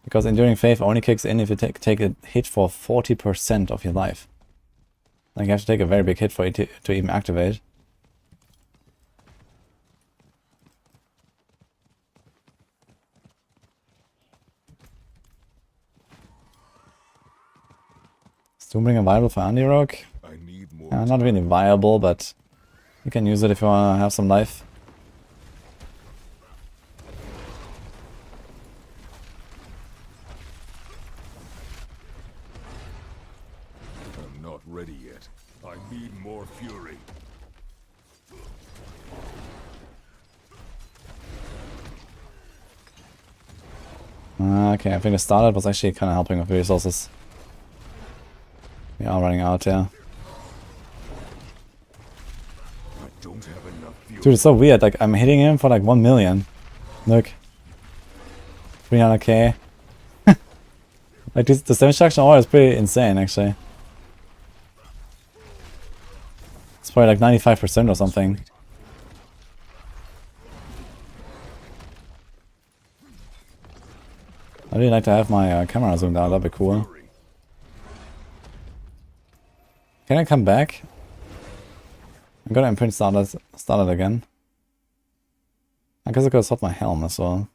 Because Enduring Faith only kicks in if you take a hit for 40% of your life. Like you have to take a very big hit for it to even activate. Is Doombringer viable for Rogue? I need more. Not really viable, but you can use it if you want to have some life. I need more fury. Okay, I think the starter was actually kind of helping with the resources. We are running out, yeah. I don't have enough fury. Dude, it's so weird. Like, I'm hitting him for like 1 million. Look. 300k. Like, this, the damage reduction order is pretty insane, actually. It's probably like 95% or something. I'd really like to have my camera zoomed out, that'd be cool. Can I come back? I'm gonna imprint start it again. I guess I could swap my helm as well.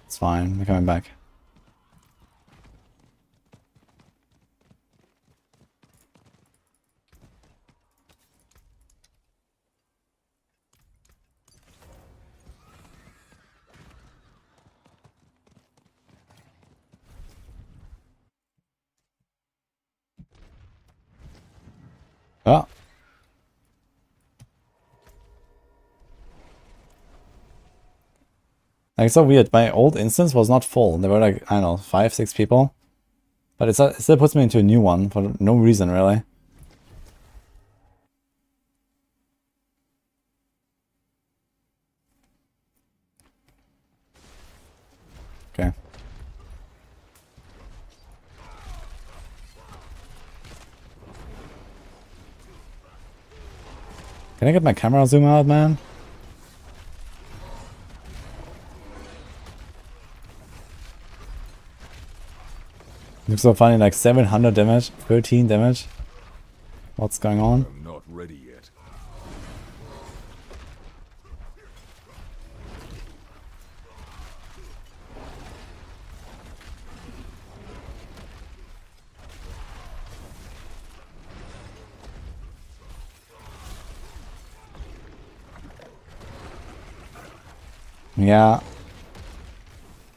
It's fine, we're coming back. Oh. Like, it's so weird. My old instance was not full. There were like, I don't know, 5, 6 people. But it still puts me into a new one for no reason, really. Okay. Can I get my camera zoom out, man? Looks so funny, like 700 damage, 13 damage. What's going on? I'm not ready yet. Yeah.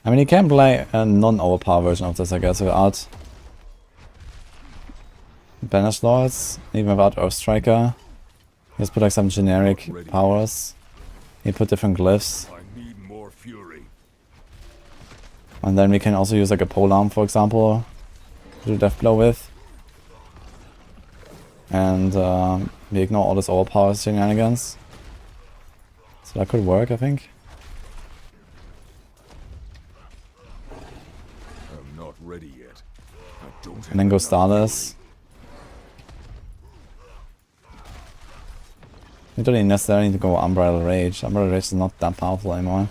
I mean, you can play a non-overpower version of this, I guess, without Banish Lords, even without Earth Striker. Just put like some generic powers. You put different glyphs. I need more fury. And then we can also use like a polearm, for example, to do death blow with. And we ignore all this overpower shenanigans. So that could work, I think. I'm not ready yet. I don't have And then go enough Starless. You don't even necessarily need to go Unbridled Rage. Unbridled Rage is not that powerful anymore.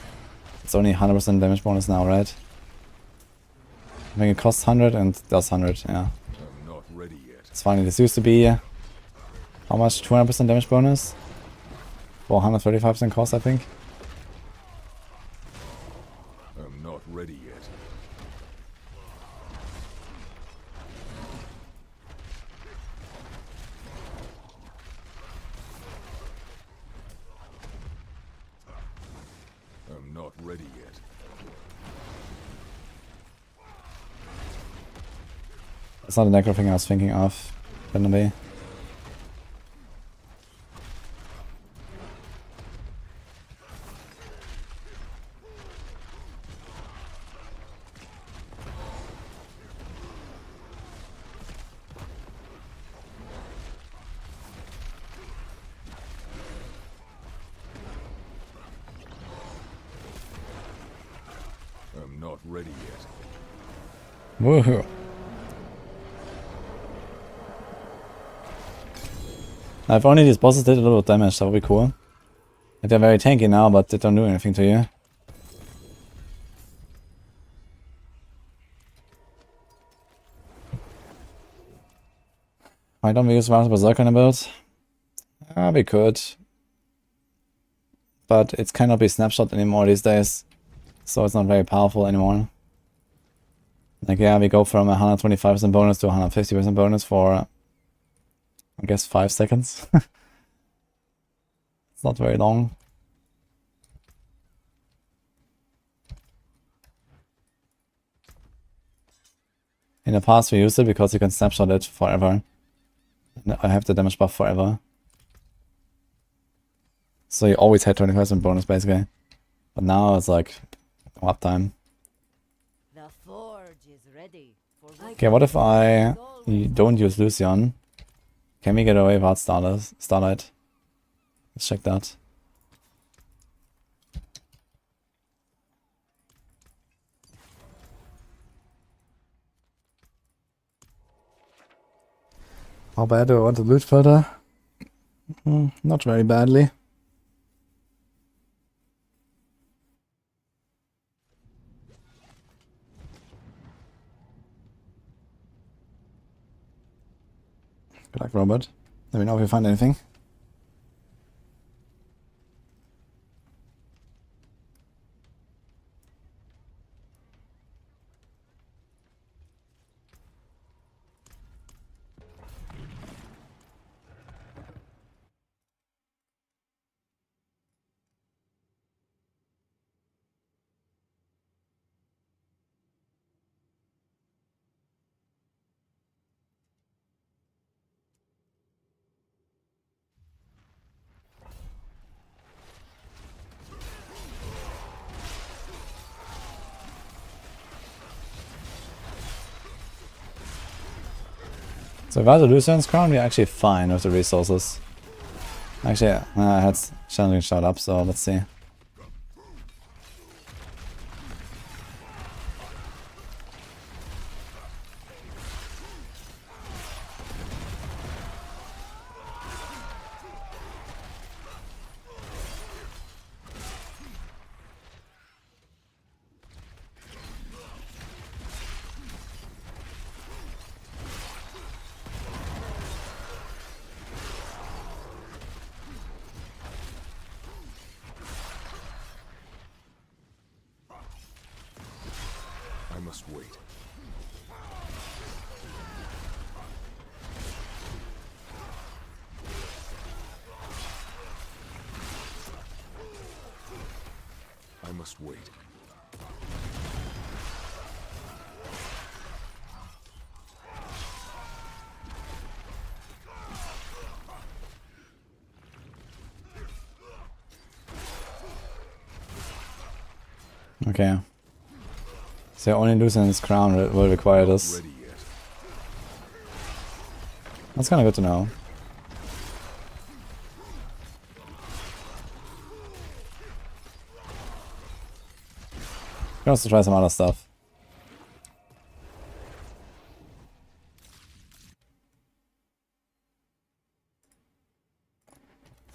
It's only 100% damage bonus now, right? I think it costs 100 and does 100, yeah. I'm not ready yet. It's fine. This used to be, how much? 200% damage bonus? For 135% cost, I think. I'm not ready yet. I'm not ready yet. It's not a Necro thing I was thinking of, randomly. I'm not ready yet. Woohoo. If only these bosses did a little damage, that would be cool. Like, they're very tanky now, but they don't do anything to you. Why don't we use Round Berserker in a build? We could. But it cannot be snapshot anymore these days. So it's not very powerful anymore. Like, yeah, we go from a 125% bonus to a 150% bonus for, I guess, 5 seconds. It's not very long. In the past we used it because you can snapshot it forever. And I have the damage buff forever. So you always had 20% bonus basically. But now it's like uptime. The forge is ready. Okay, what if I don't use Lucian? Can we get away without Starlight? Let's check that. How bad do I want to loot further? Not very badly. Good luck, Robert. Let me know if you find anything. So if I had the Lucian's crown, we're actually fine with the resources. Actually, I had challenging shot up, so let's see. I must wait. I must wait. Okay. So only Lucian's crown will require this. Ready yet? That's kind of good to know. We can also try some other stuff.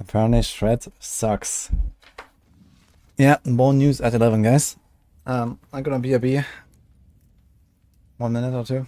Apparently Shred sucks. Yeah, more news at 11, guys. I'm gonna be a bee. 1 minute or two.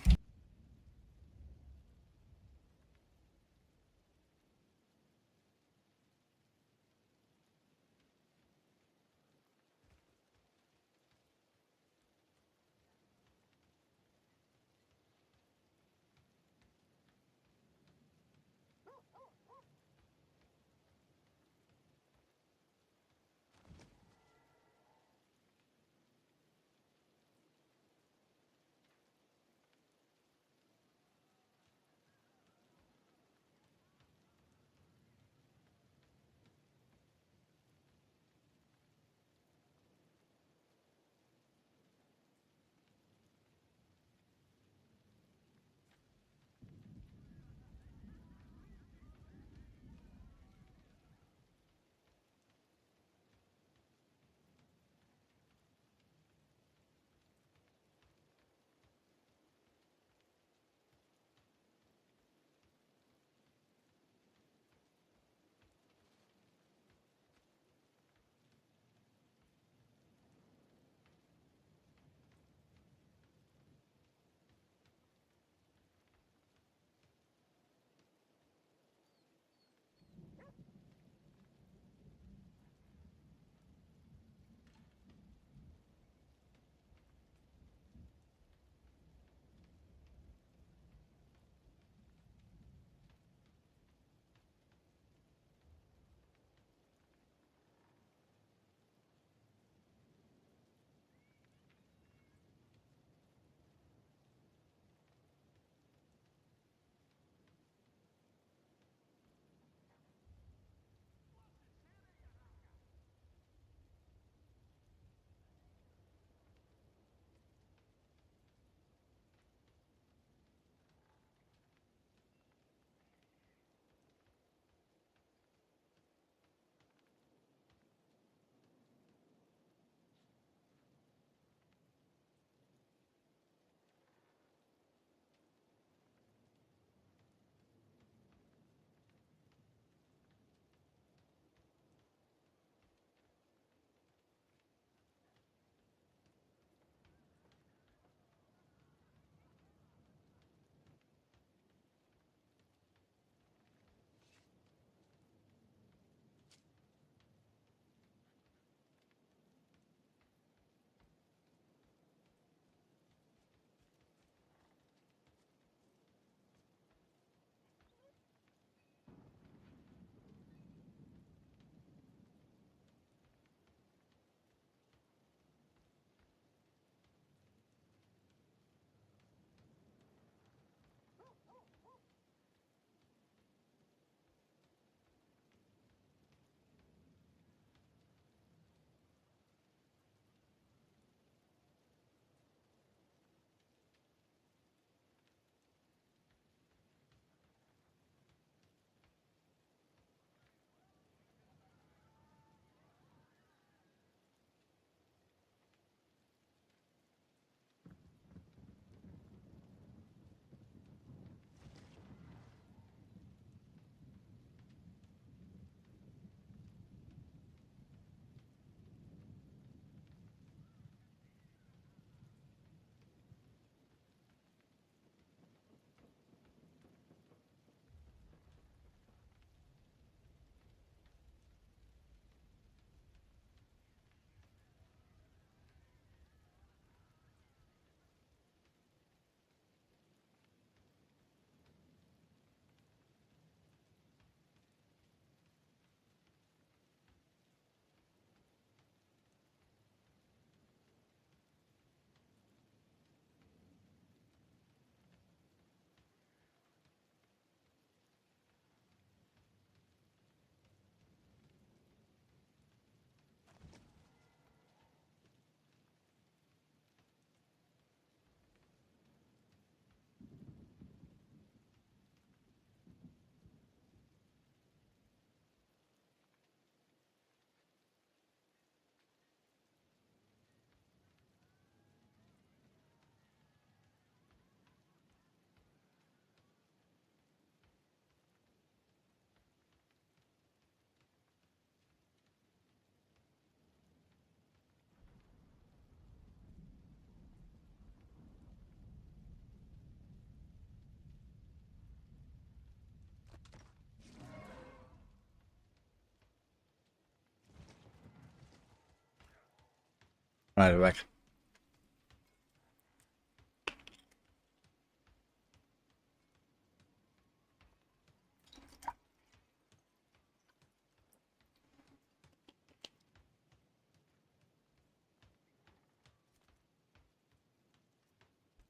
Right back.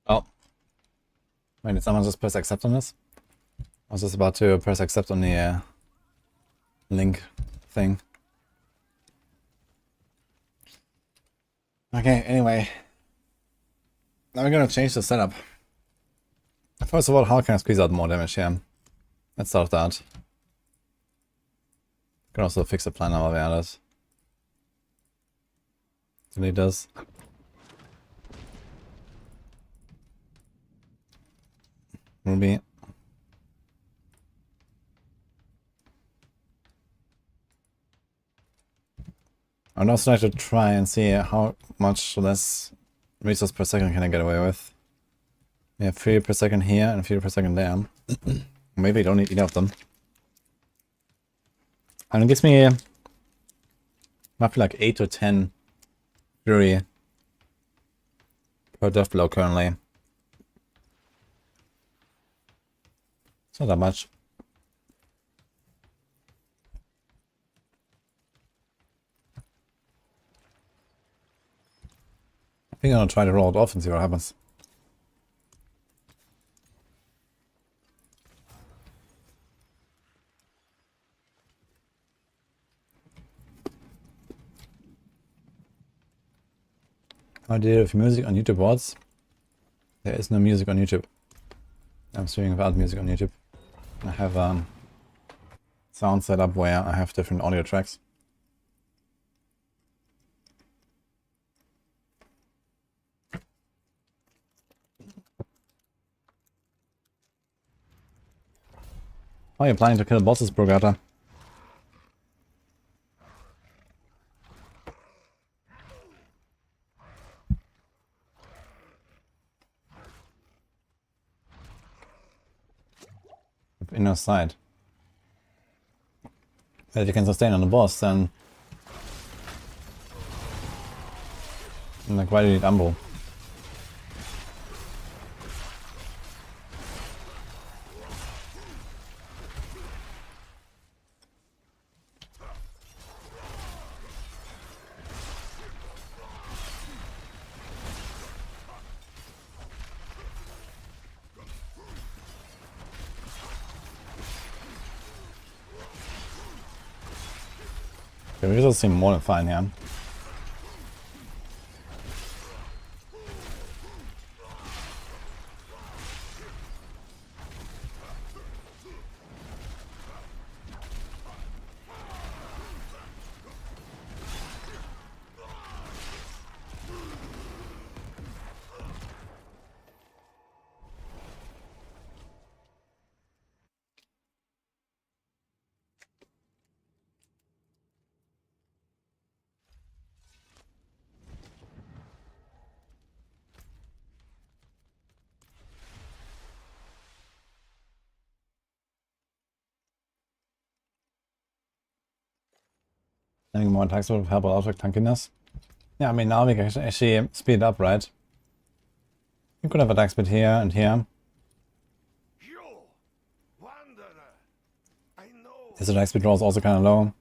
Oh. Wait, did someone just press accept on this? I was just about to press accept on the link thing. Okay, anyway. Now we're gonna change the setup. First of all, how can I squeeze out more damage here? Let's start with that. Can also fix the plan while we're at it. Delete this. Ruby. I'd also like to try and see how much less resource per second can I get away with. We have 3 per second here and 3 per second there. Maybe I don't need either of them. And it gives me roughly like 8 to 10 Flurry per death blow currently. It's not that much. I think I'm gonna try to roll it off and see what happens. How do you have music on YouTube boards? There is no music on YouTube. I'm streaming without music on YouTube. I have sound set up where I have different audio tracks. How are you planning to kill bosses, Brogata? Inner side. If you can sustain on the boss, then like why do you need Umbro? The results seem more than fine here. Having more attacks would help a lot with tankiness. Yeah, I mean now we can actually speed it up, right? You could have attack speed here and here. His attack speed draw is also kind of low.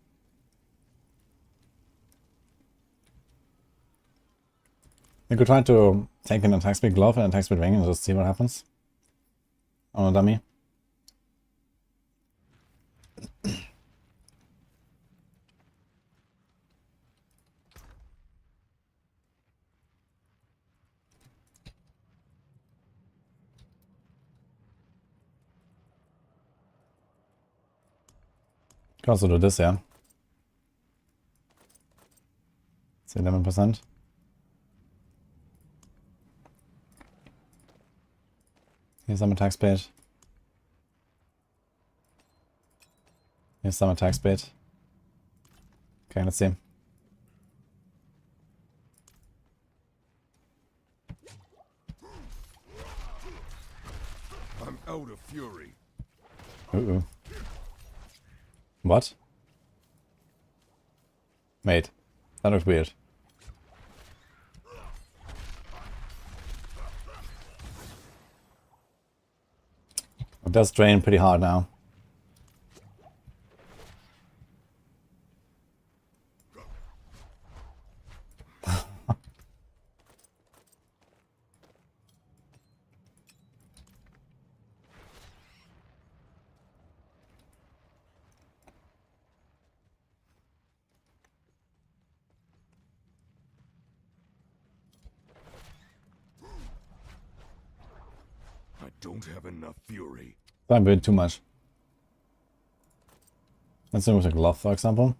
You could try to take an attack speed glove and attack speed ring and just see what happens on a dummy. Can also do this, yeah. It's 11%. Here's some attack speed. Here's some attack speed. Okay, let's see. I'm out of fury. Uh-oh. What? Wait, that looks weird. It does drain pretty hard now. I don't have enough fury. I'm doing too much. Let's do with a glove, for example.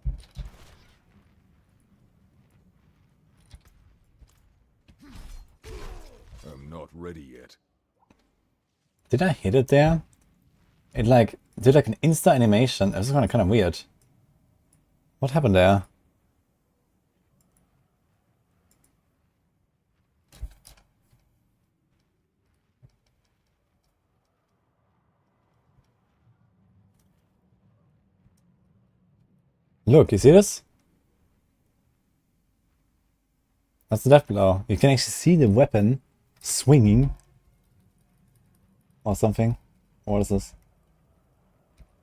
I'm not ready yet. Did I hit it there? It like did like an insta animation. This is kind of weird. What happened there? Look, you see this? That's the death blow. You can actually see the weapon swinging. Or something. What is this?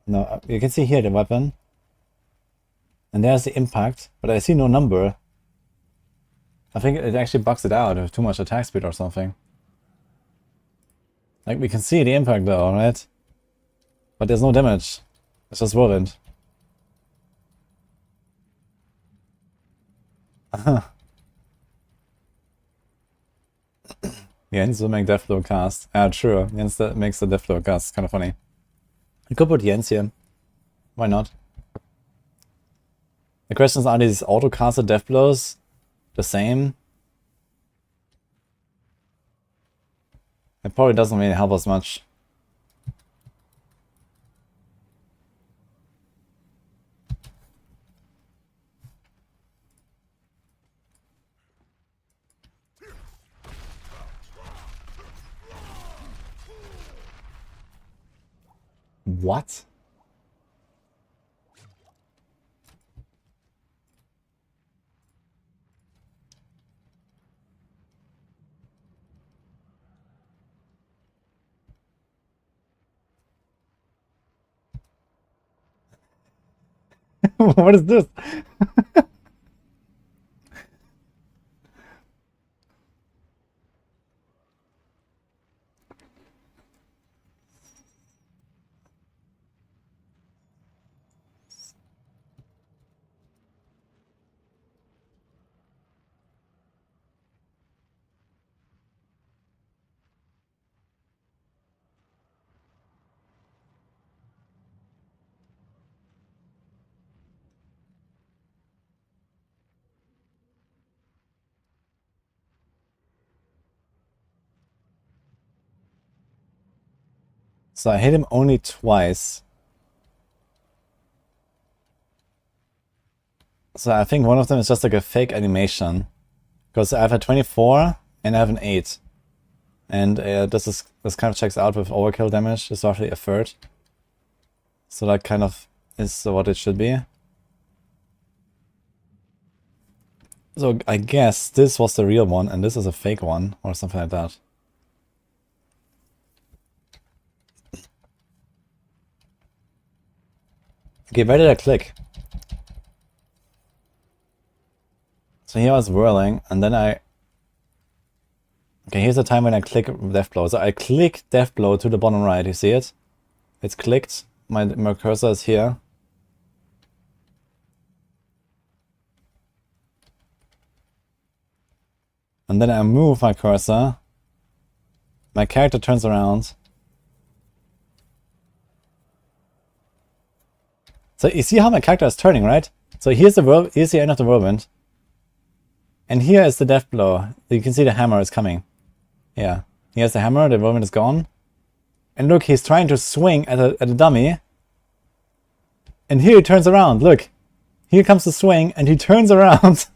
No, you can see here the weapon. And there's the impact, but I see no number. I think it actually bugs it out with too much attack speed or something. Like, we can see the impact though, right? But there's no damage. It's just whirlwind. Jens will make Deathblow cast. Ah, true. Jens makes the Deathblow cast. It's kind of funny. You could put Jens here. Why not? The question is, are these auto-casted Deathblows the same? It probably doesn't really help us much. What? What is this? So I hit him only twice. So I think one of them is just like a fake animation. Because I have a 24 and I have an 8. And this kind of checks out with overkill damage. It's roughly a third. So that kind of is what it should be. So I guess this was the real one and this is a fake one or something like that. Okay, where did I click? So here I was whirling, and then I... Okay, here's the time when I click Death Blow. So I click Death Blow to the bottom right, you see it? It's clicked, my cursor is here. And then I move my cursor. My character turns around. So you see how my character is turning, right? So here's the end of the whirlwind. And here is the death blow. You can see the hammer is coming. Yeah. Here's the hammer, the whirlwind is gone. And look, he's trying to swing at a dummy. And here he turns around, look. Here comes the swing, and he turns around.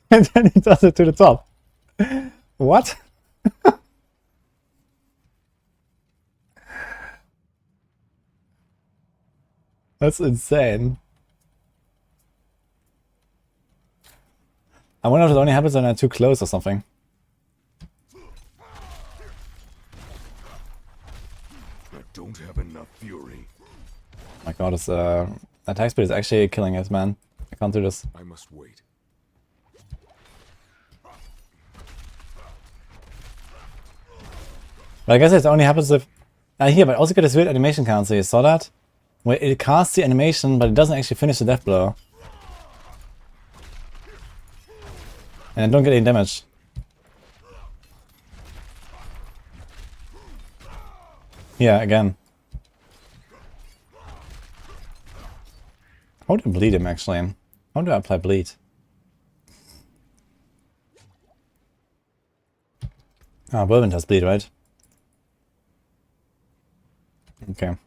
And then he does it to the top. What? That's insane. I wonder if it only happens when I'm too close or something. god, this attack speed is actually killing it, man. I can't do this. I must wait. But I guess it only happens if... here, but I also get this weird animation counter, you saw that? Where it casts the animation, but it doesn't actually finish the death blow. And I don't get any damage. Yeah, again. How do I bleed him, actually? How do I apply bleed? Ah, Whirlwind has bleed, right? Okay.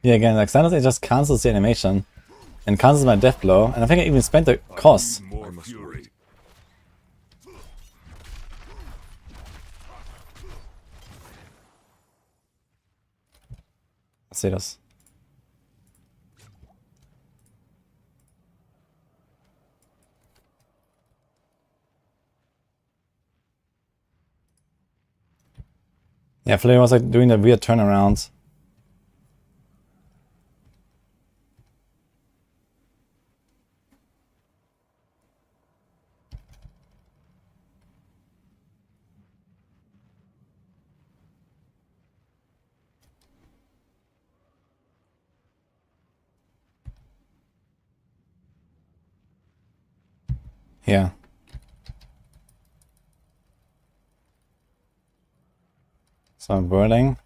Yeah, again, like Xander's, it just cancels the animation and cancels my death blow, and I think I even spent the cost. More fury. Let's see this. Yeah, Flurry was like doing the weird turnaround. Yeah. So I'm burning.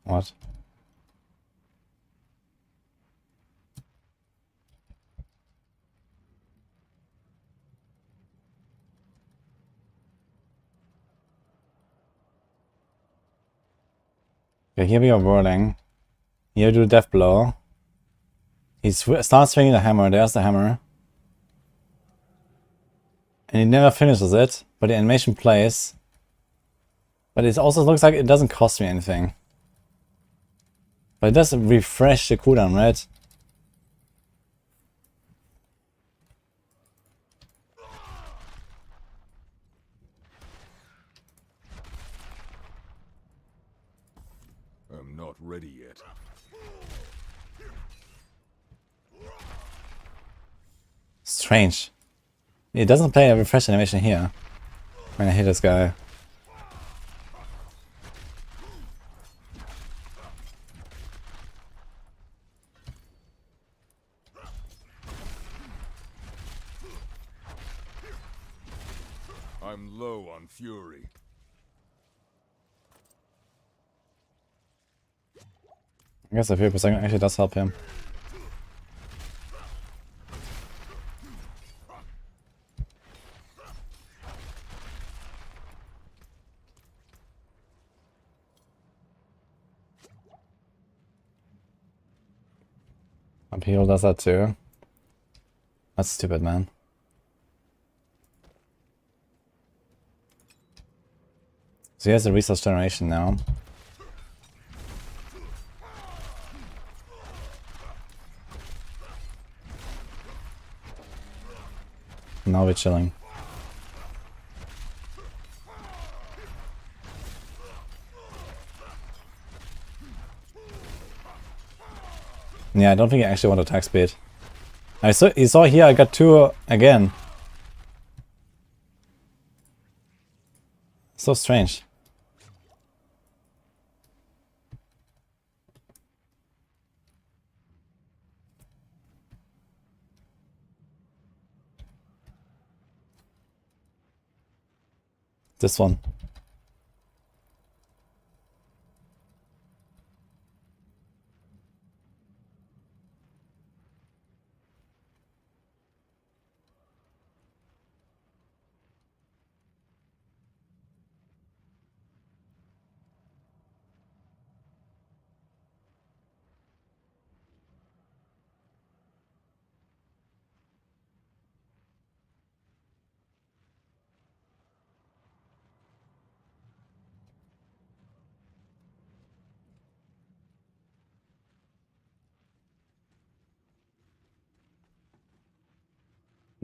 What? Okay, here we are whirling. Here do death blow. He starts swinging the hammer. There's the hammer. And he never finishes it, but the animation plays. But it also looks like it doesn't cost me anything. But it does refresh the cooldown, right? I'm not ready yet. Strange. It doesn't play a refresh animation here. When I hit this guy. I'm low on fury. I guess a few percent actually does help him. Upheaval does that too. That's stupid, man. So he has the resource generation now. Now we're chilling. Yeah, I don't think I actually want attack speed. You saw here I got 2 again. So strange. This one.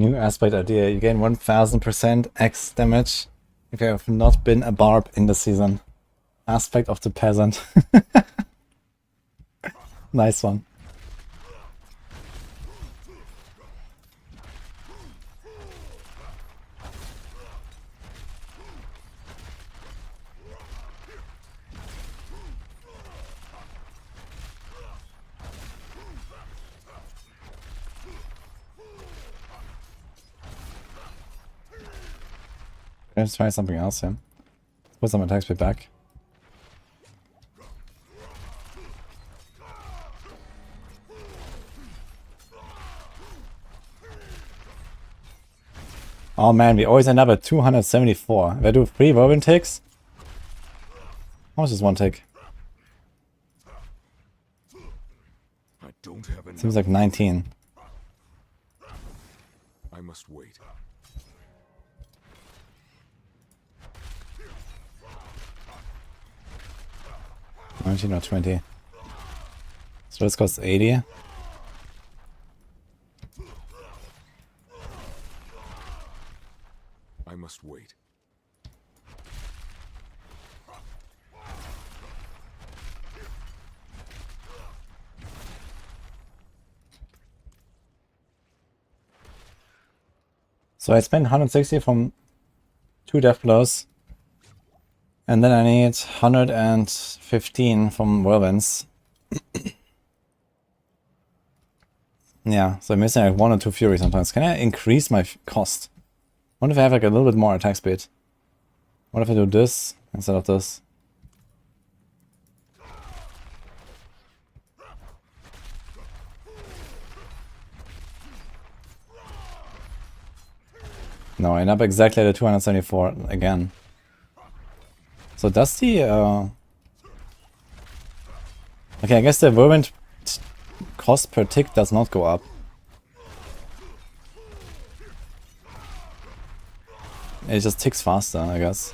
New aspect idea. You gain 1000% X damage if you have not been a Barb in the season. Aspect of the peasant. Nice one. Let's try something else here. Put some attack speed back. Oh man, we always end up at 274. If I do 3 whirlwind takes. How much is one take? I don't have enough. Seems like 19. I must wait. 19 or 20. So this costs 80. I must wait. So I spent 160 from 2 death blows. And then I need 115 from whirlwinds. Yeah, so I'm missing like 1 or 2 fury sometimes. Can I increase my cost? What if I have like a little bit more attack speed? What if I do this instead of this? No, I end up exactly at the 274 again. So does the okay, I guess the whirlwind cost per tick does not go up. It just ticks faster, I guess.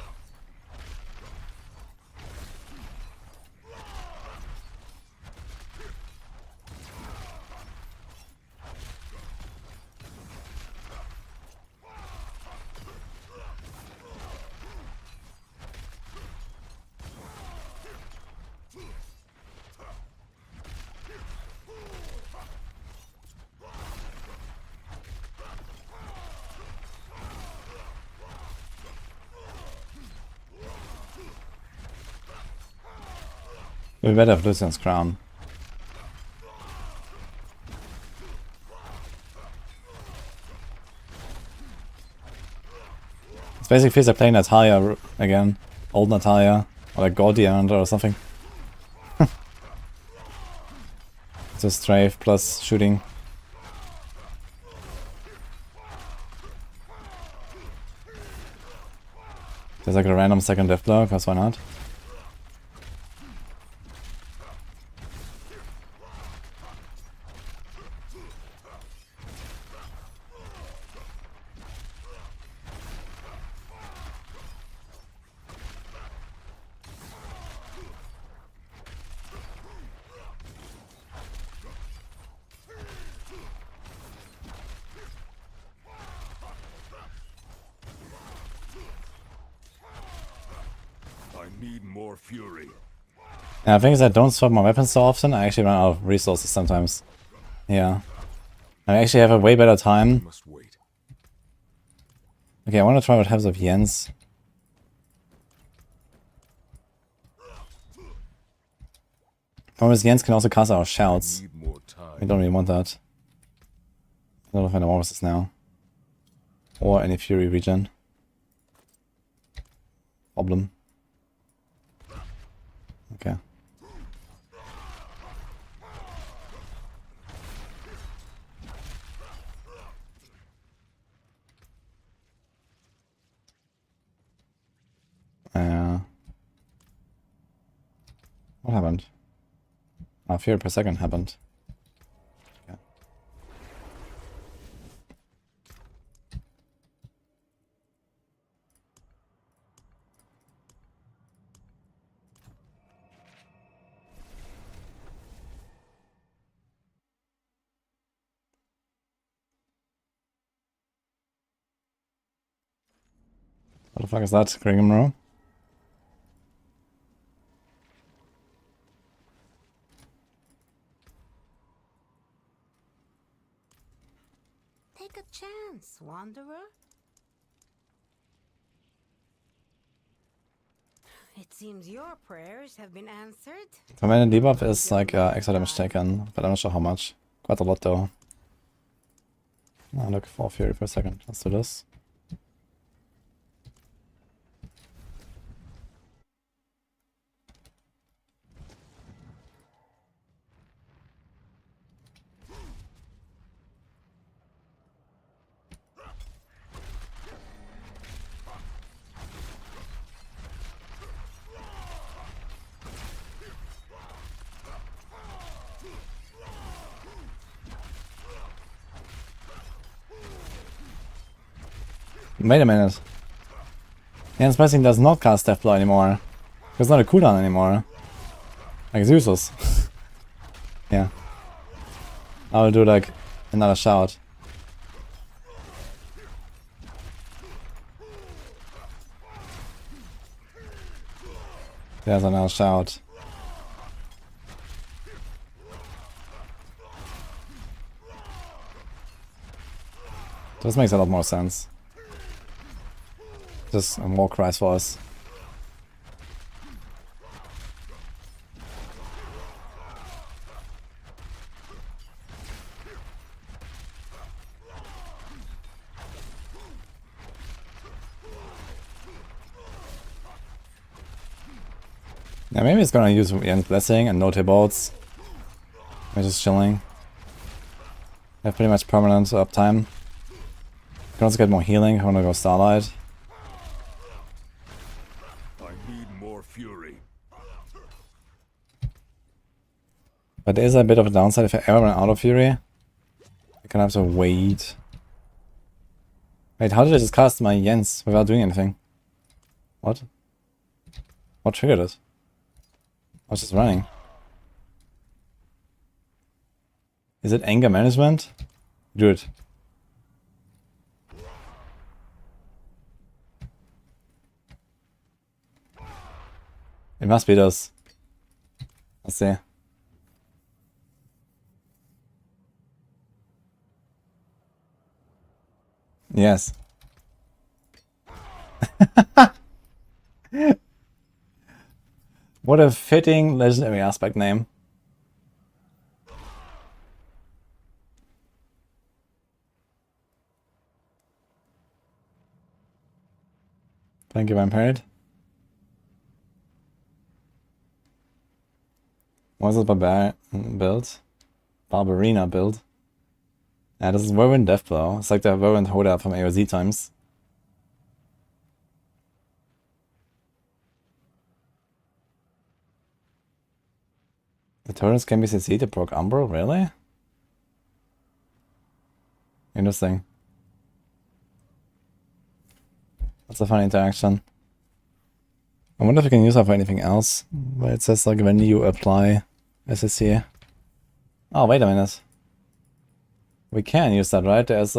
We better have Lucian's crown. It basically feels like playing Natalia again. Old Natalia. Or like Gordian or something. It's a strafe plus shooting. There's like a random second death blow, because why not? I need more fury. Yeah, the thing is I don't swap my weapons so often, I actually run out of resources sometimes. Yeah. I actually have a way better I time. must wait. Okay, I want to try what happens with Jens. Problem is Jens can also cast our shouts. I need more We time. don't really want that. I don't know if I know what this now. Or any fury regen. Problem. Okay. What happened? Fury per second happened. Okay. What the fuck is that? Gringamro? Take a chance, wanderer. It seems your prayers have been answered. So when the debuff is like extra damage taken, but I'm not sure how much. Quite a lot though. I'll look for Fury for a second. Let's do this. Wait a minute. Yeah, Spicing does not cast Deathblow anymore. It's not a cooldown anymore. Like it's useless. Yeah. I'll do like another shout. There's another shout. This makes a lot more sense. Just more cries for us. Yeah, maybe it's gonna use Yen's Blessing and no T-Bolts. We're just chilling. We have pretty much permanent uptime. You can also get more healing if you wanna go Starlight. Fury. But there is a bit of a downside if I ever run out of Fury. I can have to wait. Wait, how did I just cast my Jens without doing anything? What? What triggered it? I was just running. Is it anger management? Druid. It must be this. Let's see. Yes. What a fitting legendary aspect name. Thank you, Vampire. What is this Barbarian build? Barbarina build. Yeah, this is Whirlwind Deathblow. It's like the Whirlwind Hoda from AOZ times. The turrets can be CC to proc Umbro, really? Interesting. That's a fun interaction. I wonder if we can use that for anything else. But it says like when you apply SSC. Oh, wait a minute. We can use that, right? There's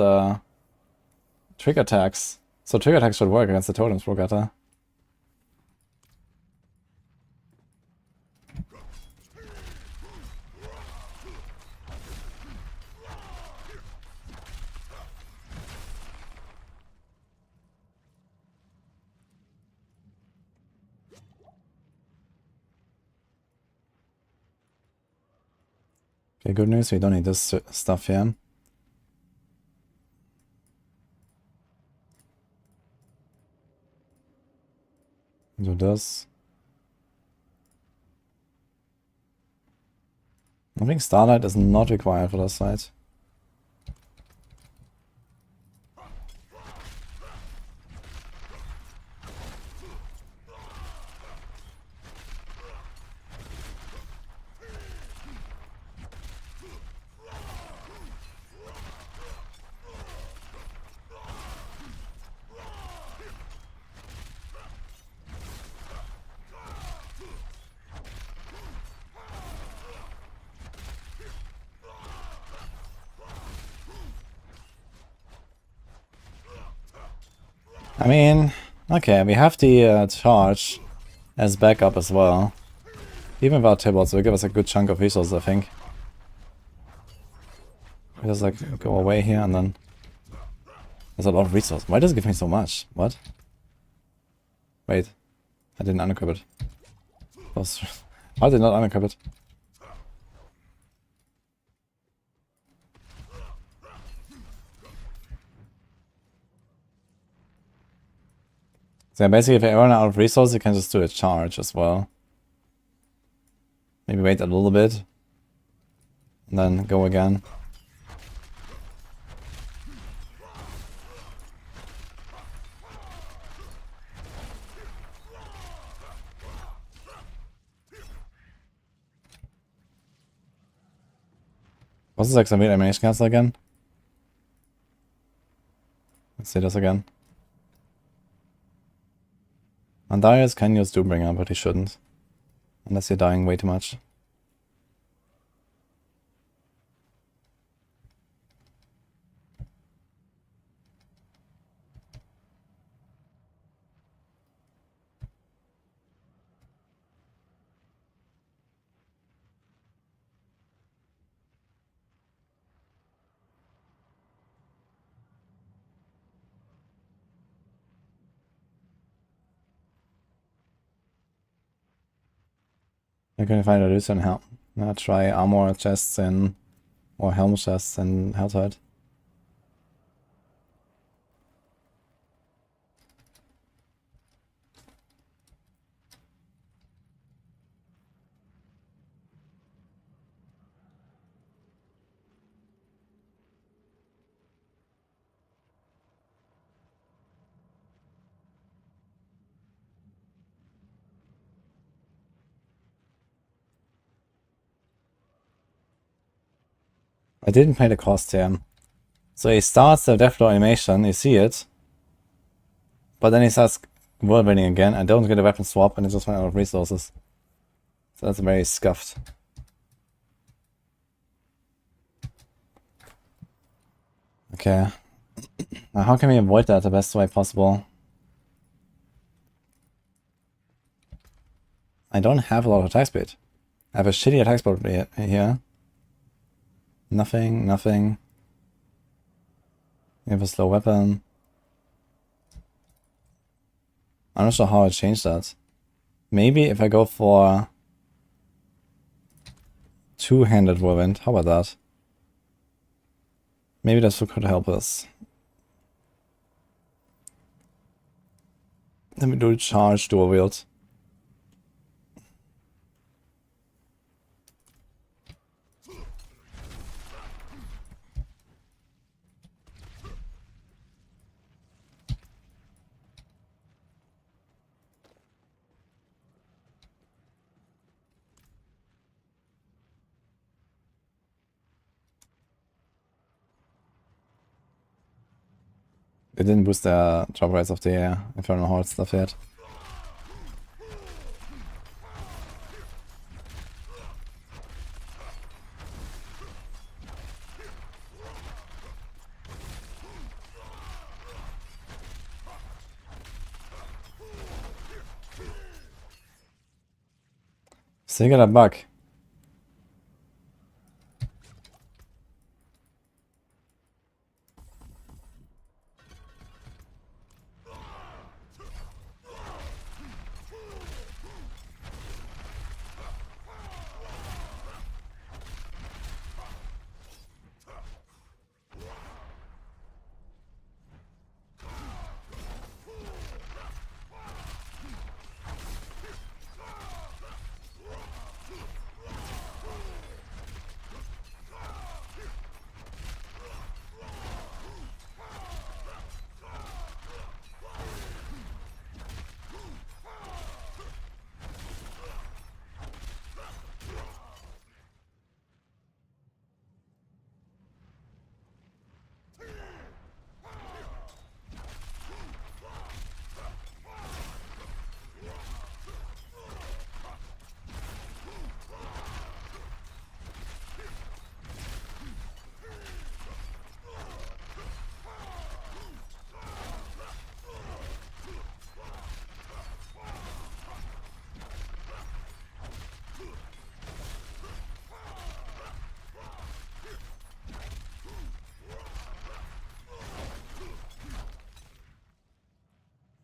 trigger attacks. So trigger attacks should work against the totems, Brogata. Okay, good news, we don't need this stuff here. Do this. I think Starlight is not required for this fight. I mean, Okay, we have the charge as backup as well. Even without tables, will give us a good chunk of resources, I think. We just like go away here and then there's a lot of resources. Why does it give me so much? What? Wait, I didn't unequip it. Why did I not unequip it? So yeah, basically if I run out of resources, you can just do a charge as well. Maybe wait a little bit. And then go again. What's this activate animation cancel again? Let's see this again. Andarius can use Doombringer, but he shouldn't. Unless you're dying way too much. I can find a loose and helm. Now try armor chests and or helm chests and Helltide. I didn't pay the cost here. So he starts the deathblow animation, you see it. But then he starts whirlwinding again. I don't get a weapon swap and it just went out of resources. So that's very scuffed. Okay. Now how can we avoid that the best way possible? I don't have a lot of attack speed. I have a shitty attack speed here. Nothing, nothing. We have a slow weapon. I'm not sure how I change that. Maybe if I go for two-handed whirlwind, how about that? Maybe that's what could help us. Then we do charge dual wield. It didn't boost the drop rates of the Infernal Horde stuff yet. Still got a bug.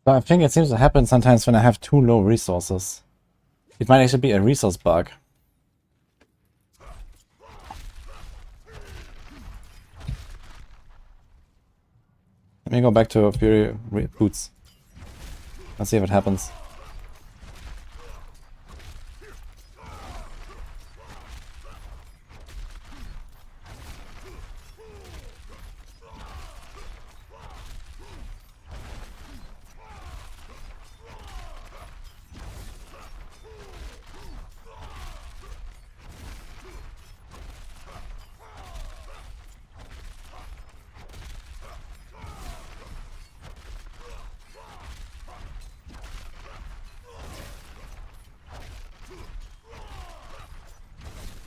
But I think it seems to happen sometimes when I have too low resources. It might actually be a resource bug. Let me go back to Fury boots. Let's see if it happens.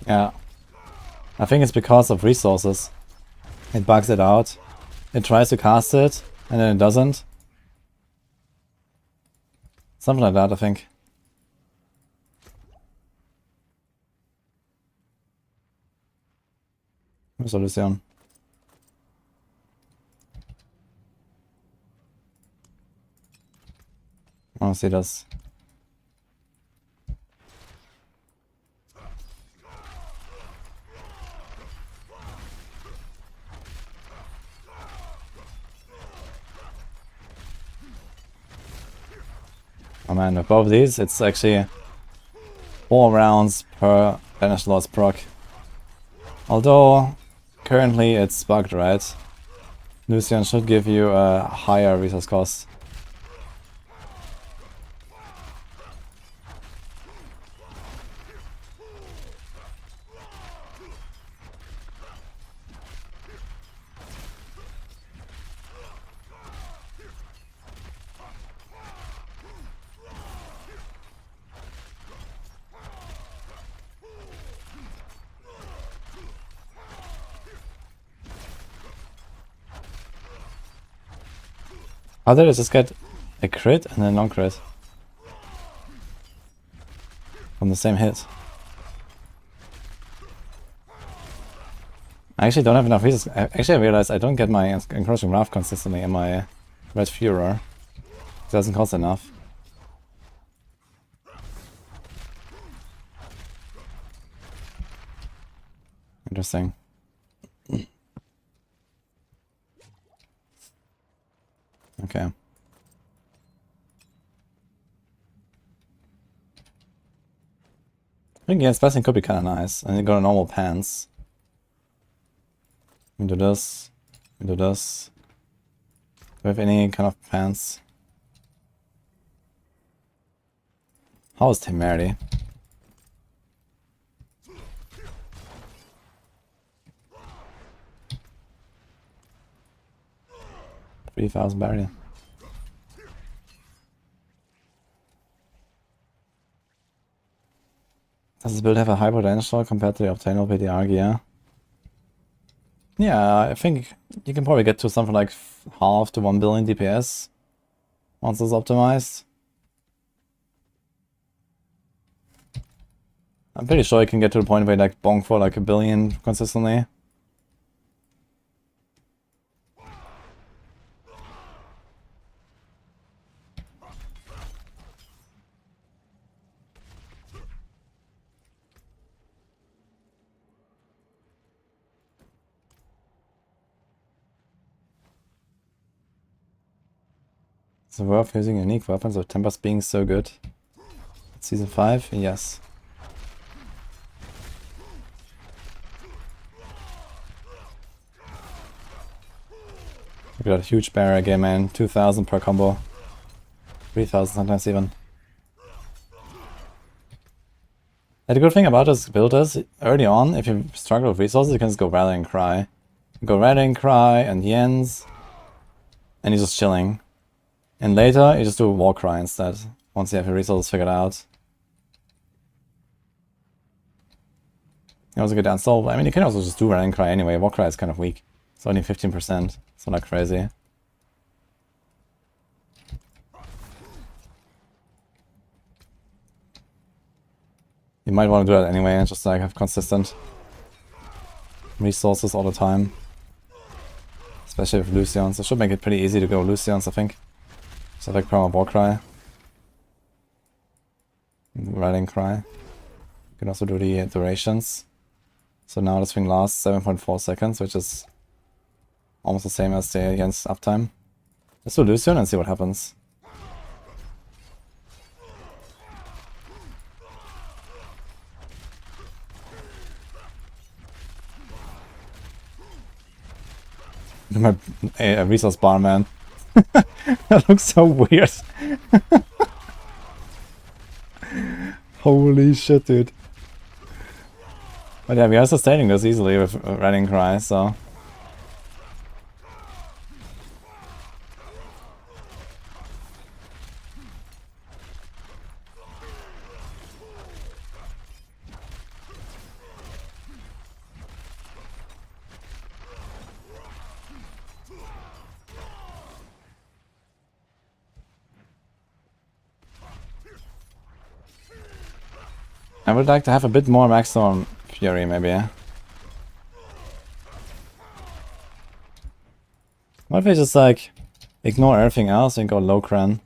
Yeah. I think it's because of resources. It bugs it out. It tries to cast it, and then it doesn't. Something like that, I think. Solution. I want to see this. Oh man, with both of these, it's actually 4 rounds per Banished Lord's proc. Although, currently it's bugged, right? Lucian should give you a higher resource cost. How did I just get a crit and a non-crit? From the same hit. I actually don't have enough resources. Actually, I realized I don't get my Encroaching Wrath consistently in my Red Furor. It doesn't cost enough. Interesting. Okay. I think yeah, spacing could be kind of nice. And you got a normal pants. We do this. We do this. Do we have any kind of pants? How is temerity? $3,000 barrier. Does this build have a high potential compared to the obtainable PTR gear? Yeah, I think you can probably get to something like half to 1 billion DPS once it's optimized. I'm pretty sure you can get to the point where you like bonk for like 1 billion consistently. Is it worth using unique weapons with Tempers being so good? Season 5? Yes. We got a huge barrier game, man. 2,000 per combo. 3,000 sometimes even. And the good thing about this build is, early on, if you struggle with resources, you can just go Rallying Cry. Go Rallying Cry and Yens, and you're just chilling. And later, you just do War Cry instead, once you have your resources figured out. You also get down soul. I mean, you can also just do Rallying Cry anyway. War Cry is kind of weak. It's only 15%. It's not like crazy. You might want to do that anyway, and just like have consistent resources all the time. Especially with Lucians. It should make it pretty easy to go Lucians, I think. Just Specific perma war cry. Rallying cry. You can also do the durations. So now this thing lasts 7.4 seconds, which is almost the same as the against uptime. Let's do Lucian and see what happens. My resource bar, man. That looks so weird. Holy shit, dude. But yeah, we are sustaining this easily with Rallying Cry, so... I would like to have a bit more maximum fury, maybe. What if we just like ignore everything else and go low cran?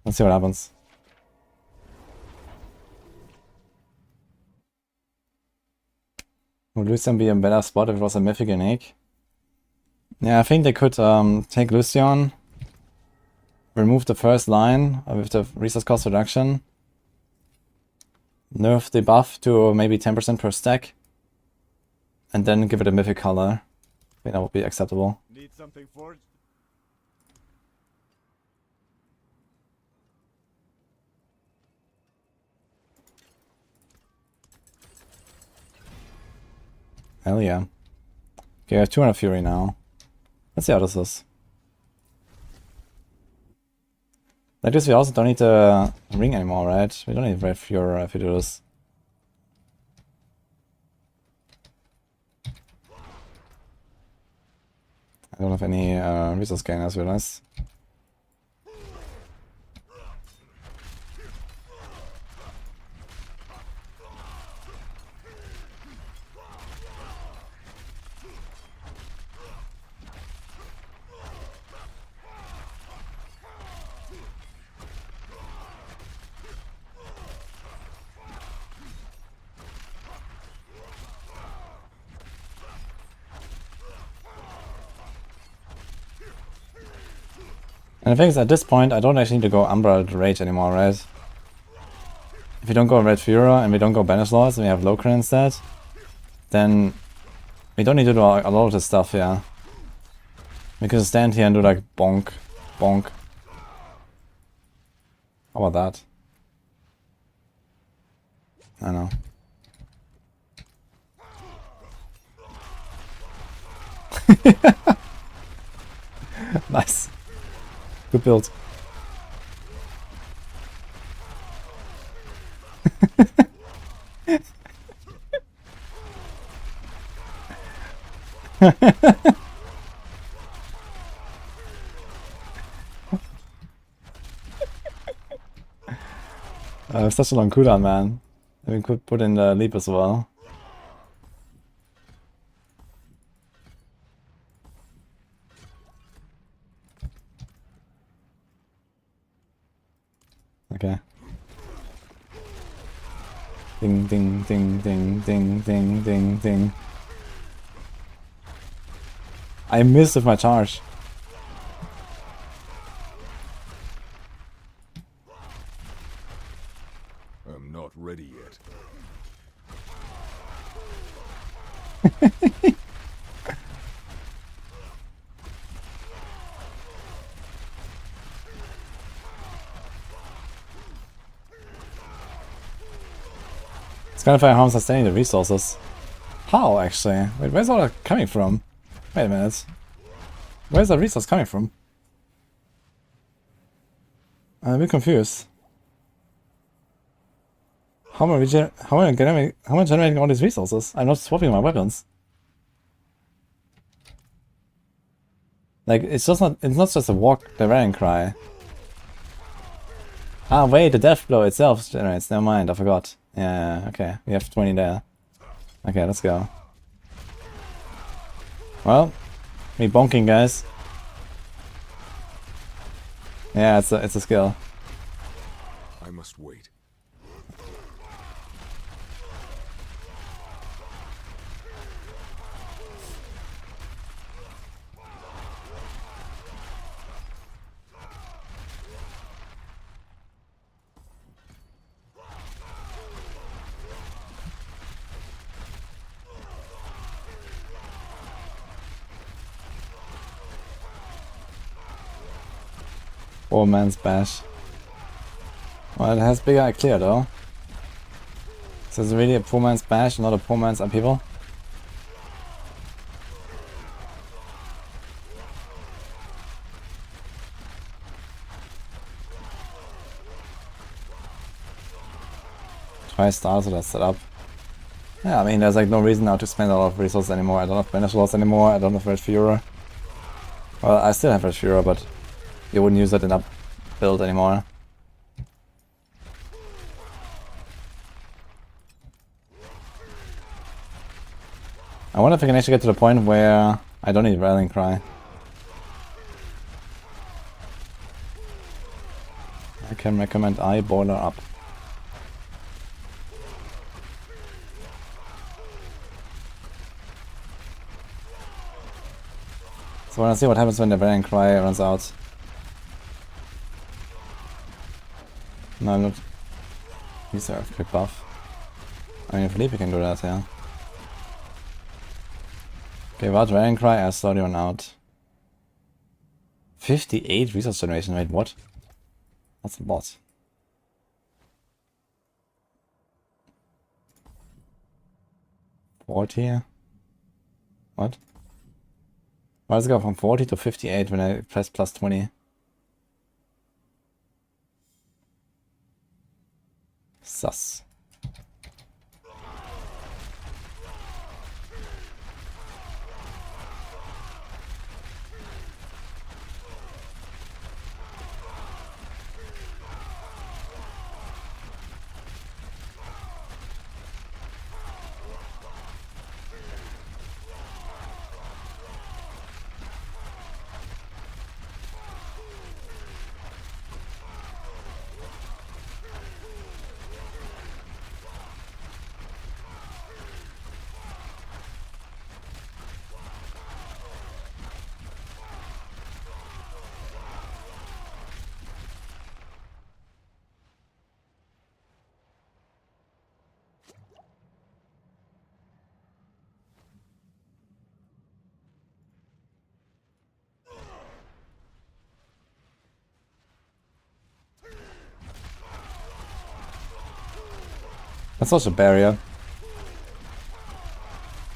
Let's see what happens. Would Lucian be a better spot if it was a mythic unique? Yeah, I think they could take Lucian, remove the first line with the resource cost reduction, nerf the buff to maybe 10% per stack, and then give it a mythic color. I think that would be acceptable. Need something forged? Hell yeah. Okay, I have 200 fury now. Let's see how this is. Like this, we also don't need the ring anymore, right? We don't need red fury if we do this. I don't have any resource gain, as realized. And the thing is, at this point, I don't actually need to go Umbral Rage anymore, right? If we don't go Red Fury and we don't go Banish Laws and we have Locran instead, then we don't need to do a lot of this stuff here. We can stand here and do like bonk, bonk. How about that? I know. Nice. Good build. Such a long cooldown, man. We could put in the leap as well. Okay. Ding ding ding ding ding ding ding ding. I missed with my charge. I'm not ready yet. It's kind of funny how I'm sustaining the resources. How, actually? Wait, where's all that coming from? Wait a minute. Where's the resource coming from? I'm a bit confused. How am I generating all these resources? I'm not swapping my weapons. Like, it's not just a walk, the rallying cry. Ah, wait, the death blow itself generates. Never mind, I forgot. Yeah, okay. We have 20 there. Okay, let's go. Well, Me bonking, guys. Yeah, it's a skill. I must wait. Poor man's bash. Well, it has bigger clear though. So it's really a poor man's bash, not a poor man's upheaval. Try stars with that setup. Yeah, I mean, there's like no reason now to spend a lot of resources anymore. I don't have banish laws anymore. I don't have Red Furor. Well, I still have Red Furor, but you wouldn't use it in up build anymore. I wonder if I can actually get to the point where I don't need Rallying Cry. I can recommend I boiler up. So I want to see what happens when the Rallying Cry runs out. No, I'm not. He's a quick buff. I mean, I believe we can do that, yeah. Okay, without Rallying Cry, I slowly run out. 58 resource generation, wait, what? That's a lot. $40? What? Why does it go from 40 to 58 when I press plus 20? Sus. That's such a barrier.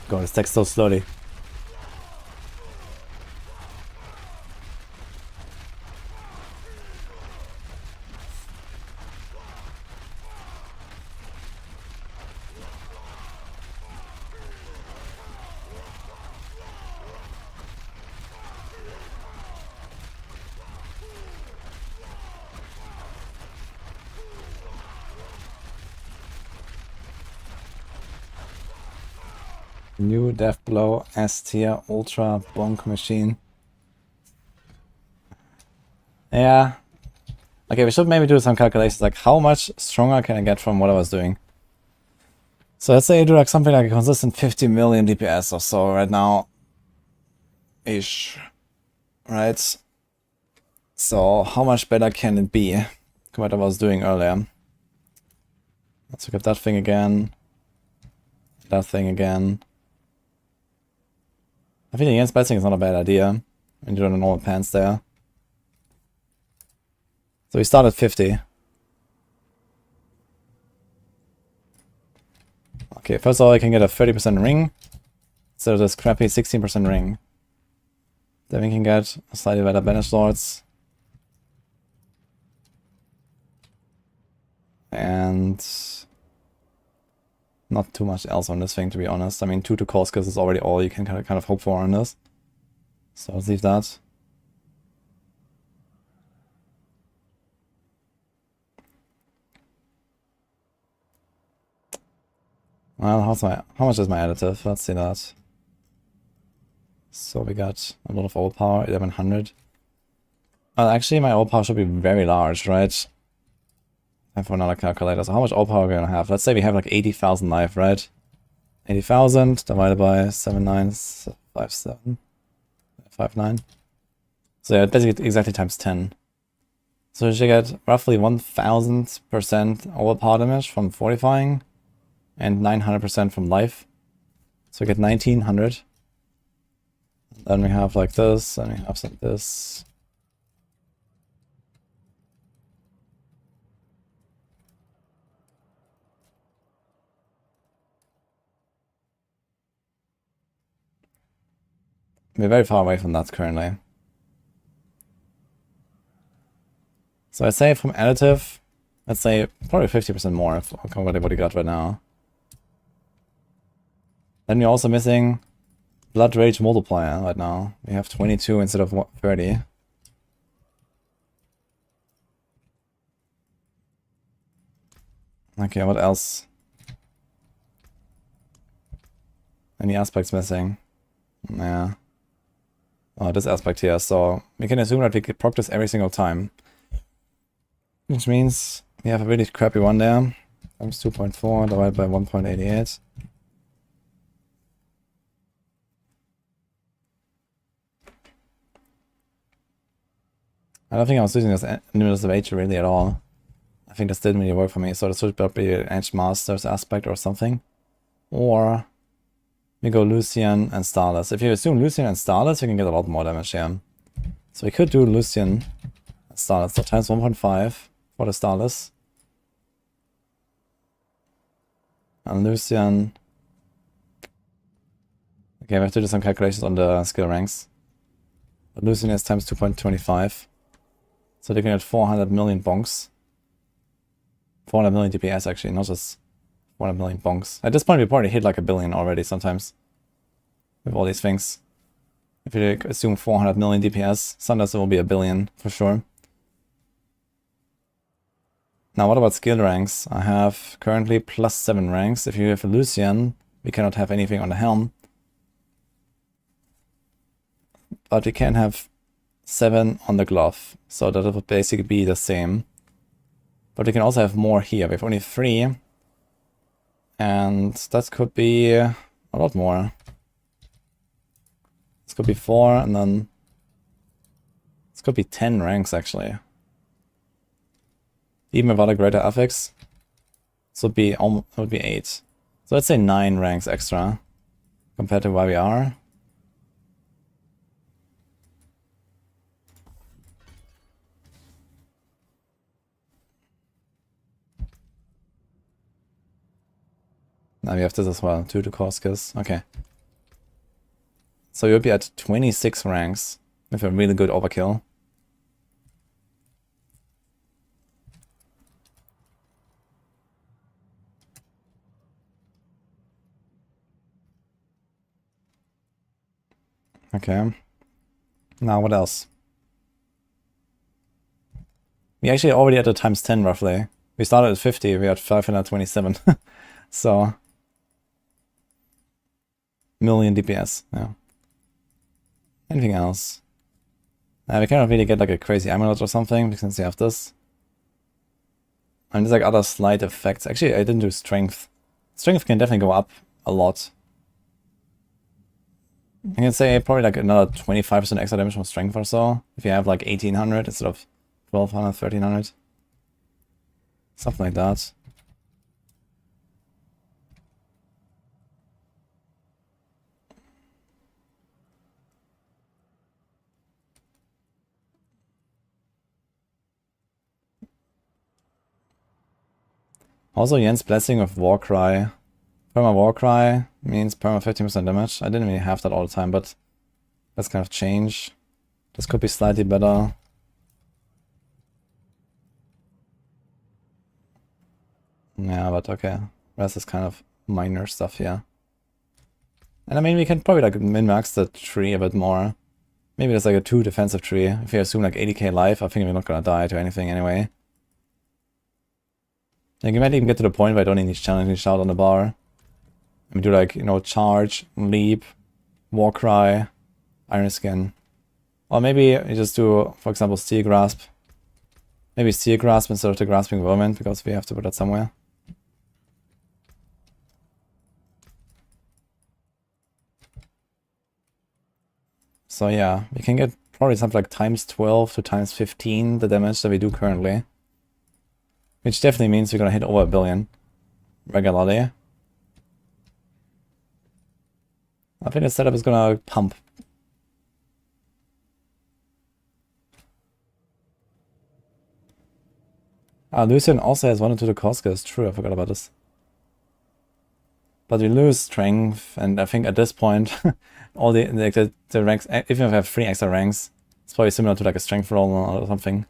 God, it stacks so slowly. New Death Blow S tier Ultra Bonk Machine. Yeah. Okay, we should maybe do some calculations, like how much stronger can I get from what I was doing. So let's say you do like something like a consistent 50 million DPS or so right now. Ish. Right? So how much better can it be compared to what I was doing earlier? Let's look at that thing again. That thing again. I think against blitzing is not a bad idea. And you do the normal pants there. So we start at 50. Okay, first of all I can get a 30% ring. So this crappy 16% ring. Then we can get a slightly better banish lords. And not too much else on this thing, to be honest. I mean, 2 to cost because is already all you can kind of hope for on this. So let's leave that. Well, how much is my additive? Let's see that. So we got a lot of ult power, 1100. Actually, my ult power should be very large, right? Time for another calculator. So how much ult power are we gonna have? Let's say we have like 80,000 life, right? 80,000 divided by 795759. So yeah, basically exactly times 10. So you should get roughly 1000% overpower damage from fortifying and 900% from life. So we get 1900. Then we have like this, and we have like this. We're very far away from that currently. So I say from additive, let's say probably 50% more if compared what you got right now. Then we're also missing Blood Rage multiplier right now. We have 22 instead of 30. Okay, what else? Any aspects missing? Yeah. Oh, this aspect here. So we can assume that we could proc this every single time. Which means we have a really crappy one there. Times 2.4 divided by 1.88. I don't think I was using this Numerous of H really at all. I think this didn't really work for me, so this should be an Edge Masters aspect or something. Or we go Lucian and Starless. If you assume Lucian and Starless, you can get a lot more damage here. So we could do Lucian and Starless, so times 1.5 for the Starless. And Lucian. Okay, we have to do some calculations on the skill ranks. But Lucian is times 2.25. So they're gonna get 400 million bonks. 400 million DPS actually, not just 400 million bonks. At this point we probably hit like a billion already sometimes. With all these things. If you assume 400 million DPS, sometimes it will be a billion for sure. Now what about skill ranks? I have currently +7 ranks. If you have a Lucian, we cannot have anything on the helm. But we can have 7 on the glove. So that would basically be the same. But we can also have more here. We have only 3. And that could be a lot more. This could be 4 and then this could be 10 ranks actually. Even without a greater affix, this would be 8. So let's say 9 ranks extra compared to where we are. Now we have this as well, 2 to core skills. Okay. So you'll be at 26 ranks with a really good overkill. Okay. Now what else? We actually already at the times 10 roughly. We started at 50, we had 527. So million DPS, yeah. Anything else? We cannot really get like a crazy amulet or something since we have this. And there's like other slight effects. Actually, I didn't do strength. Strength can definitely go up a lot. I can say probably like another 25% extra damage from strength or so. If you have like 1800 instead of 1200, 1300. Something like that. Also, Jens' blessing of Warcry. Perma Warcry means perma 50% damage. I didn't really have that all the time, but let's kind of change. This could be slightly better. Yeah, but okay. Rest is kind of minor stuff here. And I mean, we can probably like min-max the tree a bit more. Maybe there's like a 2 defensive tree. If you assume like 80k life, I think we're not gonna die to anything anyway. Like you might even get to the point where I don't need challenging shout on the bar. And we do like, you know, charge, leap, war cry, Iron Skin. Or maybe you just do, for example, Steel Grasp. Maybe Steel Grasp instead of the Grasping Vermin, because we have to put that somewhere. So yeah, we can get probably something like times 12 to times 15 the damage that we do currently. Which definitely means we're gonna hit over 1 billion regularly. I think the setup is gonna pump. Lucian also has 1 or 2 to Koska, it's true, I forgot about this. But we lose strength, and I think at this point, all the ranks, if you have 3 extra ranks, it's probably similar to like a strength roll or something.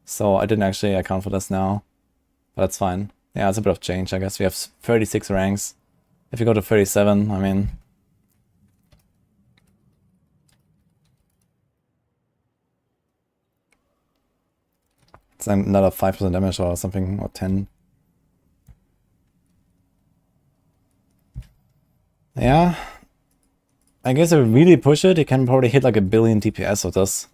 So I didn't actually account for this now, but that's fine. Yeah, it's a bit of change, I guess. We have 36 ranks. If you go to 37, I mean... it's another 5% damage or something, or 10. Yeah. I guess if we really push it, you can probably hit like 1 billion DPS with this.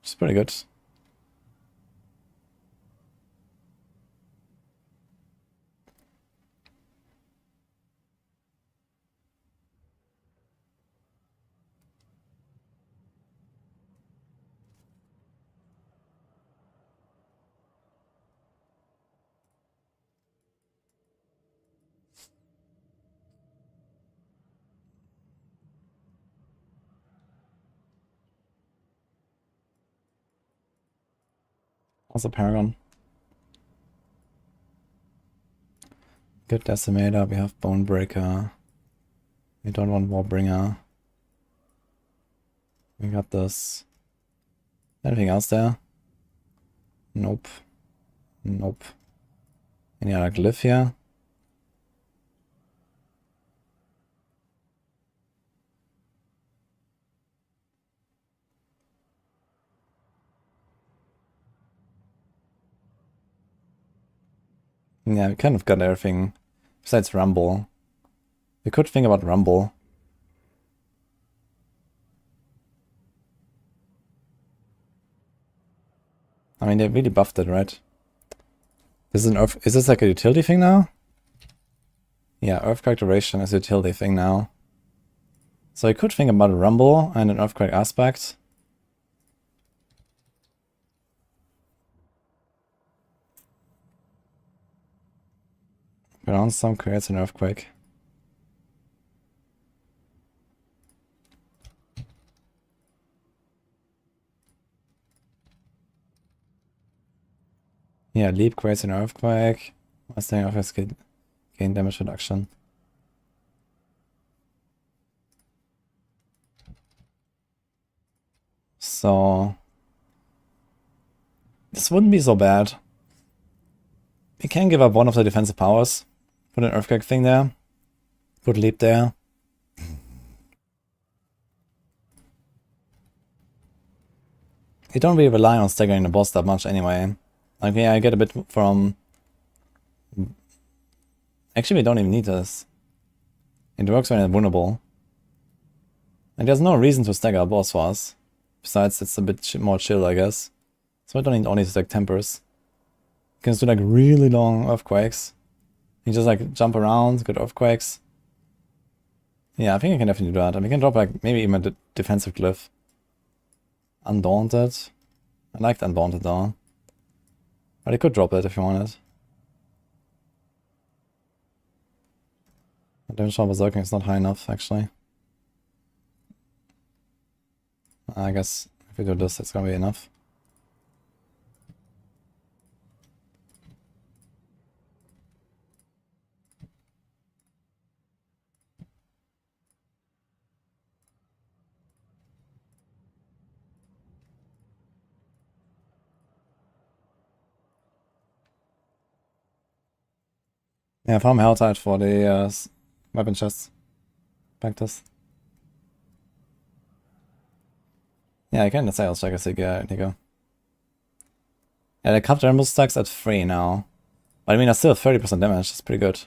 Which is pretty good. Also Paragon. Good Decimator, we have Bonebreaker. We don't want Warbringer. We got this. Anything else there? Nope. Nope. Any other glyph here? Yeah, we kind of got everything besides Rumble. We could think about Rumble. I mean, they really buffed it, right? This is an Earth. Is this like a utility thing now? Yeah, Earthquake Duration is a utility thing now. So I could think about a Rumble and an Earthquake Aspect. Ground Storm creates an Earthquake. Yeah, Leap creates an Earthquake. Mustang offers gain damage reduction. So this wouldn't be so bad. We can give up one of the defensive powers. Put an Earthquake thing there. Put Leap there. You don't really rely on staggering the boss that much anyway. Like, yeah, I get a bit from... Actually, we don't even need this. It works when it's vulnerable. And there's no reason to stagger a boss for us. Besides, it's a bit more chill, I guess. So I don't need only to stack tempers. You can just do like really long earthquakes. You just like jump around, get earthquakes. Yeah, I think I can definitely do that. And we can drop like maybe even a defensive glyph. Undaunted. I liked Undaunted though. But you could drop it if you wanted. Damage from Berserking is not high enough actually. I guess if we do this, it's gonna be enough. Yeah, farm Helltide for the weapon chests. Practice. Yeah, I can sales check a sig, yeah, there you go. Yeah, the Cup Rumble stacks at 3 now. But I mean, that's still 30% damage, that's pretty good.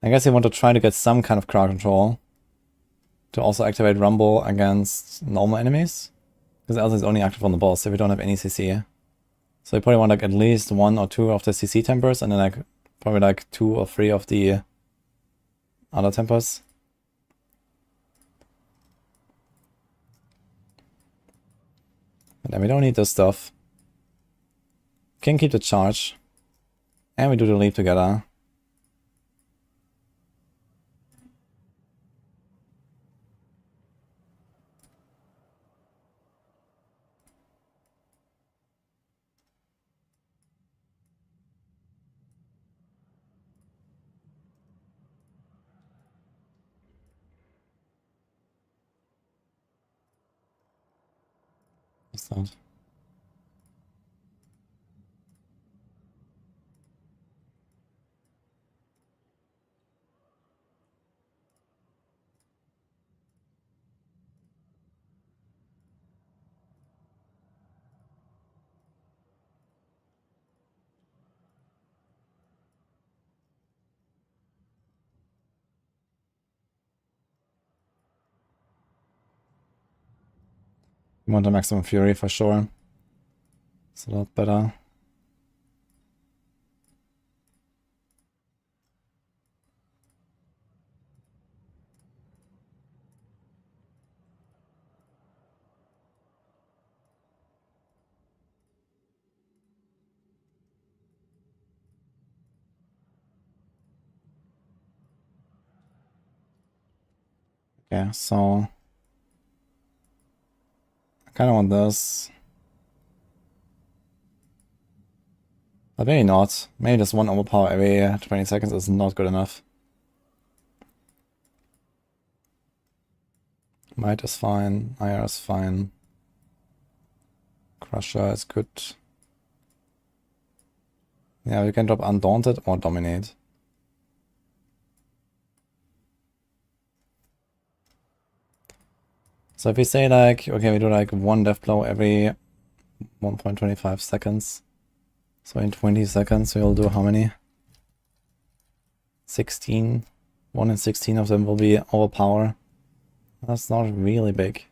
I guess you want to try to get some kind of crowd control to also activate Rumble against normal enemies, because else it's only active on the boss if you don't have any CC. So you probably want like at least 1 or 2 of the CC tempers, and then like probably like 2 or 3 of the other tempers. But then we don't need this stuff. Can keep the charge. And we do the leap together. What's that? We want the maximum fury for sure. It's a lot better. Okay, so I kind of want this. But maybe not. Maybe just 1 overpower every 20 seconds is not good enough. Might is fine. IR is fine. Crusher is good. Yeah, we can drop Undaunted or Dominate. So if we say like, okay, we do like 1 death blow every 1.25 seconds. So in 20 seconds we'll do how many? 16. 1 in 16 of them will be overpower. That's not really big.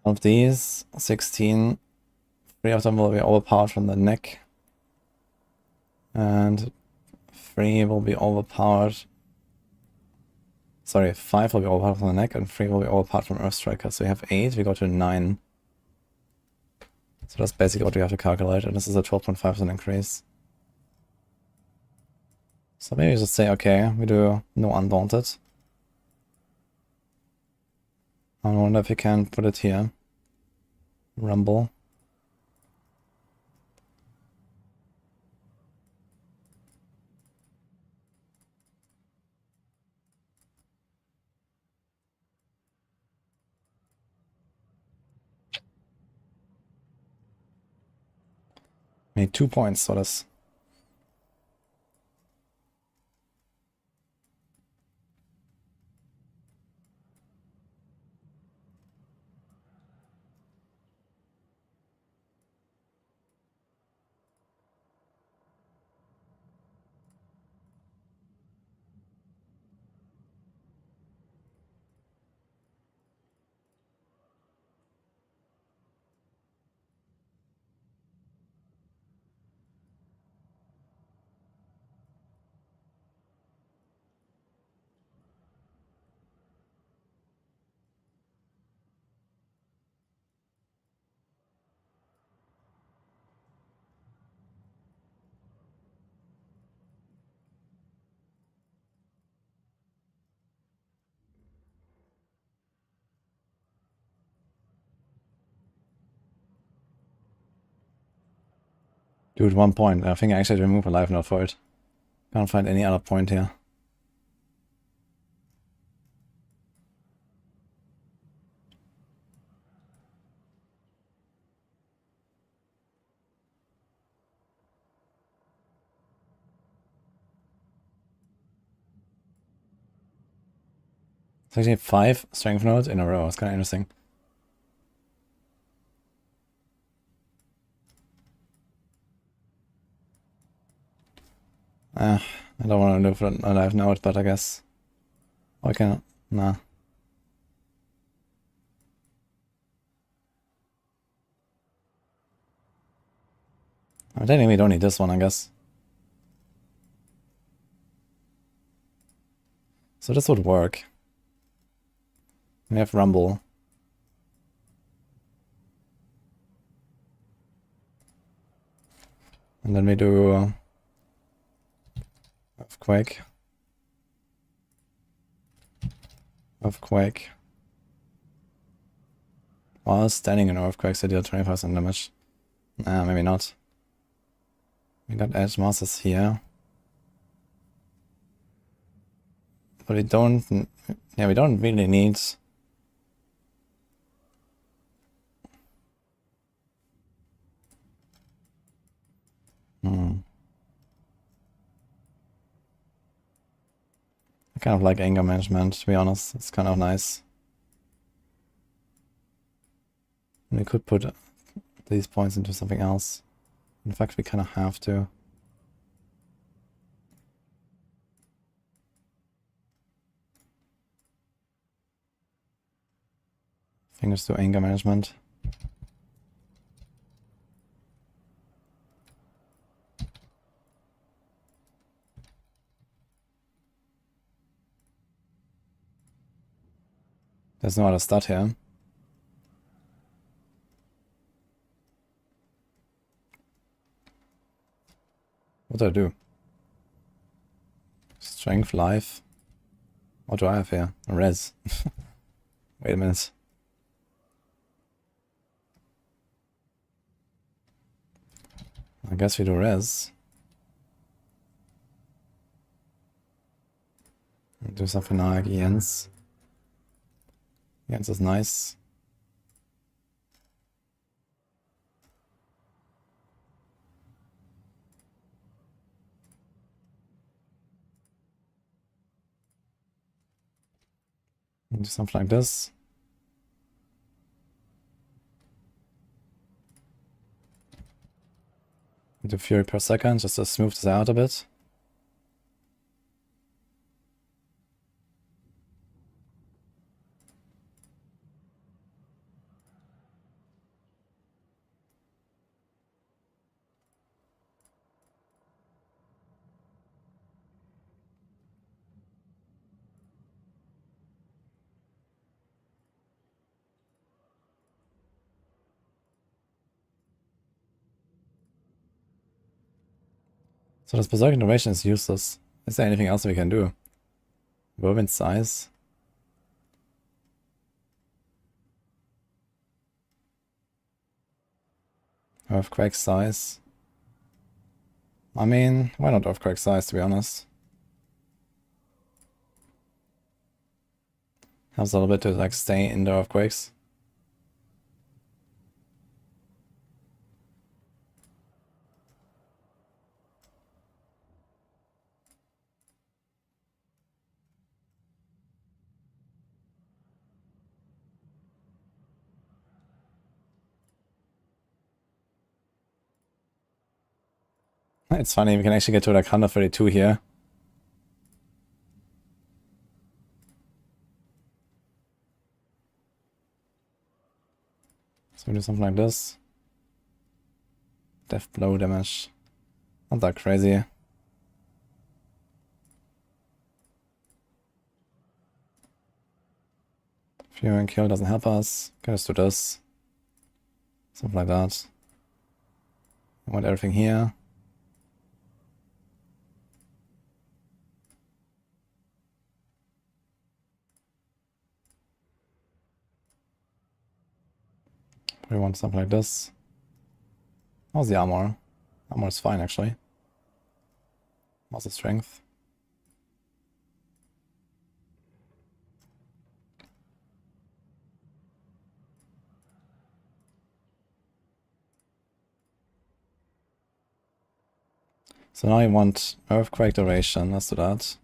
Of these, 16, 3 of them will be overpowered from the neck. And 3 will be overpowered. Sorry, 5 will be overpowered from the neck, and 3 will be overpowered from Earth Striker. So we have 8, we go to 9. So that's basically what we have to calculate, and this is a 12.5% increase. So maybe we just say, okay, we do no Undaunted. I wonder if we can put it here. Rumble. Made 2 points, so that's... Dude, 1 point. I think I actually remove a life node for it. Can't find any other point here. It's actually 5 strength nodes in a row. It's kind of interesting. I don't want to do for a live node, but I guess I can. Nah. I think we don't need this one, I guess. So this would work. We have Rumble. And then we do Earthquake. Earthquake. While standing in Earthquake, so deal 25% damage. Nah, maybe not. We got Edge Masters here. But we don't... Yeah, we don't really need... I kind of like anger management, to be honest. It's kind of nice. We could put these points into something else. In fact, we kind of have to. Fingers to anger management. There's no other stat here. What do I do? Strength, life. What do I have here? A res. Wait a minute. I guess we do res. Do something like Jens. Jens is nice. Do something like this. Do Fury per second just to smooth this out a bit. So this berserk duration is useless. Is there anything else we can do? Whirlwind size. Earthquake size. I mean, why not earthquake size, to be honest? Helps a little bit to like stay in the earthquakes. It's funny, we can actually get to like 132 here. So we do something like this. Death blow damage. Not that crazy. Fury and kill doesn't help us. Can just do this. Something like that. I want everything here. We want something like this. How's the armor? Armor is fine, actually. How's the strength? So now I want earthquake duration. Let's do that.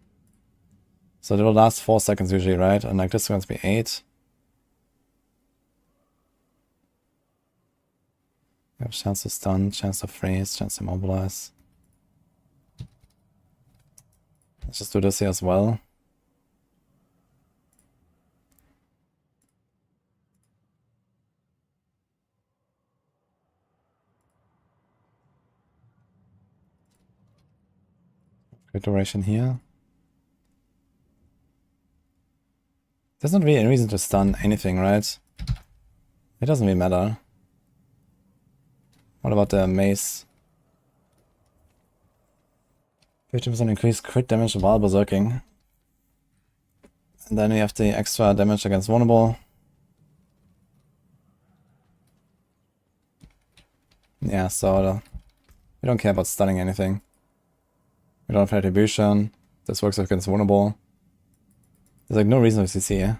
So it will last 4 seconds usually, right? And like this is going to be 8. We have chance to stun, chance to freeze, chance to mobilize. Let's just do this here as well. Good duration here. There's not really any reason to stun anything, right? It doesn't really matter. What about the mace? 50% increased crit damage while berserking. And then we have the extra damage against vulnerable. Yeah, so we don't care about stunning anything. We don't have retribution. This works against vulnerable. There's like no reason to CC. Yeah?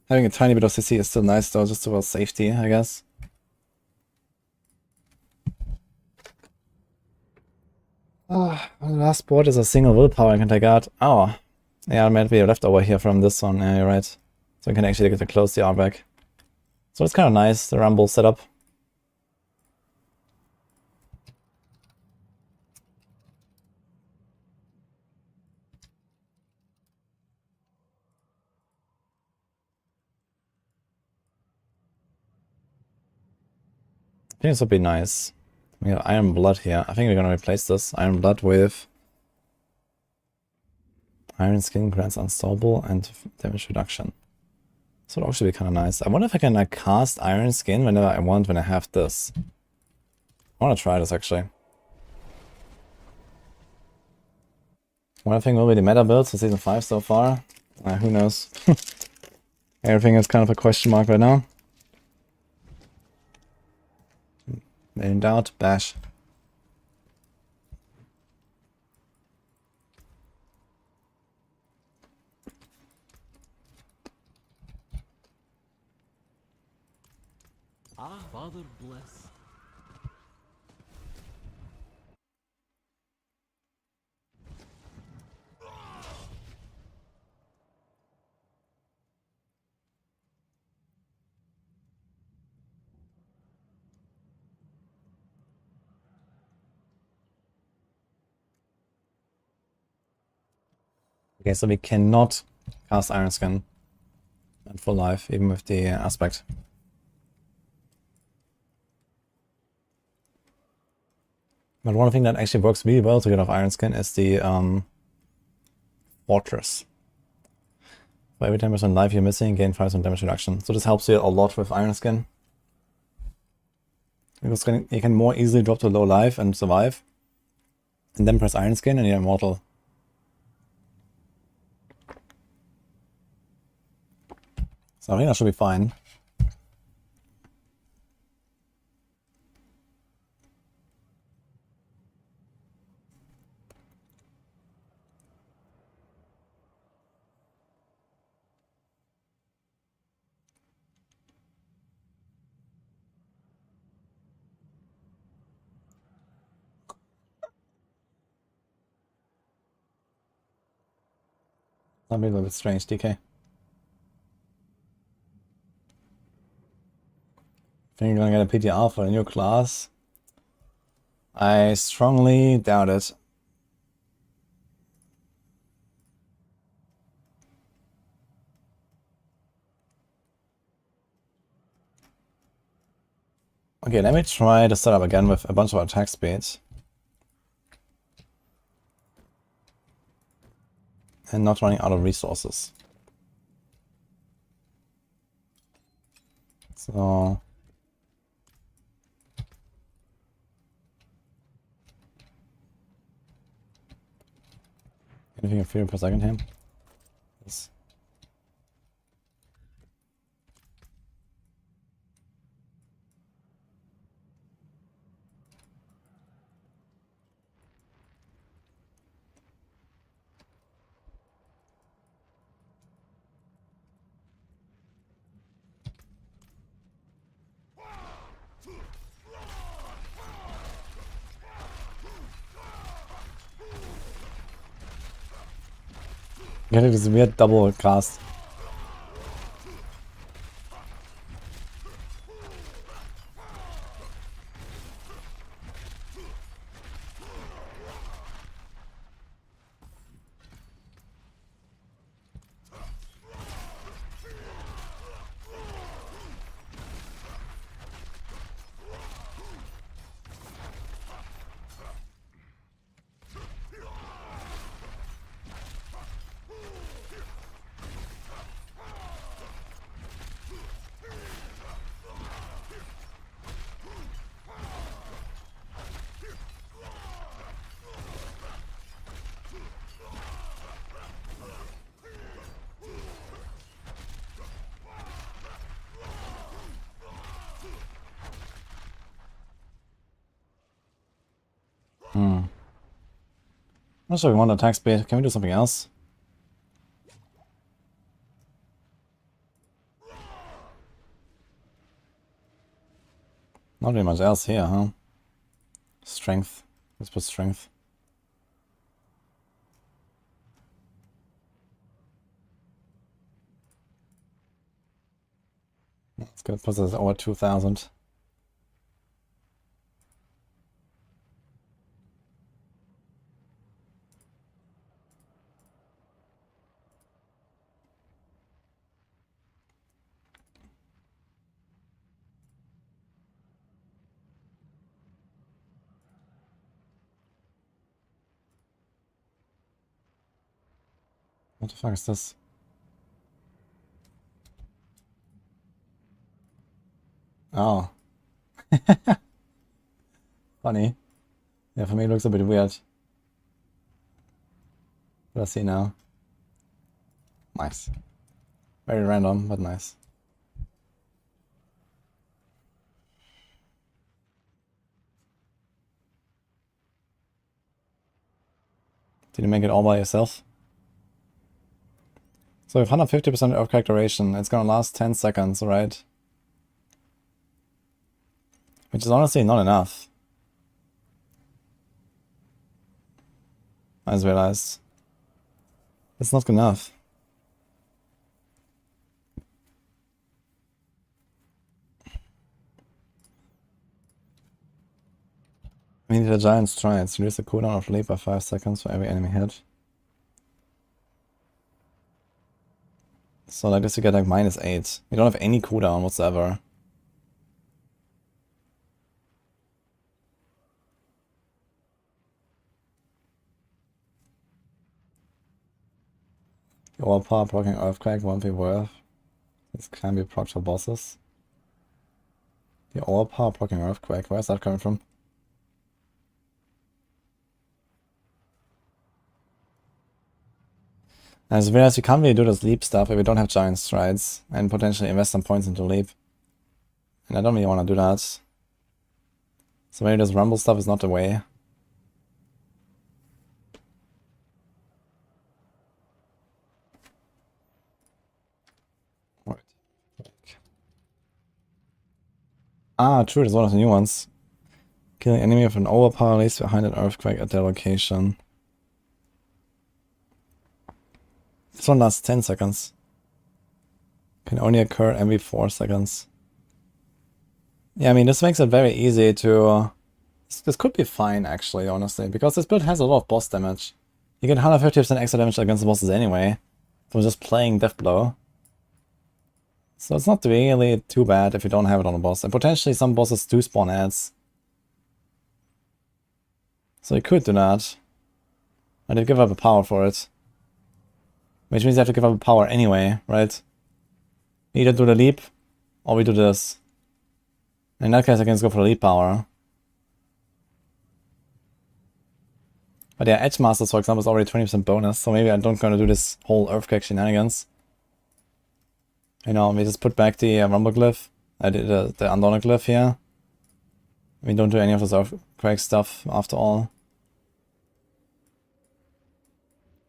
Having a tiny bit of CC is still nice though, just about safety, I guess. Oh, the last board is a single willpower I can take out. Oh, yeah, I might be left over here from this one. Yeah, you're right. So we can actually get to close the R back. So it's kind of nice, the rumble setup. I think this would be nice. We have Iron Blood here. I think we're gonna replace this Iron Blood with Iron Skin grants unstoppable and damage reduction. This would actually be kind of nice. I wonder if I can like cast Iron Skin whenever I want when I have this. I want to try this actually. What I think will be the meta builds for season 5 so far. Who knows? Everything is kind of a question mark right now. In doubt, bash. Ah, Father bless. Okay, so we cannot cast Iron Skin at full life, even with the aspect. But one thing that actually works really well to get off Iron Skin is the Fortress. For every 10% life you're missing, gain 5% damage reduction. So this helps you a lot with Iron Skin. Because you can more easily drop to low life and survive. And then press Iron Skin and you're immortal. So I think that should be fine. That'd be a little bit strange, DK. Think you're gonna get a PTR for a new class? I strongly doubt it. Okay, let me try the setup again with a bunch of attack speeds. And not running out of resources. So... anything in fear per second here? Yes. Getting this weird double cast. Not sure we want attack speed. Can we do something else? Not really much else here, huh? Strength. Let's put strength. Let's go put this over 2000. What the fuck is this? Oh. Funny. Yeah, for me it looks a bit weird. But I see now. Nice. Very random, but nice. Did you make it all by yourself? So with 150% earthquake duration, it's gonna last 10 seconds, right? Which is honestly not enough. I just realized. It's not enough. We need a giant strides. Reduce the cooldown of leap by 5 seconds for every enemy hit. So like this you get like -8. You don't have any cooldown whatsoever. The overpower blocking earthquake won't be worth. This can be procced for bosses. The overpower blocking earthquake, where's that coming from? As well as you can't really do this leap stuff if we don't have giant strides and potentially invest some points into leap. And I don't really want to do that. So maybe this rumble stuff is not the way. Right. Ah, true, that's one of the new ones. Killing enemy with an overpower leaves behind an earthquake at their location. This one lasts 10 seconds. Can only occur every 4 seconds. Yeah, I mean, this makes it very easy to... This could be fine, actually, honestly, because this build has a lot of boss damage. You get 150% extra damage against the bosses anyway, from just playing Death Blow. So it's not really too bad if you don't have it on a boss. And potentially some bosses do spawn ads. So you could do that. And you give up a power for it. Which means you have to give up a power anyway, right? Either do the leap, or we do this. In that case I can just go for the leap power. But yeah, Edge Masters, for example, is already 20% bonus, so maybe I don't gonna do this whole Earthquake shenanigans. You know, we just put back the Rumble Glyph. I did the Undone Glyph here. We don't do any of this Earthquake stuff after all.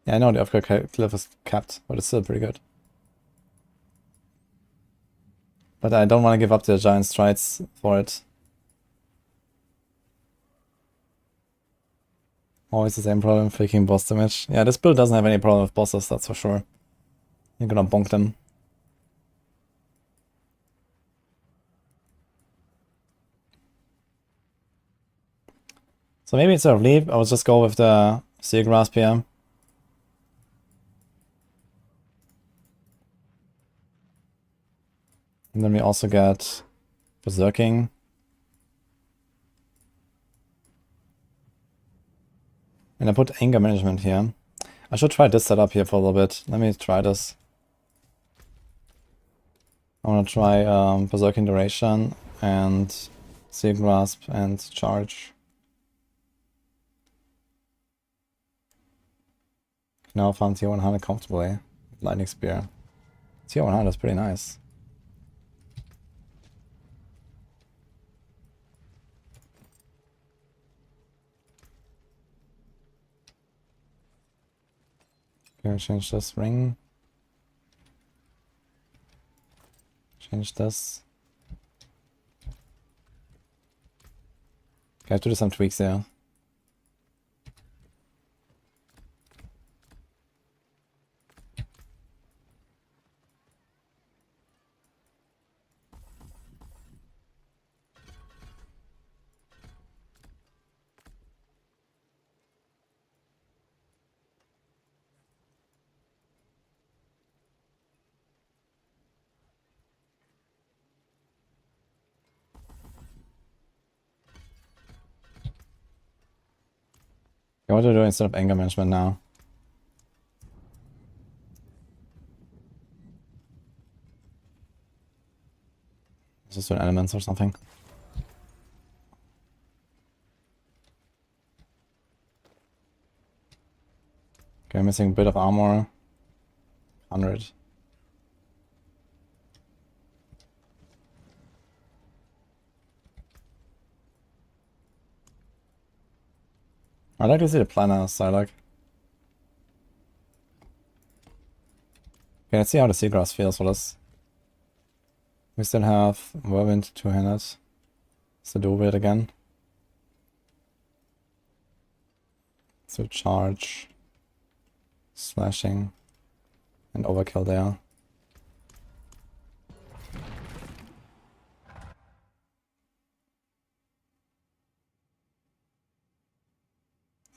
Yeah, I know the Earthquake Glyph is capped, but it's still pretty good. But I don't want to give up the giant strides for it. Always the same problem, faking boss damage. Yeah, this build doesn't have any problem with bosses, that's for sure. You're gonna bonk them. So maybe instead of leap, I will just go with the Sea Grasp here. And then we also get Berserking. And I put Anger Management here. I should try this setup here for a little bit. Let me try this. I want to try Berserking Duration and Sea Grasp and Charge. Now I found Tier 100 comfortably. Lightning Spear. Tier 100 is pretty nice. Okay, change this ring. Change this. Okay, I have to do some tweaks there. Okay, what do I do instead of Anger Management now? Just do elements or something. Okay, I'm missing a bit of armor. 100. I like to see the planners, I like. Okay, let's see how the Seagrass feels for this. We still have Whirlwind two-handed. Let's do it again. So charge, slashing, and overkill there.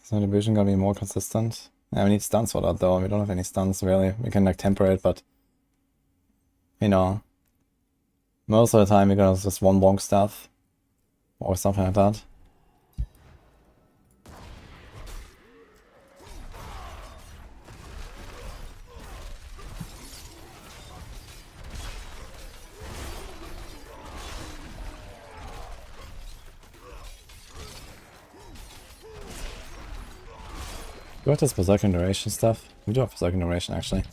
So the vision gonna be more consistent. Yeah, we need stuns for that though. We don't have any stuns really. We can like temper it, but you know, most of the time we're gonna just one bonk stuff or something like that. Do we have this Berserking Duration stuff? We do have Berserking Duration actually.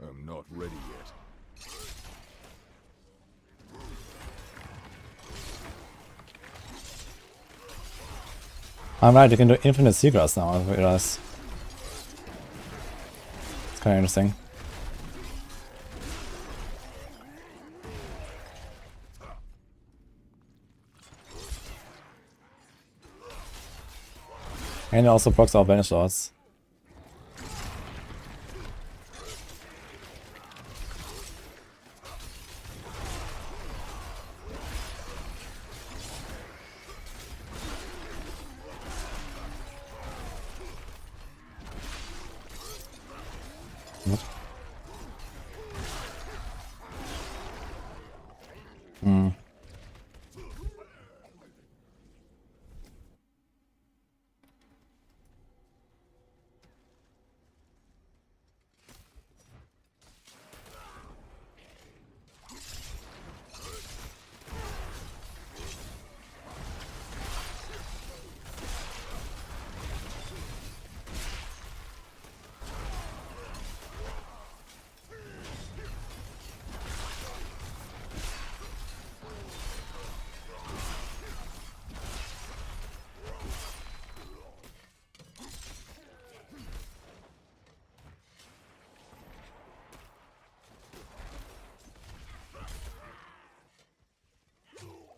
I'm not ready yet. Alright, you can do infinite Seagrass now, I realize. It's kinda interesting. And it also procs our Banish Lords. What?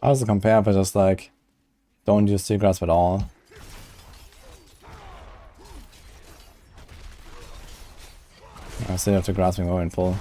How does it compare if I just like don't use Sea Grasp at all? I still have to grasping over in full.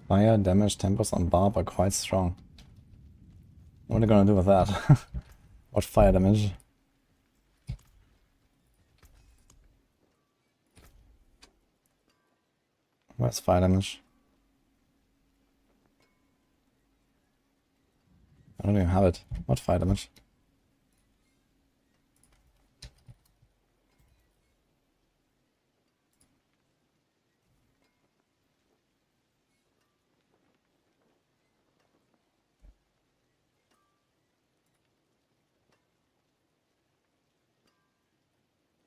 Fire damage tempers on Barb are quite strong. What are they gonna do with that? What fire damage? Where's fire damage? I don't even have it. What fire damage?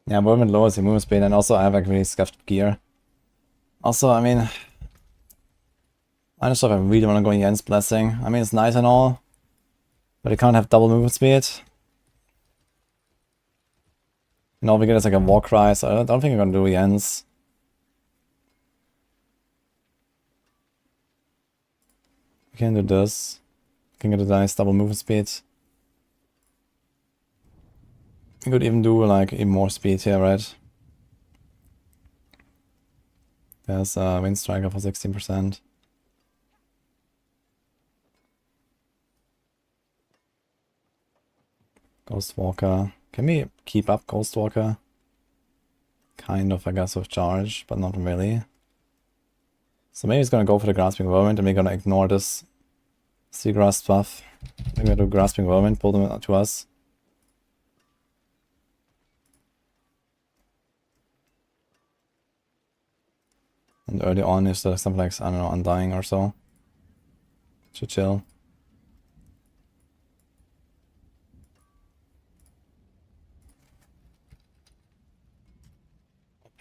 Yeah, movement lowers your movement speed, and also I have like really scuffed gear. Also, I mean, I don't know if I really want to go Yen's Blessing. I mean, it's nice and all, but it can't have double movement speed. And all we get is like a war cry, so I don't think I'm gonna do Yen's. We can do this. We can get a nice double movement speed. We could even do like even more speed here, right? There's a Wind Striker for 16%. Ghost Walker. Can we keep up Ghost Walker? Kind of, I guess, with charge, but not really. So maybe he's gonna go for the Grasping Whirlwind and we're gonna ignore this Sea Grasp buff. We're gonna do Grasping Whirlwind, pull them to us. And early on is something like, I don't know, Undying or so. Should chill.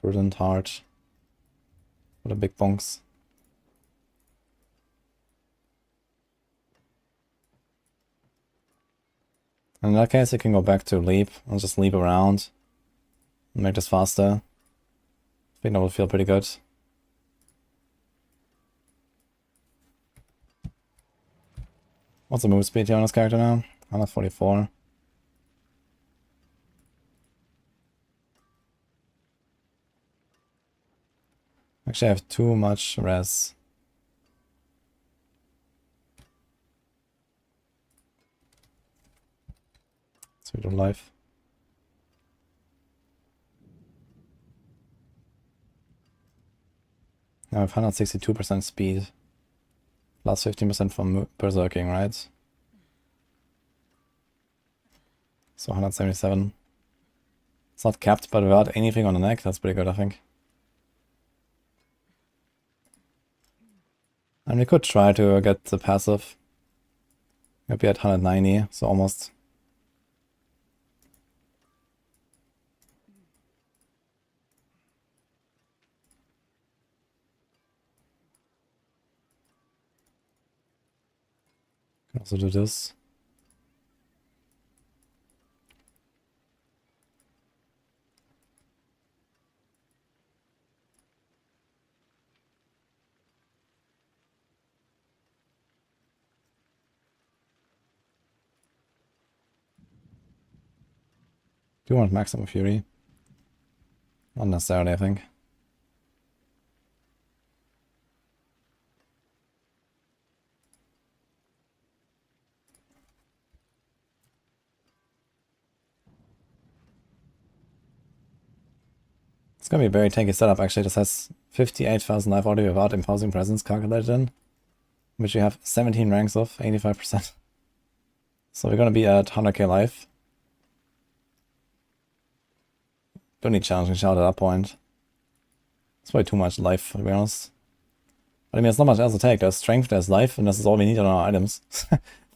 Prudent Heart. What a big bonks. In that case, you can go back to Leap and just leap around and make this faster. I think that will feel pretty good. What's the move speed here on this character now? 144. Actually, I have too much res. Sweet of life. Now I have 162% speed. Plus 15% from berserking, right? So 177. It's not capped, but without anything on the neck, that's pretty good, I think. And we could try to get the passive. Maybe at 190, so almost. Can also do this. Do you want maximum fury? Not necessarily, I think. It's gonna be a very tanky setup actually. This has 58,000 life already without imposing presence calculated in, which we have 17 ranks of, 85%. So we're gonna be at 100k life. Don't need challenging shout at that point. It's way too much life, to be honest. But I mean, there's not much else to take. There's strength, there's life, and this is all we need on our items.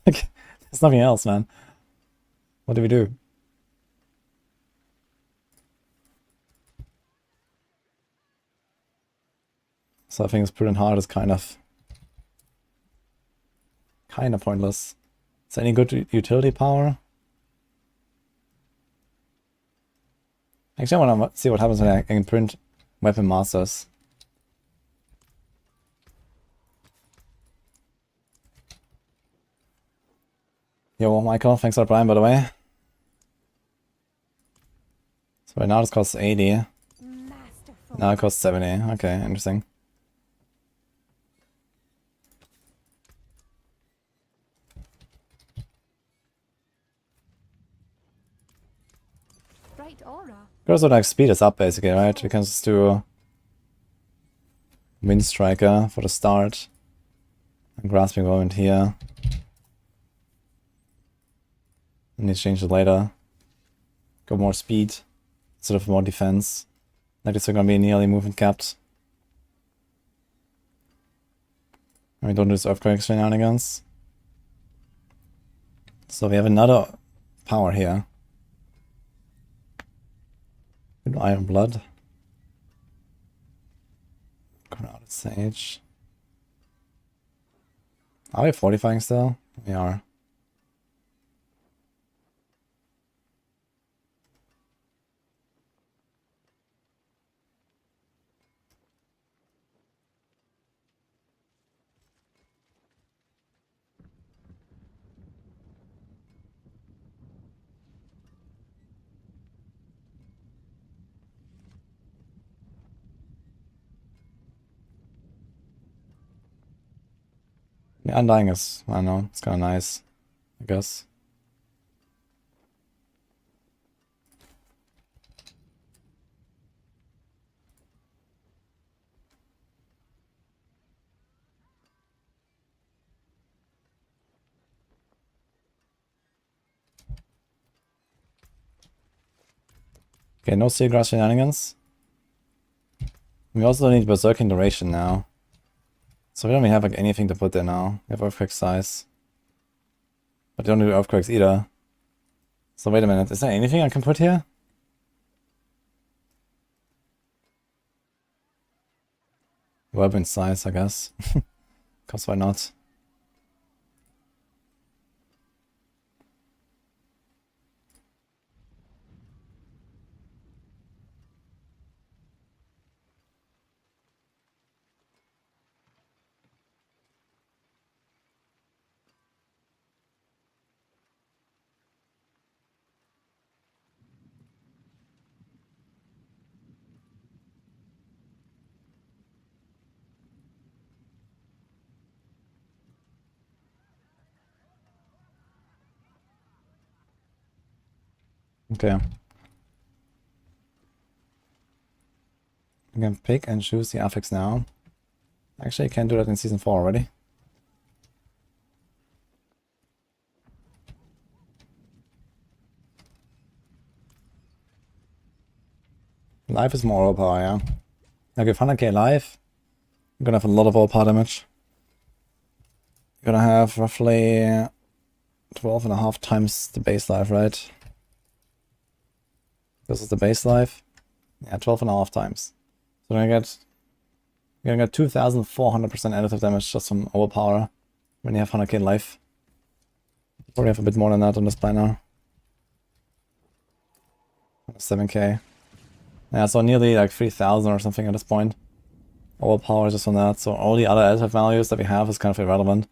Like, there's nothing else, man. What do we do? So I think it's prudent hard is kind of pointless. Is there any good utility power? Actually, I want to see what happens when I can print weapon masters. Yo, Michael, thanks for Prime, by the way. So right now this costs 80. Masterful. Now it costs 70. Okay, interesting. Bright aura. Could also like speed us up basically, right? We can just do Wind Striker for the start. And Grasping Moment here. And need to change it later. Go more speed instead of more defense. Like it's gonna be nearly movement capped. And we don't do this Earthquake shenanigans. So we have another power here. Good Iron Blood. Crowded Sage. Are we fortifying still? We are. Yeah, Undying is, I don't know, it's kind of nice, I guess. Okay, no Seagrass shenanigans. We also need Berserking Duration now. So we don't even have like anything to put there now. We have Earthquake Size. But we don't do Earthquakes either. So wait a minute, is there anything I can put here? Weapon Size, I guess. Cause why not? Okay. I can pick and choose the affix now. Actually, I can do that in Season 4 already. Life is more overpower, yeah. Like if 100k life, I'm gonna have a lot of overpower damage. You're gonna have roughly 12.5 times the base life, right? This is the base life. Yeah, 12.5 times. So you're gonna get 2,400% additive damage just from overpower when you have 100k life. You probably have a bit more than that on this planner. 7k. Yeah, so nearly like 3,000 or something at this point. Overpower just on that. So all the other additive values that we have is kind of irrelevant.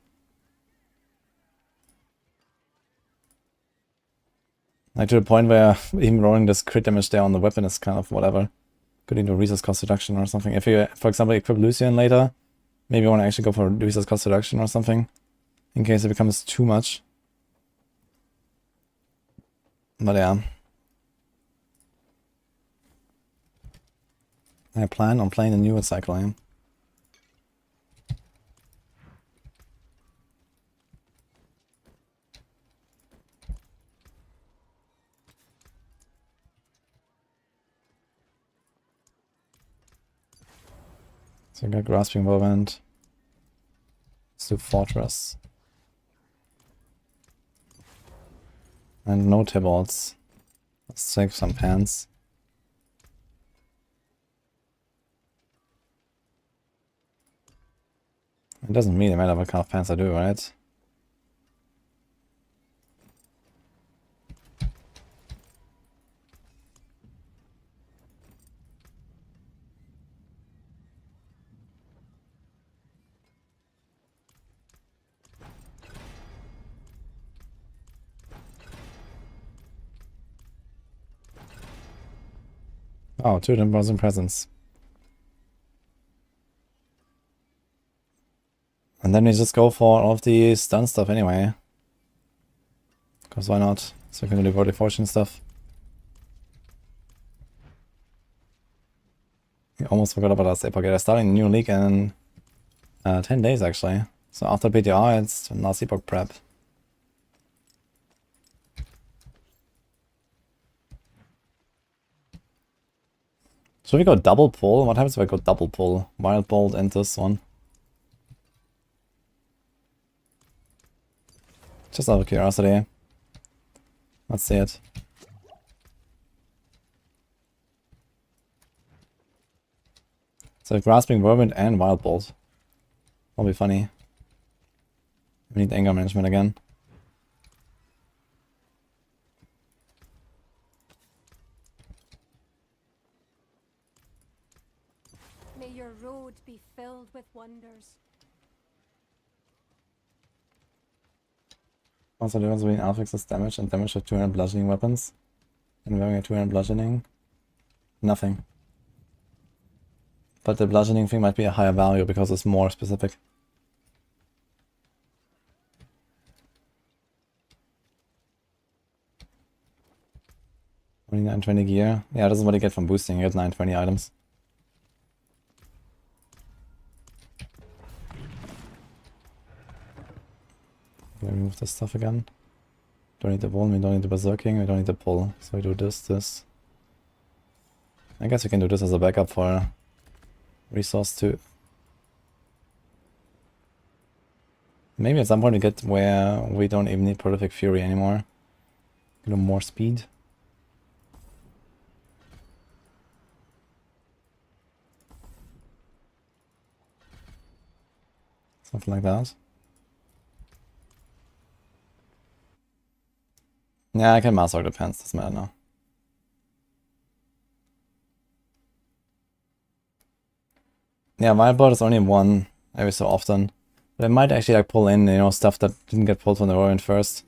Like to the point where even rolling this crit damage there on the weapon is kind of whatever. Could into resource cost reduction or something. If you, for example, equip Lucian later, maybe you want to actually go for resource cost reduction or something. In case it becomes too much. But yeah. I plan on playing the newer cycle, yeah. So I got grasping moment. Let's do fortress. And no Tibalts. Let's take some pants. It doesn't really matter what kind of pants I do, right? Oh, 2 Embossing Presents. And then we just go for all of the stun stuff anyway. Because why not? So we can do the Body Fortune stuff. I almost forgot about last epoch. I'm starting a new league in 10 days actually. So after PTR it's last epoch prep. Should we go double pull? What happens if I go double pull? Wild Bolt and this one. Just out of curiosity. Let's see it. So Grasping Vermin and Wild Bolt. That'll be funny. We need anger management again. May your road be filled with wonders. What's the difference between affixes damage and damage with 200 bludgeoning weapons? And wearing a 200 bludgeoning? Nothing. But the bludgeoning thing might be a higher value because it's more specific. 920 gear. Yeah, this is what you get from boosting. You get 920 items. Remove this stuff again. Don't need the bone, we don't need the berserking, we don't need the pull. So we do this. I guess we can do this as a backup for resource too. Maybe at some point we get where we don't even need prolific fury anymore. Do more speed. Something like that. Yeah, I can master the pants, doesn't matter now. Yeah, my board is only one every so often. But I might actually like pull in, you know, stuff that didn't get pulled from the Orient first.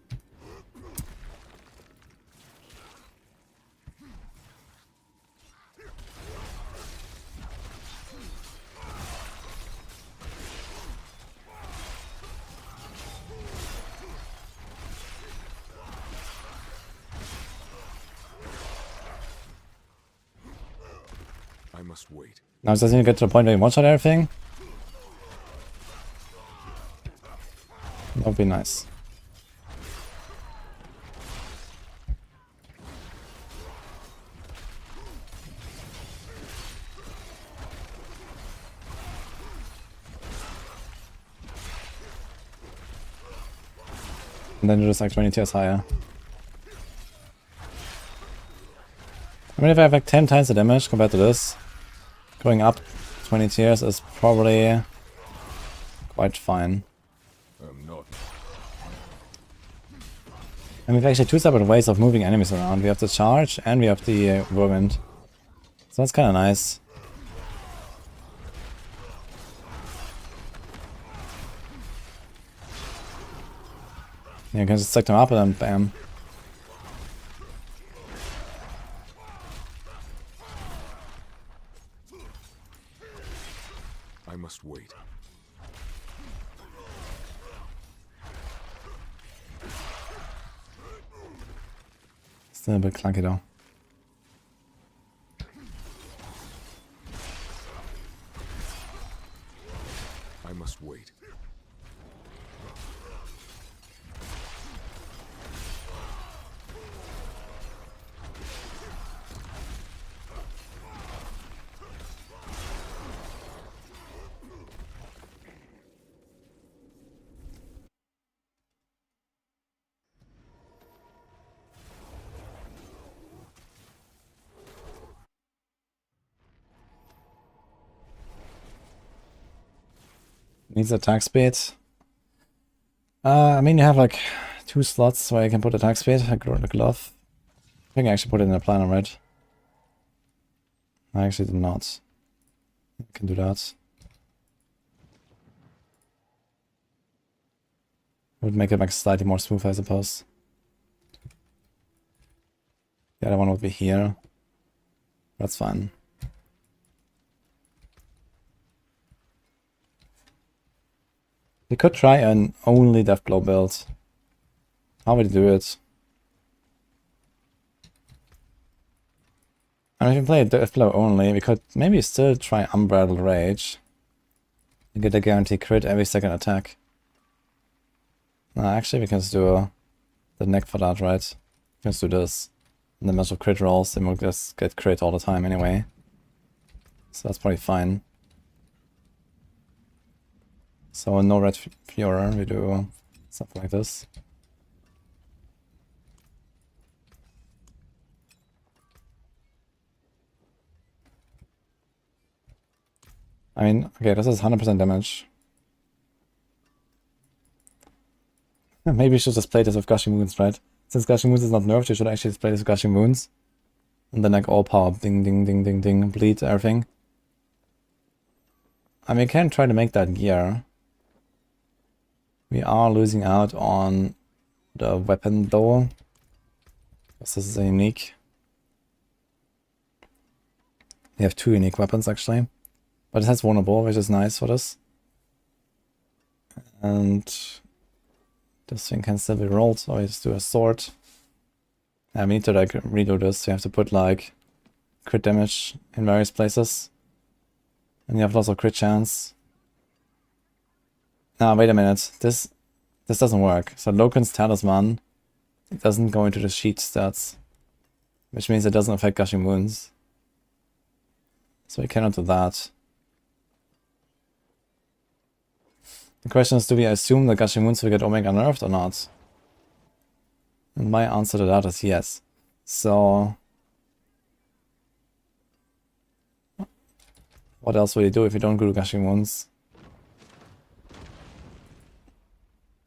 I must wait. Now doesn't it get to the point where you one-shot everything? That would be nice. And then you're just like 20 tiers higher. I mean, if I have like 10 times the damage compared to this, going up 20 tiers is probably quite fine. I'm not. And we have actually two separate ways of moving enemies around. We have the charge and we have the whirlwind. So that's kind of nice. Yeah, you can just stick them up and then bam. I must wait. Still a bit clunky though. I must wait. Needs attack speed. I mean, you have like 2 slots where you can put attack speed. I got the glove. I think I actually put it in the planner, right? I actually did not. I can do that. Would make it like slightly more smooth, I suppose. The other one would be here. That's fine. We could try an only death blow build. How would you do it? I mean, if we play death blow only, we could maybe still try unbridled rage. You get a guaranteed crit every second attack. No, actually we can just do the neck for that, right? We can just do this. And the bunch of crit rolls, then we'll just get crit all the time anyway. So that's probably fine. So no red furor, we do something like this. I mean, okay, this is 100% damage. Maybe we should just play this with Gushing Wounds, right? Since Gushing Wounds is not nerfed, you should actually just play this with Gushing Wounds. And then like all power, ding, ding, ding, ding, ding, bleed, everything. I mean, we can try to make that gear. We are losing out on the weapon though. This is a unique. We have 2 unique weapons actually. But it has vulnerable, which is nice for this. And this thing can still be rolled, so I just do a sword. Yeah, we need to like redo this. You have to put like crit damage in various places. And you have lots of crit chance. Nah, wait a minute. This doesn't work. So Loken's Talisman, it doesn't go into the sheet stats. Which means it doesn't affect Gushing Wounds. So we cannot do that. The question is, do we assume that Gushing Wounds will get Omega nerfed or not? And my answer to that is yes. So what else will you do if you don't do Gushing Wounds?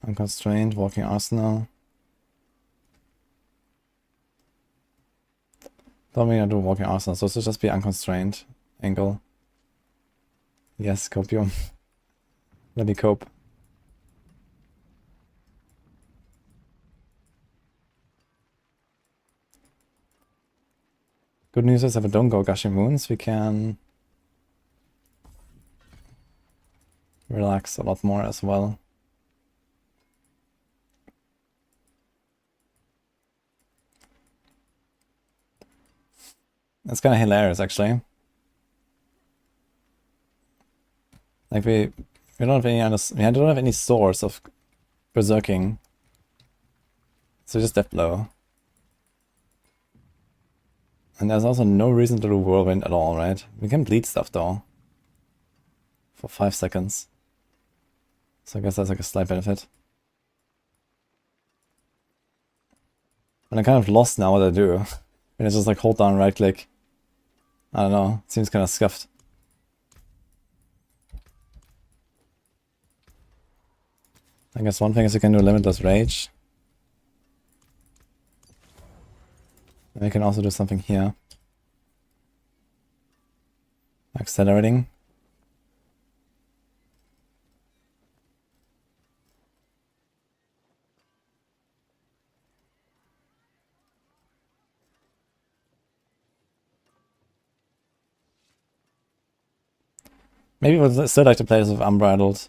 Unconstrained, Walking Arsenal. Don't mean I do Walking Arsenal, so it should just be Unconstrained. Angle. Yes, Copium. Let me cope. Good news is if we don't go Gushing Wounds, we can relax a lot more as well. It's kind of hilarious actually. Like we don't have any source of berserking. So just death blow. And there's also no reason to do whirlwind at all, right? We can bleed stuff though. For 5 seconds. So I guess that's like a slight benefit. And I'm kind of lost now what I do. And it's just like hold down right click. I don't know, it seems kind of scuffed. I guess one thing is you can do limitless rage. And we can also do something here. Accelerating. Maybe we'll still like to play this with Unbridled.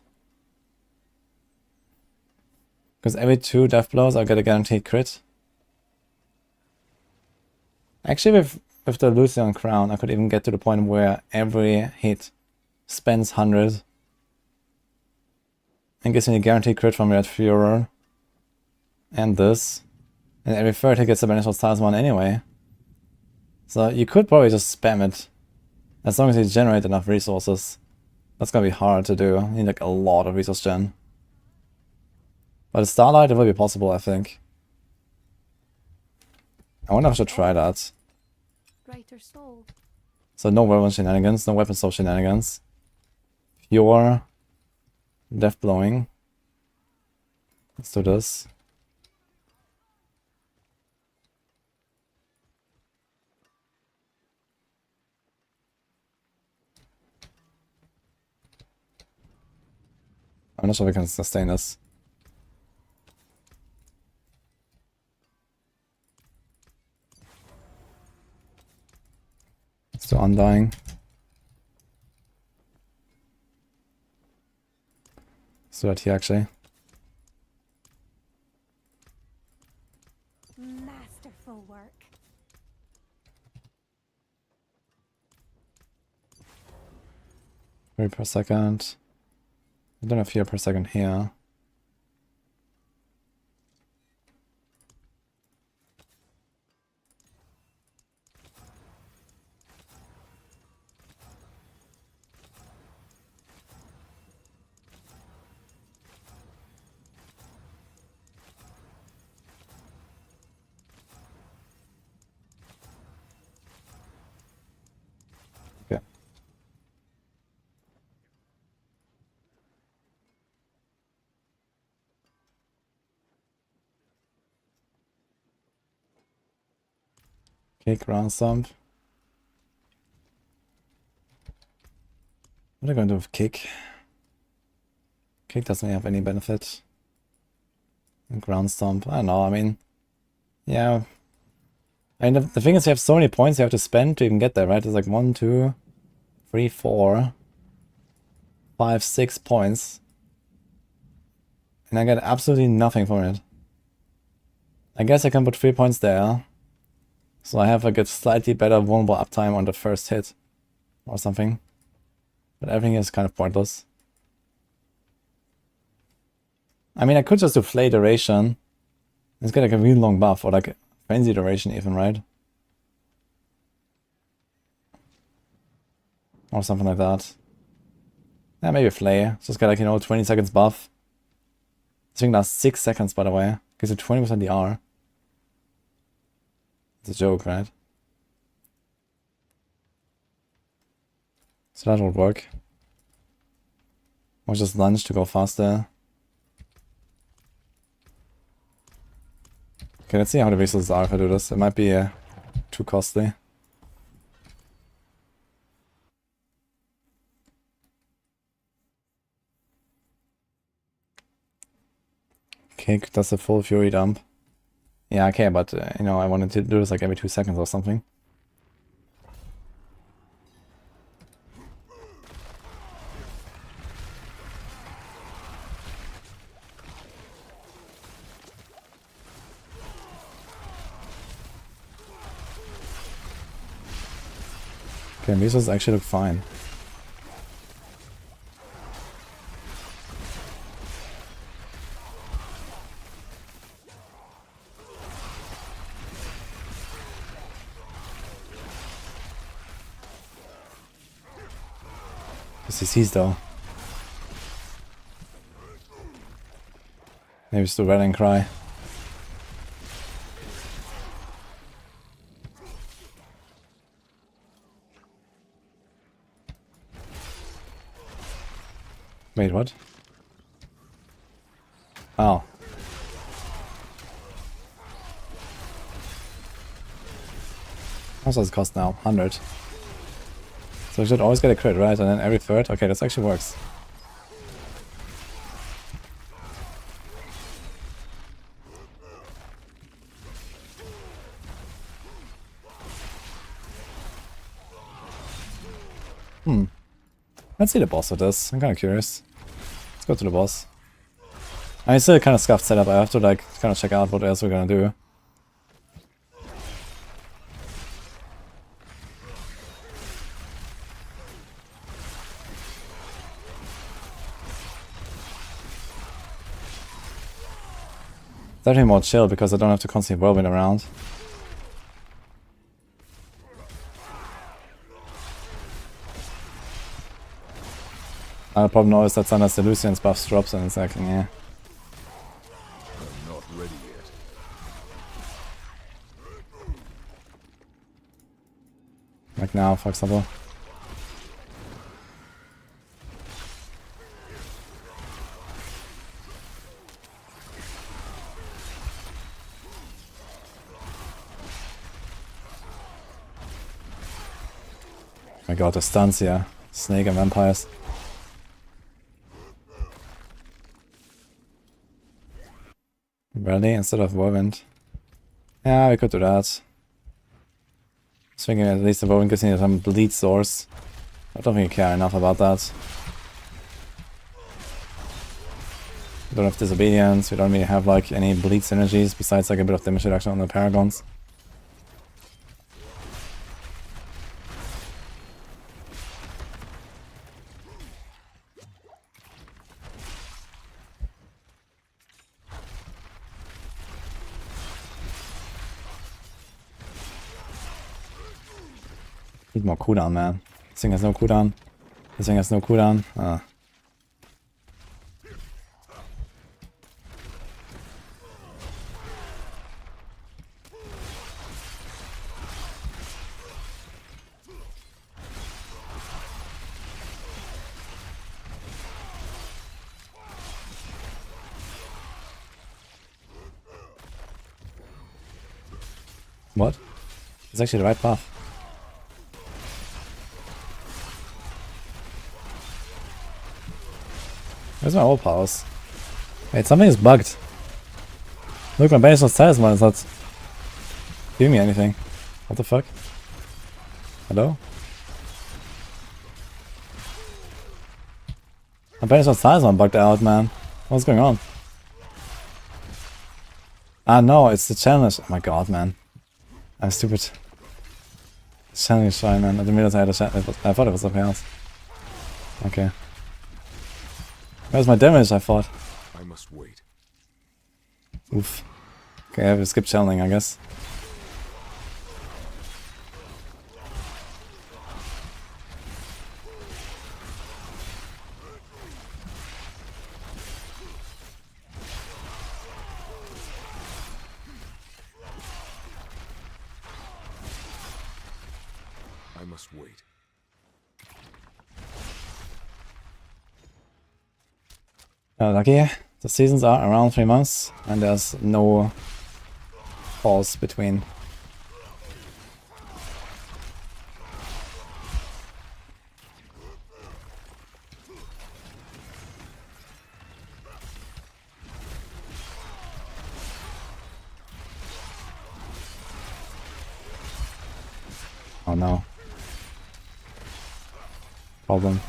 Because every 2 death blows I'll get a guaranteed crit. Actually with the Lucian Crown I could even get to the point where every hit spends 100. And gives me a guaranteed crit from Red Furor. And this. And every 3rd hit gets a Beneficial Talisman anyway. So you could probably just spam it. As long as you generate enough resources. That's gonna be hard to do. You need like a lot of resource gen. But at Starlight it will be possible, I think. I wonder if I should try that. Brighter soul. So no weapon shenanigans, no weapon soul shenanigans. Pure. Death blowing. Let's do this. I'm not sure if I can sustain this. Let's do Undying. Let's do that here actually. Masterful work. 3 per second. I don't have here per second here. Okay. Okay, ground stomp. What are they going to do with kick? Kick doesn't have any benefit. And ground stomp, I don't know, I mean, yeah. I mean, the thing is, you have so many points you have to spend to even get there, right? It's like 1, 2, 3, 4, 5, 6 points. And I get absolutely nothing for it. I guess I can put 3 points there. So I have like a slightly better vulnerable uptime on the first hit. Or something. But everything is kind of pointless. I mean, I could just do Flay Duration. It's got like a really long buff, or like Frenzy Duration even, right? Or something like that. Yeah, maybe Flay. Just got like, you know, 20 seconds buff. This thing lasts 6 seconds, by the way. Gives you 20% DR. It's a joke, right? So that would work. Or just lunge to go faster. Okay, let's see how the resources are if I do this. It might be too costly. Okay, that's a full fury dump. Yeah, okay, but you know, I wanted to do this like every 2 seconds or something. Okay, resources actually look fine. CCs though. Maybe just do Red and Cry. Wait, what? Oh. How much does it cost now? 100. So we should always get a crit, right? And then every third? Okay, this actually works. Let's see the boss with this. I'm kind of curious. Let's go to the boss. I still kind of scuffed setup. I have to like kind of check out what else we're gonna do. It's definitely more chill because I don't have to constantly whirlwind around. The problem now is that sometimes the Lucian's buffs drops and it's like, yeah. I'm not ready yet. Like now, for example. my god, the stuns here. Snake and vampires. Rally instead of whirlwind. Yeah, we could do that. I was thinking at least the whirlwind gives me some bleed source. I don't think I care enough about that. We don't have disobedience, we don't really have like any bleed synergies besides like a bit of damage reduction on the paragons. Need more cooldown, man. This thing has no cooldown. This thing has no cooldown. Ah. What? It's actually the right path. Where's my old powers? Wait, something is bugged. Look, my base was talisman is not giving me anything. What the fuck? Hello? My base was talisman bugged out, man. What's going on? Ah, no, it's the challenge. Oh my god, man. I'm stupid. Challenge is fine, man. I didn't realize I had a challenge. I thought it was something else. Okay. Where's my damage, I thought? I must wait. Oof. Okay, I have to skip channeling, I guess. I must wait. Lucky. The seasons are around 3 months, and there's no pause between. Oh no. Problem.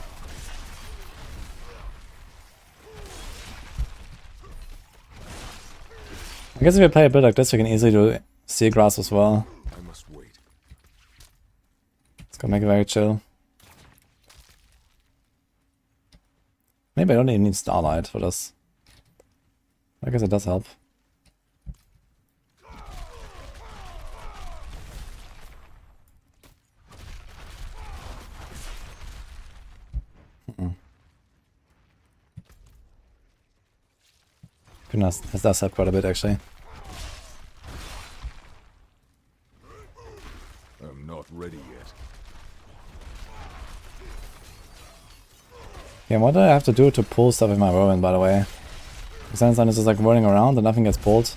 I guess if we play a bit like this, we can easily do Steel Grass as well. I must wait. It's gonna make it very chill. Maybe I don't even need Starlight for this. I guess it does help. Goodness, this does help quite a bit actually. I'm not ready yet. Yeah, what do I have to do to pull stuff with my whirlwind, by the way? Because then it's just like rolling around and nothing gets pulled.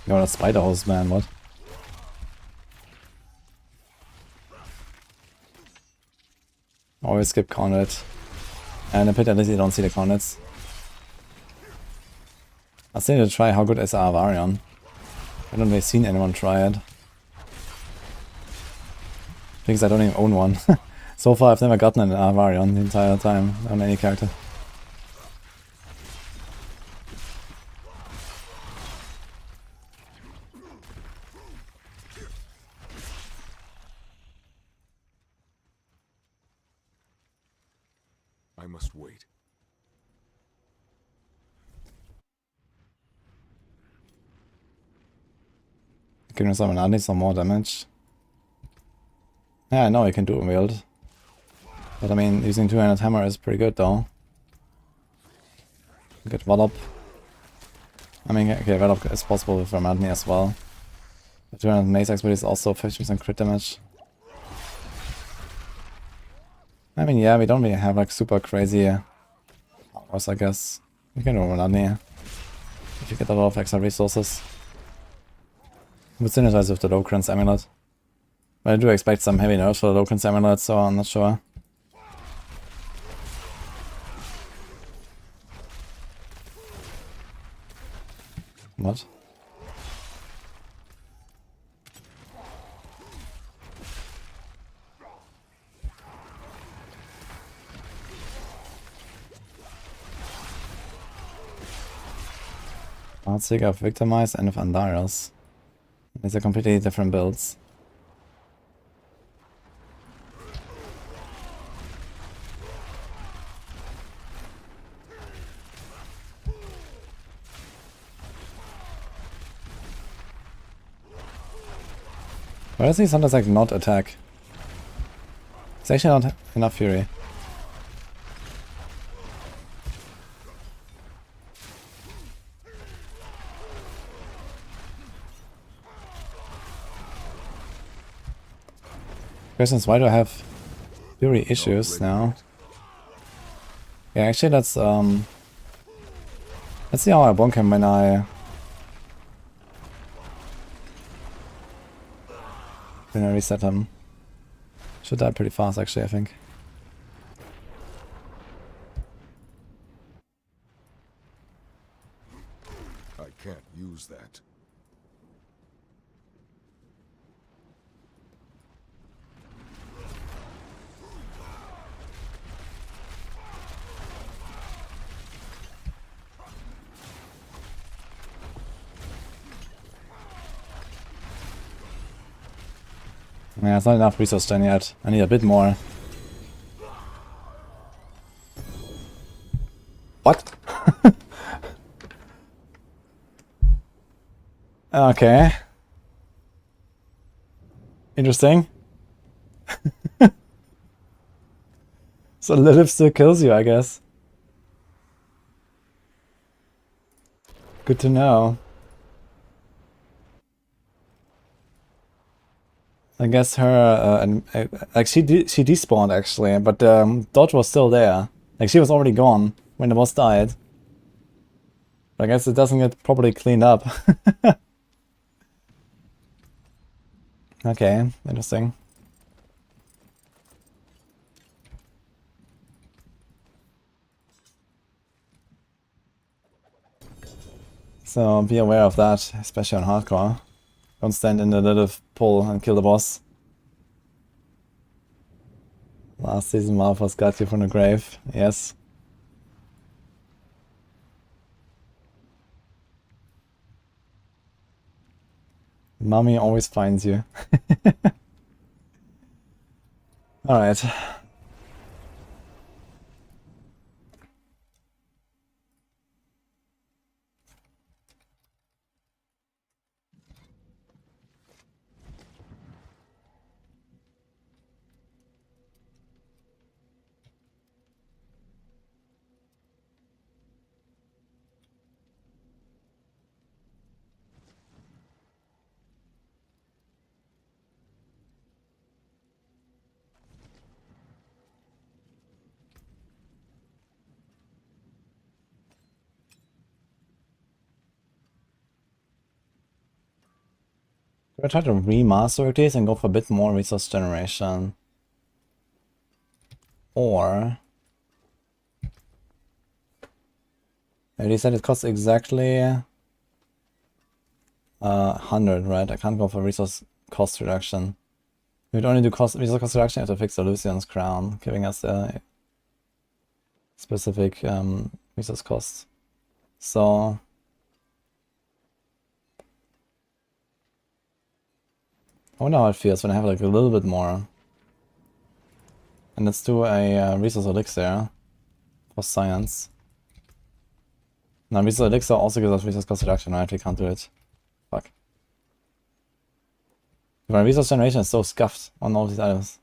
You're a spider host, man, what? Always skip Conrad. And in pit at least you don't see the Conrads. I still need to try how good is Barbarian. I haven't really seen anyone try it. Because I don't even own one. So far I've never gotten an Barbarian the entire time on any character. I must wait. Giving someone at least some more damage. Yeah, I know I can do wield. But I mean, using 200 hammer is pretty good though. Get Wallop. I mean, okay, Wallop is possible with Vermadni as well. The 200 mace expert is also 50% crit damage. I mean, yeah, we don't really have like super crazy course, I guess. You can run Money if you get a lot of extra resources. Would synergize with the Lowcrans Amulet. But I do expect some heavy nerfs for the Lowcrans Amulet, so I'm not sure. What? Heartsick of Victimize and of Andarius. These are completely different builds. Why does he sometimes like not attack? It's actually not enough fury. Question is, why do I have fury issues now? Yeah, actually let's see how I bonk him when I reset him. Should die pretty fast actually, I think. I can't use that. Yeah, it's not enough resource gen yet. I need a bit more. What? Okay. Interesting. So Lilith still kills you, I guess. Good to know. I guess her, like she despawned actually, but Dodge was still there. Like she was already gone when the boss died. But I guess it doesn't get properly cleaned up. Okay, interesting. So be aware of that, especially on hardcore. Don't stand in the little pool and kill the boss. Last season Malphus got you from the grave, yes. Mommy always finds you. Alright. We'll try to remaster these and go for a bit more resource generation. Or... They said it costs exactly 100, right? I can't go for resource cost reduction. We'd only do resource cost reduction if to fix the Lucian's crown, giving us the specific resource costs. So... I wonder how it feels when I have like a little bit more. And let's do a resource elixir for science. Now resource elixir also gives us resource cost reduction, right? We can't do it. Fuck. My resource generation is so scuffed on all these items.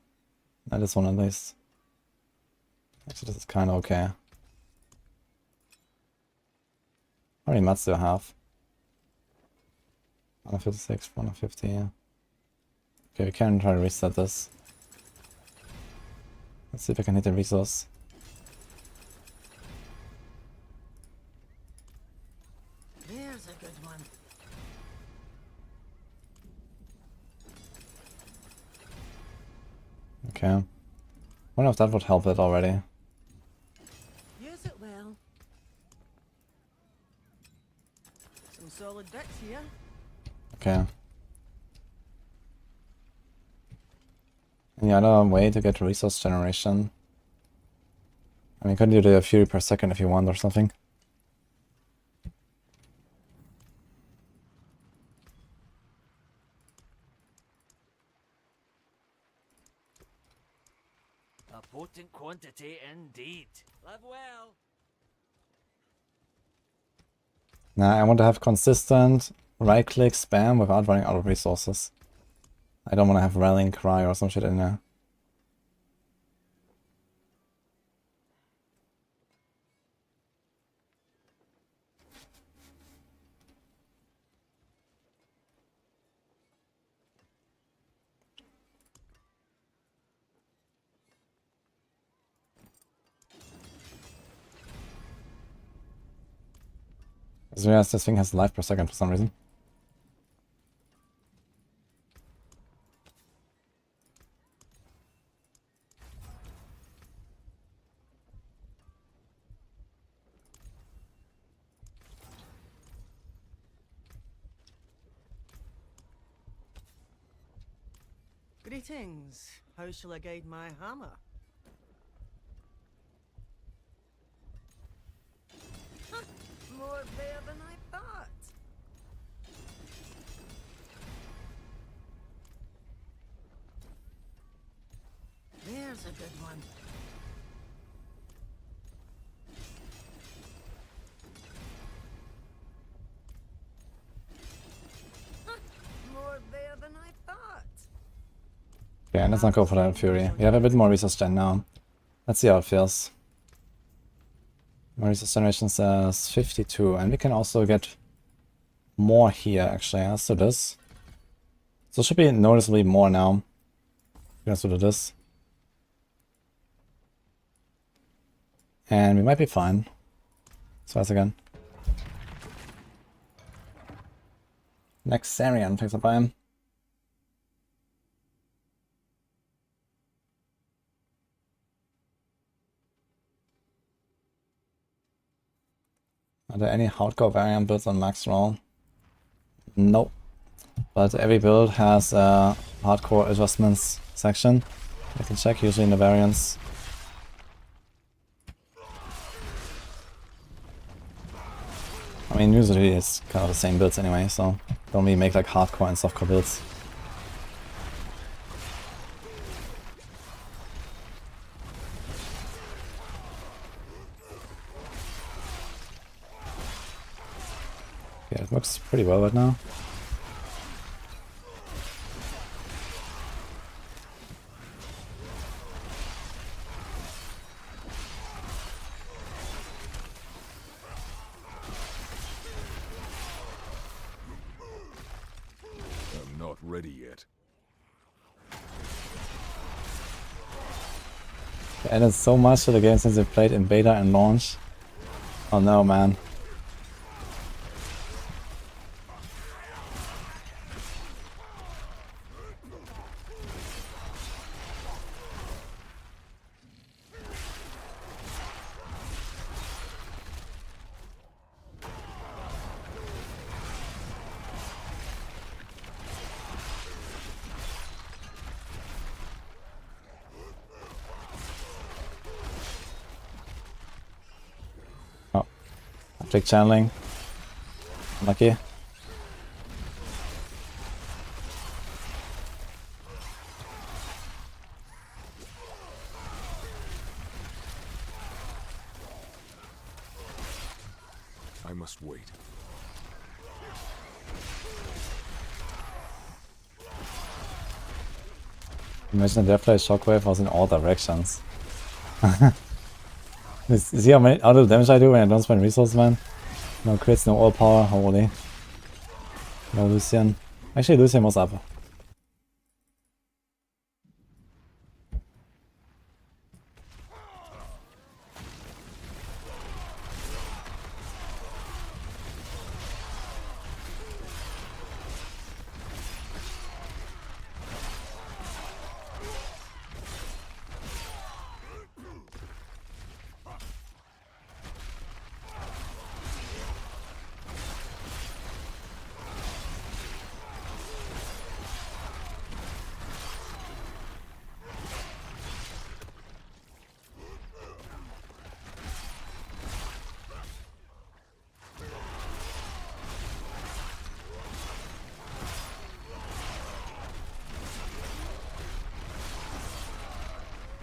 I just one at least. Actually, this is kind of okay. How many mats do I have? 156, 150, yeah. Okay, we can try to reset this. Let's see if I can hit the resource. wonder if that would help it already. Use it well. Some solid bits here. Okay. Any other way to get resource generation? I mean, you could do the Fury per second if you want or something. A potent quantity indeed. Live well. Nah, I want to have consistent right-click spam without running out of resources. I don't want to have rallying cry or some shit in there. I just realized this thing has life per second for some reason. Greetings. How shall I guide my hammer? Huh, more there than I thought. There's a good one. Huh, more there than I thought. Okay, let's not go for that Fury. We have a bit more resource gen now. Let's see how it feels. My resource generation says 52, and we can also get more here actually. Let's do this. So it should be noticeably more now. Let's do this. And we might be fine. Let's again. Next Sarian picks up by him. Are there any hardcore variant builds on max roll? Nope. But every build has a hardcore adjustments section. You can check usually in the variants. I mean, usually it's kind of the same builds anyway, so don't really make like hardcore and softcore builds. Yeah, it works pretty well right now. I'm not ready yet. They added so much to the game since they played in beta and launch. Oh no, man. Big channeling. Lucky. I must wait. Imagine the Deathfly Shockwave was in all directions. See how many out of damage I do when I don't spend resources, man? No crits, no all power, holy. No Lucian. Actually, Lucian was up.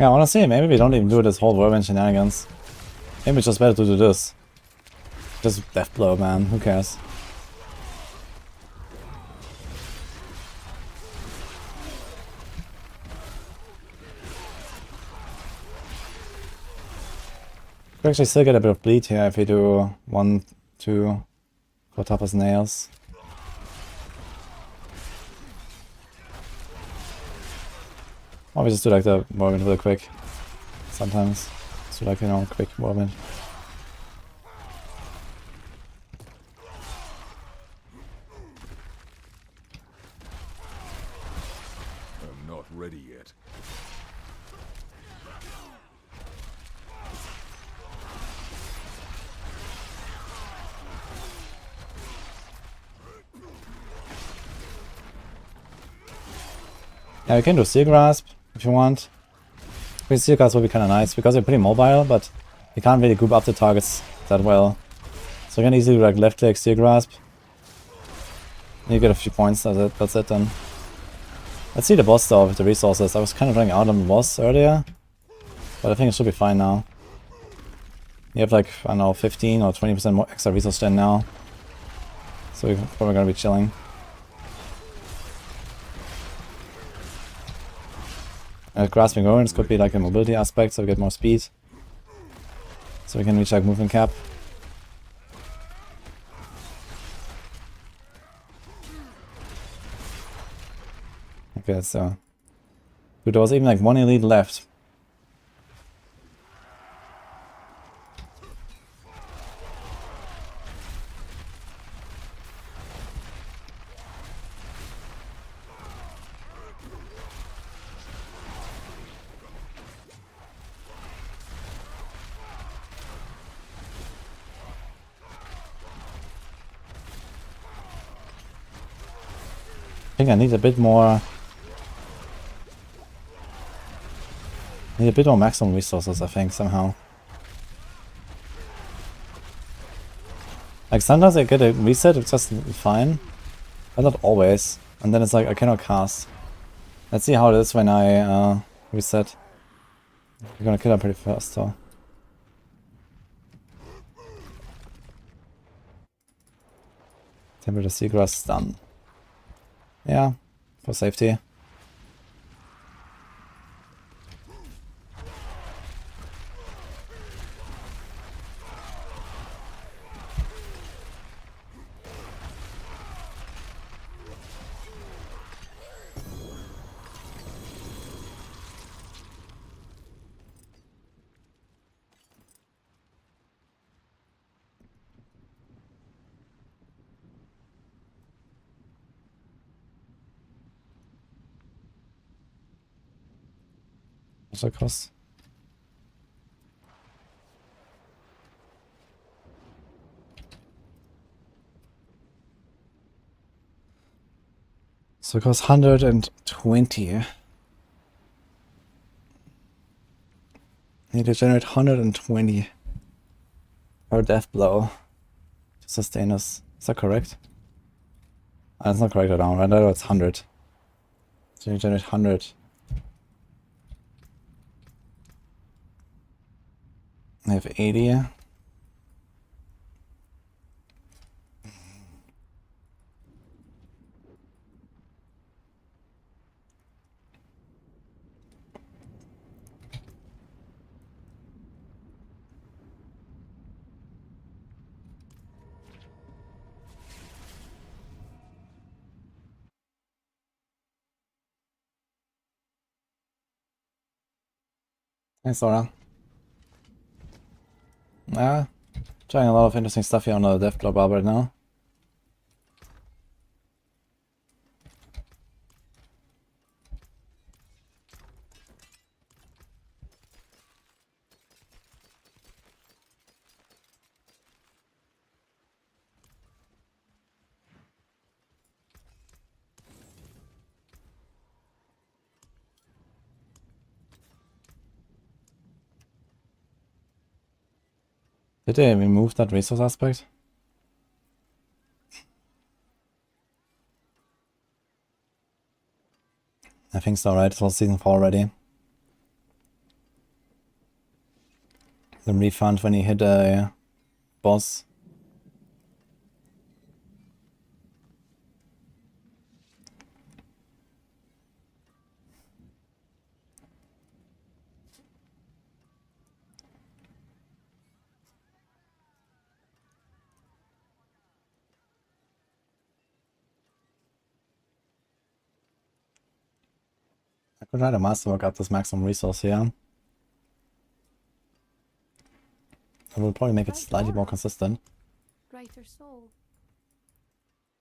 Yeah, honestly, maybe we don't even do this whole whirlwind shenanigans. Maybe it's just better to do this. Just death blow, man. Who cares? We actually still get a bit of bleed here if we do 1, 2 for top as nails. Or we just do like the whirlwind real quick. Sometimes. Just do like, you know, quick whirlwind. I'm not ready yet. Yeah, you can do Steel Grasp if you want. Steel Grasp would be kind of nice because you're pretty mobile, but you can't really group up the targets that well. So you can easily do like left click Steel Grasp. And you get a few points, that's it then. Let's see the boss though with the resources. I was kind of running out on the boss earlier, but I think it should be fine now. You have like, I don't know, 15 or 20% more extra resource gen now. So we're probably gonna be chilling. Grasping Ruins could be like a mobility aspect, so we get more speed. So we can reach like movement cap. Okay, so there was even like one elite left. I think I need a bit more. Need a bit more maximum resources, I think, somehow. Like sometimes I get a reset, it's just fine. But not always. And then it's like I cannot cast. Let's see how it is when I reset. We're gonna kill her pretty fast though. Temperature Seagrass stun. Yeah, for safety. What's that cost? So it costs 120. Need to generate 120 per death blow to sustain us. Is that correct? That's not correct at all, right? No, it's 100. So you generate 100. I have 80. Hey, Sora. Trying a lot of interesting stuff here on the Death Blow Barb right now. Did they remove that resource aspect? I think so, right? It was season 4 already. the refund when you hit a boss. I could try to masterwork up this maximum resource here. It will probably make it slightly more consistent. Brighter soul.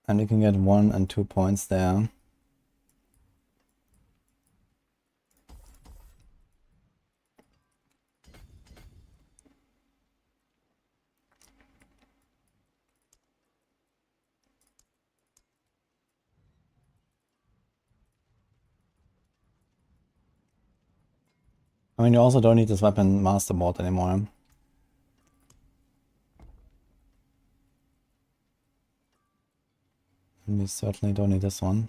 And we can get 1 and 2 points there. I mean, you also don't need this weapon master mode anymore. And we certainly don't need this one.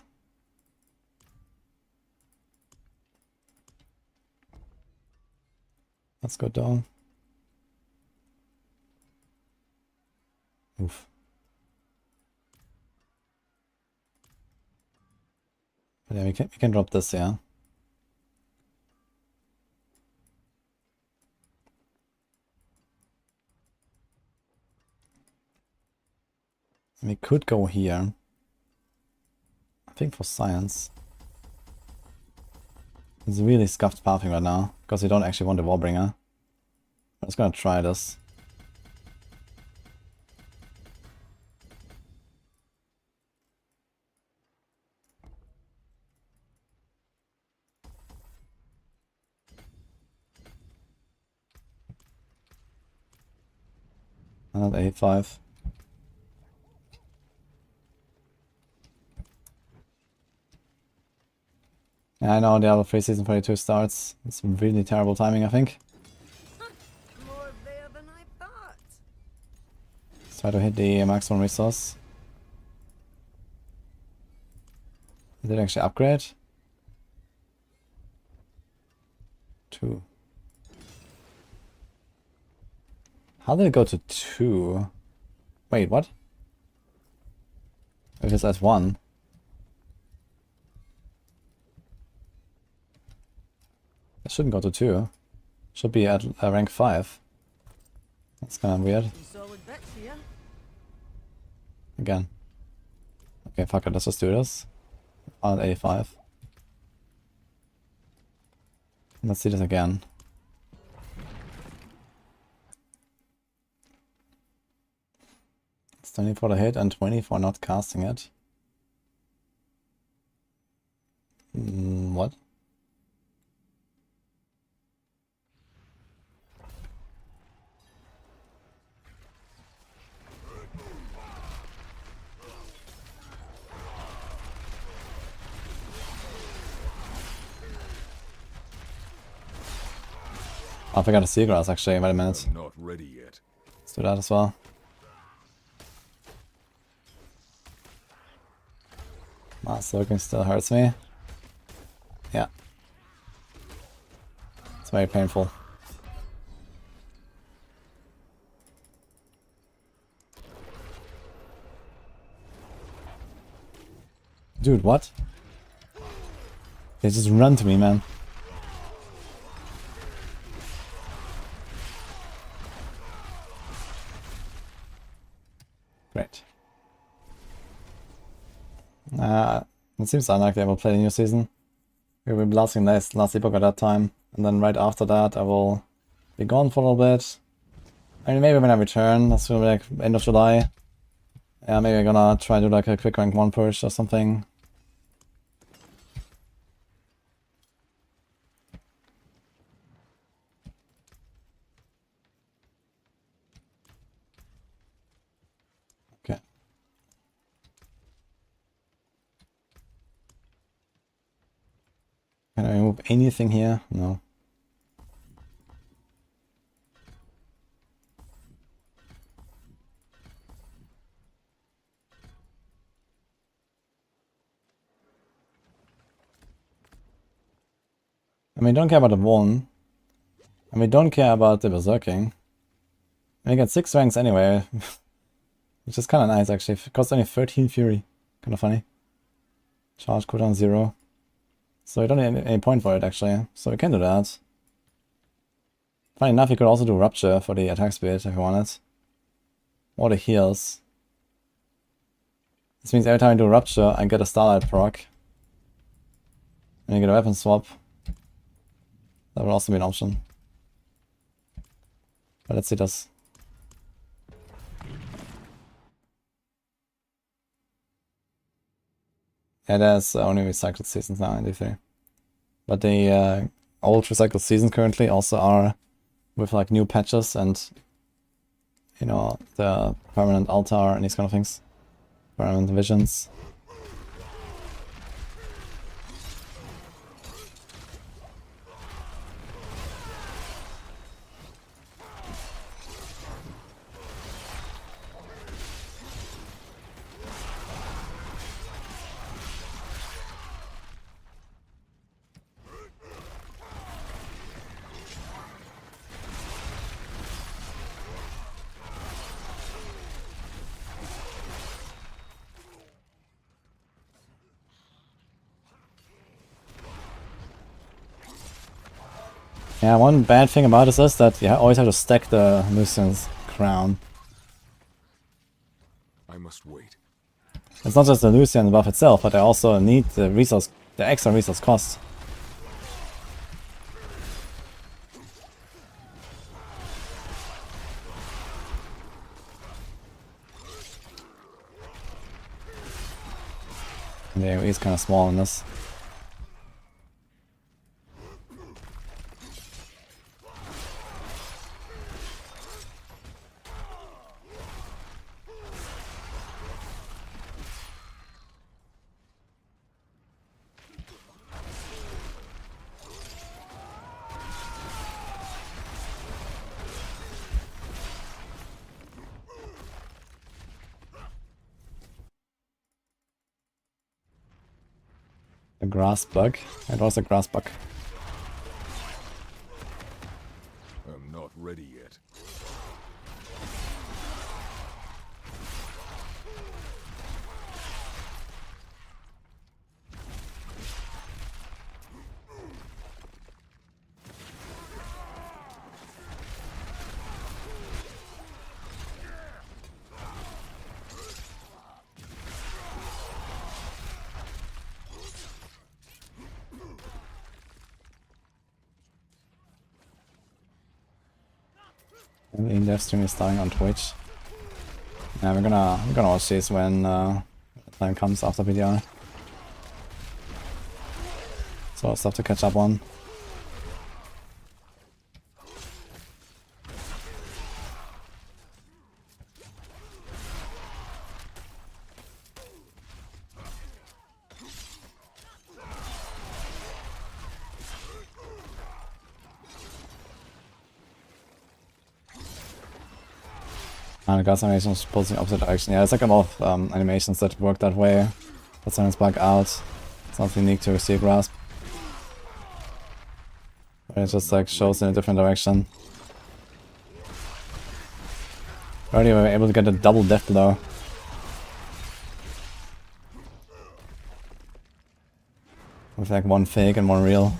That's good though. Oof. But yeah, we can drop this, yeah. And we could go here. I think for science. It's really scuffed pathing right now, because we don't actually want the Warbringer. I'm just gonna try this. Another 8-5. Yeah, I know Diablo 3 Season 42 starts. It's really terrible timing, I think. More there than I thought. Let's try to hit the maximum resource. Did it actually upgrade? 2. How did it go to 2? Wait, what? It is at 1. It shouldn't go to 2. Should be at rank 5. That's kind of weird. Solid bits here. Again. Okay, fuck it, let's just do this. On A5. Let's see this again. It's 20 for the hit and 20 for not casting it. What? Oh, I forgot a seagrass actually, wait a minute. I'm not ready yet. Let's do that as well. Masterworking still hurts me. Yeah. It's very painful. Dude, what? They just run to me, man. Great. It seems unlikely I will play the new season. We will be blasting last epoch at that time, and then right after that I will be gone for a little bit. I mean, maybe when I return, that's gonna be like end of July. Yeah, maybe I'm gonna try to do like a quick rank 1 push or something. Okay. Can I remove anything here? No. I mean, don't care about the one. And we don't care about the berserking. And you get 6 ranks anyway, which is kind of nice actually. It costs only 13 fury, kind of funny. Charge cooldown 0. So you don't need any point for it actually, so you can do that. Funny enough, you could also do Rupture for the attack speed if you wanted. Or the heals. This means every time I do Rupture, I get a Starlight proc. And you get a weapon swap. That would also be an option. But let's see this. Yeah, there's only recycled seasons now in D3. But the old recycled seasons currently also are with like new patches and, you know, the permanent altar and these kind of things. Permanent visions. Yeah, one bad thing about this is that you always have to stack the Lucian's crown. I must wait. It's not just the Lucian buff itself, but I also need the resource, the extra resource cost. And the AoE is kind of small in this. A grass bug. It was a grass bug. I'm not ready yet. And the in-depth stream is starting on Twitch. Yeah, we're gonna watch this when the time comes after PTR. So stuff to catch up on. And the gas animation is pulsing opposite direction. Yeah, it's like a lot of animations that work that way. But sometimes bug out. It's not unique to Sea Grasp. But it just like shows in a different direction. Already we were able to get a double death blow. With like one fake and one real.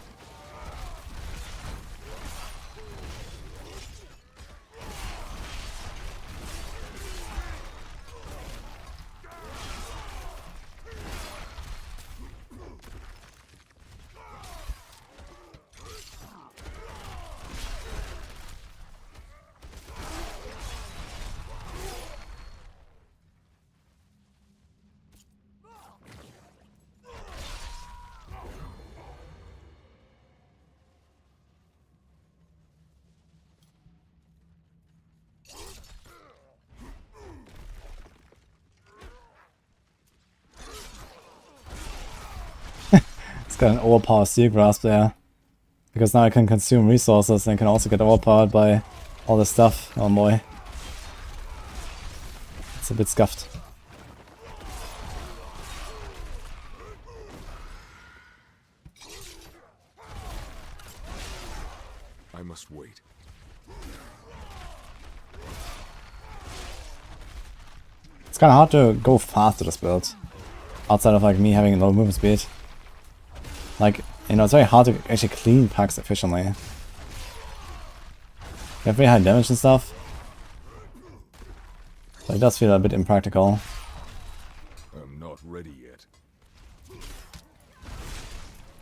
It's got an overpowered Sea Grasp there. Because now I can consume resources and can also get overpowered by all this stuff. Oh boy. It's a bit scuffed. I must wait. kind of hard to go fast to this build. Outside of like me having low movement speed. Like, you know, it's very hard to actually clean packs efficiently. You have very high damage and stuff. So it does feel a bit impractical. I'm not ready yet.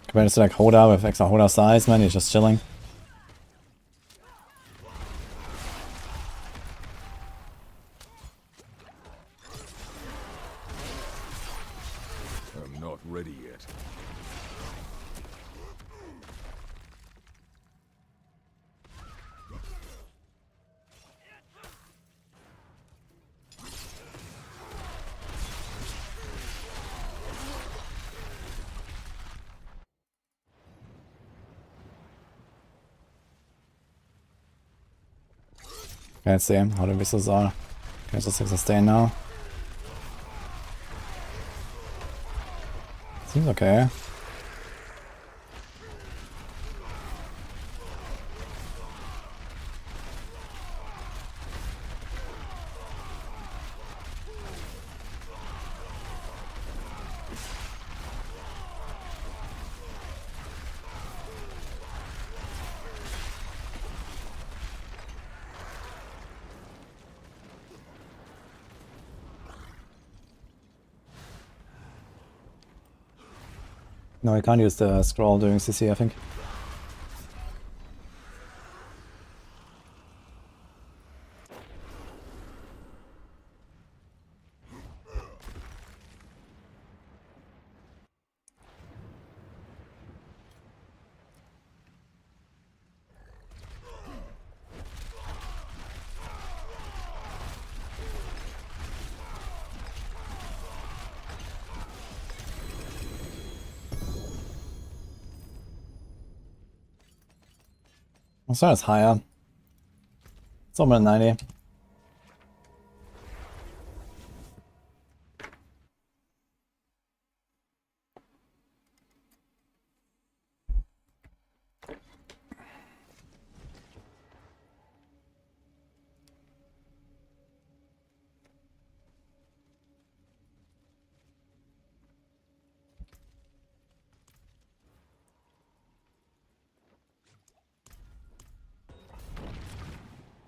Compared to like Hoda with extra Hoda size, man, he's just chilling. I'm not ready yet. Can't see how the whistles are. Okay, so 6 are staying now. Seems okay. No, I can't use the scroll during CC, I think. So it's higher. It's over 90.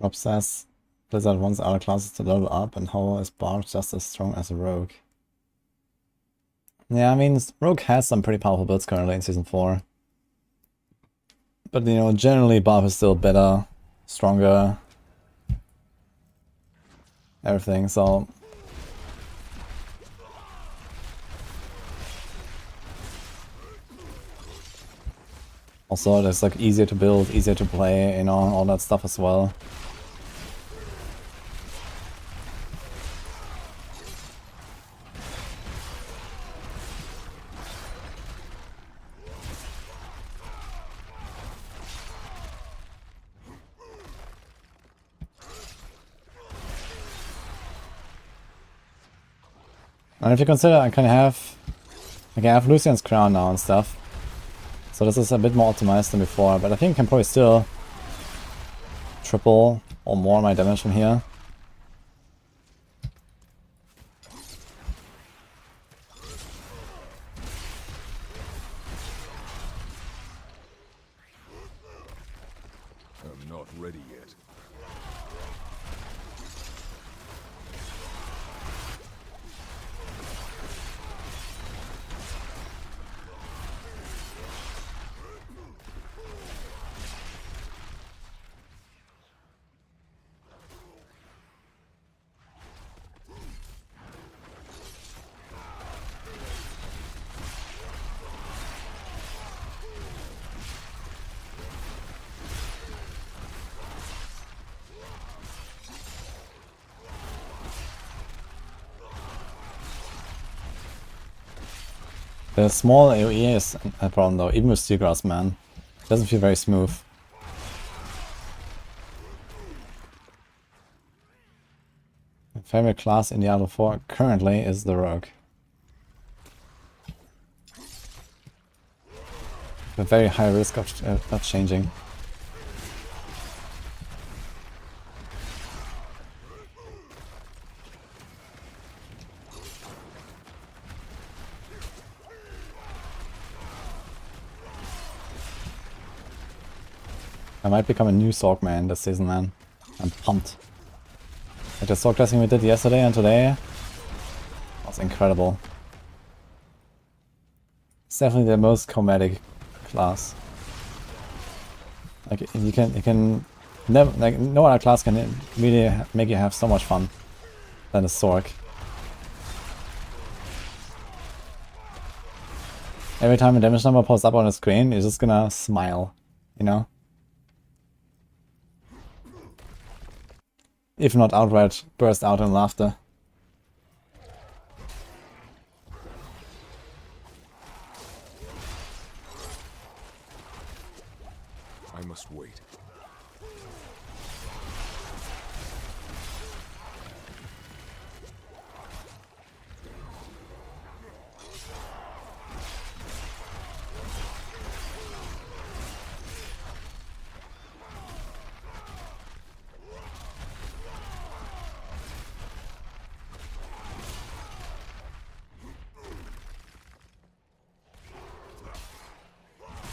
Rob says Blizzard wants other classes to level up, and how is Barb just as strong as a rogue? Yeah, I mean, Rogue has some pretty powerful builds currently in Season 4. But, you know, generally Barb is still better, stronger, everything, so... Also, it's like easier to build, easier to play, you know, all that stuff as well. And if you consider, I can have Lucian's crown now and stuff. So this is a bit more optimized than before, but I think I can probably still triple or more my damage from here. I'm not ready yet. The small AoE is a problem though, even with Steelgrass, man. It doesn't feel very smooth. My favorite class in Diablo 4 currently is the Rogue. A very high risk of that changing. I might become a new Sorc man this season, man. I'm pumped. Like the Sorc testing we did yesterday and today was incredible. It's definitely the most comedic class. Like you can never, like no other class can really make you have so much fun than a Sorc. Every time a damage number pops up on the screen, you're just gonna smile, you know? If not outright burst out in laughter. I must wait.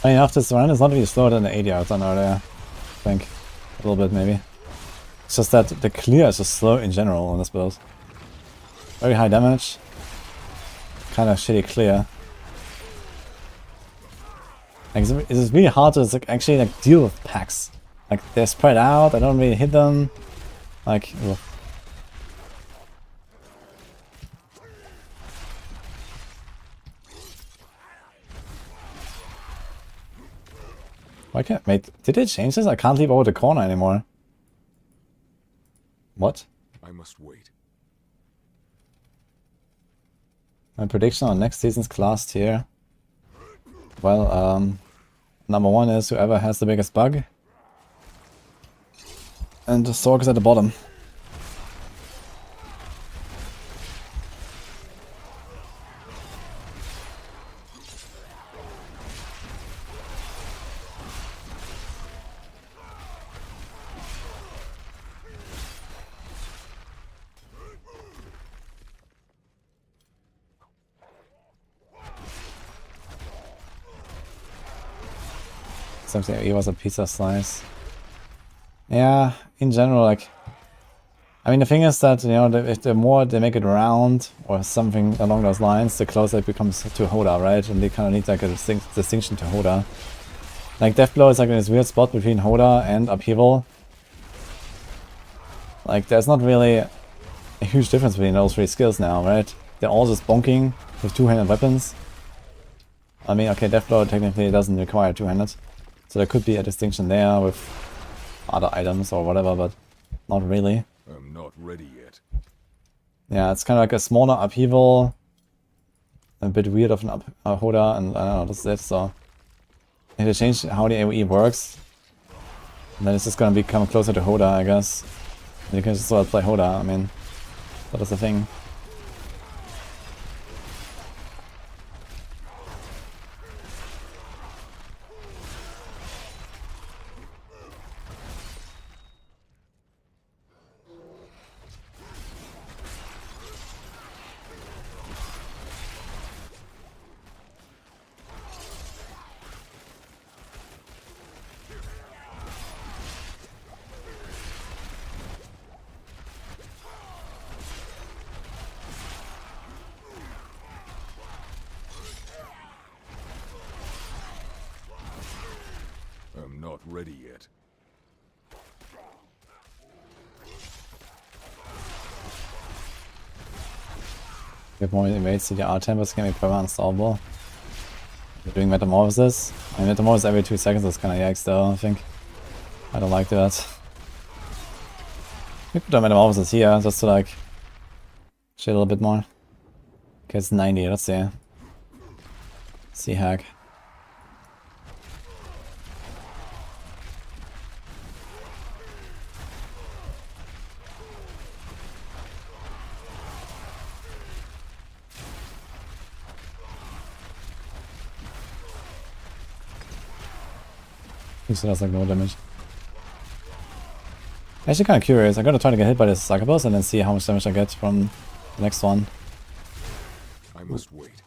I mean, after this run, it's not really slower than the 80 I was on earlier. I think. A little bit, maybe. It's just that the clear is just slow in general on this build. Very high damage. Kind of shitty clear. Like, it's really hard to like, actually like deal with packs. Like, they're spread out, I don't really hit them. Like, ugh. Why can't, wait, did they change this? I can't leap over the corner anymore. What? I must wait. My prediction on next season's class tier. Well, number one is whoever has the biggest bug. And the Sorc is at the bottom. Something he was a pizza slice. Yeah, in general, like, I mean, the thing is that, you know, if the more they make it round or something along those lines, the closer it becomes to Hoda, right? And they kind of need like a distinction to Hoda. Like, Deathblow is like in this weird spot between Hoda and Upheaval. Like, there's not really a huge difference between those three skills now, right? They're all just bonking with two-handed weapons. I mean, okay, Deathblow technically doesn't require two-handed. So there could be a distinction there with other items or whatever, but not really. I'm not ready yet. Yeah, it's kind of like a smaller Upheaval, a bit weird of an Hoda, and I don't know, that's it. So if they change how the AoE works, then it's just gonna become closer to Hoda, I guess. And you can just sort of play Hoda, I mean, that is the thing. I'm not ready yet. Get more invade CDR tempers can be perma unstoppable. We're doing Metamorphosis. I mean, Metamorphosis every 2 seconds is kind of yikes though, I think. I don't like that. We put a Metamorphosis here just to like shit a little bit more. Okay, it's 90, let's see. See hack. So that's like no damage. Actually kind of curious, I'm gonna try to get hit by this succubus and then see how much damage I get from the next one. I must wait.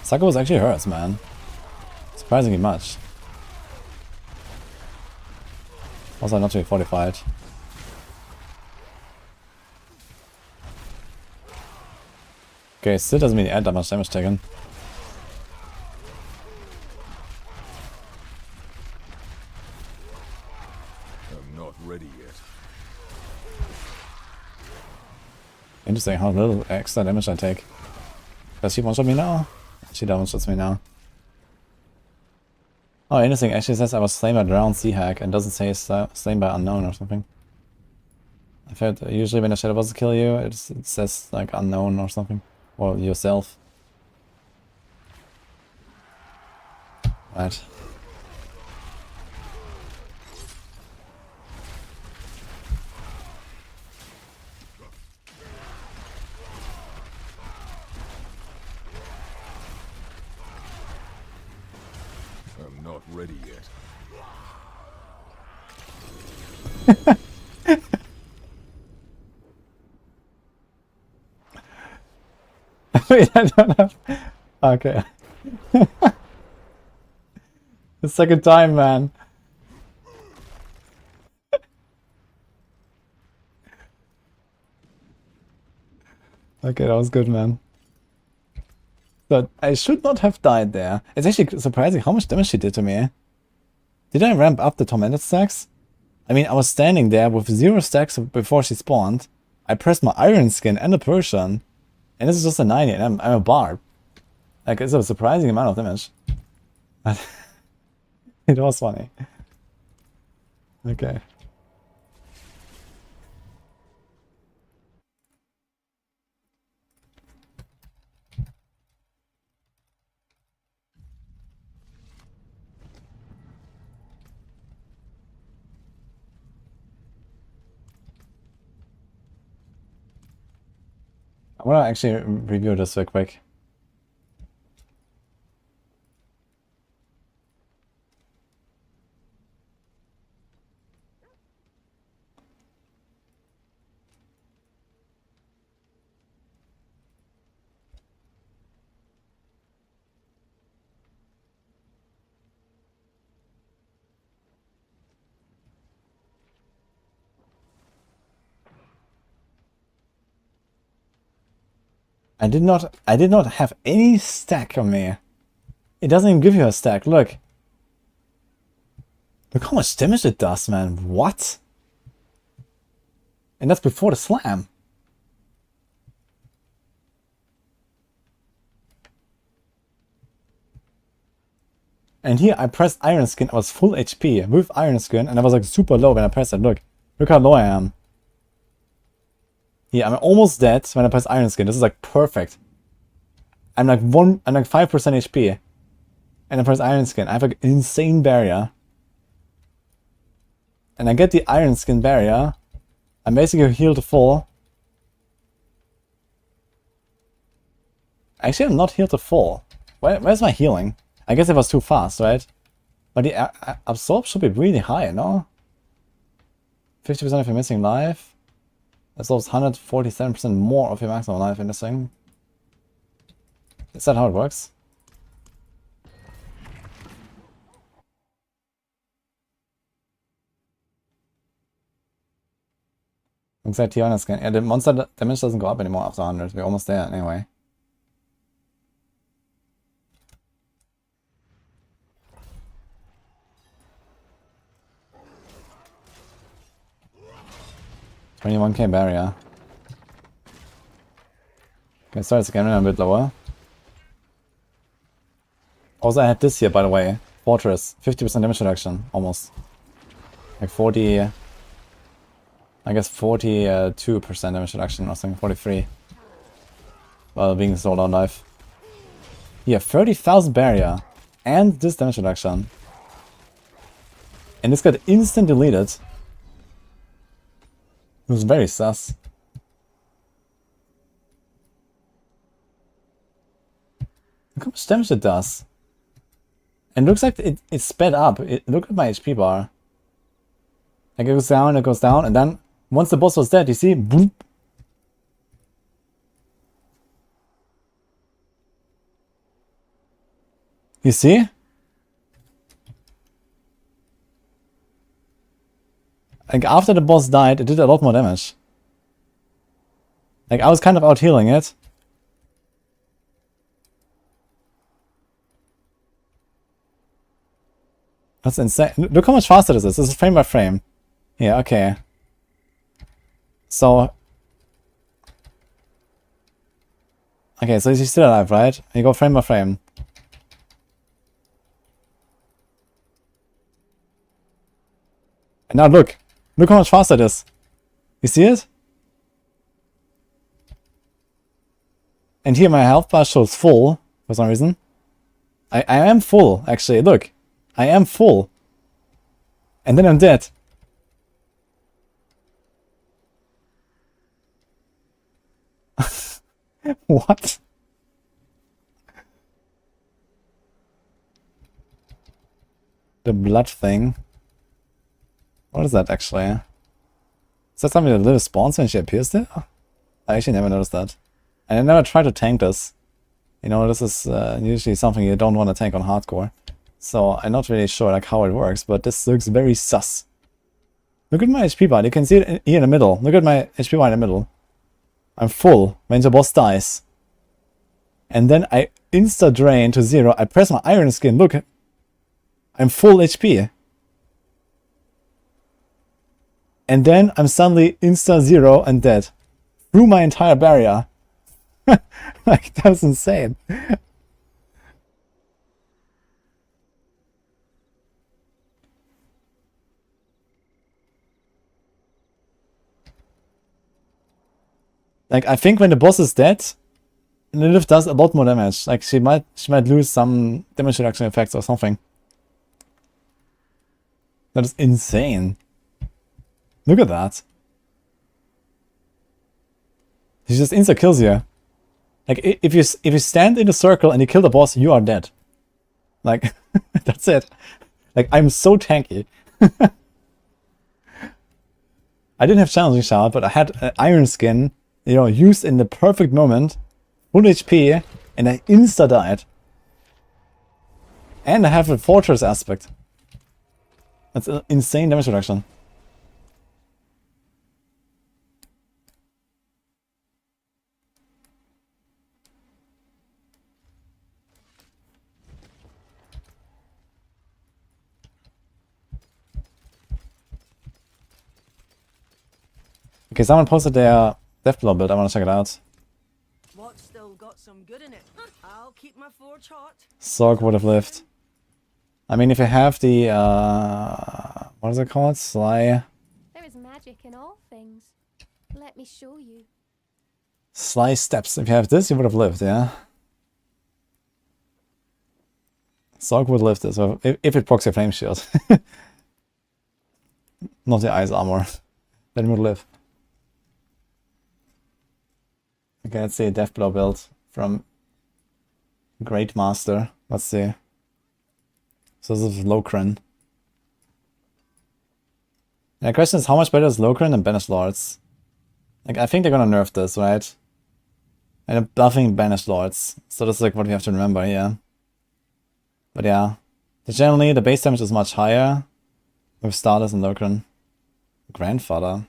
Succubus actually hurts, man. Surprisingly much. Also not to be fortified. Okay, still doesn't mean add that much damage taken. I'm not ready yet. Interesting how little extra damage I take. Does she one-shot me now? She one-shots me now. Oh, interesting. Actually says I was slain by drowned sea hag and doesn't say slain by unknown or something. I felt usually when a shadow boss kill you, it says like unknown or something. Or yourself. Right. I'm not ready yet. Wait, I don't have... Okay. The second time, man. Okay, that was good, man. But I should not have died there. It's actually surprising how much damage she did to me. Did I ramp up the tormented stacks? I mean, I was standing there with 0 stacks before she spawned. I pressed my iron skin and a Persian. And this is just a 90 and I'm a Barb. Like, it's a surprising amount of damage. It was funny. Okay. I want to actually review this real quick. I did not have any stack on me. It doesn't even give you a stack, look. Look how much damage it does, man. What? And that's before the slam. And here I pressed Iron Skin, I was full HP with Iron Skin, and I was like super low when I pressed it. Look how low I am. Yeah, I'm almost dead when I press Iron Skin. This is like perfect. I'm like 5% HP. And I press Iron Skin. I have like an insane barrier. And I get the Iron Skin barrier. I'm basically healed to full. Actually, I'm not healed to full. Where's my healing? I guess it was too fast, right? But the absorb should be really high, no? 50% of your missing life. Absorbs 147% more of your maximum life in this thing. Is that how it works? Looks like Tiana scan. Yeah, the monster damage doesn't go up anymore after 100. We're almost there anyway. $21k barrier. Okay, sorry, it's again a bit lower. Also, I had this here, by the way. Fortress. 50% damage reduction, almost. Like 40... I guess 42% damage reduction or something, 43. While being sold on life. Yeah, 30,000 barrier. And this damage reduction. And this got instant deleted. It was very sus. Look how much damage it does. And it looks like it's sped up. Look at my HP bar. Like it goes down, and then once the boss was dead, you see, boom. You see? like after the boss died, it did a lot more damage. Like I was kind of out healing it. That's insane. Look how much faster this is. This is frame by frame. Yeah, okay. So... Okay, so he's still alive, right? You go frame by frame. And now look. Look how much faster it is. You see it? And here my health bar shows full for some reason. I am full, actually. Look. I am full. And then I'm dead. What? The blood thing. What is that actually? Is that something that little spawns when she appears there? I actually never noticed that. And I never tried to tank this. You know, this is usually something you don't want to tank on hardcore. So I'm not really sure like how it works, but this looks very sus. Look at my HP bar. You can see it here in the middle. Look at my HP bar in the middle. I'm full when the boss dies. And then I insta-drain to 0. I press my iron skin. Look. I'm full HP. And then I'm suddenly insta-0 and dead. Through my entire barrier. Like, that was insane. Like, I think when the boss is dead, Lilith does a lot more damage. Like, she might lose some damage reduction effects or something. That is insane. Look at that. She just insta kills you. Like, if you stand in a circle and you kill the boss, you are dead. Like, that's it. Like, I'm so tanky. I didn't have challenging shout, but I had an iron skin, you know, used in the perfect moment, full HP, and I insta died. And I have a fortress aspect. That's an insane damage reduction. Okay, someone posted their Deathblow build. I want to check it out. What's still got some good in it? I'll keep my forge hot. Sorc would have lived. I mean, if you have the, what is it called? Sly There is magic in all things. Let me show you. steps. If you have this, you would have lived, yeah? Sorc would live this, so if it procs your flame shield. Not the ice armor. Then it would live. Okay, let's see a Deathblow build from Great Master. Let's see. So this is Lokran. The question is, how much better is Lokran than Banished Lords? Like, I think they're gonna nerf this, right? And they're buffing Banished Lords. So that's like what we have to remember here. But yeah. Generally, the base damage is much higher with Starters and Lokran. Grandfather.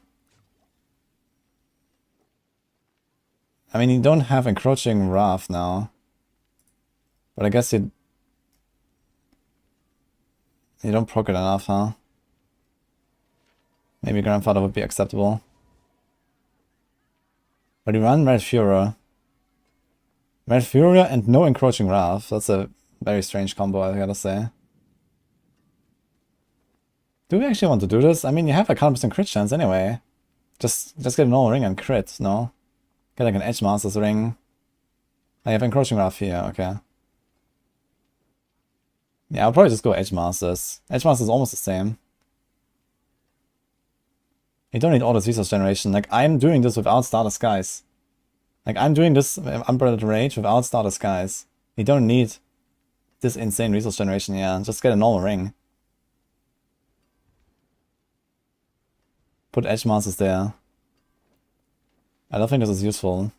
I mean, you don't have Encroaching Wrath now. But I guess you don't proc it enough, huh? Maybe Grandfather would be acceptable. But you run Red Furor. Red Furor and no Encroaching Wrath. That's a very strange combo, I gotta say. Do we actually want to do this? I mean, you have a 100% crit chance anyway. Just get a normal ring and crit, no? Get like an Edge Master's ring. I have Encroaching Wrath here, okay. Yeah, I'll probably just go Edge Masters. Edge Masters is almost the same. You don't need all this resource generation. Like, I'm doing this without Starter Skies. Like, I'm doing this Unbroken Rage without Starter Skies. You don't need this insane resource generation, yeah. Just get a normal ring. Put Edge Masters there. I don't think this is useful.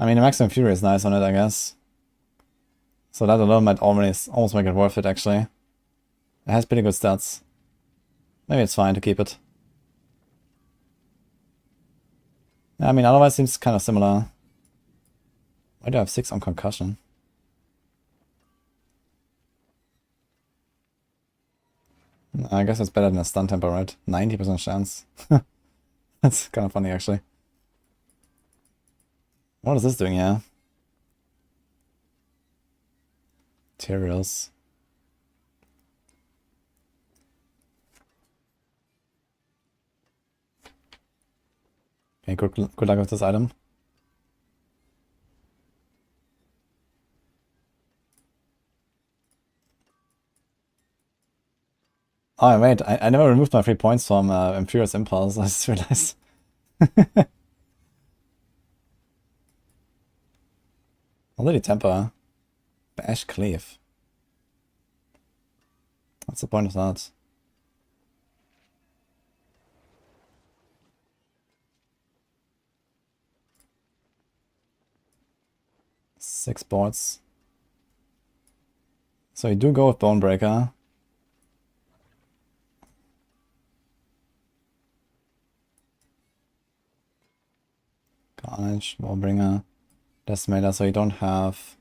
I mean, the Maximum Fury is nice on it, I guess. So that alone might almost make it worth it, actually. It has pretty good stats. Maybe it's fine to keep it. I mean, otherwise it seems kind of similar. Why do I have 6 on concussion? I guess it's better than a stun temper, right? 90% chance. That's kind of funny, actually. What is this doing here? Materials. Okay, good luck with this item. Oh wait, I never removed my 3 points from Imperious Impulse, I just realized. Already temper. Bash Cleave. What's the point of that? Six boards. So you do go with Bonebreaker. Carnage, Warbringer, Decimator, so you don't have...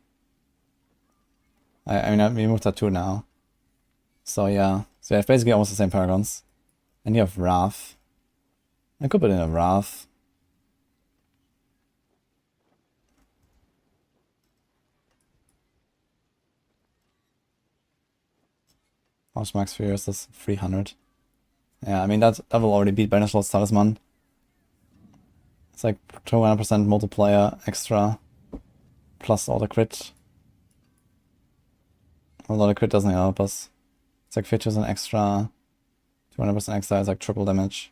I mean, we moved that 2 now. So yeah, so you have basically almost the same Paragons. And you have Wrath. I could put in a Wrath. How much max fear is this? 300. Yeah, I mean that will already beat Banishlord's Talisman. It's like 200% multiplier extra. Plus all the crit. Although the crit doesn't help us. It's like 50% extra. 200% extra is like triple damage.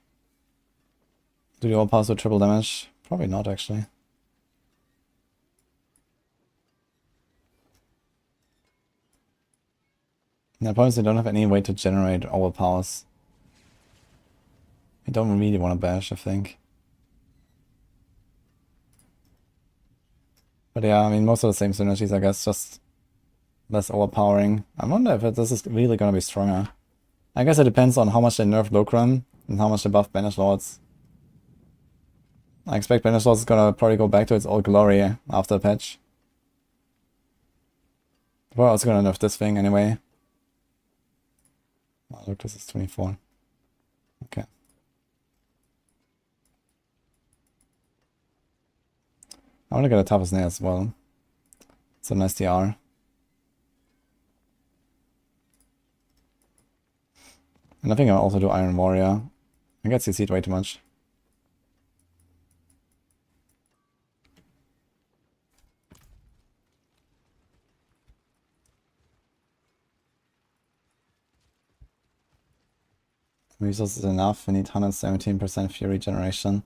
Do the all powers do triple damage? Probably not, actually. The problem is they don't have any way to generate overpowers. I don't really want to bash, I think. But yeah, I mean, most of the same synergies, I guess, just less overpowering. I wonder if this is really going to be stronger. I guess it depends on how much they nerf Lokran and how much they buff Banishlords. I expect Banishlords is going to probably go back to its old glory after the patch. We're also going to nerf this thing anyway. Oh, look, this is 24. Okay. I want to get a Tough Snare as well. It's a nice DR. And I think I'll also do Iron Warrior. I get CC'd way too much. Resources is enough, we need 117% Fury generation.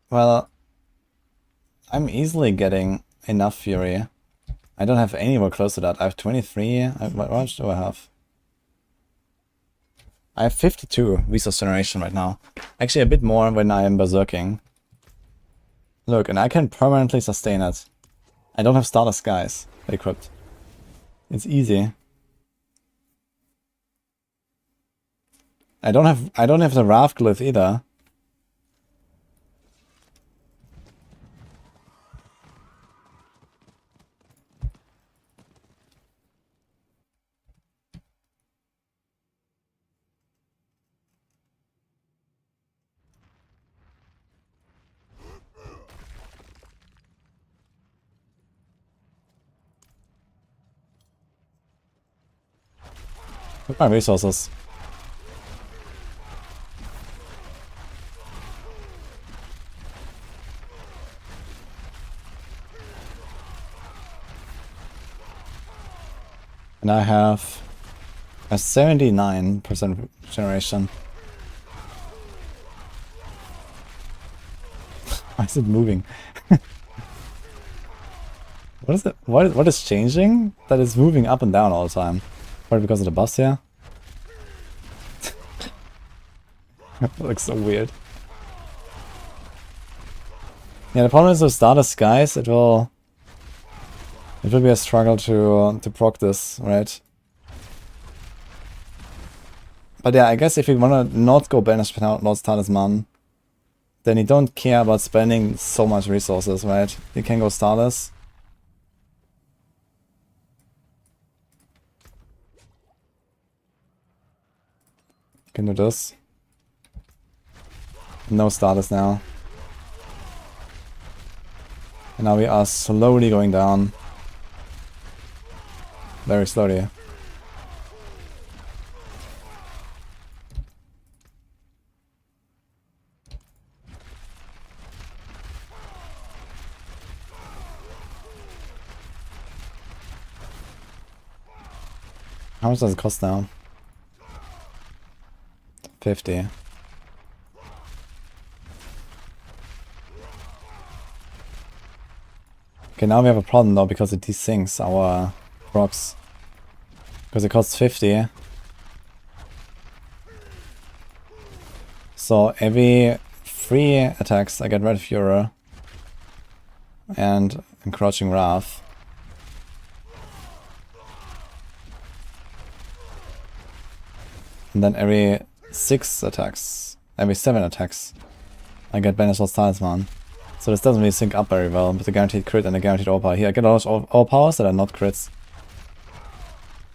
Well, I'm easily getting enough Fury. I don't have anywhere close to that. I have 23. What much do I have? I have 52 resource generation right now. Actually a bit more when I am berserking. Look, and I can permanently sustain it. I don't have Starter Skies equipped. It's easy. I don't have the Wrath Glyph either. Look at my resources. And I have a 79% generation. Why is it moving? What is it? What is changing? That it's moving up and down all the time. Probably because of the buffs here. That looks so weird. Yeah, the problem is with Starter Skies, it will It will be a struggle to proc this, right? But yeah, I guess if you wanna not go banish Lord's Talisman, then you don't care about spending so much resources, right? You can go Starless. Can do this. No Starless now. And now we are slowly going down. Very slowly. How much does it cost now? 50. Okay, now we have a problem though because it desyncs our rocks. Because it costs 50. So every 3 attacks I get Red Fury and Encroaching Wrath. And then every 6 attacks, every 7 attacks, I get Banished Lord's Talisman. So this doesn't really sync up very well with the guaranteed crit and the guaranteed overpower. Here I get a lot of overpowers that are not crits.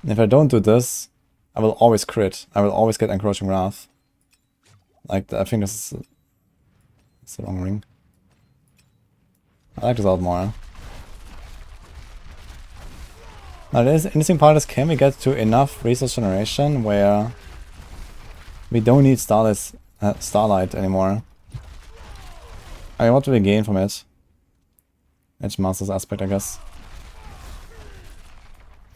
And if I don't do this, I will always crit. I will always get Encroaching Wrath. Like, I think this is the wrong ring. I like this out more. Now the interesting part is, can we get to enough resource generation where we don't need Starlight anymore? I mean, what do we gain from it? Edge Masters aspect, I guess.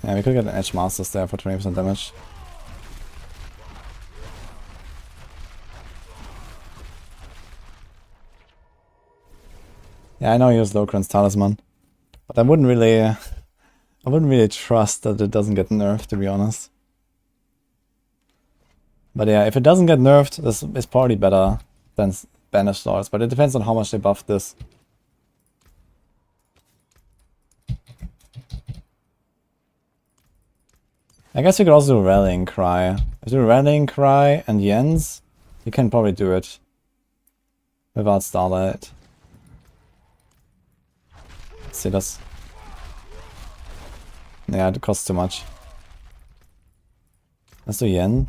Yeah, we could get an Edge Masters there for 20% damage. Yeah, I know he has Locran's Talisman, but I wouldn't really trust that it doesn't get nerfed, to be honest. But yeah, if it doesn't get nerfed, this is probably better than Banished Lords, but it depends on how much they buff this. I guess you could also do Rallying Cry. If you do Rallying Cry and Jens, you can probably do it without Starlight. Let's see this. Yeah, it costs too much. Let's do Yen.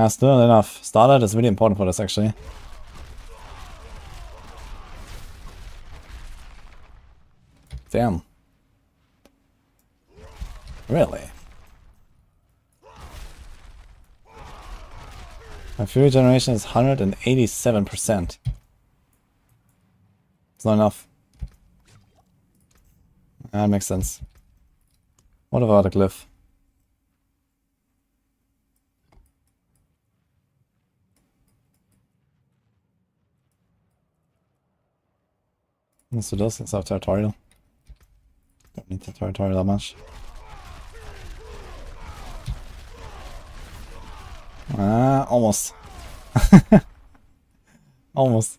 Still not enough. Starlight is really important for this, actually. Damn. Really? My fury generation is 187%. It's not enough. That makes sense. What about a glyph? Let's do this, let's have territorial. Don't need the territorial that much. Almost. Almost.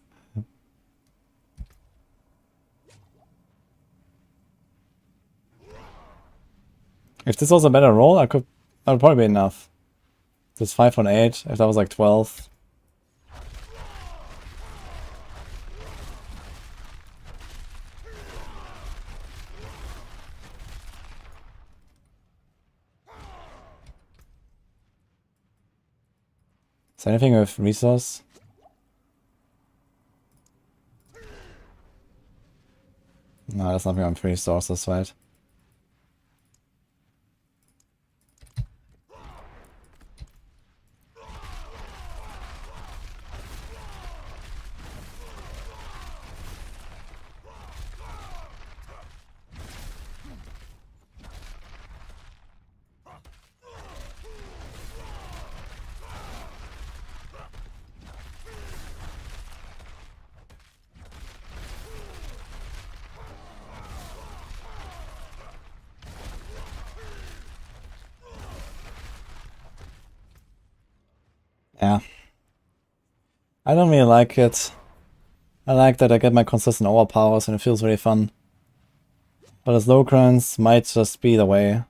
If this was a better roll, that would probably be enough. This 5 on 8, if that was like 12. Is there anything with resource? No, there's nothing on 3 sources, right? Yeah. I don't really like it. I like that I get my consistent overpowers and it feels really fun. But the slow crunch might just be the way.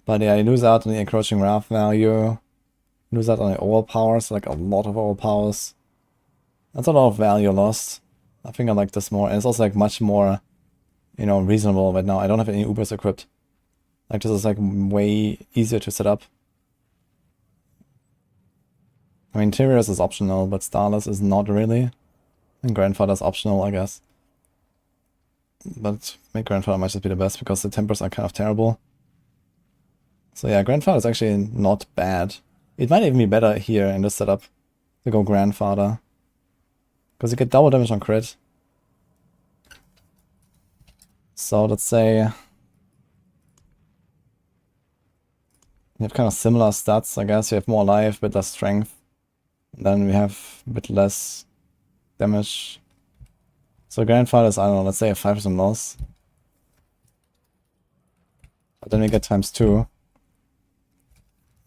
But yeah, you lose out on the encroaching wrath value. Lose out on the overpowers, like a lot of overpowers. That's a lot of value lost. I think I like this more. And it's also like much more, you know, reasonable right now. I don't have any Ubers equipped. Like this is like way easier to set up. I mean, Tyrius is optional, but Starless is not really. And Grandfather's optional, I guess. But make Grandfather might just be the best because the tempers are kind of terrible. So yeah, Grandfather is actually not bad. It might even be better here in this setup to go Grandfather. Because you get double damage on crit. So let's say you have kind of similar stats, I guess. You have more life, bit less strength. And then we have a bit less damage. So Grandfather is, I don't know, let's say a 5% loss. But then we get ×2.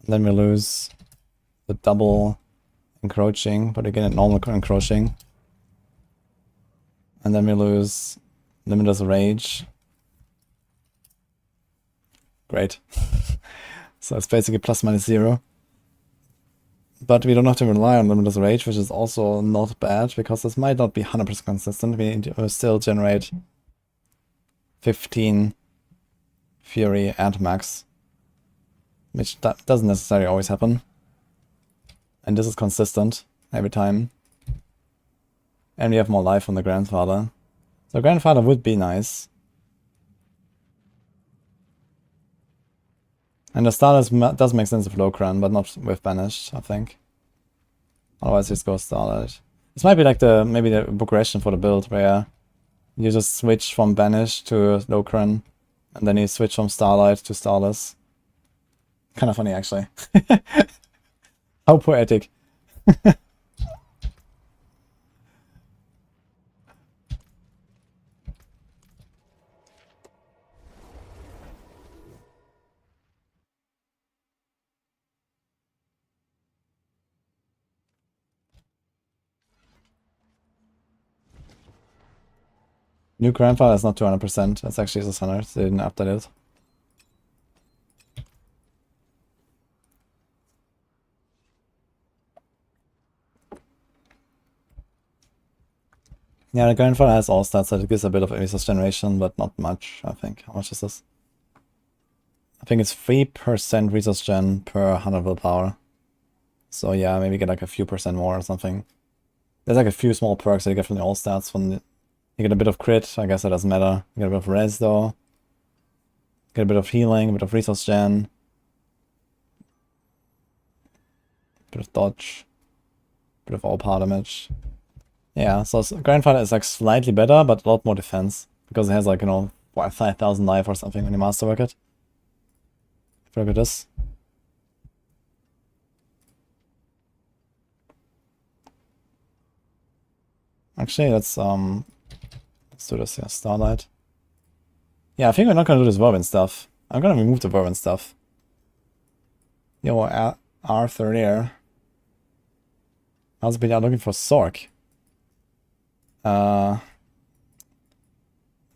And then we lose the double encroaching, but again at normal encroaching. And then we lose limitless rage. Great. So it's basically ±0. But we don't have to rely on limitless rage, which is also not bad, because this might not be 100% consistent. We still generate 15 fury and max, which that doesn't necessarily always happen. And this is consistent every time. And we have more life on the Grandfather. So Grandfather would be nice. And the Starless does make sense with low crown, but not with banished, I think. Otherwise just go Starlight. This might be like maybe the progression for the build, where you just switch from banished to low crown, and then you switch from Starlight to Starless. Kind of funny, actually. How poetic. New Grandfather is not 200%, it's actually 600, they didn't update it. Yeah, the Grandfather has all stats, so it gives a bit of resource generation, but not much, I think. How much is this? I think it's 3% resource gen per 100 willpower. So yeah, maybe get like a few percent more or something. There's like a few small perks that you get from the all stats. You get a bit of crit, I guess that doesn't matter. You get a bit of res though. Get a bit of healing, a bit of resource gen. A bit of dodge. A bit of all power damage. Yeah, so Grandfather is like slightly better, but a lot more defense. Because it has like, you know, 5,000 life or something when you masterwork it. If you look at this. Actually, let's do this here, Starlight. Yeah, I think we're not gonna do this Vermin stuff. I'm gonna remove the Vermin stuff. Yo, Arthur there. How's it been out looking for Sorc?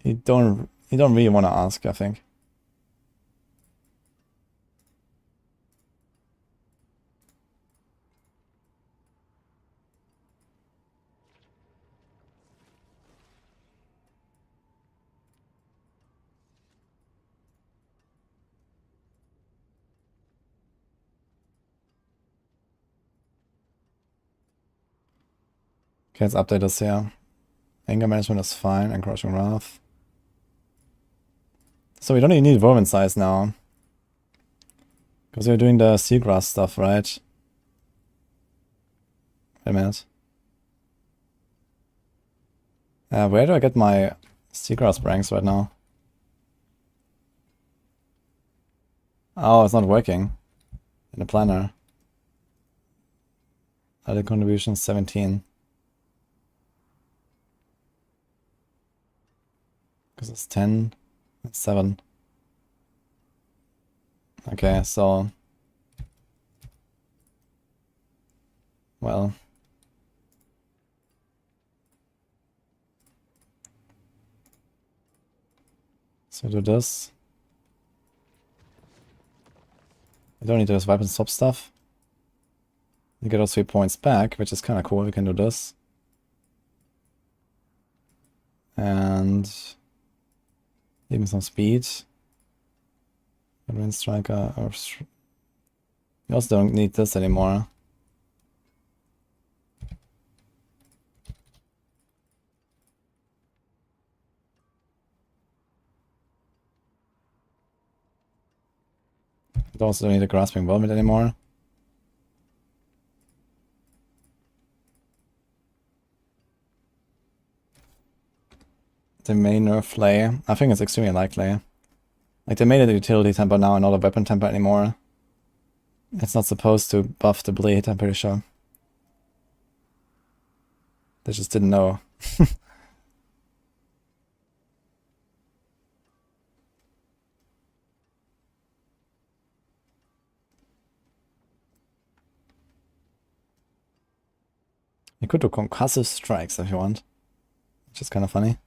You don't really want to ask, I think. Okay, let's update this here. Anger management is fine, and crushing wrath. So we don't even need vermin size now. Because we're doing the seagrass stuff, right? Wait a minute. Where do I get my seagrass ranks right now? Oh, it's not working. In the planner. Added contribution 17. Because it's 10. It's 7. Okay, so Well. So do this. I don't need those weapon swap stuff. You get those 3 points back, which is kind of cool. We can do this. And even some speed. Wind striker. Or you also don't need this anymore. You also don't need a grasping vomit anymore. They may nerf Flay. I think it's extremely likely. Like, they made it a utility temper now and not a weapon temper anymore. It's not supposed to buff the bleed, I'm pretty sure. They just didn't know. You could do concussive strikes if you want, which is kind of funny.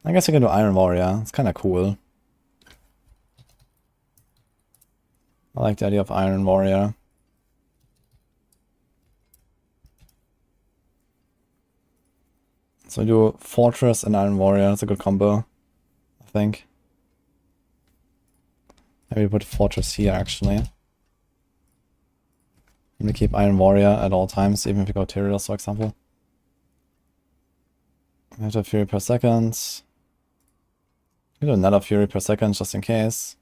I guess you can do Iron Warrior. It's kind of cool. I like the idea of Iron Warrior. So do Fortress and Iron Warrior. That's a good combo, I think. Maybe put Fortress here, actually. I'm gonna keep Iron Warrior at all times, even if you go Tyraels, for example. I have to have Fury per second. You do another Fury per second, just in case.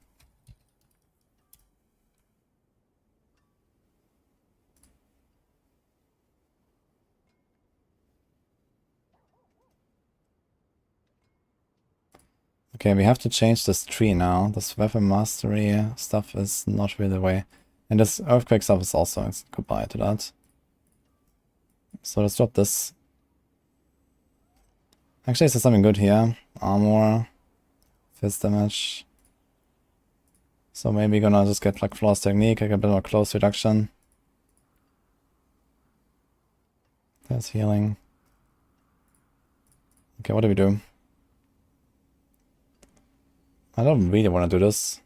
Okay, we have to change this tree now. This weapon mastery stuff is not really the way. And this earthquake stuff is also goodbye to that. So let's drop this. Actually, there's something good here. Armor. Fist damage. So maybe gonna just get like Flawless Technique, I get a bit more close reduction. There's healing. Okay, what do we do? I don't really want to do this.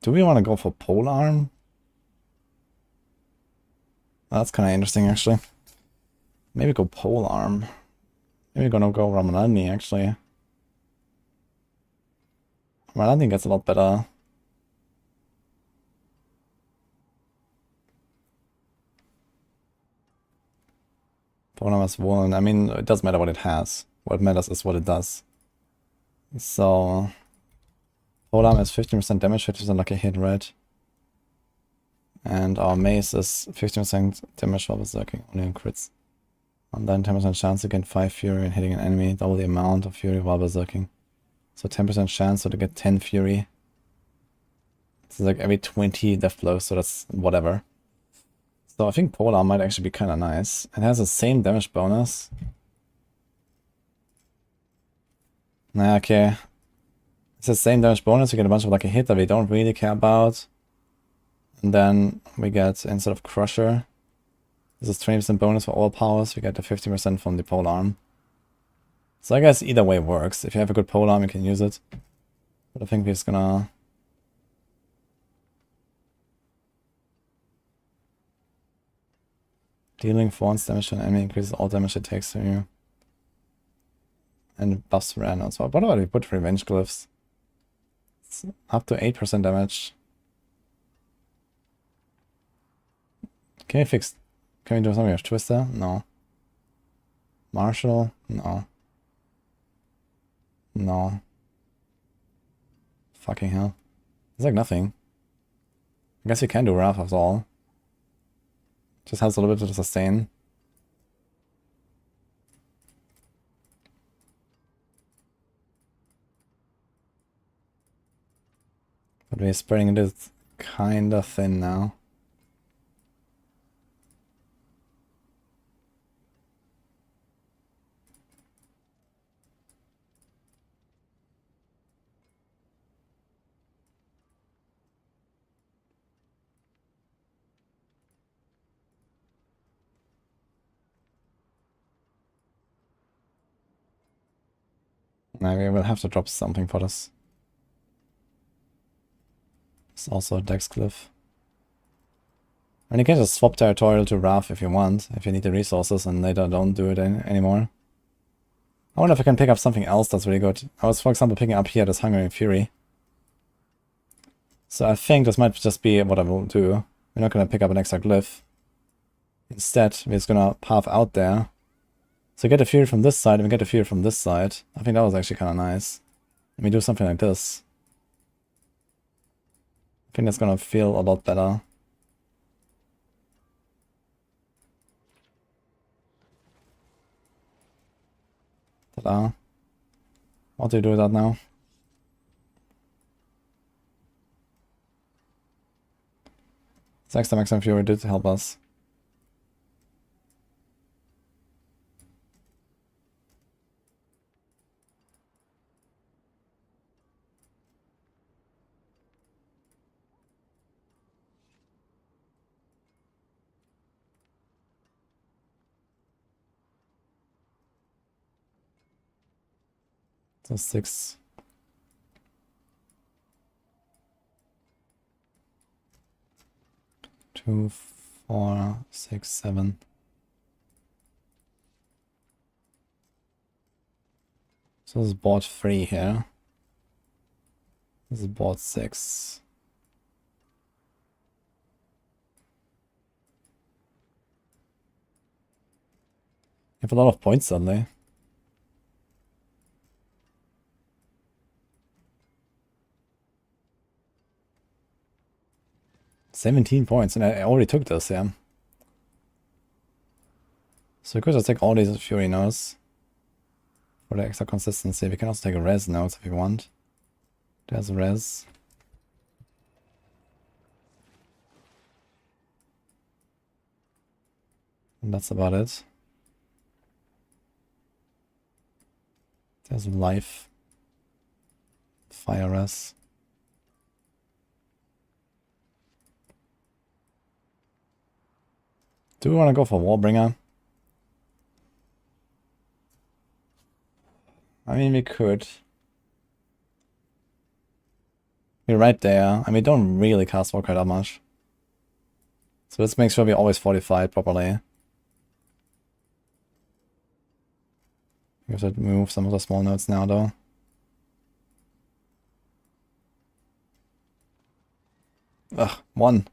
Do we want to go for pole arm? That's kind of interesting, actually. Maybe go pole arm. Maybe gonna go Ramanani, actually. Ramanani gets a lot better. Pole arm has one. I mean, it doesn't matter what it has. What matters is what it does. So pole arm is 15% damage, 50% lucky hit, right? And our mace is 15% damage while berserking, only on crits. And then 10% chance to get 5 fury and hitting an enemy, double the amount of fury while berserking. So 10% chance to get 10 fury. It's like every 20 death blows, so that's whatever. So I think polearm might actually be kind of nice. It has the same damage bonus. Nah, okay. It's the same damage bonus, we get a bunch of like a hit that we don't really care about. And then we get, instead of Crusher, this is 20% bonus for all powers, we get the 50% from the polearm. So I guess either way works. If you have a good polearm, you can use it. But I think we're just gonna... Dealing 4 damage to an enemy increases all damage it takes to you. And buffs ran as well. What about we put Revenge Glyphs? It's up to 8% damage. Can we fix... Can we do something with Twister? No. Marshall? No. No. Fucking hell. It's like nothing. I guess we can do Wrath after all. Just has a little bit of sustain. But we're spreading it kind of thin now. Maybe we'll have to drop something for this. It's also a Dex Glyph. And you can just swap territorial to Wrath if you want, if you need the resources, and later don't do it anymore. I wonder if I can pick up something else that's really good. I was, for example, picking up here this Hungering Fury. So I think this might just be what I will do. We're not going to pick up an extra glyph. Instead, we're just going to path out there. So get a Fury from this side, and we get a Fury from this side. I think that was actually kind of nice. Let me do something like this. I think that's going to feel a lot better. Ta-da. What do you do with that now? This extra maximum Fury did help us. So 6. Two, 4, 6, 7. So this is board 3 here. This is board 6. You have a lot of points suddenly. $17 points, and I already took this, yeah. So we could just take all these Fury nodes for the extra consistency. We can also take a res nodes if you want. There's a res. And that's about it. There's life. Fire res. Do we want to go for Warbringer? I mean, we could. We're right there, and we don't really cast Warcry that much. So let's make sure we always fortify properly. We have to move some of the small nodes now, though. Ugh, 1.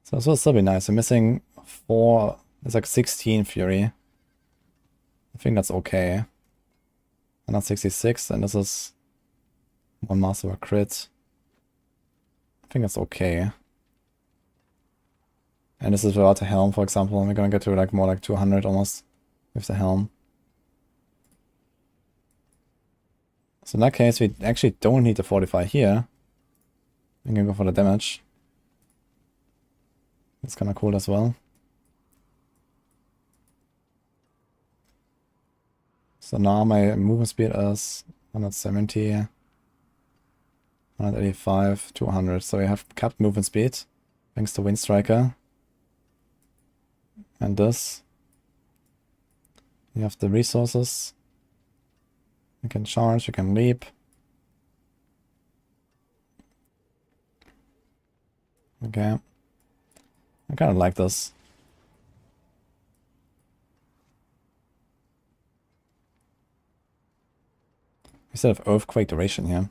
So this will still be nice. I'm missing 4. It's like 16 Fury. I think that's okay. And that's 66, and this is 1 Masterwork crit. I think that's okay. And this is without the helm, for example. We're gonna get to like more like 200 almost with the helm. So in that case, we actually don't need to fortify here. We can go for the damage. That's kind of cool as well. So now my movement speed is 170, 185, 200. So we have capped movement speed thanks to Windstriker. And this. You have the resources. You can charge, you can leap. Okay. I kind of like this. Instead of Earthquake duration here.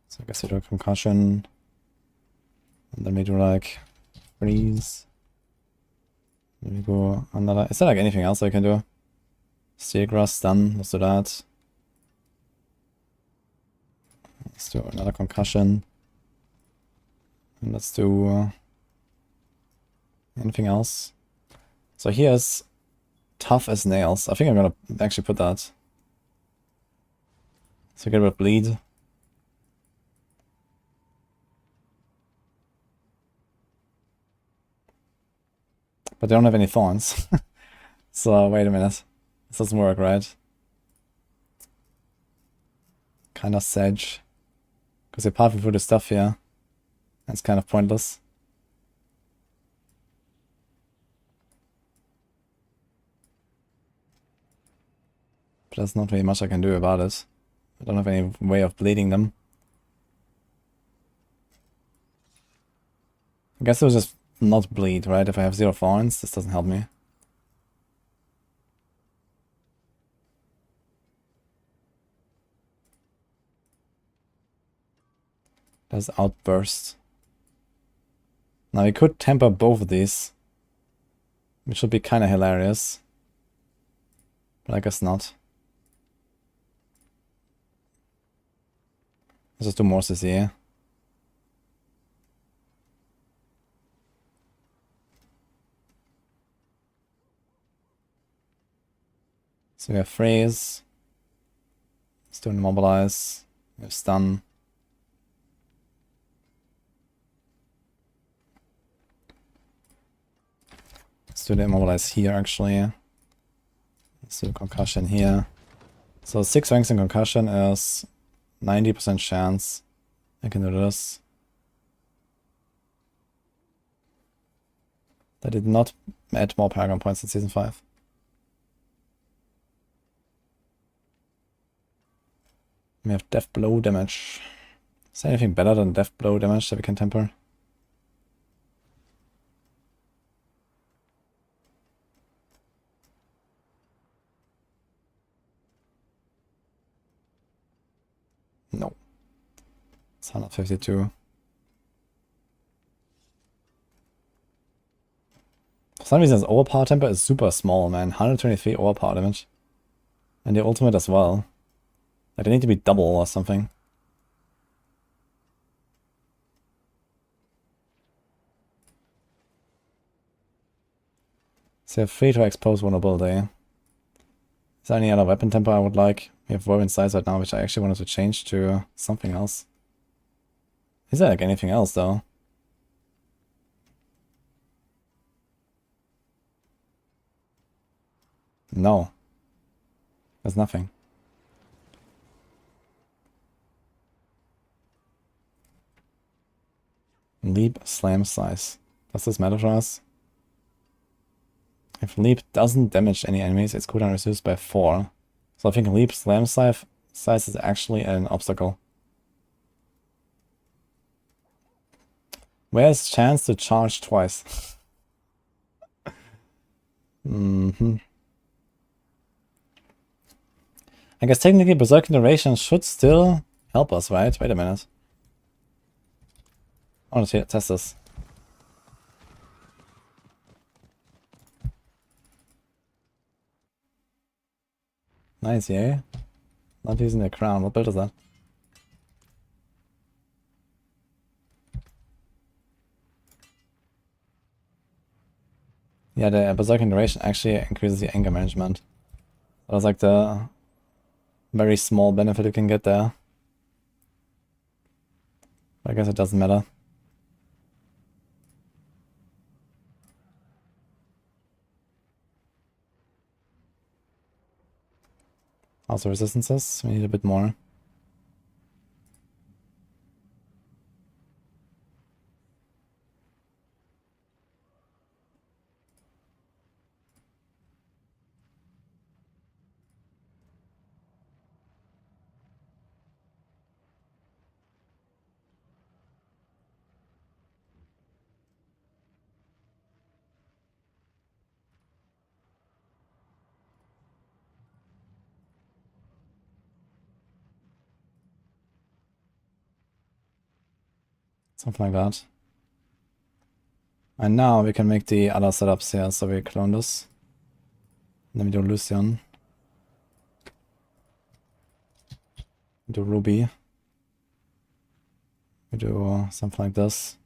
So I guess we do a concussion. And then we do like freeze. Then we go another. Is there like anything else I can do? Steel Grass stun, let's do that. Let's do another concussion. And let's do anything else. So here's tough as nails. I think I'm gonna actually put that. So get rid of bleed. But they don't have any thorns. So wait a minute. This doesn't work, right? Kinda sedge. Because they're powerful through the stuff here. That's kind of pointless. But there's not really much I can do about it. I don't have any way of bleeding them. I guess it was just not bleed, right? If I have 0 thorns, this doesn't help me. There's outburst. Now we could temper both of these, which would be kind of hilarious. But I guess not. Let's just do more CC. So we have freeze. Let's do immobilize. We have stun. Let's do the immobilize here actually. Let's do concussion here. So 6 ranks in concussion is 90% chance I can do this. That did not add more Paragon points in Season 5. We have death blow damage. Is there anything better than death blow damage that we can temper? No. It's 152. For some reason, this overpower temper is super small, man. 123 overpower damage. And the ultimate as well. Like, they need to be double or something. So you have 3 to expose vulnerability. Is there any other weapon temper I would like? We have Whirlwind Size right now, which I actually wanted to change to something else. Is there like anything else though? No. There's nothing. Leap Slam Size. Does this matter for us? If Leap doesn't damage any enemies, its cooldown is reduced by 4. So I think Leap Slam size is actually an obstacle. Where's chance to charge twice? I guess technically Berserk Generation should still help us, right? Wait a minute. I want to test this. Nice, yeah. Not using the crown. What build is that? Yeah, the Berserk Generation actually increases the anger management. That was like the very small benefit you can get there. But I guess it doesn't matter. Also resistances, we need a bit more. Something like that. And now we can make the other setups here, so we clone this. And then we do Lucian. We do Ruby. We do something like this.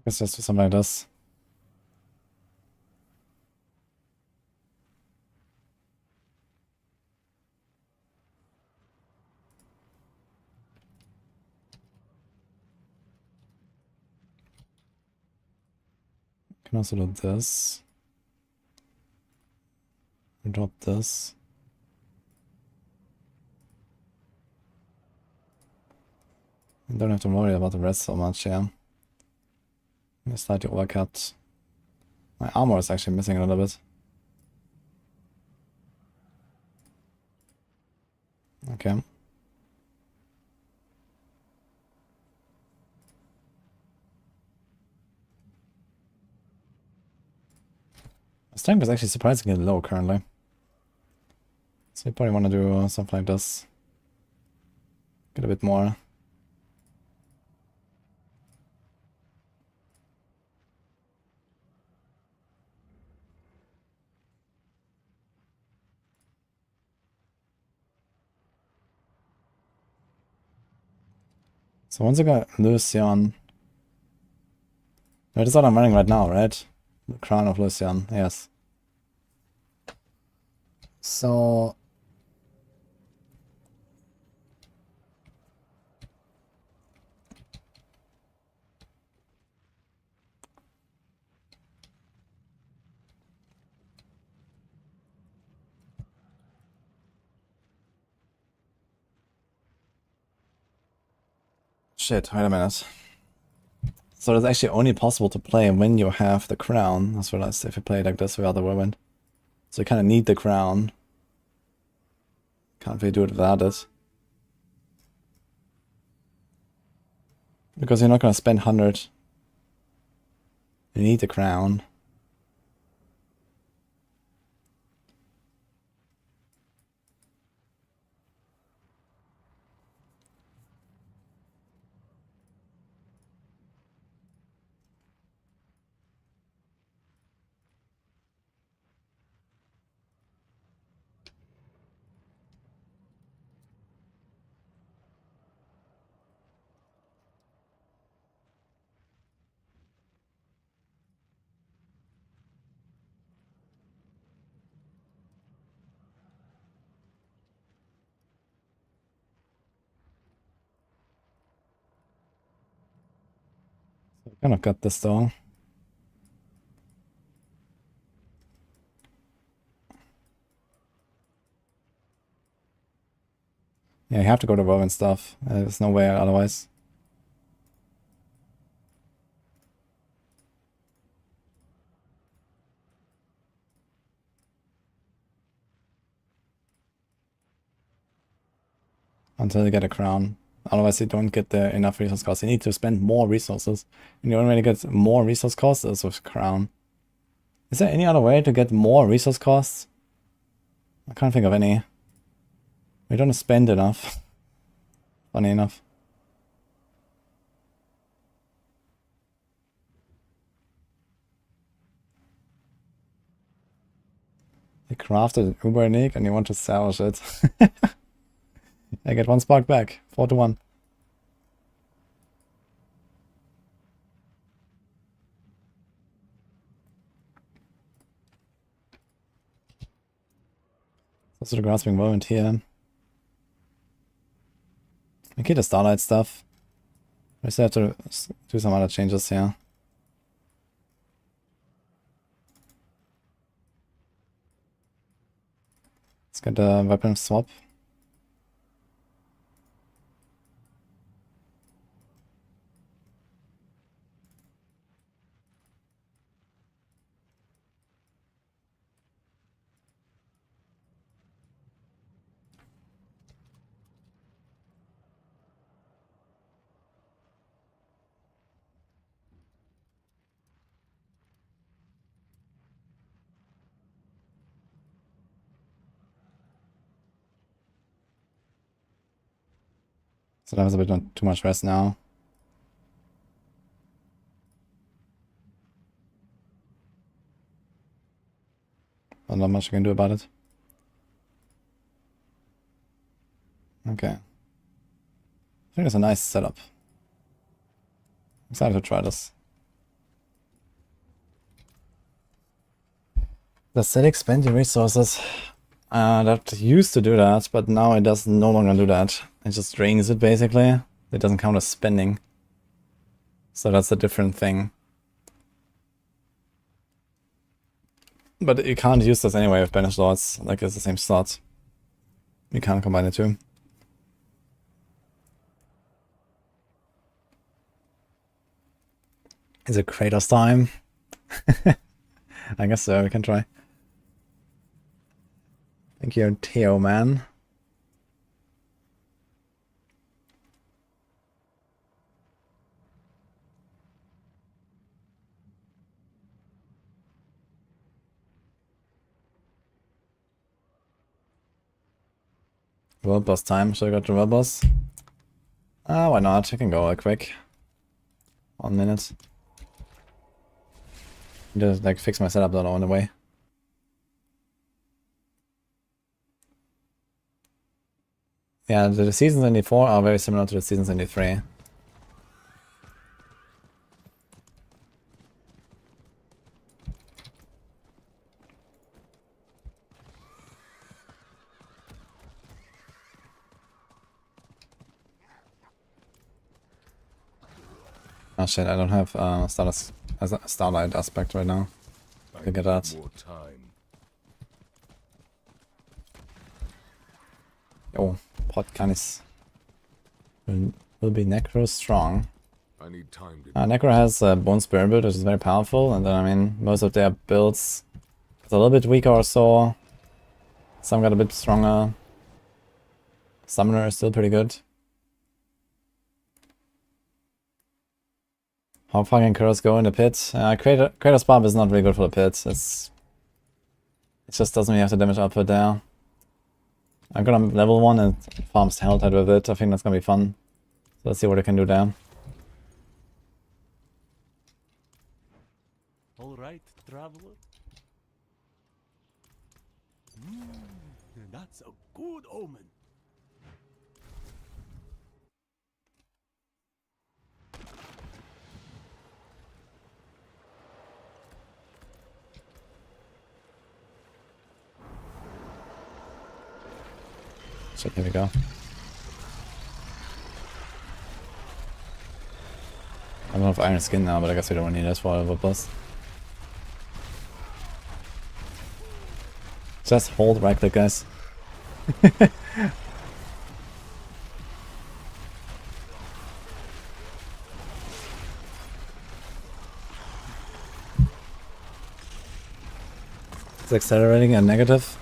Let's just do something like this. Can also do this. Drop this. I don't have to worry about the rest so much, yeah. I'm slightly overcut. My armor is actually missing a little bit. Okay. My strength is actually surprisingly low currently. So you probably want to do something like this. Get a bit more. So once I got Lucian. That is what I'm running right now, right? The Crown of Lucian, yes. So shit, wait a minute. So it's actually only possible to play when you have the crown, as well as if you play like this without the whirlwind. So you kind of need the crown. Can't really do it without it. Because you're not going to spend 100. You need the crown. Kind of got this though. Yeah, you have to go to whirlwind stuff. There's no way otherwise. Until you get a crown. Otherwise you don't get the enough resource costs. You need to spend more resources. And the only way to get more resource costs is with crown. Is there any other way to get more resource costs? I can't think of any. We don't spend enough. Funny enough. You crafted Uber unique and you want to salvage it. I get 1 spark back. 4 to 1. Also the grasping moment here. We keep the starlight stuff. We still have to do some other changes here. Let's get the weapon swap. So that was a bit too much rest now. But not much I can do about it. Okay. I think it's a nice setup. I'm excited to try this. Does it expend your resources? That used to do that, but now it does no longer do that. It just drains it basically. It doesn't count as spending. So that's a different thing. But you can't use this anyway with banished lords, like it's the same slot. You can't combine the two. Is it Kratos time? I guess so, we can try. Thank you, Theo, man. World boss time. Should I go to world boss? Why not? I can go quick. 1 minute. Just like fix my setup on the way. Yeah, the seasons in D4 are very similar to the seasons in D3. Oh shit, I don't have Starlight aspect right now. I get that. More time. Oh, Potcanis will be Necro strong. I need time to Necro has Bone Spirit build, which is very powerful, and then I mean most of their builds is a little bit weaker or so. Some got a bit stronger. Summoner is still pretty good. How far can Kuros go in the pit? Kratos Barb is not really good for the pit. It just doesn't really have the damage output there. I'm gonna level 1 and farms Helltide with it. I think that's gonna be fun. So let's see what I can do there. Alright, traveler. That's a good omen. So here we go. I don't have iron skin now, but I guess we don't need it for a boss. Just hold right click, guys. It's accelerating a negative.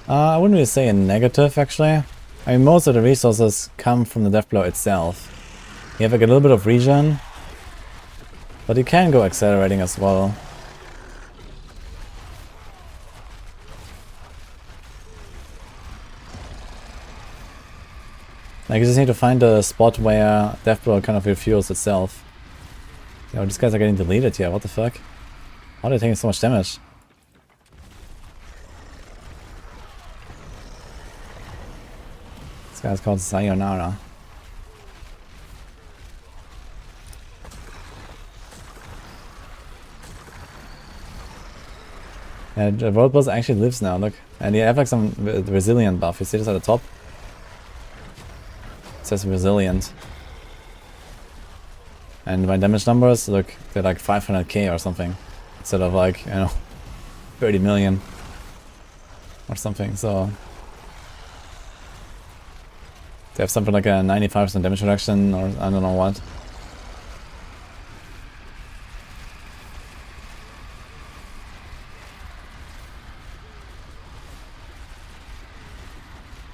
I wouldn't really say a negative, actually. I mean, most of the resources come from the death blow itself. You have like a little bit of regen, but you can go accelerating as well. Like, you just need to find a spot where death blow kind of refuels itself. You know, these guys are getting deleted here, what the fuck? How are they taking so much damage? This guy's called Sayonara. Yeah, the world boss actually lives now, look. And you have like some resilient buff. You see this at the top? It says resilient. And my damage numbers, look, they're like 500k or something. Instead of like, you know, 30 million. Or something, so... They have something like a 95% damage reduction, or I don't know what.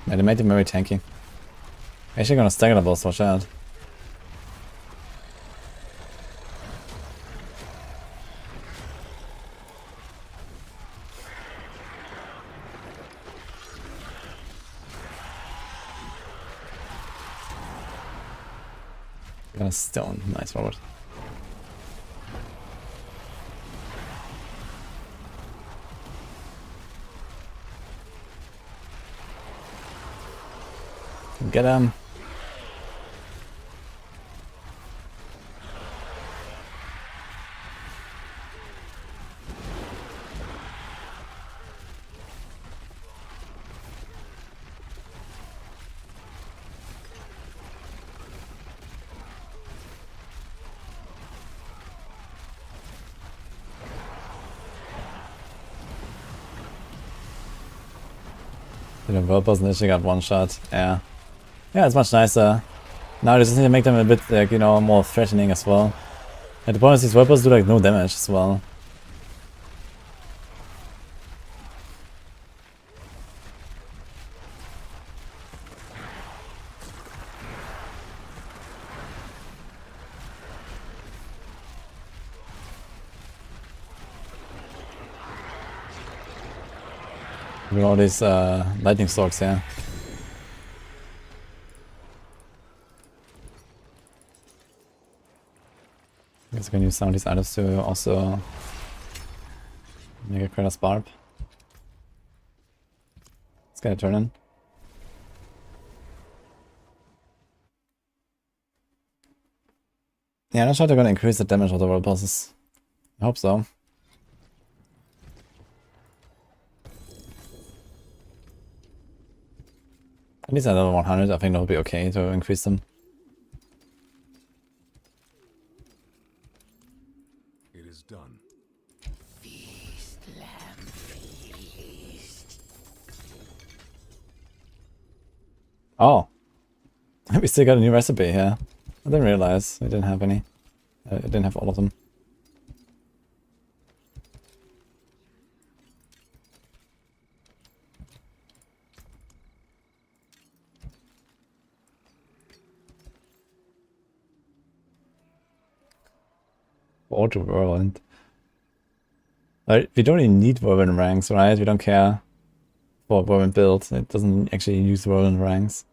Yeah, they made him very tanky. Actually gonna stagger the boss, watch out. Gonna stone, nice Robert. Get him. The world person literally got one shot. Yeah. Yeah, it's much nicer. Now they just need to make them a bit, like, you know, more threatening as well. And the point is these weapons do like no damage as well. With all these lightning storks here. I guess we can use some of these items to also make a Kratos Barb. Let's get a turn in. Yeah, I'm not sure they're gonna increase the damage of the world bosses. I hope so. At least another 100, I think that'll be okay to increase them. It is done. Oh! We still got a new recipe here. I didn't realize we didn't have any. I didn't have all of them. Auto whirlwind. We don't really need whirlwind ranks, right? We don't care for whirlwind build. It doesn't actually use whirlwind ranks.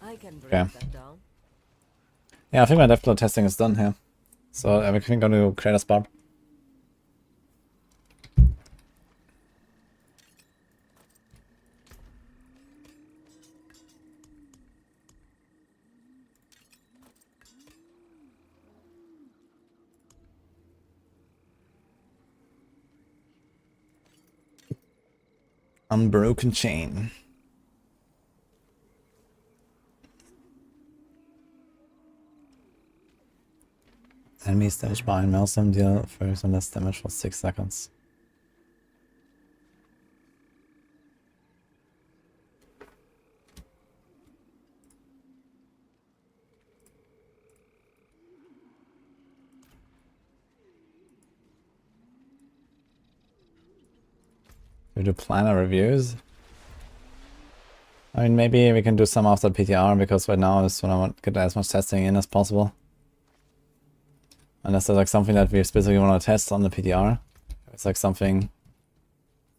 I can break Okay. that down. Yeah, I think my deathblood testing is done here. So I'm going to create a Barb. Unbroken chain. Enemy stage behind Maelstrom deal first and less damage for 6 seconds. We do planner reviews. I mean, maybe we can do some after PTR because right now is when I want to get as much testing in as possible. Unless there's like something that we specifically want to test on the PTR. It's like something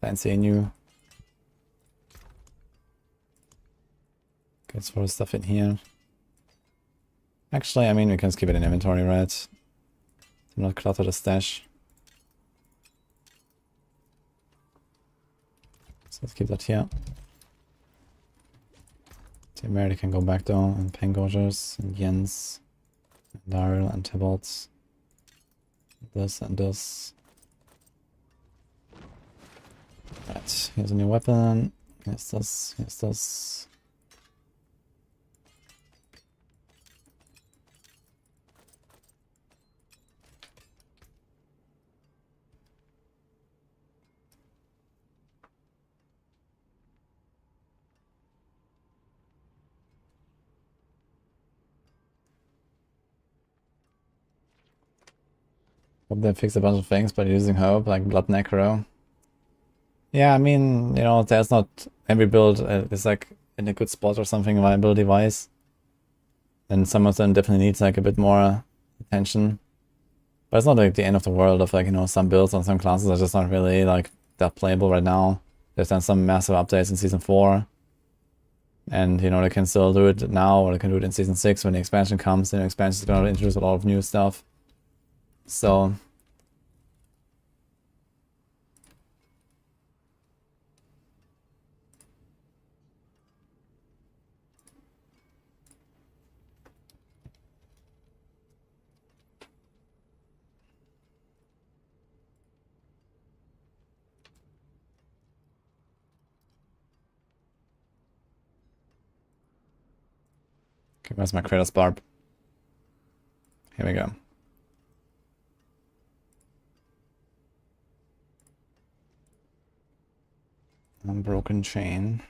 fancy and new. Let's throw stuff in here. Actually, I mean, we can just keep it in inventory, right? Do not clutter the stash. So let's keep that here. Team Mary can go back though, and Pengogers, and Jens, and Daryl, and Tybalt. This and this. Right, here's a new weapon. Here's this, here's this. Hope they fix a bunch of things by using hope, like Blood Necro. Yeah, I mean, you know, there's not every build is like in a good spot or something viability wise. And some of them definitely needs like a bit more attention. But it's not like the end of the world of like, you know, some builds on some classes are just not really like that playable right now. There's done some massive updates in Season 4. And, you know, they can still do it now, or they can do it in Season 6 when the expansion comes. The expansion is going to introduce a lot of new stuff. So Okay, where's my Kratos Barb? Here we go. Unbroken chain.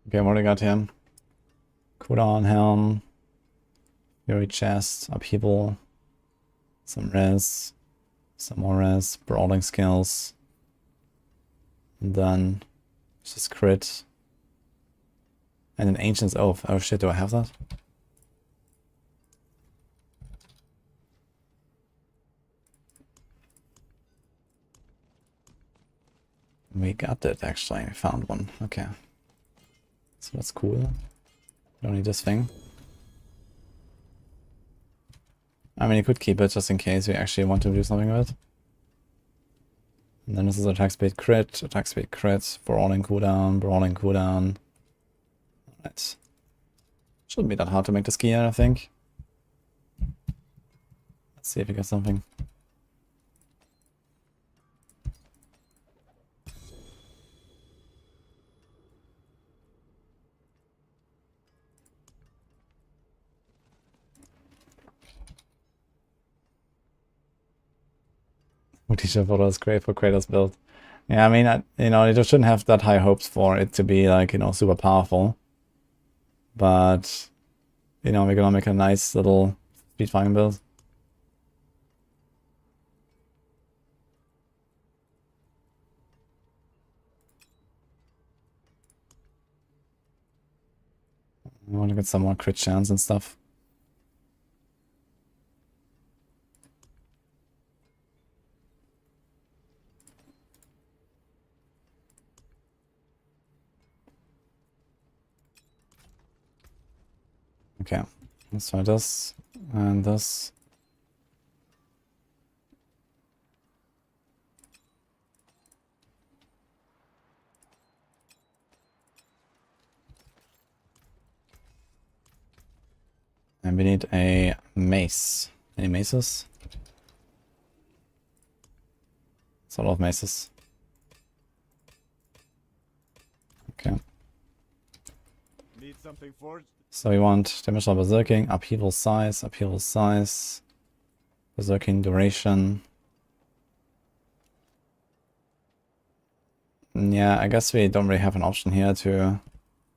Okay, what do we got here? Cooldown helm. Fury chest. Upheaval. Some res. Some more res. Brawling skills. And then just crit. And an Ancient's Oath. Oh shit, do I have that? We got it actually. We found one. Okay. So that's cool. Don't need this thing. I mean, you could keep it just in case we actually want to do something with it. And then this is attack speed crit, brawling cooldown. Alright. Shouldn't be that hard to make this gear, I think. Let's see if we get something. Wudijo photo is great for Kratos build. Yeah, I mean, you know, you just shouldn't have that high hopes for it to be like, you know, super powerful. But, you know, we're gonna make a nice little speed fighting build. I want to get some more crit chance and stuff. Okay, let's try this and this. And we need a mace. Any maces? It's a lot of maces. Okay. Need something forged? So we want dimensional berserking, upheaval size, berserking duration. Yeah, I guess we don't really have an option here to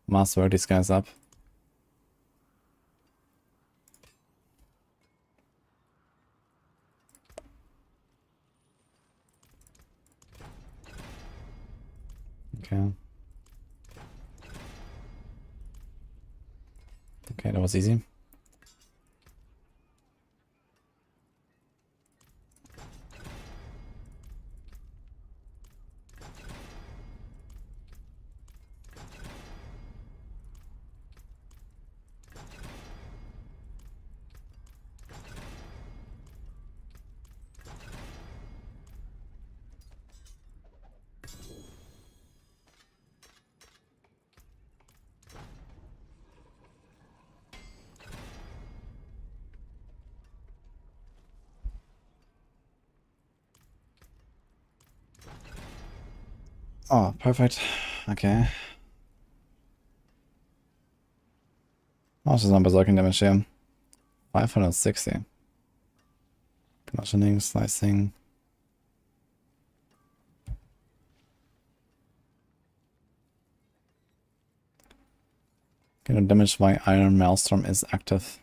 masterwork these guys up. Okay. Okay, that was easy. Oh, perfect. Okay. How much is my berserking damage here? 560. Bludgeoning, slicing. Get damage while Iron Maelstrom is active.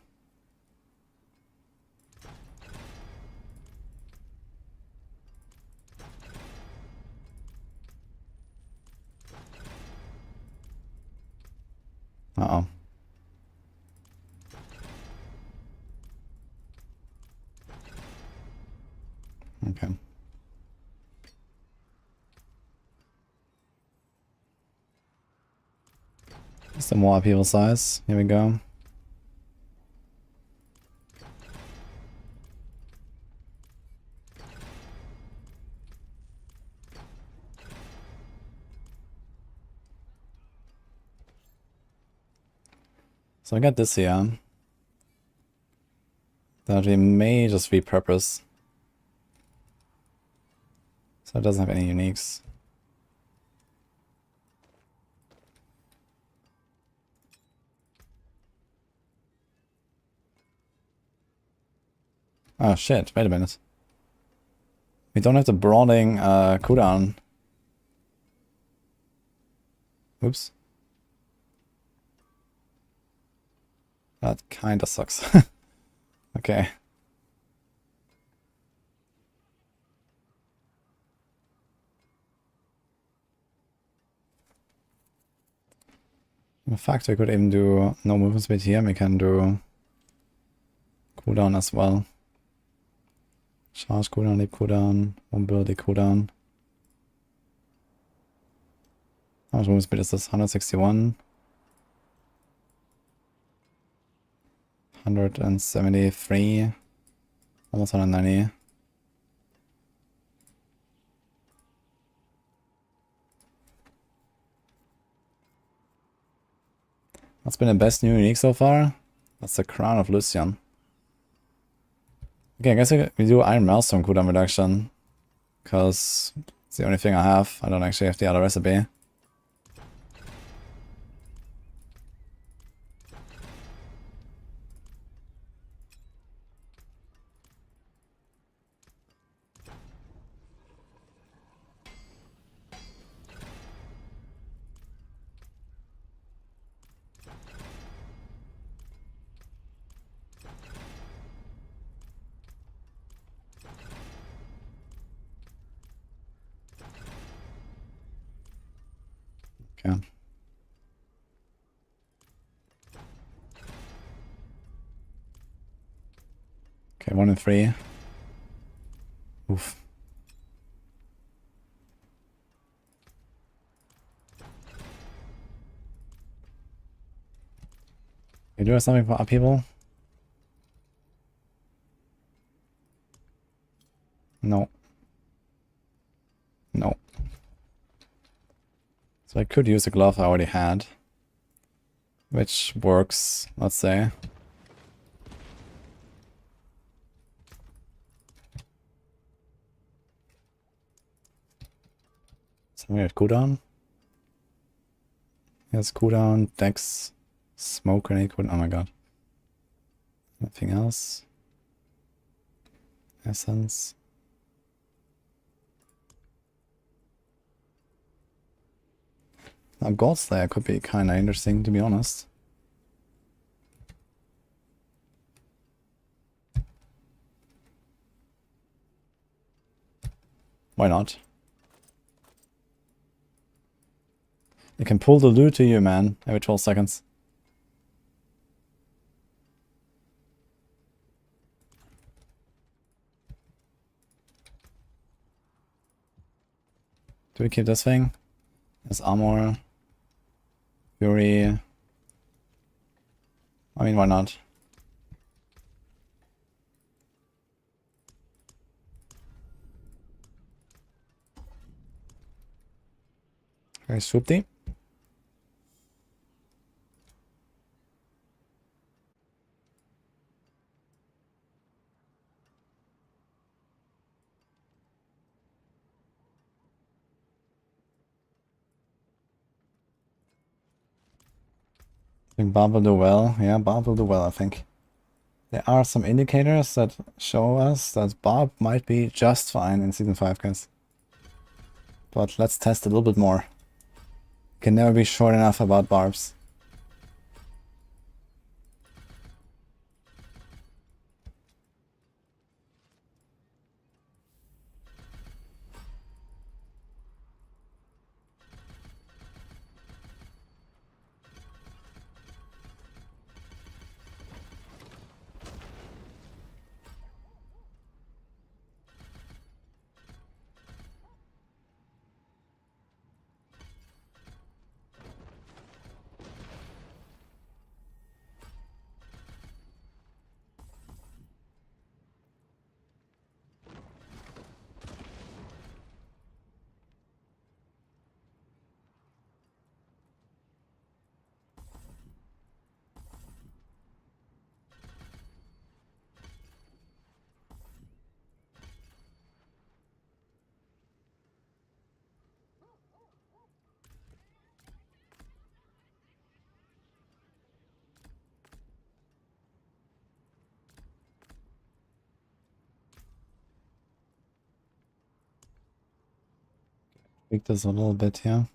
Uh-oh. Okay. Some more upheaval size. Here we go. So I got this here that we may just repurpose. So it doesn't have any uniques. Oh shit, wait a minute. We don't have the broadening cooldown. Oops. That kinda sucks. Okay. In fact, I could even do no movement speed here. We can do cooldown as well. Charge cooldown, leap cooldown, mobility cooldown. How much movement speed is this? 161. 173. Almost 190. What's been the best new unique so far? That's the Crown of Lucian. Okay, I guess we do Iron Maelstrom cooldown reduction. Because it's the only thing I have. I don't actually have the other recipe. Okay. Okay, 1 and 3. Oof. You do something for upheaval? No. No. So I could use a glove I already had. Which works, let's say. Something at cooldown? Yes, cooldown, dex, smoke grenade cooldown. Oh my god. Nothing else. Essence. Now Gold Slayer could be kinda interesting, to be honest. Why not? You can pull the loot to you, man, every 12 seconds. Do we keep this thing? As armor. Fury. I mean, why not? Okay, swoopty. I think Barb will do well. Yeah, Barb will do well, I think. There are some indicators that show us that Barb might be just fine in Season 5, guys. But let's test a little bit more. Can never be sure enough about Barbs. Tweak this a little bit here.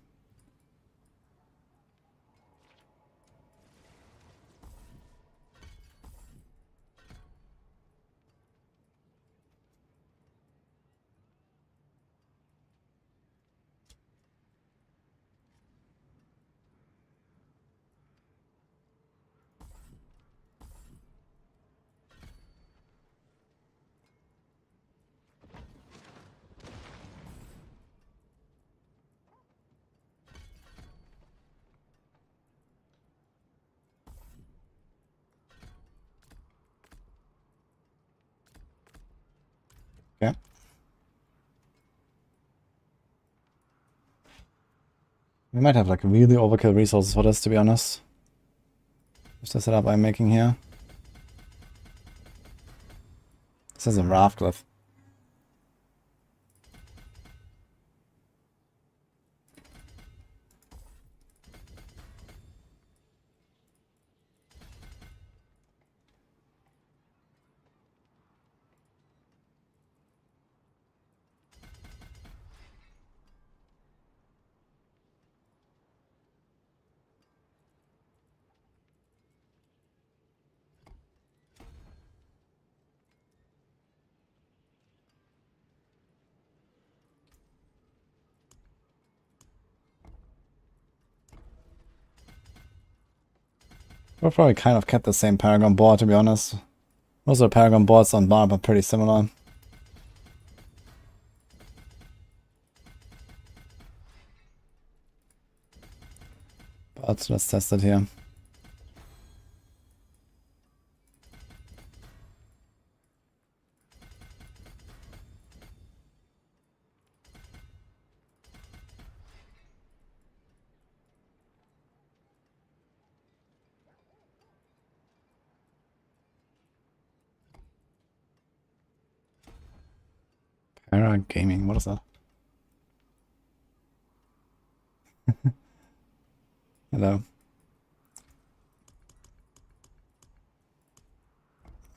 Okay. We might have like really overkill resources for this, to be honest. Just the setup I'm making here. This is a raft cliff. We'll probably kind of kept the same Paragon board, to be honest. Most of the Paragon boards on Barb are pretty similar. But let's test it here. Gaming, what is that? Hello.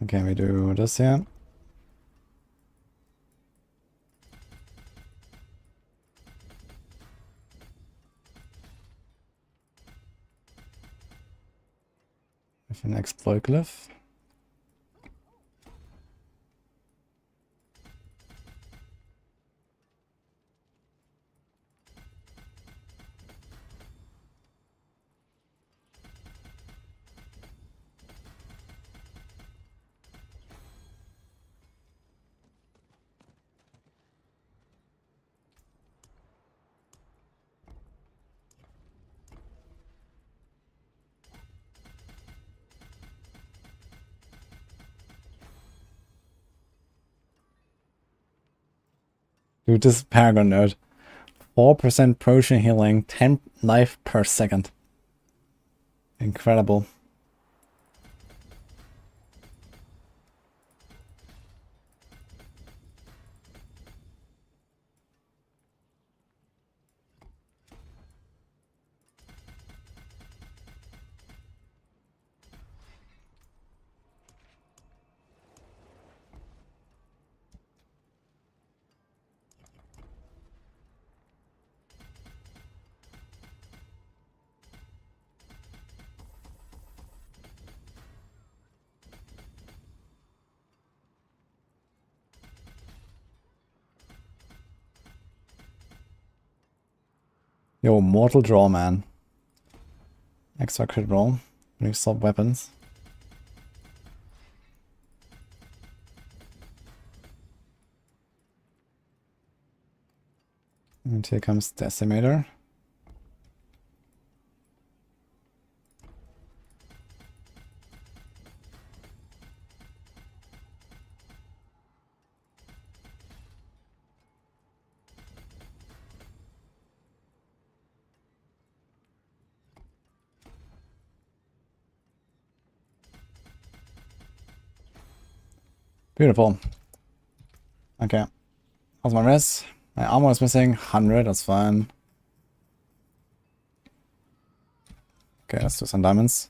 Okay, we do this here. With an exploit glyph. Dude, this Paragon nerd. 4% potion healing, 10 life per second. Incredible. Yo, mortal draw, man. Extra crit roll. New swap weapons. And here comes Decimator. Beautiful. Okay. How's my res? My armor is missing 100, that's fine. Okay, let's do some diamonds.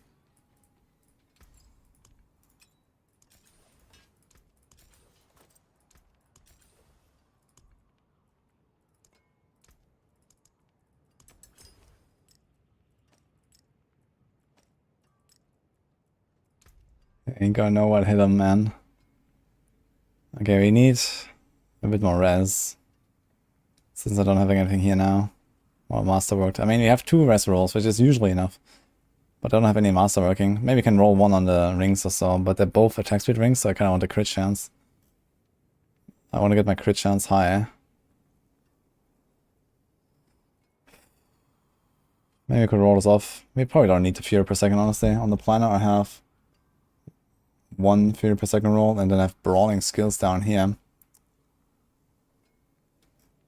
Ain't gonna know what hit him, man. Okay, we need a bit more res. Since I don't have anything here now. Or masterworked. I mean, we have 2 res rolls, which is usually enough. But I don't have any masterworking. Maybe we can roll 1 on the rings or so, but they're both attack speed rings, so I kind of want a crit chance. I want to get my crit chance high. Maybe I could roll this off. We probably don't need the Fury per second, honestly. On the planner, I have 1 Fury per second roll, and then I have brawling skills down here.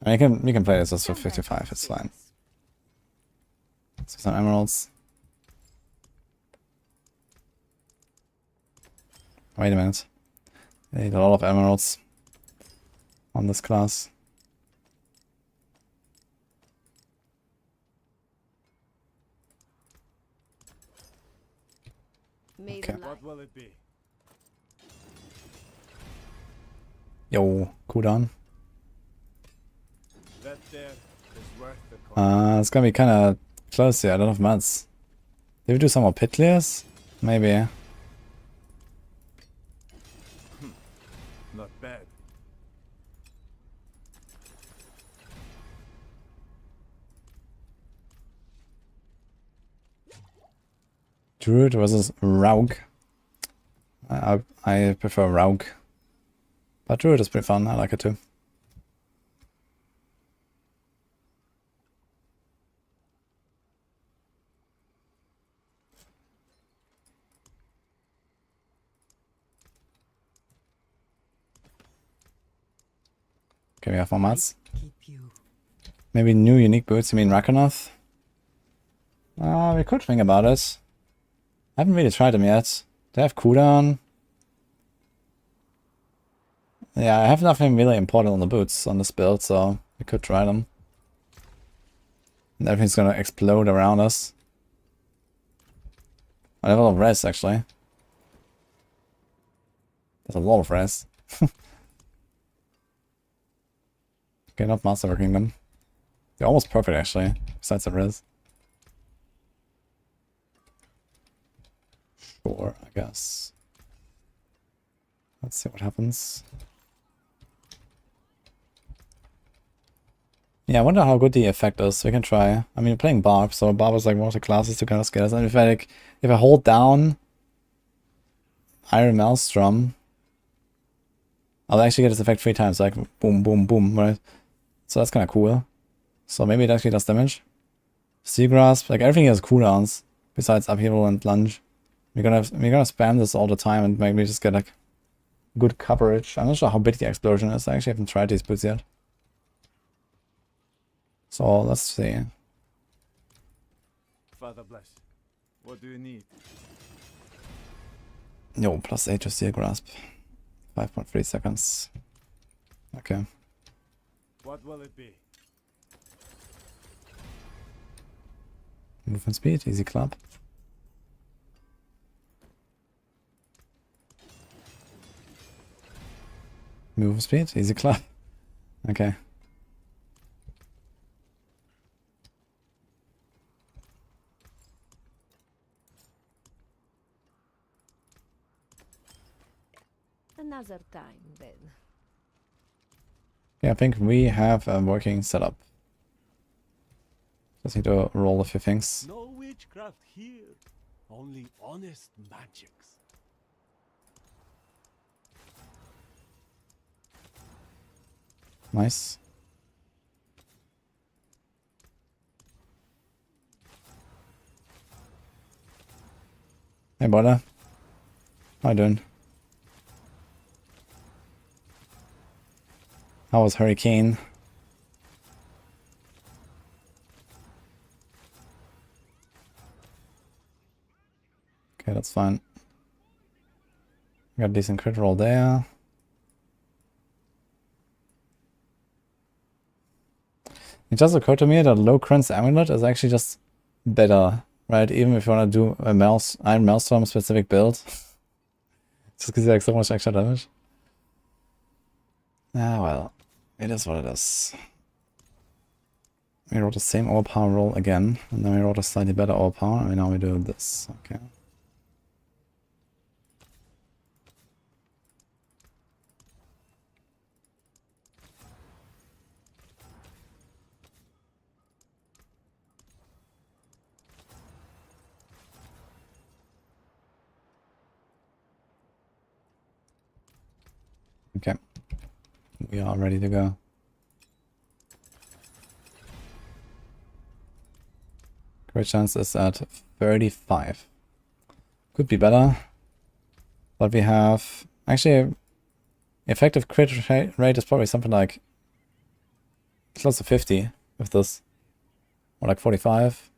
And we can play this just for 55, it's fine. So some emeralds. Wait a minute. I need a lot of emeralds on this class. Okay. What will it be? Yo, cooldown. That there is worth the cost. It's gonna be kind of close here. I don't have mats. Did we do some more pit clears? Maybe. Not bad. Druid versus Rogue. I prefer Rogue. But Druid is pretty fun. I like it too. Okay, we have more mats. Maybe new unique boots, you mean Rakonoth? We could think about it. I haven't really tried them yet. They have cooldown. Yeah, I have nothing really important on the boots on this build, so we could try them. And everything's gonna explode around us. I have a lot of res, actually. There's a lot of res. Okay, not masterworking them. They're almost perfect, actually, besides the res. Sure, I guess. Let's see what happens. Yeah, I wonder how good the effect is. We can try. I mean, we're playing Barb, so Barb is like one of the classes to kind of scare us. And if I hold down Iron Maelstrom, I'll actually get this effect 3 times, like boom, boom, boom, right? So that's kind of cool. So maybe it actually does damage. Sea Grasp, like everything has cooldowns besides Upheaval and Lunge. We're gonna spam this all the time and maybe just get like good coverage. I'm not sure how big the explosion is. I actually haven't tried these boots yet. So let's see. Father bless. What do you need? Yo, +8 to Sea Grasp. 5.3 seconds. Okay. What will it be? Movement speed, easy clap. Movement speed, easy clap. Okay. Another time, then. Yeah, I think we have a working setup. Just need to roll a few things. No witchcraft here. Only honest magics. Nice. Hey, brother. How you doing? How was Hurricane? Okay, that's fine. Got a decent crit roll there. It just occurred to me that low Krant's Amulet is actually just better, right? Even if you want to do a Iron Maelstrom specific build. Just because you like so much extra damage. Ah, well. It is what it is. We rolled the same overpower roll again, and then we rolled a slightly better overpower, and now we do this. Okay. Okay. We are ready to go. Crit chance is at 35. Could be better. But we have... Actually, effective crit rate is probably something like close to 50 with this. Or like 45.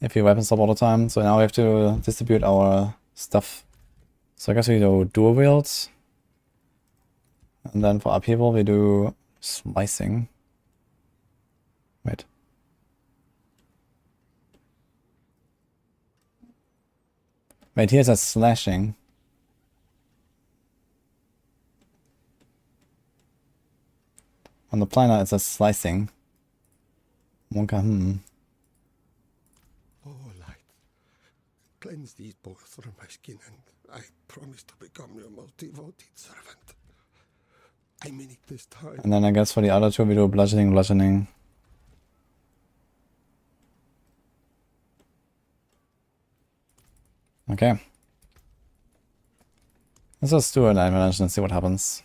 If you weapon swap all the time. So now we have to distribute our stuff. So I guess we do dual wields. And then for upheaval we do slicing. Wait. Wait, here's a slashing. On the planner it says slicing. Monka, Oh, light. Cleanse these boils from my skin, and I promise to become your most devoted servant. I mean it this time. And then I guess for the other two we do bludgeoning. Okay. Let's just do an dimension and see what happens.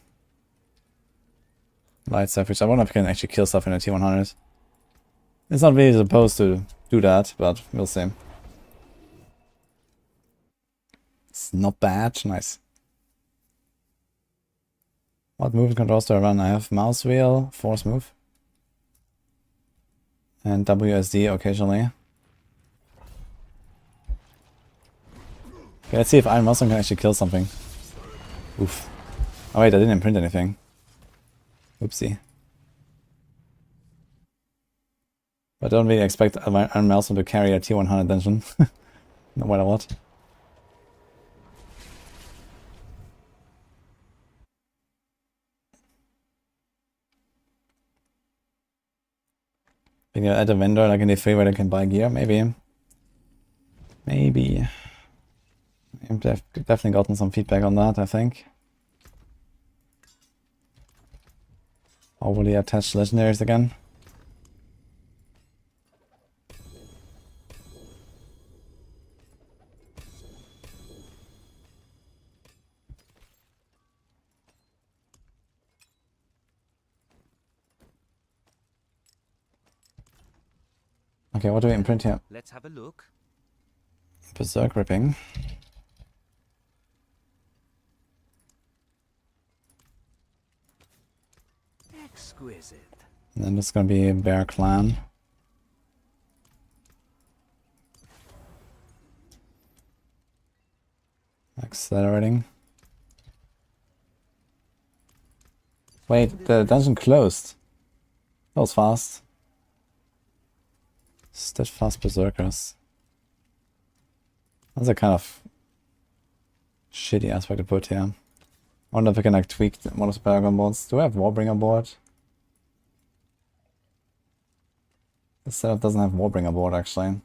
Light savage. I wonder if we can actually kill stuff in a T100. It's not really supposed to do that, but we'll see. It's not bad. Nice. What movement controls do I run? I have mouse wheel, force move, and WSD occasionally. Okay, let's see if Iron Muscle can actually kill something. Oof. Oh wait, I didn't imprint anything. Oopsie. But I don't really expect Iron Muscle to carry a T100 dungeon. No matter what. Can you add a vendor like in the free where they can buy gear? Maybe. Maybe. I've definitely gotten some feedback on that, I think. Overly attached legendaries again. Okay, what do we imprint here? Let's have a look. Berserk ripping. Exquisite. And then it's gonna be Bear Clan. Accelerating. Wait, the dungeon closed. That was fast. Steadfast Berserkers. That's a kind of shitty aspect to put here. I wonder if I can like tweak one of the Paragon boards. Do I have Warbringer board? This setup doesn't have Warbringer board actually.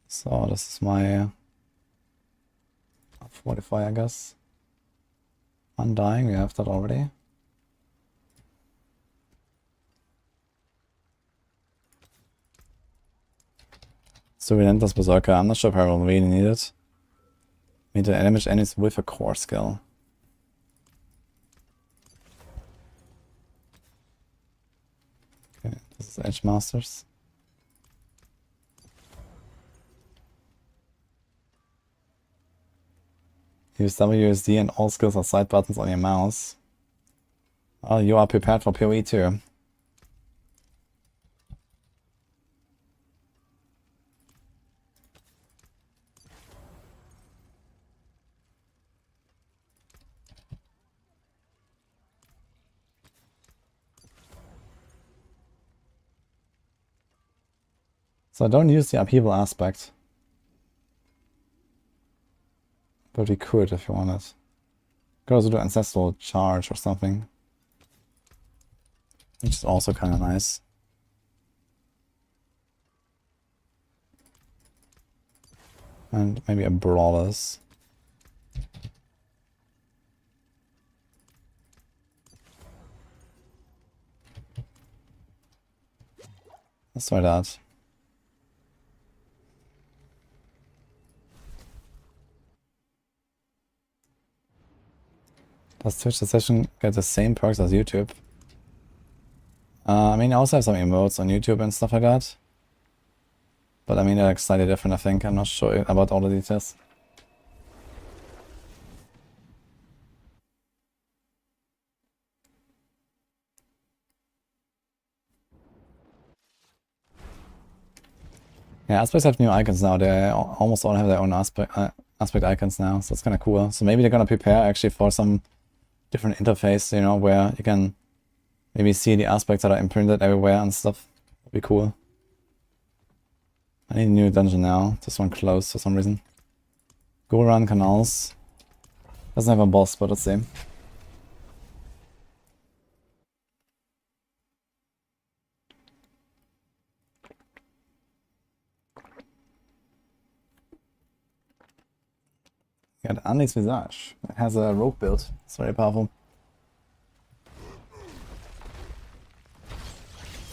So this is my Fortify, I guess. Undying, we have that already. So Relentless Berserker, I'm not sure if I will really need it. Need to damage enemies with a core skill. Okay, this is Edge Masters. Use WSD and all skills are side buttons on your mouse. Oh, you are prepared for PoE too. So I don't use the upheaval aspect. But we could if you wanted. Could also do Ancestral Charge or something. Which is also kind of nice. And maybe a Brawlers. Let's try that. Does Twitch Decision get the same perks as YouTube? I mean, I also have some emotes on YouTube and stuff like that. But I mean, they're like slightly different, I think. I'm not sure about all the details. Yeah, aspects have new icons now. They almost all have their own aspect icons now, so it's kind of cool. So maybe they're gonna prepare actually for some different interface, you know, where you can maybe see the aspects that are imprinted everywhere and stuff. Would be cool. I need a new dungeon now. This one closed for some reason. Go around canals. Doesn't have a boss, but let's see. Got Andy's Visage. It has a rogue build. It's very powerful.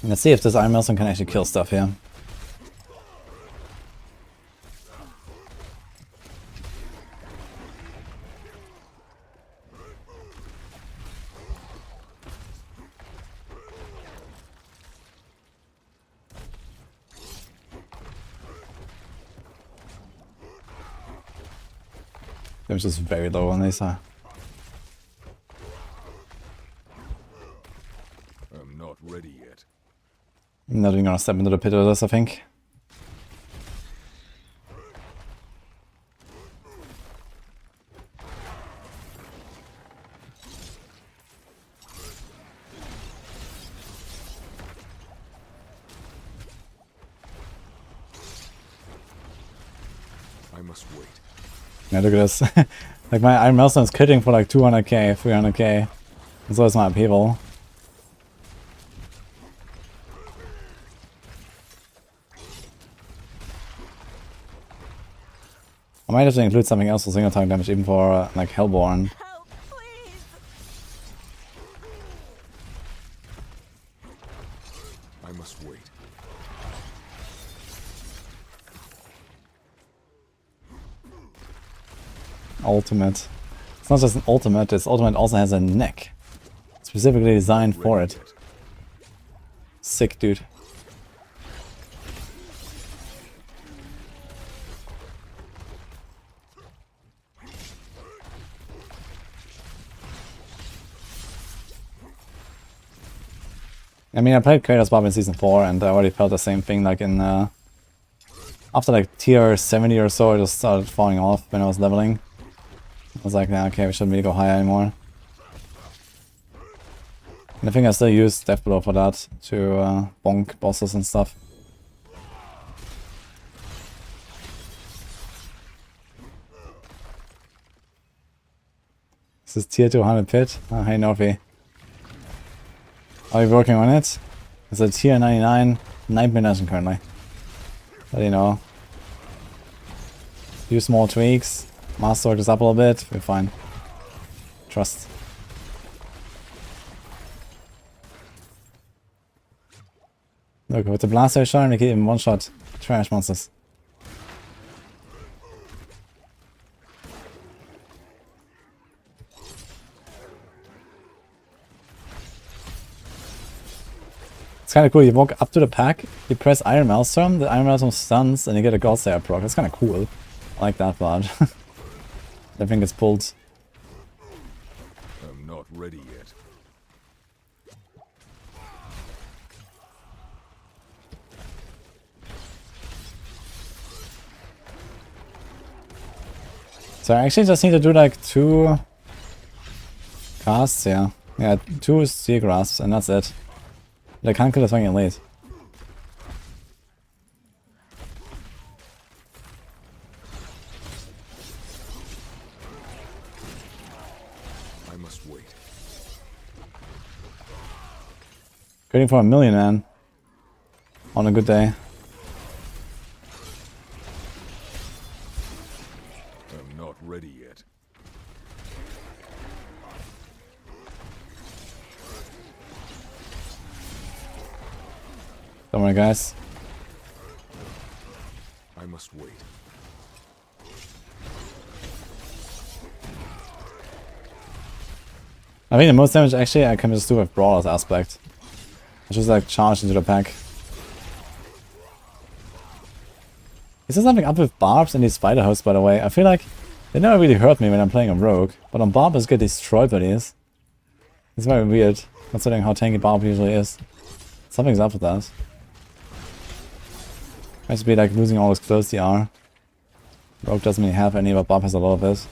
Let's see if this Iron Maelstrom can actually kill stuff here. Damage is very low on these. I'm not ready yet. I'm not even gonna step into the pit of this, I think. I must wait. Yeah, look at this. Like my Iron Maelstrom is critting for like 200k, 300k. And so is my upheaval. I might have to include something else for single target damage, even for like Hellborn. Help, please! I must wait. Ultimate. It's not just an ultimate, its ultimate also has a neck. Specifically designed for it. Sick, dude. I mean, I played Kratos Barb in Season 4 and I already felt the same thing, like in, after like tier 70 or so, I just started falling off when I was leveling. I was like, nah, okay, we shouldn't really go higher anymore. And I think I still use Death Blow for that, to bonk bosses and stuff. This is tier 200 pit. Oh, hey Norfi. Are we working on it? It's a tier 99 9 currently. But you know, few small tweaks. Masterwork is up a little bit. We're fine. Trust. Look, with the blaster shine, we can even one-shot trash monsters. It's kind of cool. You walk up to the pack, you press Iron Maelstrom, the Iron Maelstrom stuns, and you get a God Slayer proc. That's kind of cool. I like that part. I think it's pulled. I'm not ready yet. So I actually just need to do like 2 casts, yeah. Yeah, 2 Steel Grasps, and that's it. I can't kill the thing in late. I must wait. Waiting for 1,000,000, man. On a good day. I'm not ready yet. Don't worry, guys. I must wait. I think the most damage actually I can just do with Brawler's aspect. I just like charge into the pack. Is there something up with Barbs and these spider hosts, by the way? I feel like they never really hurt me when I'm playing a rogue, but on Barb I just get destroyed by these. It's very weird, considering how tanky Barb usually is. Something's up with that. Has to be like losing all his close DR. Rogue doesn't really have any, but Barb has a lot of it.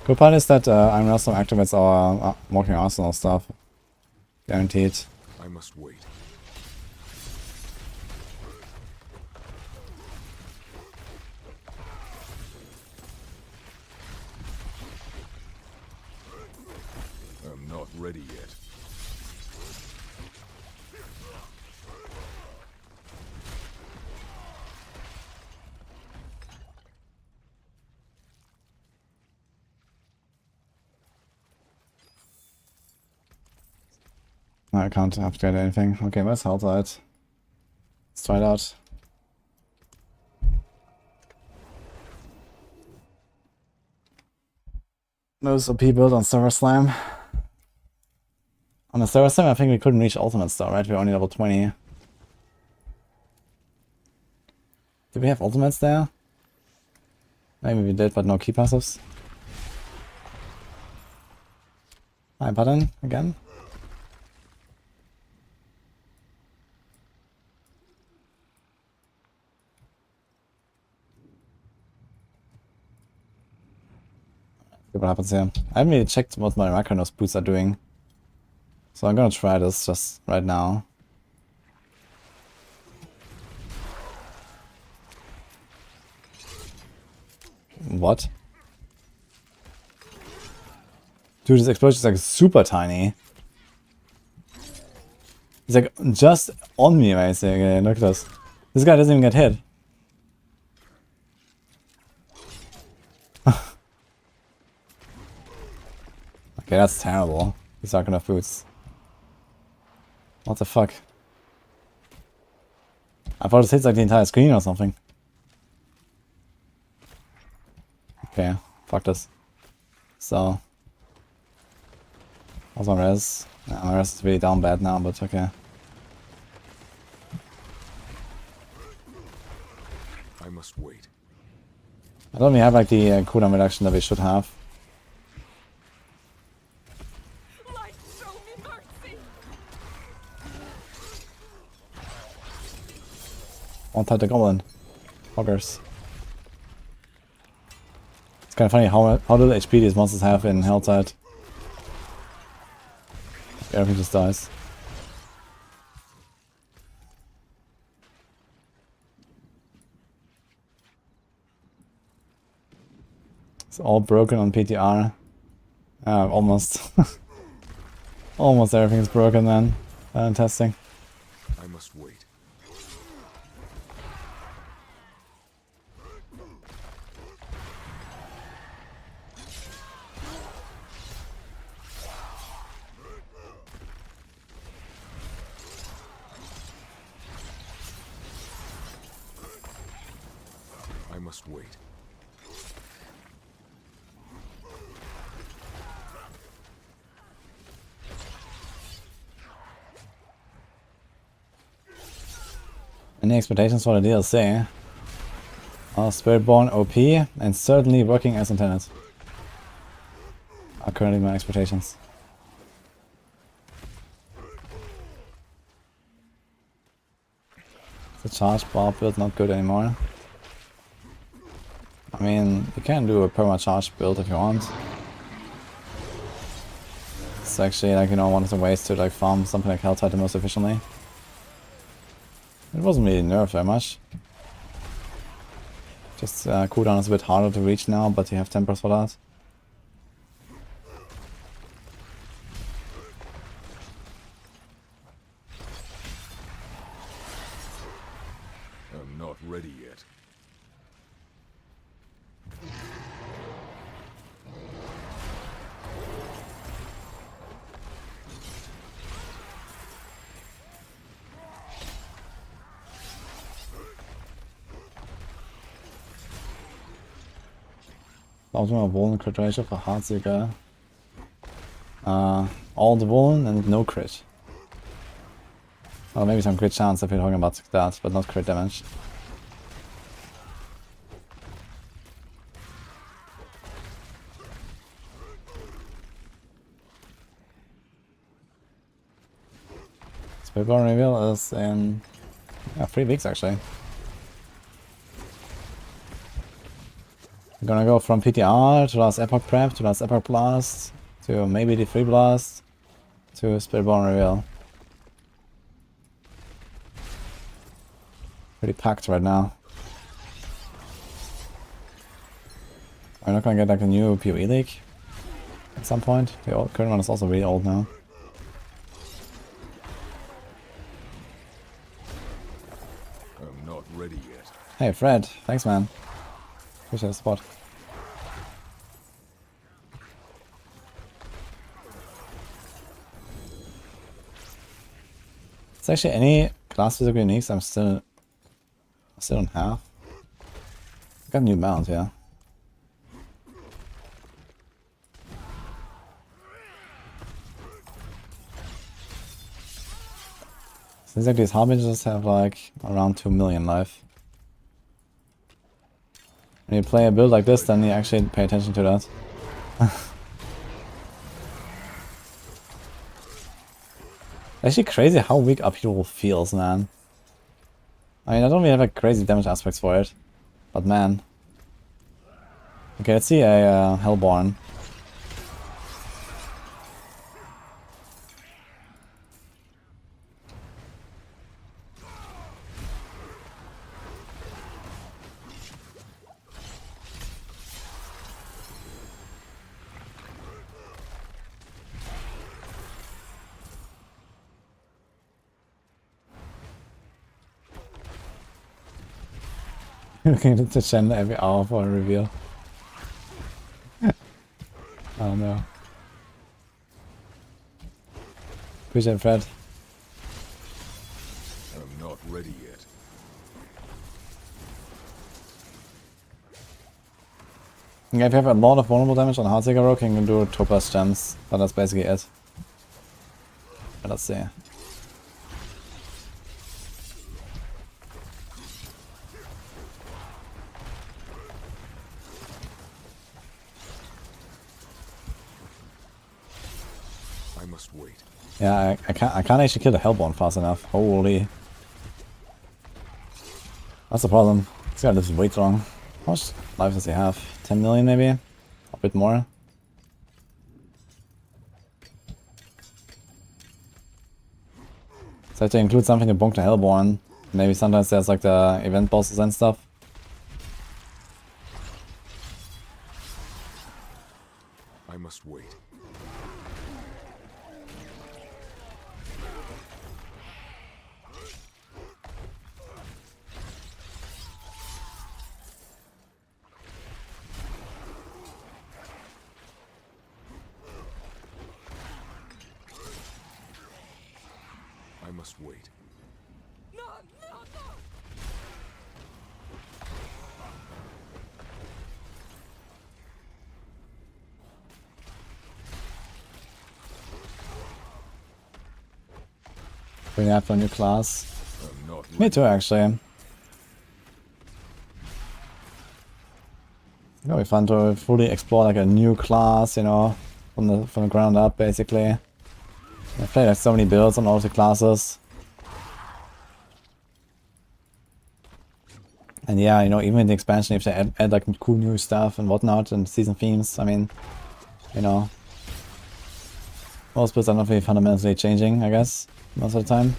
Good part is that I'm also activates our walking arsenal stuff. Guaranteed. I must wait. I'm not ready yet. I can't upgrade anything. Okay, where's health at? Let's try it out. Most OP build on Server Slam. On the Server Slam, I think we couldn't reach ultimates though, right? We're only level 20. Did we have ultimates there? Maybe we did, but no key passives. Hi, button again. See what happens here. I haven't really checked what my Micronos boots are doing. So I'm gonna try this just right now. What? Dude, this explosion is like super tiny. It's like just on me, basically. Look at this. This guy doesn't even get hit. Okay, that's terrible. These aren't enough boots. What the fuck? I thought it hits like the entire screen or something. Okay, fuck this. So. How's my res? Yeah, my res is really down bad now, but okay. I must wait. I don't really have like the cooldown reduction that we should have. One type the goblin. Hoggers. It's kind of funny how little HP these monsters have in Helltide. Everything just dies. It's all broken on PTR. Almost. Almost everything's broken then. Testing. I must wait. I must wait. Any expectations for the DLC? Spiritborn OP and certainly working as intended. Are currently my expectations. The charge Barb build not good anymore. I mean, you can do a perma charge build if you want. It's actually like, you know, one of the ways to like farm something like Helltide the most efficiently. It wasn't really nerfed very much. Just cooldown is a bit harder to reach now, but you have tempers for that. I'm not ready yet. Optimal Vuln crit ratio for Heartseeker. All the Vuln and no crit. Well, maybe some crit chance if you're talking about that, but not crit damage. Spiritborn reveal is in 3 weeks actually. We're gonna go from PTR to last Epoch Prep to last Epoch Blast to maybe the 3 Blast to Spiritborn reveal. Pretty packed right now. We're not gonna get like a new PoE league at some point. The current one is also really old now. I'm not ready yet. Hey Fred, thanks man. Appreciate the support. It's actually any class physical uniques I still don't have. I got a new mount, yeah. Seems like these harbingers have like around 2 million life. When you play a build like this, then you actually pay attention to that. Actually crazy how weak Upheaval feels, man. I mean, I don't really have like crazy damage aspects for it, but man. Okay, let's see a Hellborn. Looking at the channel every hour for a reveal. Oh no. Appreciate it, Fred. I'm not ready yet. Yeah, if you have a lot of vulnerable damage on Heartseeker Rogue, you can do 2+ gems, but that's basically it. But let's see. I must wait. Yeah, I can't actually kill the Hellborn fast enough. Holy. That's the problem. This guy lives way too long. How much life does he have? 10 million maybe? A bit more? So I have to include something to bonk the Hellborn. Maybe sometimes there's like the event bosses and stuff. I must wait. I must wait. Bring out for a new class. I'm not Me ready. too, actually. It'll be fun to fully explore like a new class, you know, from the ground up, basically. I've played like so many builds on all the classes. And yeah, you know, even in the expansion, if they add like cool new stuff and whatnot and season themes, I mean, you know, most builds are not really fundamentally changing, I guess, most of the time.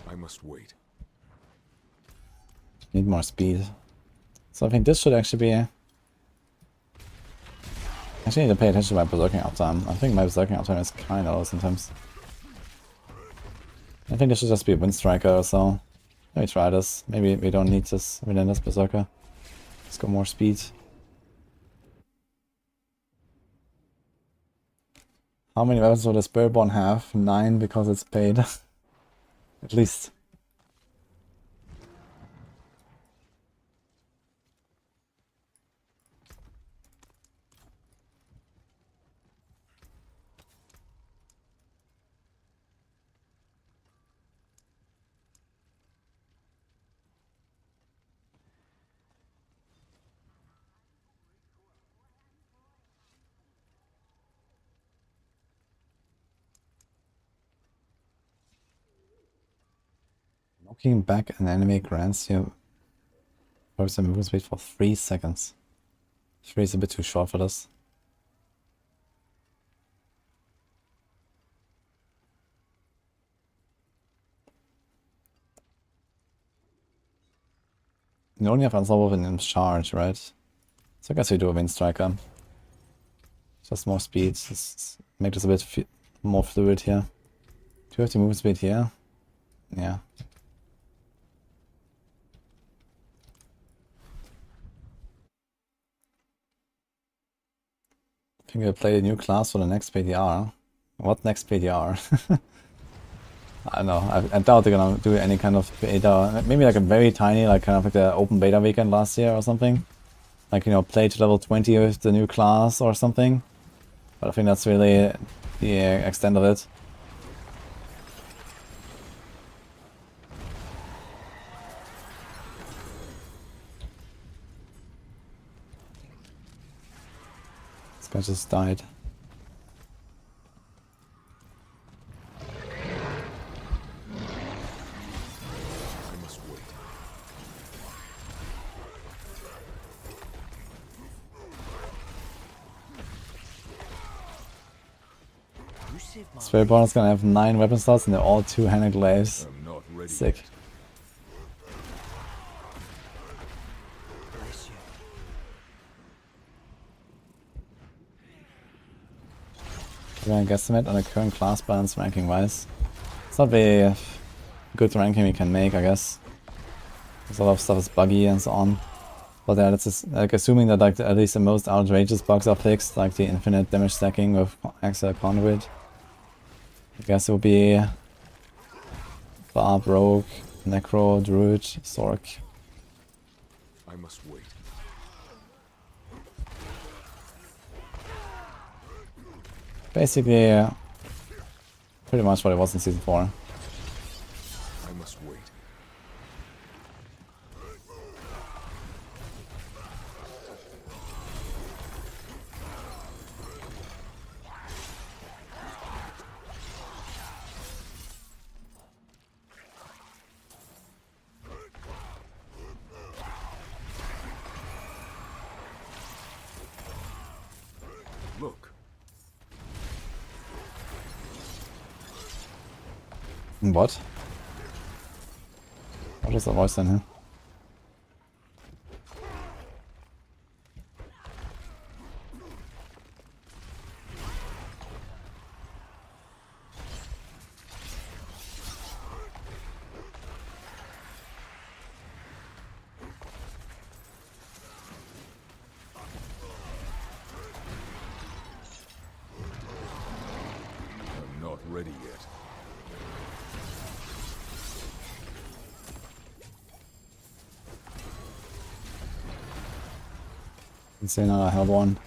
I must wait. Need more speed. So I think this should actually be... I actually need to pay attention to my berserking uptime. I think my berserking uptime is kinda low sometimes. I think this should just be a wind striker or so. Let me try this. Maybe we don't need this relentless berserker. Let's go more speed. How many weapons will the Spiritborn have? 9 because it's paid. At least. Knocking back an enemy grants you first movement speed for 3 seconds. 3 is a bit too short for this. You only have unsolvable in charge, right? So I guess we do a Wind Striker. Just more speed. Just make this a bit more fluid here. 250 movement speed here. Yeah. I think we'll play a new class for the next PTR. What next PTR? I don't know. I doubt they're gonna do any kind of beta. Maybe like a very tiny, like kind of like the open beta weekend last year or something. Like, you know, play to level 20 with the new class or something. But I think that's really the extent of it. This guy just died. Spiritborn is gonna have 9 weapon slots and they're all 2-handed glaives. Sick. I'm gonna guesstimate on the current class balance ranking wise. It's not very good ranking we can make, I guess. There's a lot of stuff is buggy and so on. But yeah, that's just, like, assuming that like at least the most outrageous bugs are fixed, like the infinite damage stacking with Axel Conduit. I guess it will be Barb, Rogue, Necro, Druid, Sorc. I must wait. Basically, pretty much what it was in Season 4. I must wait. Look. What? What is the voice in here? I'm not ready yet. Let's see another Hellborn.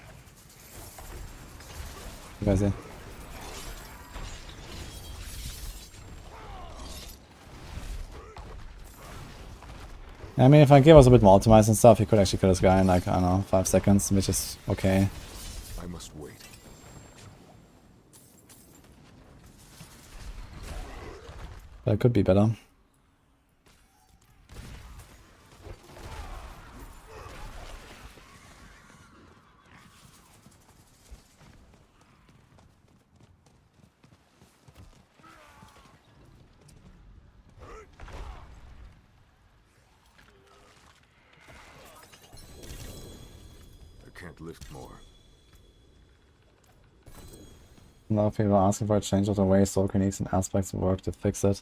You guys see? I mean, if I give us a bit more optimized and stuff, he could actually kill this guy in like, I don't know, 5 seconds, which is okay. I must wait. But it could be better. I can't lift more. A lot of people are asking for a change of the way Sorc needs and aspects work to fix it.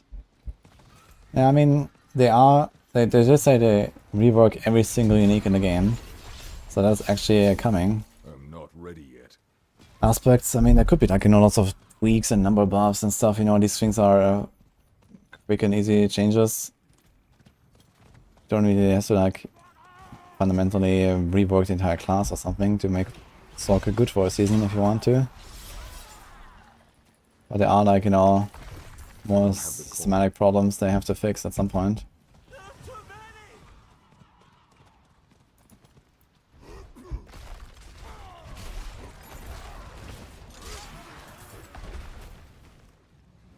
Yeah, I mean, they just say they rework every single unique in the game. So that's actually coming. I'm not ready yet. aspects. I mean, there could be like, you know, lots of tweaks and number buffs and stuff. You know, these things are quick and easy changes. Don't really have to like fundamentally rework the entire class or something to make Sorc good for a season if you want to. But there are like, you know, more systematic problems they have to fix at some point.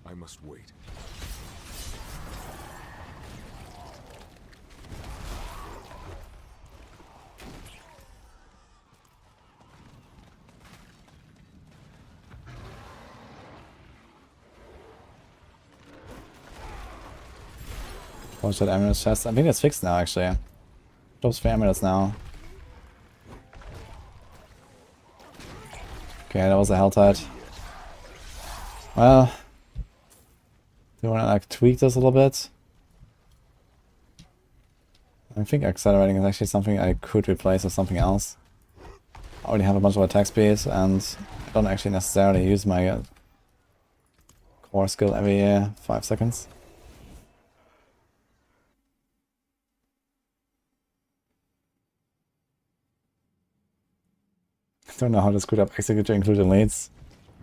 I must wait. Watch that amulet chest. I think it's fixed now actually. Drops 3 amulets now. Okay, that was a hell tide. Well, do you want to like tweak this a little bit? I think accelerating is actually something I could replace with something else. I already have a bunch of attack speed and I don't actually necessarily use my core skill every 5 seconds. I don't know how to screw up execute to include elites.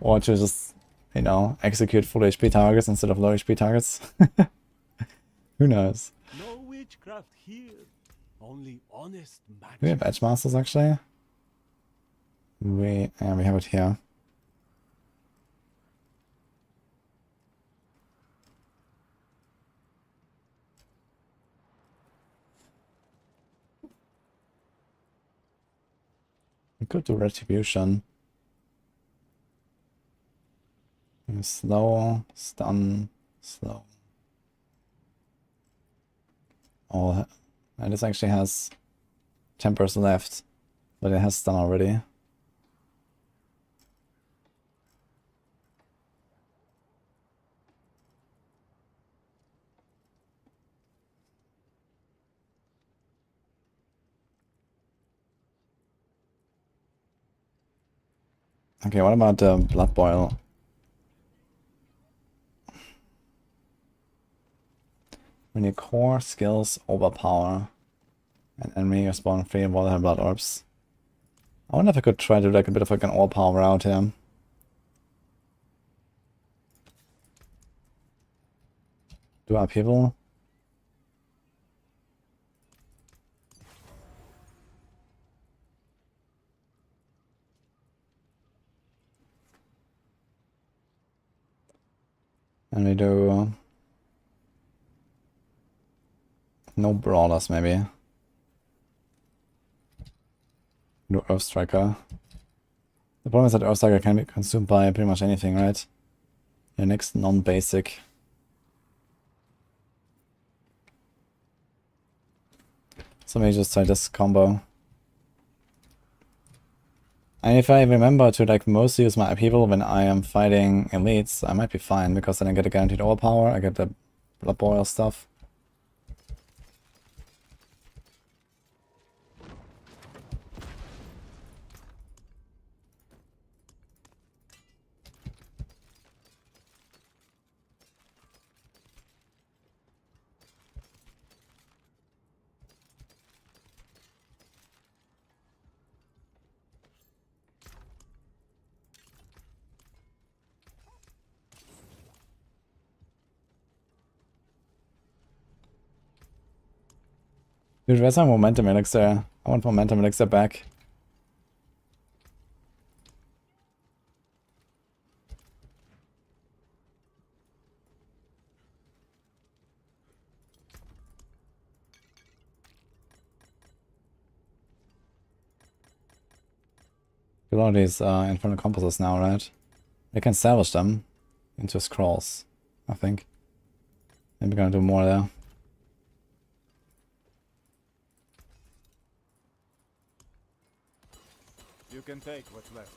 Or to just, you know, execute full HP targets instead of low HP targets. Who knows? No witchcraft here. Only honest magic. Do we have Edge Masters actually? We have it here. We could do Retribution. Slow, stun, slow. Oh, and this actually has 10% left, but it has stun already. Okay, what about Blood Boil? When your core skills overpower an enemy, you spawn 3 volatile blood orbs. I wonder if I could try to do like a bit of like an all-power route here. Do upheaval. And we do no brawlers maybe. No Earth Striker. The problem is that Earth Striker can be consumed by pretty much anything, right? Your next non-basic. So maybe just try this combo. And if I remember to like mostly use my upheaval when I am fighting elites, I might be fine because then I get a guaranteed overpower, I get the blood boil stuff. Dude, where's my momentum elixir? I want momentum elixir back. Get all these infernal compasses now, right? We can salvage them into scrolls, I think. Maybe we're gonna do more there. You can take what's left.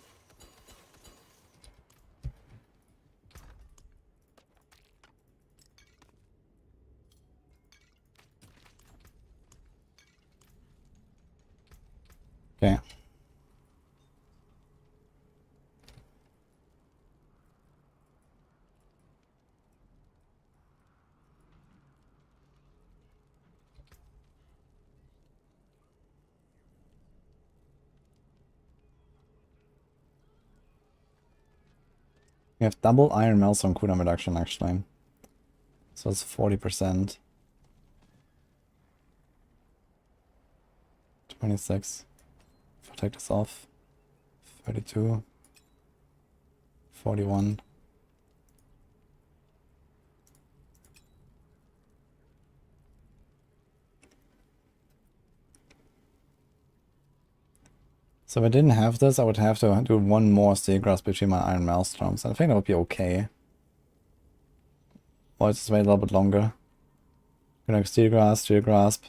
Okay. We have double iron maelstrom cooldown reduction actually. So it's 40%. 26. If I take this off. 32. 41. So if I didn't have this, I would have to do one more steel grasp between my iron maelstroms. I think that would be okay. Or just wait a little bit longer. Gonna steel grasp,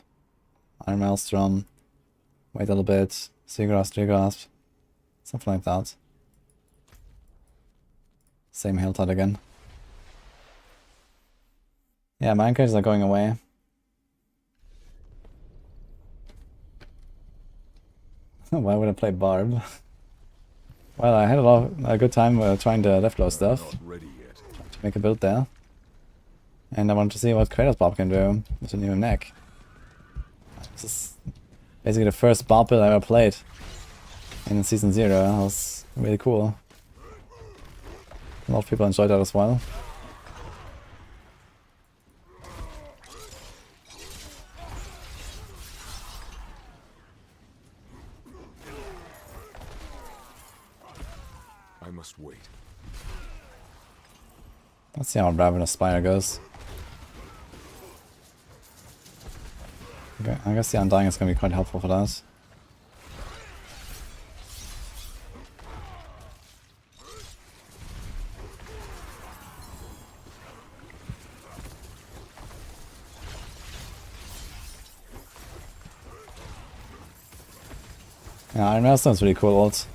iron maelstrom, wait a little bit, steel grasp, something like that. Same hail tide again. Yeah, my Enquiries are going away. Why would I play Barb? Well, I had a good time trying the left low stuff. To make a build there. And I wanted to see what Kratos Barb can do with a new neck. This is basically the first Barb build I ever played in Season 0. That was really cool. A lot of people enjoyed that as well. I must wait. Let's see how Ravenous Spire goes. Okay, I guess the Undying is going to be quite helpful for that. Yeah, Iron Maelstrom's really cool ult.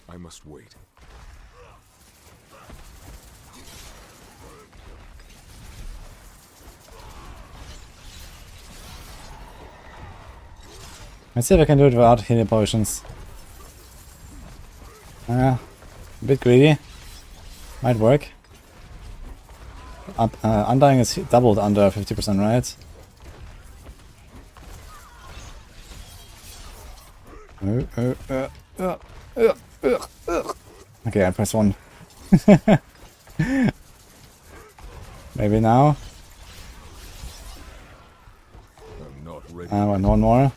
I must wait. Let's see if I can do it without healing potions. A bit greedy. Might work. Undying is doubled under 50%, right? Okay, I press 1. Maybe now. I'm not ready. And one more.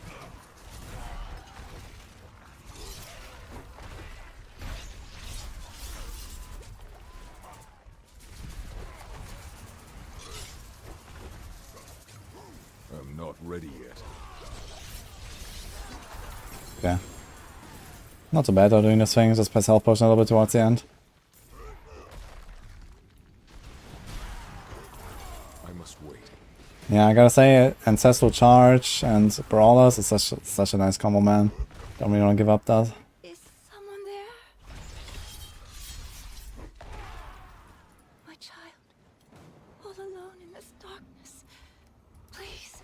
I'm not ready yet. Okay. Not so bad though doing this thing, just press health potion a little bit towards the end. I must wait. Yeah, I gotta say, Ancestral Charge and Brawlers is such a nice combo, man. Don't really want to give up that. Is someone there? My child, all alone in this darkness. Please,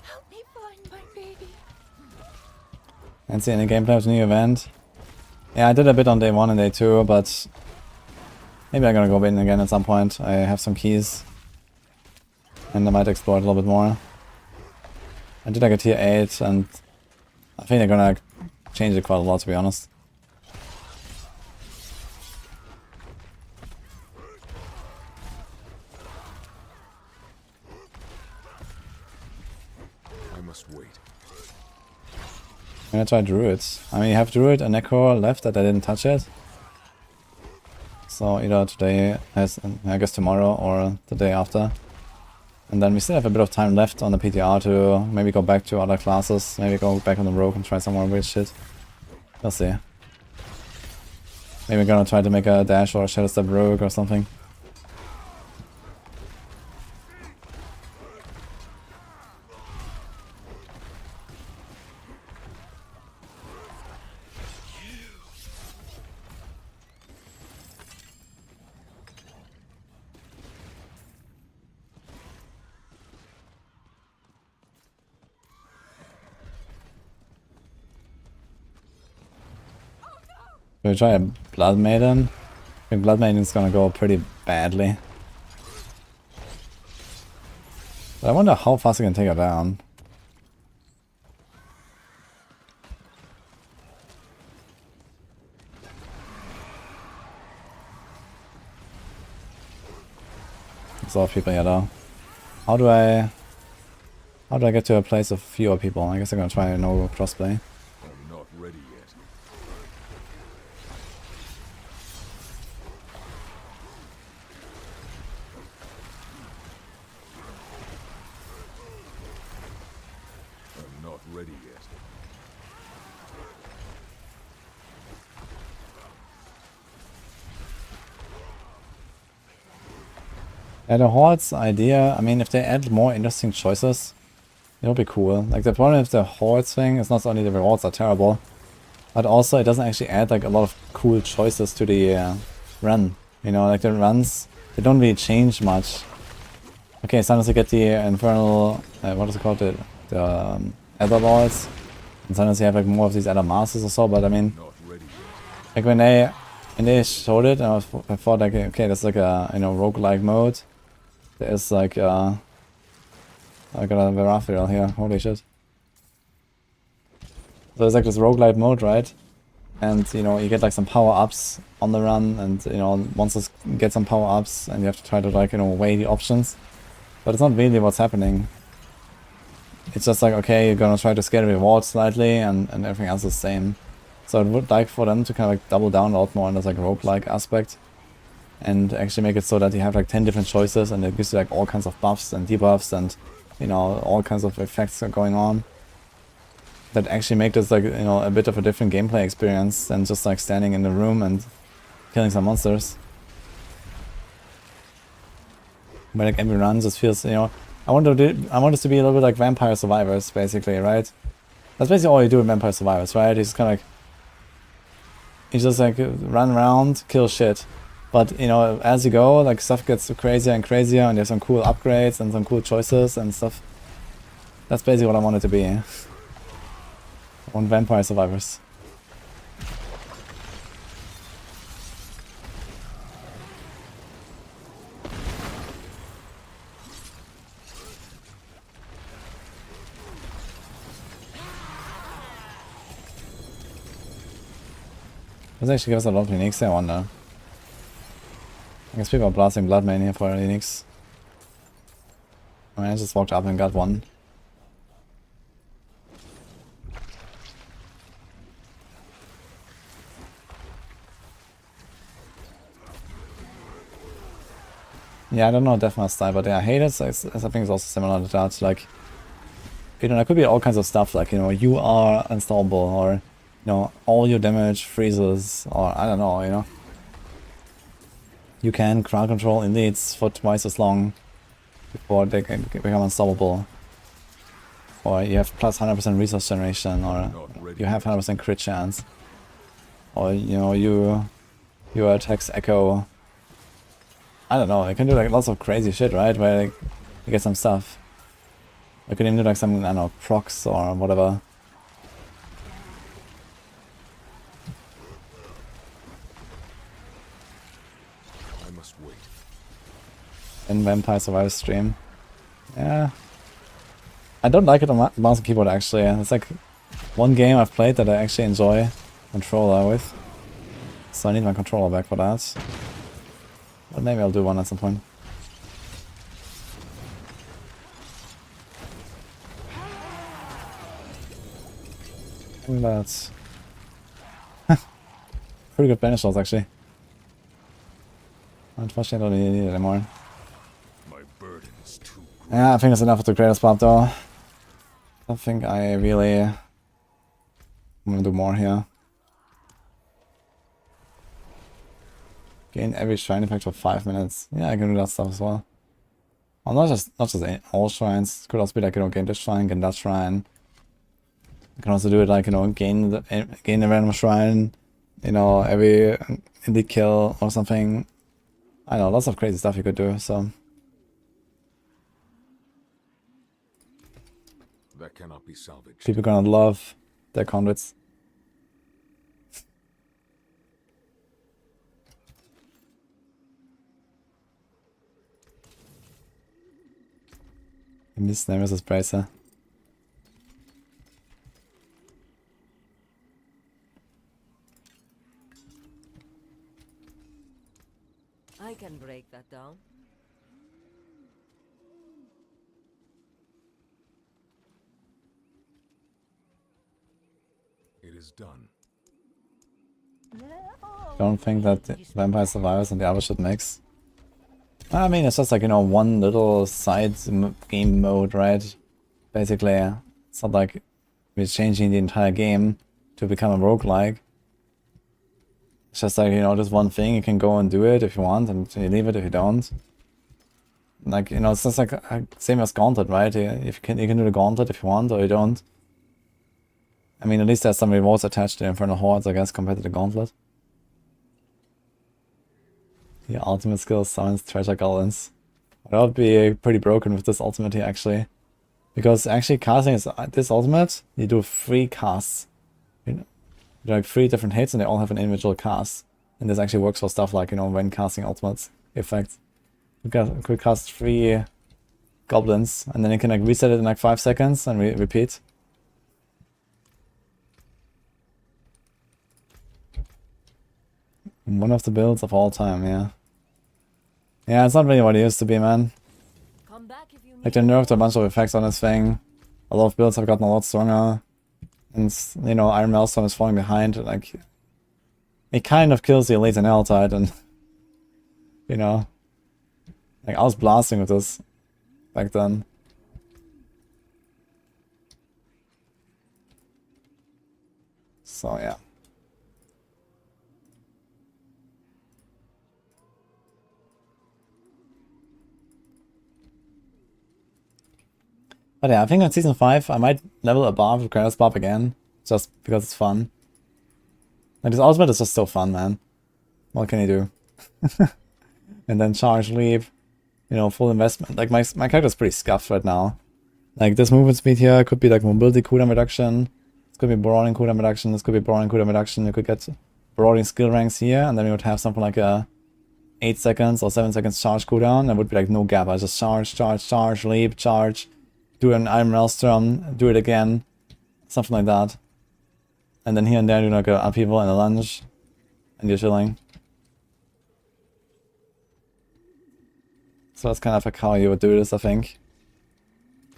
help me find my baby. And see any gameplay of the new event. Yeah, I did a bit on day 1 and day 2, but maybe I'm gonna go in again at some point. I have some keys. And I might explore it a little bit more. I did like a tier 8 and I think they're gonna change it quite a lot, to be honest. I must wait. I'm gonna try Druid. I mean, you have Druid and Necro left that I didn't touch yet. So either today, I guess tomorrow, or the day after. And then we still have a bit of time left on the PTR to maybe go back to other classes. Maybe go back on the Rogue and try some more weird shit. We'll see. Maybe we're gonna try to make a dash or a Shadow Step Rogue or something. we try a Blood Maiden? I think Blood Maiden is gonna go pretty badly. But I wonder how fast I can take her down. There's a lot of people here though. How do I get to a place of fewer people? I guess I'm gonna try no crossplay. I'm not ready yet. I'm not ready yet. Yeah, the Horde's idea, I mean, if they add more interesting choices, it'll be cool. Like, the problem with the Horde thing is not only the rewards are terrible, but also it doesn't actually add, like, a lot of cool choices to the run. You know, like, the runs, they don't really change much. Okay, sometimes you get the infernal, what is it called, the Ether Balls, and sometimes you have, like, more of these other masters or so, but I mean, like, when they showed it, and I thought, like, okay, that's like a, you know, roguelike mode. There's like I got a Veraphiel here, holy shit. So it's like this roguelike mode, right? And you know, you get like some power-ups on the run, and you know, monsters get some power-ups, and you have to try to, like, you know, weigh the options. But it's not really what's happening. It's just like, okay, you're gonna try to scale the reward slightly, and everything else is the same. So I would like for them to kind of like double down a lot more on this like roguelike aspect. And actually make it so that you have like 10 different choices, and it gives you like all kinds of buffs and debuffs and, you know, all kinds of effects are going on. That actually make this like, you know, a bit of a different gameplay experience than just like standing in the room and killing some monsters. But like every run just feels, you know, I want this to be a little bit like Vampire Survivors, basically, right? That's basically all you do with Vampire Survivors, right? It's kind of like, you just like run around, kill shit. But, you know, as you go, like, stuff gets crazier and crazier, and there's some cool upgrades and some cool choices and stuff. That's basically what I want it to be. I want Vampire Survivors. This actually gives a lot of uniques, I wonder. I guess people are blasting Bloodmane here for uniques. I mean, I just walked up and got one. Yeah, I don't know Deathmask style, but yeah, I hate it. I think it's also similar to that. Like, you know, there could be all kinds of stuff, like, you know, you are unstoppable, or, you know, all your damage freezes, or I don't know, you know. You can crowd control elites for twice as long before they can become unstoppable. Or you have plus 100% resource generation, or you have 100% crit chance. Or, you know, your attacks echo. I don't know, you can do like lots of crazy shit, right? Where like, you get some stuff. You can even do like some, I don't know, procs or whatever. I must wait. In Vampire Survivor stream. Yeah. I don't like it on mouse and keyboard actually. It's like one game I've played that I actually enjoy controller with. So I need my controller back for that. But maybe I'll do one at some point. That's pretty good banish shots actually. Unfortunately, I don't really need it anymore. My burden is too great. Yeah, I think that's enough of the greatest pop though. I think I really... I'm gonna do more here. Gain every shrine effect for 5 minutes. Yeah, I can do that stuff as well. Well, not just all shrines. It could also be like, you know, gain this shrine, gain that shrine. You can also do it like, you know, gain a random shrine, you know, every elite kill or something. I don't know, lots of crazy stuff you could do, so. That cannot be salvaged. People are gonna love their conduits. Miss Nemesis Bracer. I can break that down. It is done. Don't think that the Vampire Survivors and Diablo should mix. I mean, it's just like, you know, one little side game mode, right? Basically, it's not like we're changing the entire game to become a roguelike. It's just like, you know, just one thing, you can go and do it if you want, and you leave it if you don't. Like, you know, it's just like same as Gauntlet, right? If you can do the Gauntlet if you want, or you don't. I mean, at least there's some rewards attached to Infernal Hordes, I guess, compared to the Gauntlet. Your ultimate skill summons treasure goblins. That would be pretty broken with this ultimate here, actually. Because actually casting is this ultimate, you do 3 casts. You know, you do like 3 different hits and they all have an individual cast. And this actually works for stuff like, you know, when casting ultimates effect. You could cast 3 goblins and then you can like reset it in like 5 seconds and repeat. One of the builds of all time, yeah. Yeah, it's not really what it used to be, man. Like, they nerfed a bunch of effects on this thing. A lot of builds have gotten a lot stronger. And, you know, Iron Maelstrom is falling behind. Like, it kind of kills the Elite and Helltide, and, you know. Like, I was blasting with this back then. So, yeah. But yeah, I think on Season 5 I might level a Barb with Kratos Barb again, just because it's fun. Like, this ultimate is just so fun, man. What can you do? And then charge, leap, you know, full investment. Like, my character's pretty scuffed right now. Like, this movement speed here could be like mobility cooldown reduction. This could be brawling cooldown reduction. This could be brawling cooldown reduction. You could get brawling skill ranks here, and then you would have something like a 8 seconds or 7 seconds charge cooldown. There would be like no gap. I just charge, charge, charge, leap, charge. Do an Iron Maelstrom, do it again, something like that. And then here and there do like a upheaval and a lunge, and you're chilling. So that's kind of like how you would do this, I think.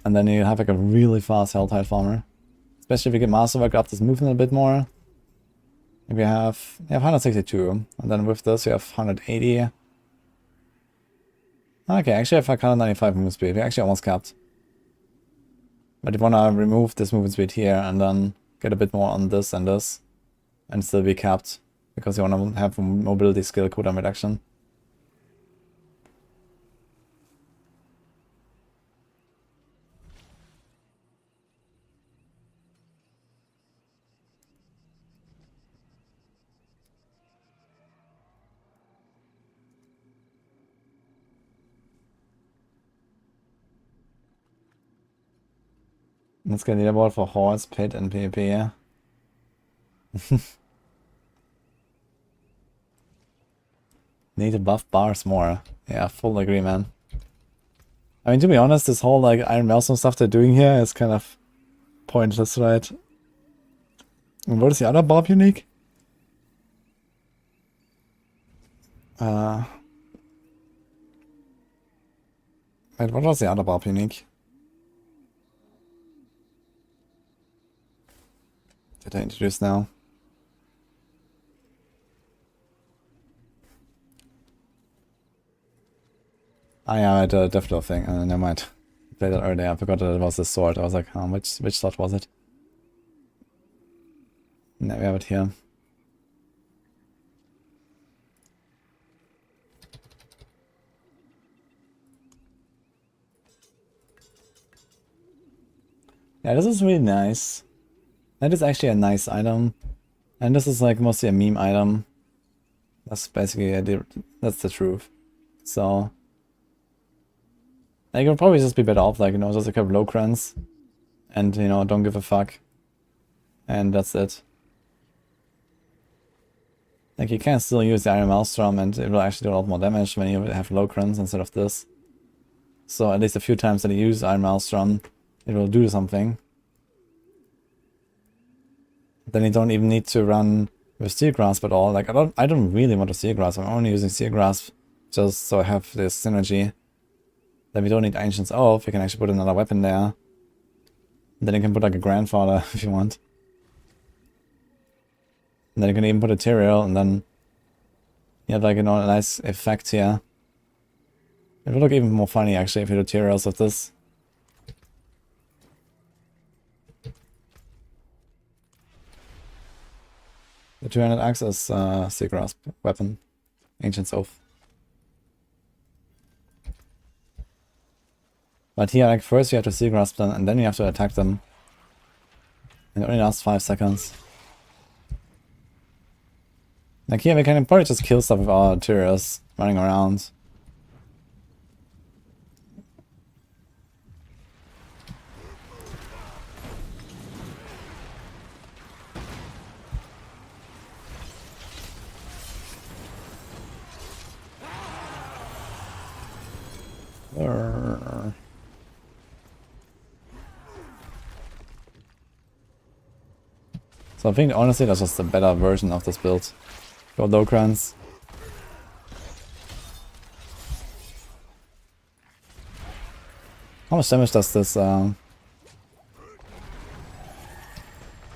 And then you have like a really fast Helltide farmer. Especially if you get Masterwork up this movement a bit more. If you have 162, and then with this you have 180. Okay, actually I have like 195 movement speed, we actually almost capped. But you wanna remove this movement speed here and then get a bit more on this and this. And still be capped. Because you wanna have a mobility skill cooldown reduction. Let's get leaderboard for Horse, Pit, and PvP. Need to buff bars more. Yeah, full agree, man. I mean, to be honest, this whole like Iron Maelstrom stuff they're doing here is kind of pointless, right? And what is the other Barb unique? Wait, what was the other Barb unique? Did I introduce now? Ah yeah, I had a Deathblow thing. Never mind. I played that earlier. I forgot that it was the sword. I was like, oh, which slot was it? Now we have it here. Yeah, this is really nice. That is actually a nice item. And this is like mostly a meme item. That's basically that's the truth. So like, it would probably just be better off, like, you know, just a couple low crans. And, you know, don't give a fuck. And that's it. Like, you can still use the Iron Maelstrom and it will actually do a lot more damage when you have low crans instead of this. So at least a few times that you use Iron Maelstrom, it will do something. Then you don't even need to run with Steel Grasp at all. Like I don't really want to Steel Grasp. I'm only using Steel Grasp just so I have this synergy. Then we don't need Ancient's Oath. We can actually put another weapon there. Then you can put like a Grandfather if you want. And then you can even put a Tyrael, and then you have like, you know, a nice effect here. It would look even more funny actually if you do Tyraels with this. The 200 access Steel Grasp weapon. Ancient's Oath. But here, like, first you have to Steel Grasp them, and then you have to attack them. And it only lasts 5 seconds. Like here, we can probably just kill stuff with our Tyraels running around. So I think honestly that's just a better version of this build. Go low crans. How much damage does this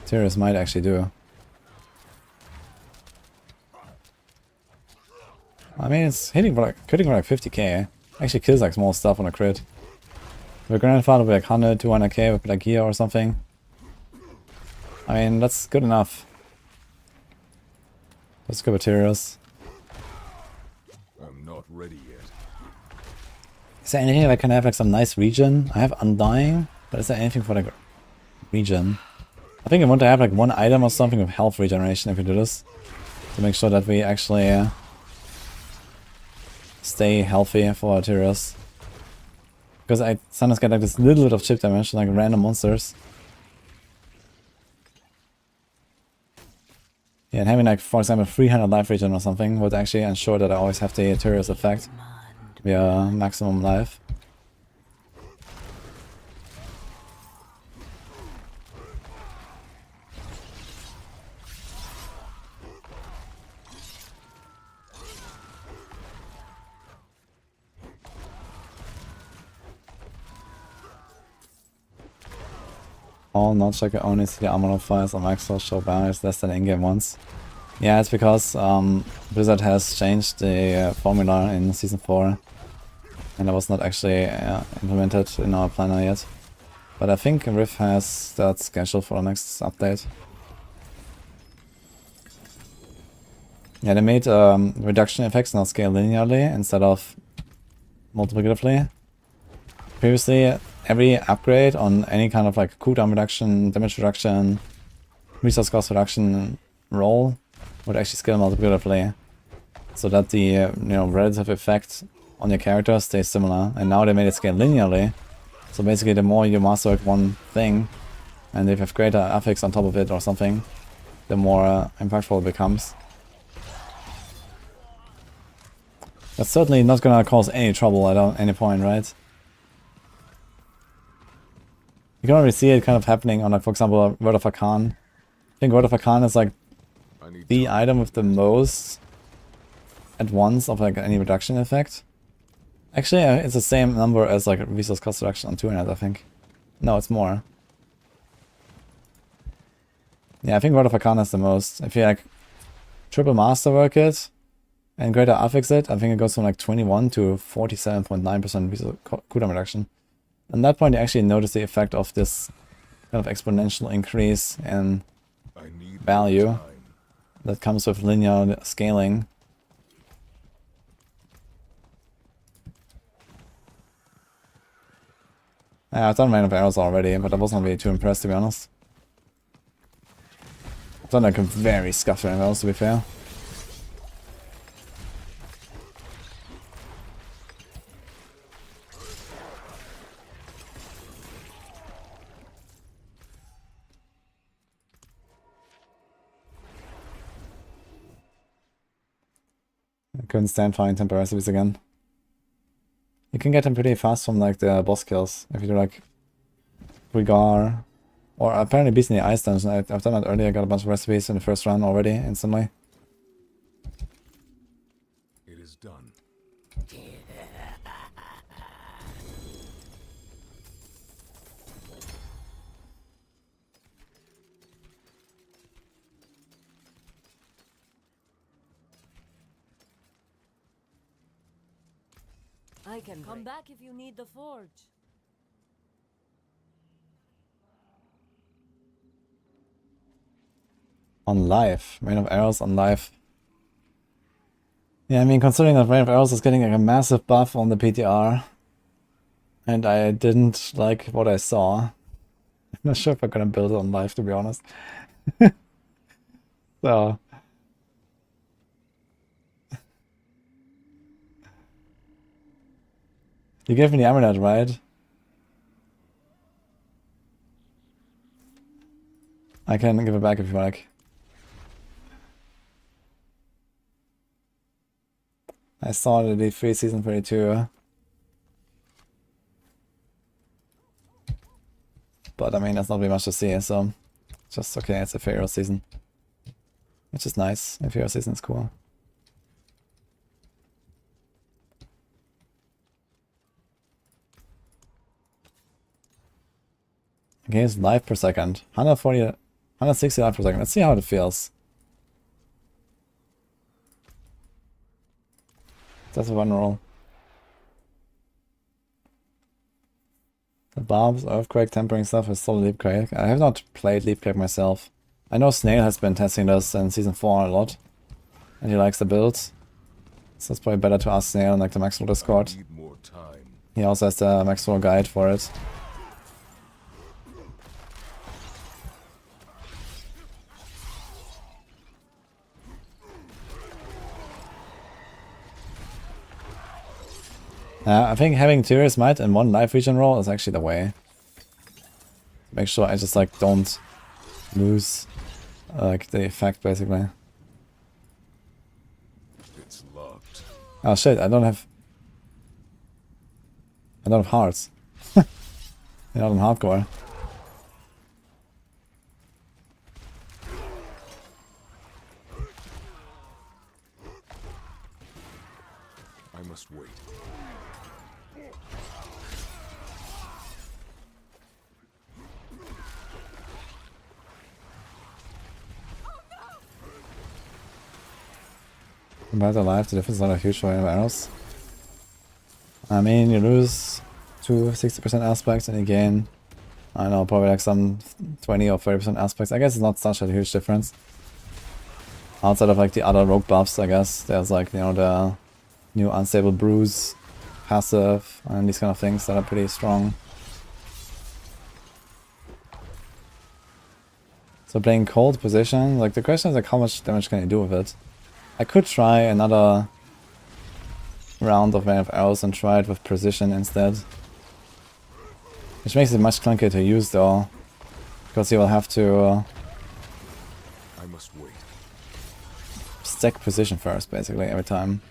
Tyraels might actually do? I mean, it's hitting for like, critting for like 50k. Actually kills like small stuff on a crit. The Grandfather would be like 100, 200k with like gear or something. I mean, that's good enough. Let's go with Tyraels. I'm not ready yet. Is there anything that can have like some nice regen? I have Undying, but is there anything for like regen? I think I want to have like one item or something with health regeneration if we do this. To make sure that we actually stay healthy for our Tyraels. Because I sometimes get like this little bit of chip damage, like random monsters. Yeah, and having like, for example, 300 life regen or something would actually ensure that I always have the Tyraels effect via maximum life. All not check only see the armor files on Maxwell show barriers less than in-game ones. Yeah, it's because Blizzard has changed the formula in Season 4 and that was not actually implemented in our planner yet. But I think Rift has that scheduled for the next update. Yeah, they made reduction effects now scale linearly instead of multiplicatively. Previously, every upgrade on any kind of like cooldown reduction, damage reduction, resource cost reduction roll would actually scale multiplicatively, so that the you know, relative effect on your character stays similar. And now they made it scale linearly, so basically the more you masterwork one thing, and if you have greater affix on top of it or something, the more impactful it becomes. That's certainly not gonna cause any trouble at any point, right? You can already see it kind of happening on, like, for example, Word of Arcane. I think Word of Arcane is like the item with the most at once of like any reduction effect. Actually, it's the same number as like resource cost reduction on 200, I think. No, it's more. Yeah, I think Word of Arcane is the most. If you like triple masterwork it and greater affix it, I think it goes from like 21 to 47.9% resource cooldown reduction. At that point, you actually notice the effect of this kind of exponential increase in value that comes with linear scaling. Yeah, I've done Rain of Arrows already, but I wasn't really too impressed, to be honest. I've done like a very scuffed Rain of Arrows, to be fair. I couldn't stand finding temporary recipes again. You can get them pretty fast from like the boss kills if you do like Brigar or apparently Beast in the Ice Dungeon. I've done that earlier. I got a bunch of recipes in the first run already instantly. It is done. I can come back if you need the forge. On live. Rain of Arrows on live. Yeah, I mean, considering that Rain of Arrows is getting like a massive buff on the PTR, and I didn't like what I saw. I'm not sure if I'm gonna build it on live, to be honest. So. You gave me the amulet, right? I can give it back if you like. I saw it at the free season 32. But I mean, that's not really much to see, so just okay, it's a Pharaoh season. Which is nice. A Pharaoh season is cool. Okay, it's live per second. 160 live per second. Let's see how it feels. That's a one roll. The Barb's Earthquake tempering stuff is still Leapquake. I have not played Leapquake myself. I know Snail has been testing this in Season 4 a lot. And he likes the build. So it's probably better to ask Snail on like the Maxwell Discord. He also has the Maxwell guide for it. I think having Tears Might and one life regen roll is actually the way. Make sure I just like don't lose like the effect basically. It's locked. Oh shit, I don't have hearts. You're not in hardcore. I must wait. Compared to life, the difference is not a huge volume of arrows. I mean, you lose 60% aspects and you gain, I don't know, probably like some 20 or 30% aspects. I guess it's not such a huge difference. Outside of like the other rogue buffs, I guess. There's like, you know, the new Unstable Bruise passive and these kind of things that are pretty strong. So playing cold position, like the question is like how much damage can you do with it? I could try another round of Rain of Arrows and try it with precision instead. Which makes it much clunkier to use though. Because you will have to I must wait. stack precision first basically every time.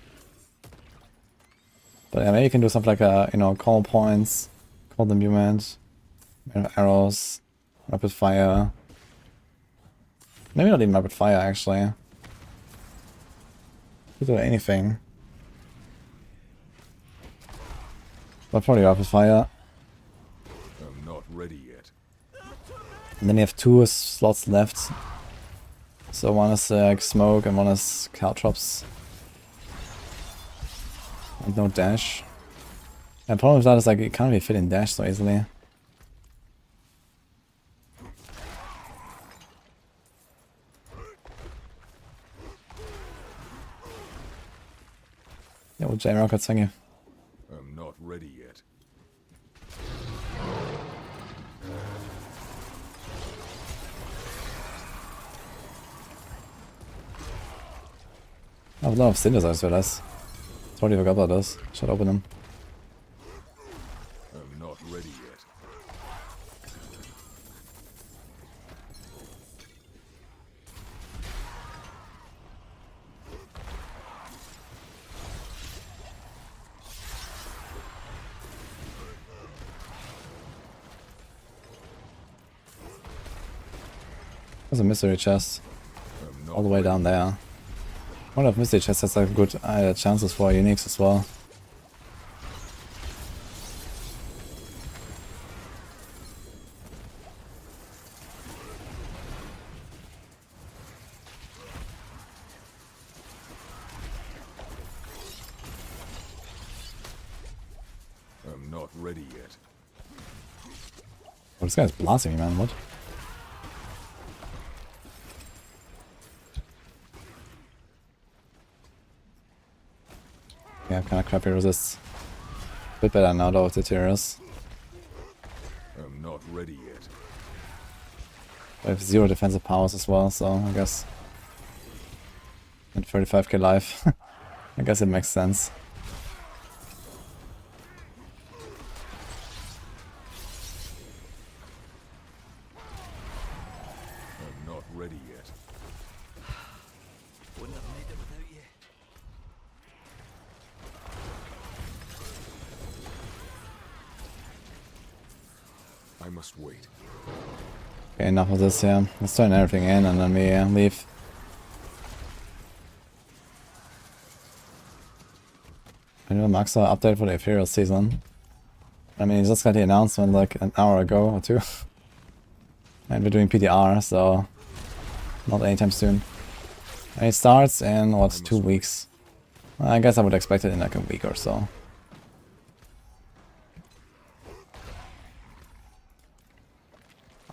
But yeah, maybe you can do something like a, you know, call points, cold imbuement, Rain of Arrows, rapid fire. Maybe not even rapid fire actually. Could do anything. But probably rapid fire. I'm not ready yet. And then you have 2 slots left. So one is like smoke and one is caltrops. And no dash. And the problem with that is like you can't really fit in dash so easily. Yo, J-Rockets, thank you. I'm not ready yet. I have a lot of synthesizers for this. Totally forgot about this. Should open them. I'm not ready yet. There's a mystery chest I'm not all the way down there. One of mystery chests has like good chances for uniques as well. I'm not ready yet. Oh, this guy's blasting me, man. What? Yeah, kind of crappy resists. A bit better now though with the TRS. I'm not ready yet. I have 0 defensive powers as well, so I guess. And 35k life. I guess it makes sense. I'm not ready yet. Wouldn't have made it without you. I must wait. Okay, enough of this here. Let's turn everything in and then we leave. I know Max update for the Imperial season. I mean, he just got the announcement like an hour ago or two. And we're doing PTR, so not anytime soon. And it starts in, what, 2 weeks? I guess I would expect it in like a week or so.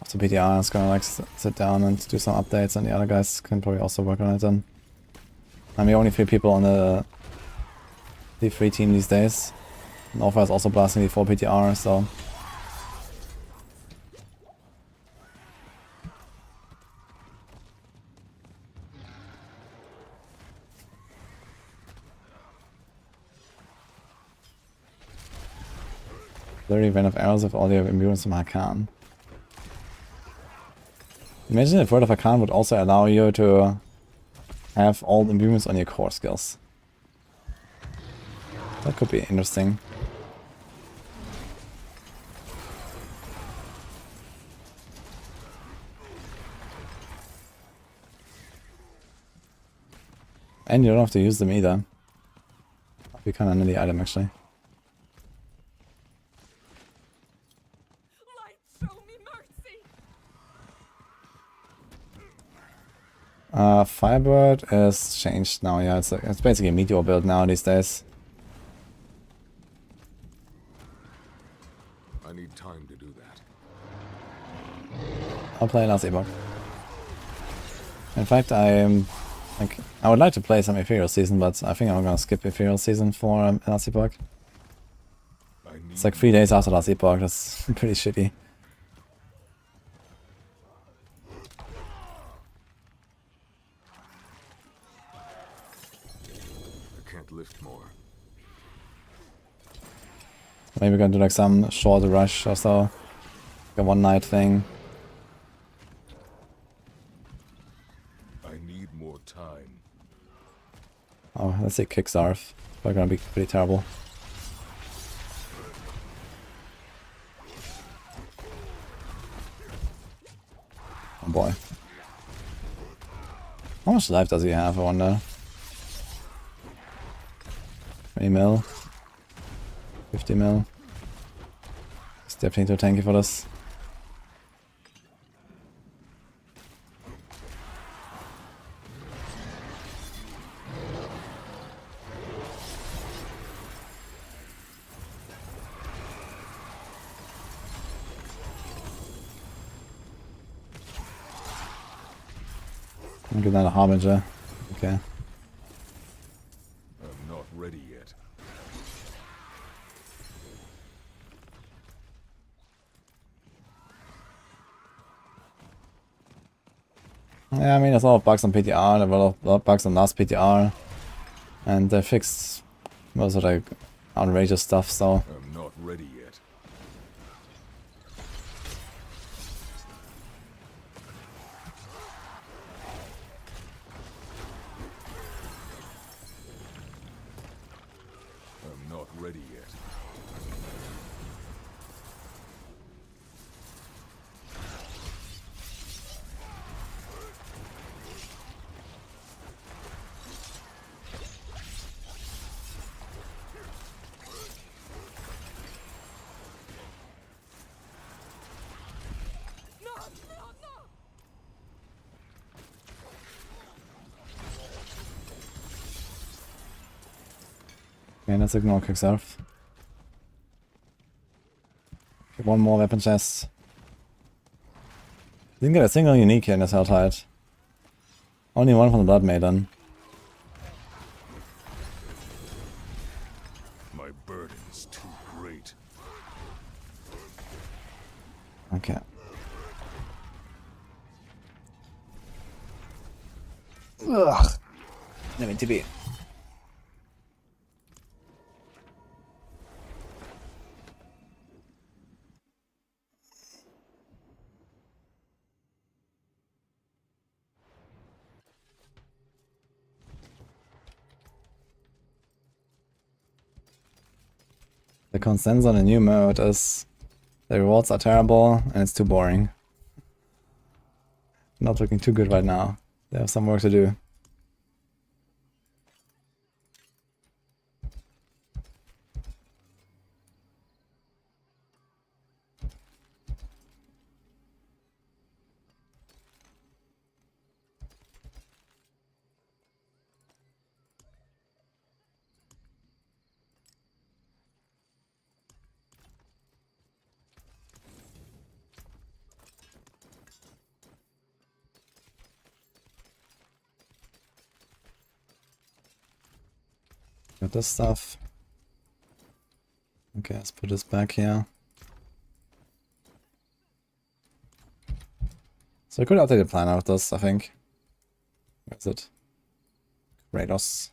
After PTR, it's gonna like sit down and do some updates, and the other guys can probably also work on it then. I mean, only 3 people on the D3 team these days. Nova is also blasting D4 PTR, so. Flurry ran of arrows with all the immunities from Hakan. Imagine if Word of Hakan would also allow you to have all the immunities on your core skills. That could be interesting. And you don't have to use them either. That'd be kind of handy item actually. Firebird is changed now, yeah, it's basically a meteor build now these days. I need time to do that. I'll play last Epoch. In fact, I would like to play some Ethereal Season, but I think I'm gonna skip Ethereal Season for last Epoch. It's like 3 days after last Epoch, that's pretty shitty. Lift more. Maybe we're gonna do like some short rush or so. Like a 1 night thing. I need more time. Oh, let's say kick Zarf. Probably gonna be pretty terrible. Oh boy. How much life does he have, I wonder? 20 mil. 50 mil. It's definitely too tanky for this. I'll give that a Harbinger. Okay. I'm not ready yet. Yeah, I mean, there's a lot of bugs on PTR, there were a lot of bugs on last PTR. And they fixed most of the outrageous stuff, so. I'm not ready yet. I'm not ready yet. Okay, let's ignore Quicksilver. Okay, one more weapon chest. Didn't get a single unique here in this Helltide. Only one from the Blood Maiden. My burden is too great. Okay. Ugh. Let me TP. The consensus on the new mode is the rewards are terrible and it's too boring. Not looking too good right now. They have some work to do. Got this stuff. Okay, let's put this back here. So I could update the plan out of this, I think. Where is it? Kratos.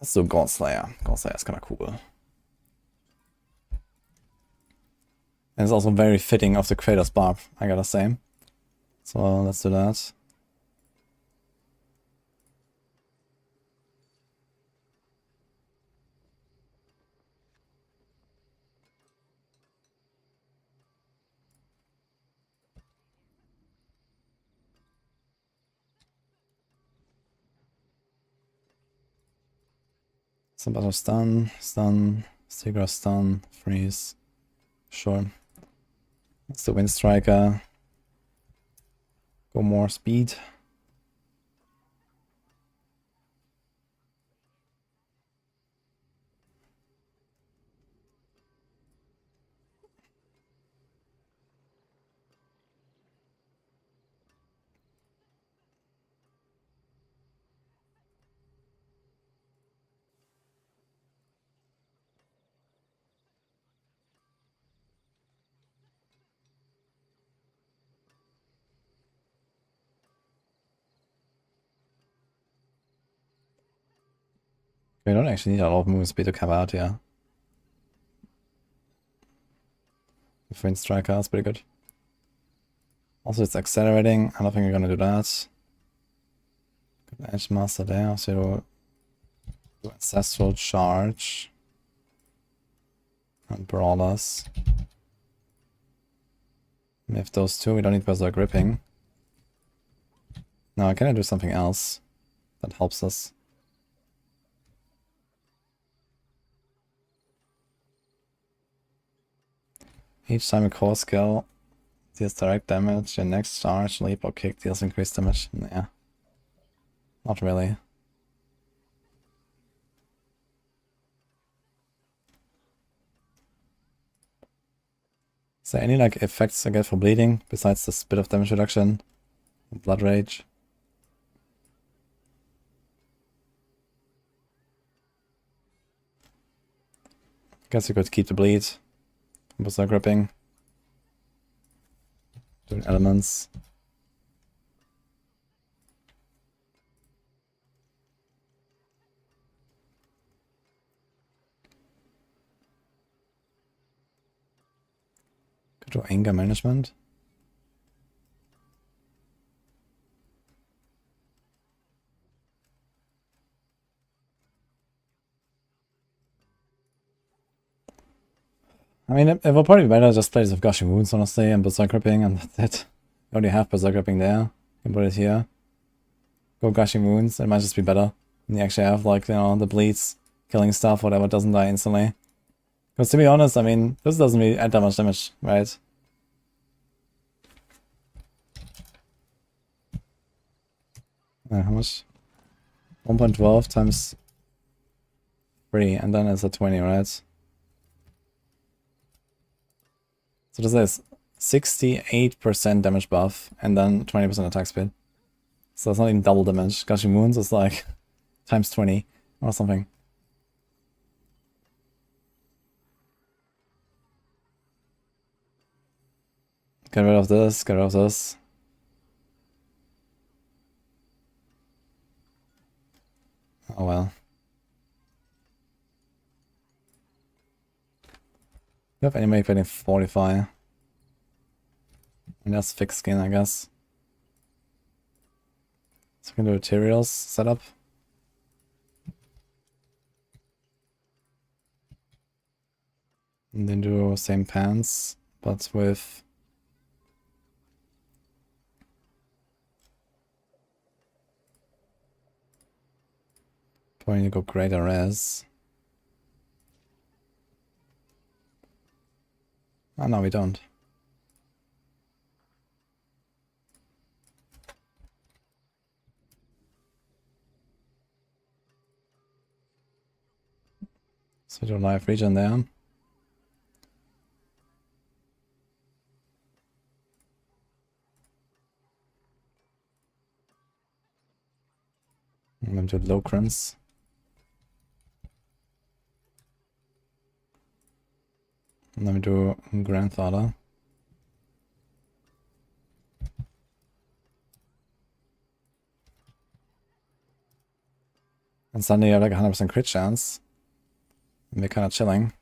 Let's do Godslayer. Godslayer is kind of cool. And it's also very fitting of the Kratos Barb, I gotta say. So let's do that. Some better stun, Stigra stun, freeze. Sure. Let's do Wind Striker. Go more speed. We don't actually need a lot of movement speed to cap out, yeah. The Wind Striker is pretty good. Also, it's accelerating. I don't think we're gonna do that. Good Edge Master there, so do Ancestral Charge. And Brawlers. We have those two, we don't need Berserk Gripping. Now, can I do something else that helps us? Each time a core skill deals direct damage, your next charge, leap, or kick deals increased damage. Yeah. Not really. Is there any like effects I get for bleeding besides this bit of damage reduction? Blood Rage? Guess you could keep the bleed. Berserk Gripping. Doing elements. Could do Anger Management. I mean, it will probably be better just play this with Gushing Wounds, honestly, and Berserk Gripping, and that's it. You already have Berserk Gripping there. You can put it here. Go Gushing Wounds, it might just be better. And you actually have, like, you know, the bleeds, killing stuff, whatever, doesn't die instantly. Because to be honest, I mean, this doesn't really add that much damage, right? How much? 1.12 times 3, and then it's a 20, right? So this is 68% damage buff, and then 20% attack speed. So it's not even double damage. Gushing Wounds is like times 20 or something. Get rid of this, get rid of this. Oh well. You have anime getting 45. And that's fixed skin, I guess. So we can do materials setup. And then do same pants, but with probably go greater res. Oh no, we don't. So do live region there. And then do Locrans. And then we do Grandfather. And suddenly you have like 100% crit chance. And we're kind of chilling.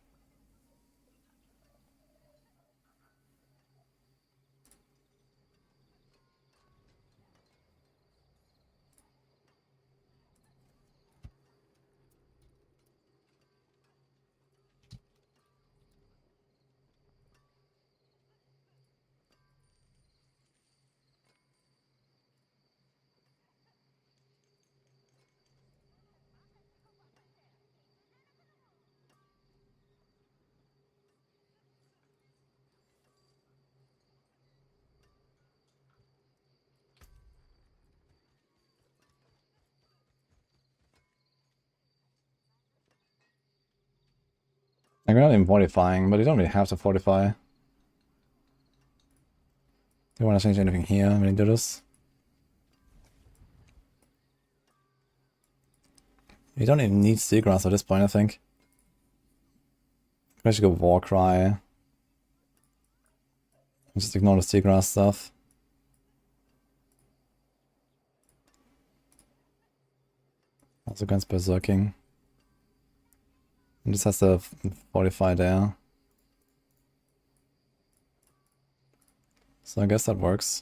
Like, we're not even fortifying, but you don't really have to fortify. Do you want to change anything here when you do this? You don't even need Seagrass at this point, I think. I should go Warcry. Just ignore the Seagrass stuff. Also against Berserking. And this has to fortify there. So I guess that works.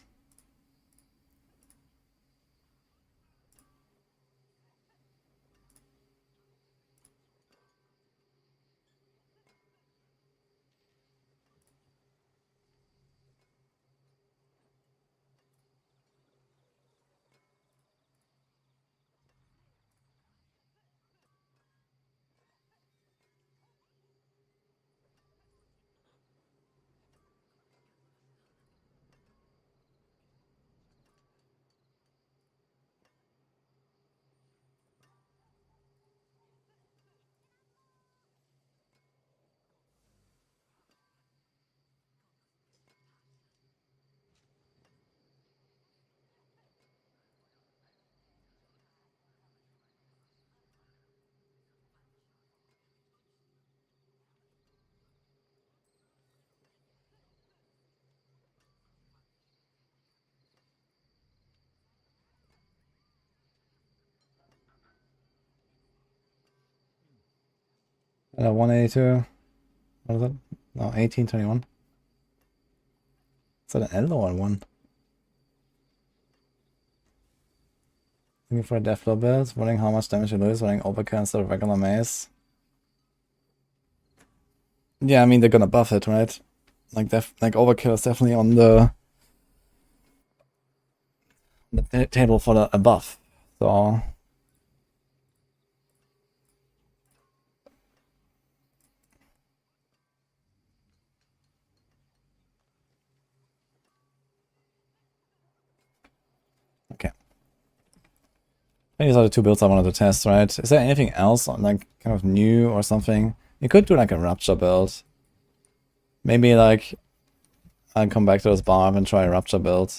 And 182. What is it? No, 1821. Is that an L or a 1? Looking for a Deathblow build, wondering how much damage you lose running overkill instead of regular mace. Yeah, I mean they're gonna buff it, right? Like overkill is definitely on the table for a buff. So okay. These are the two builds I wanted to test, right? Is there anything else like kind of new or something? You could do like a Rupture build. Maybe like I'll come back to this Barb and try a Rupture build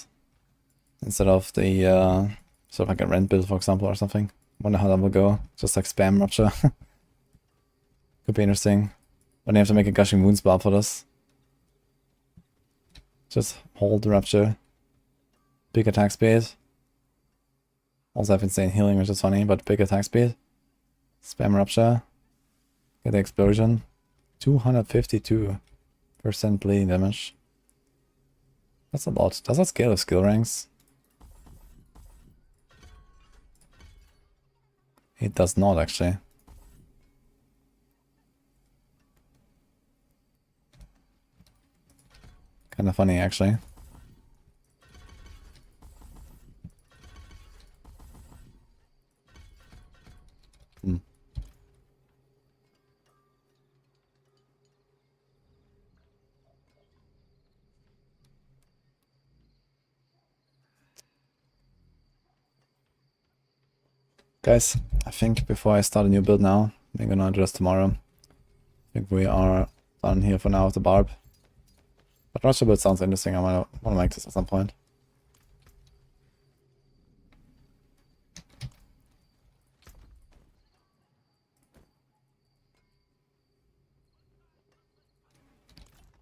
instead of the sort of like a Rent build, for example, or something. Wonder how that will go. Just like spam Rupture. Could be interesting. But you have to make a Gushing Wounds Barb for this. Just hold the Rupture. Big attack speed. Also have insane healing, which is funny, but big attack speed. Spam Rupture. Get the Explosion. 252% bleeding damage. That's a lot. Does that scale with skill ranks? It does not, actually. Kind of funny, actually. Guys, I think before I start a new build now, I'm gonna do this tomorrow. I think we are done here for now with the Barb. But Russia build sounds interesting, I wanna make this at some point.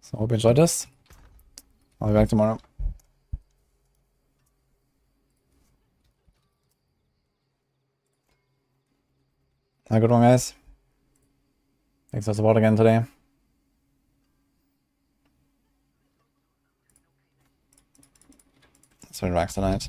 So I hope you enjoyed this. I'll be back tomorrow. Have a good one, guys. Thanks for the support again today. Let's relax tonight.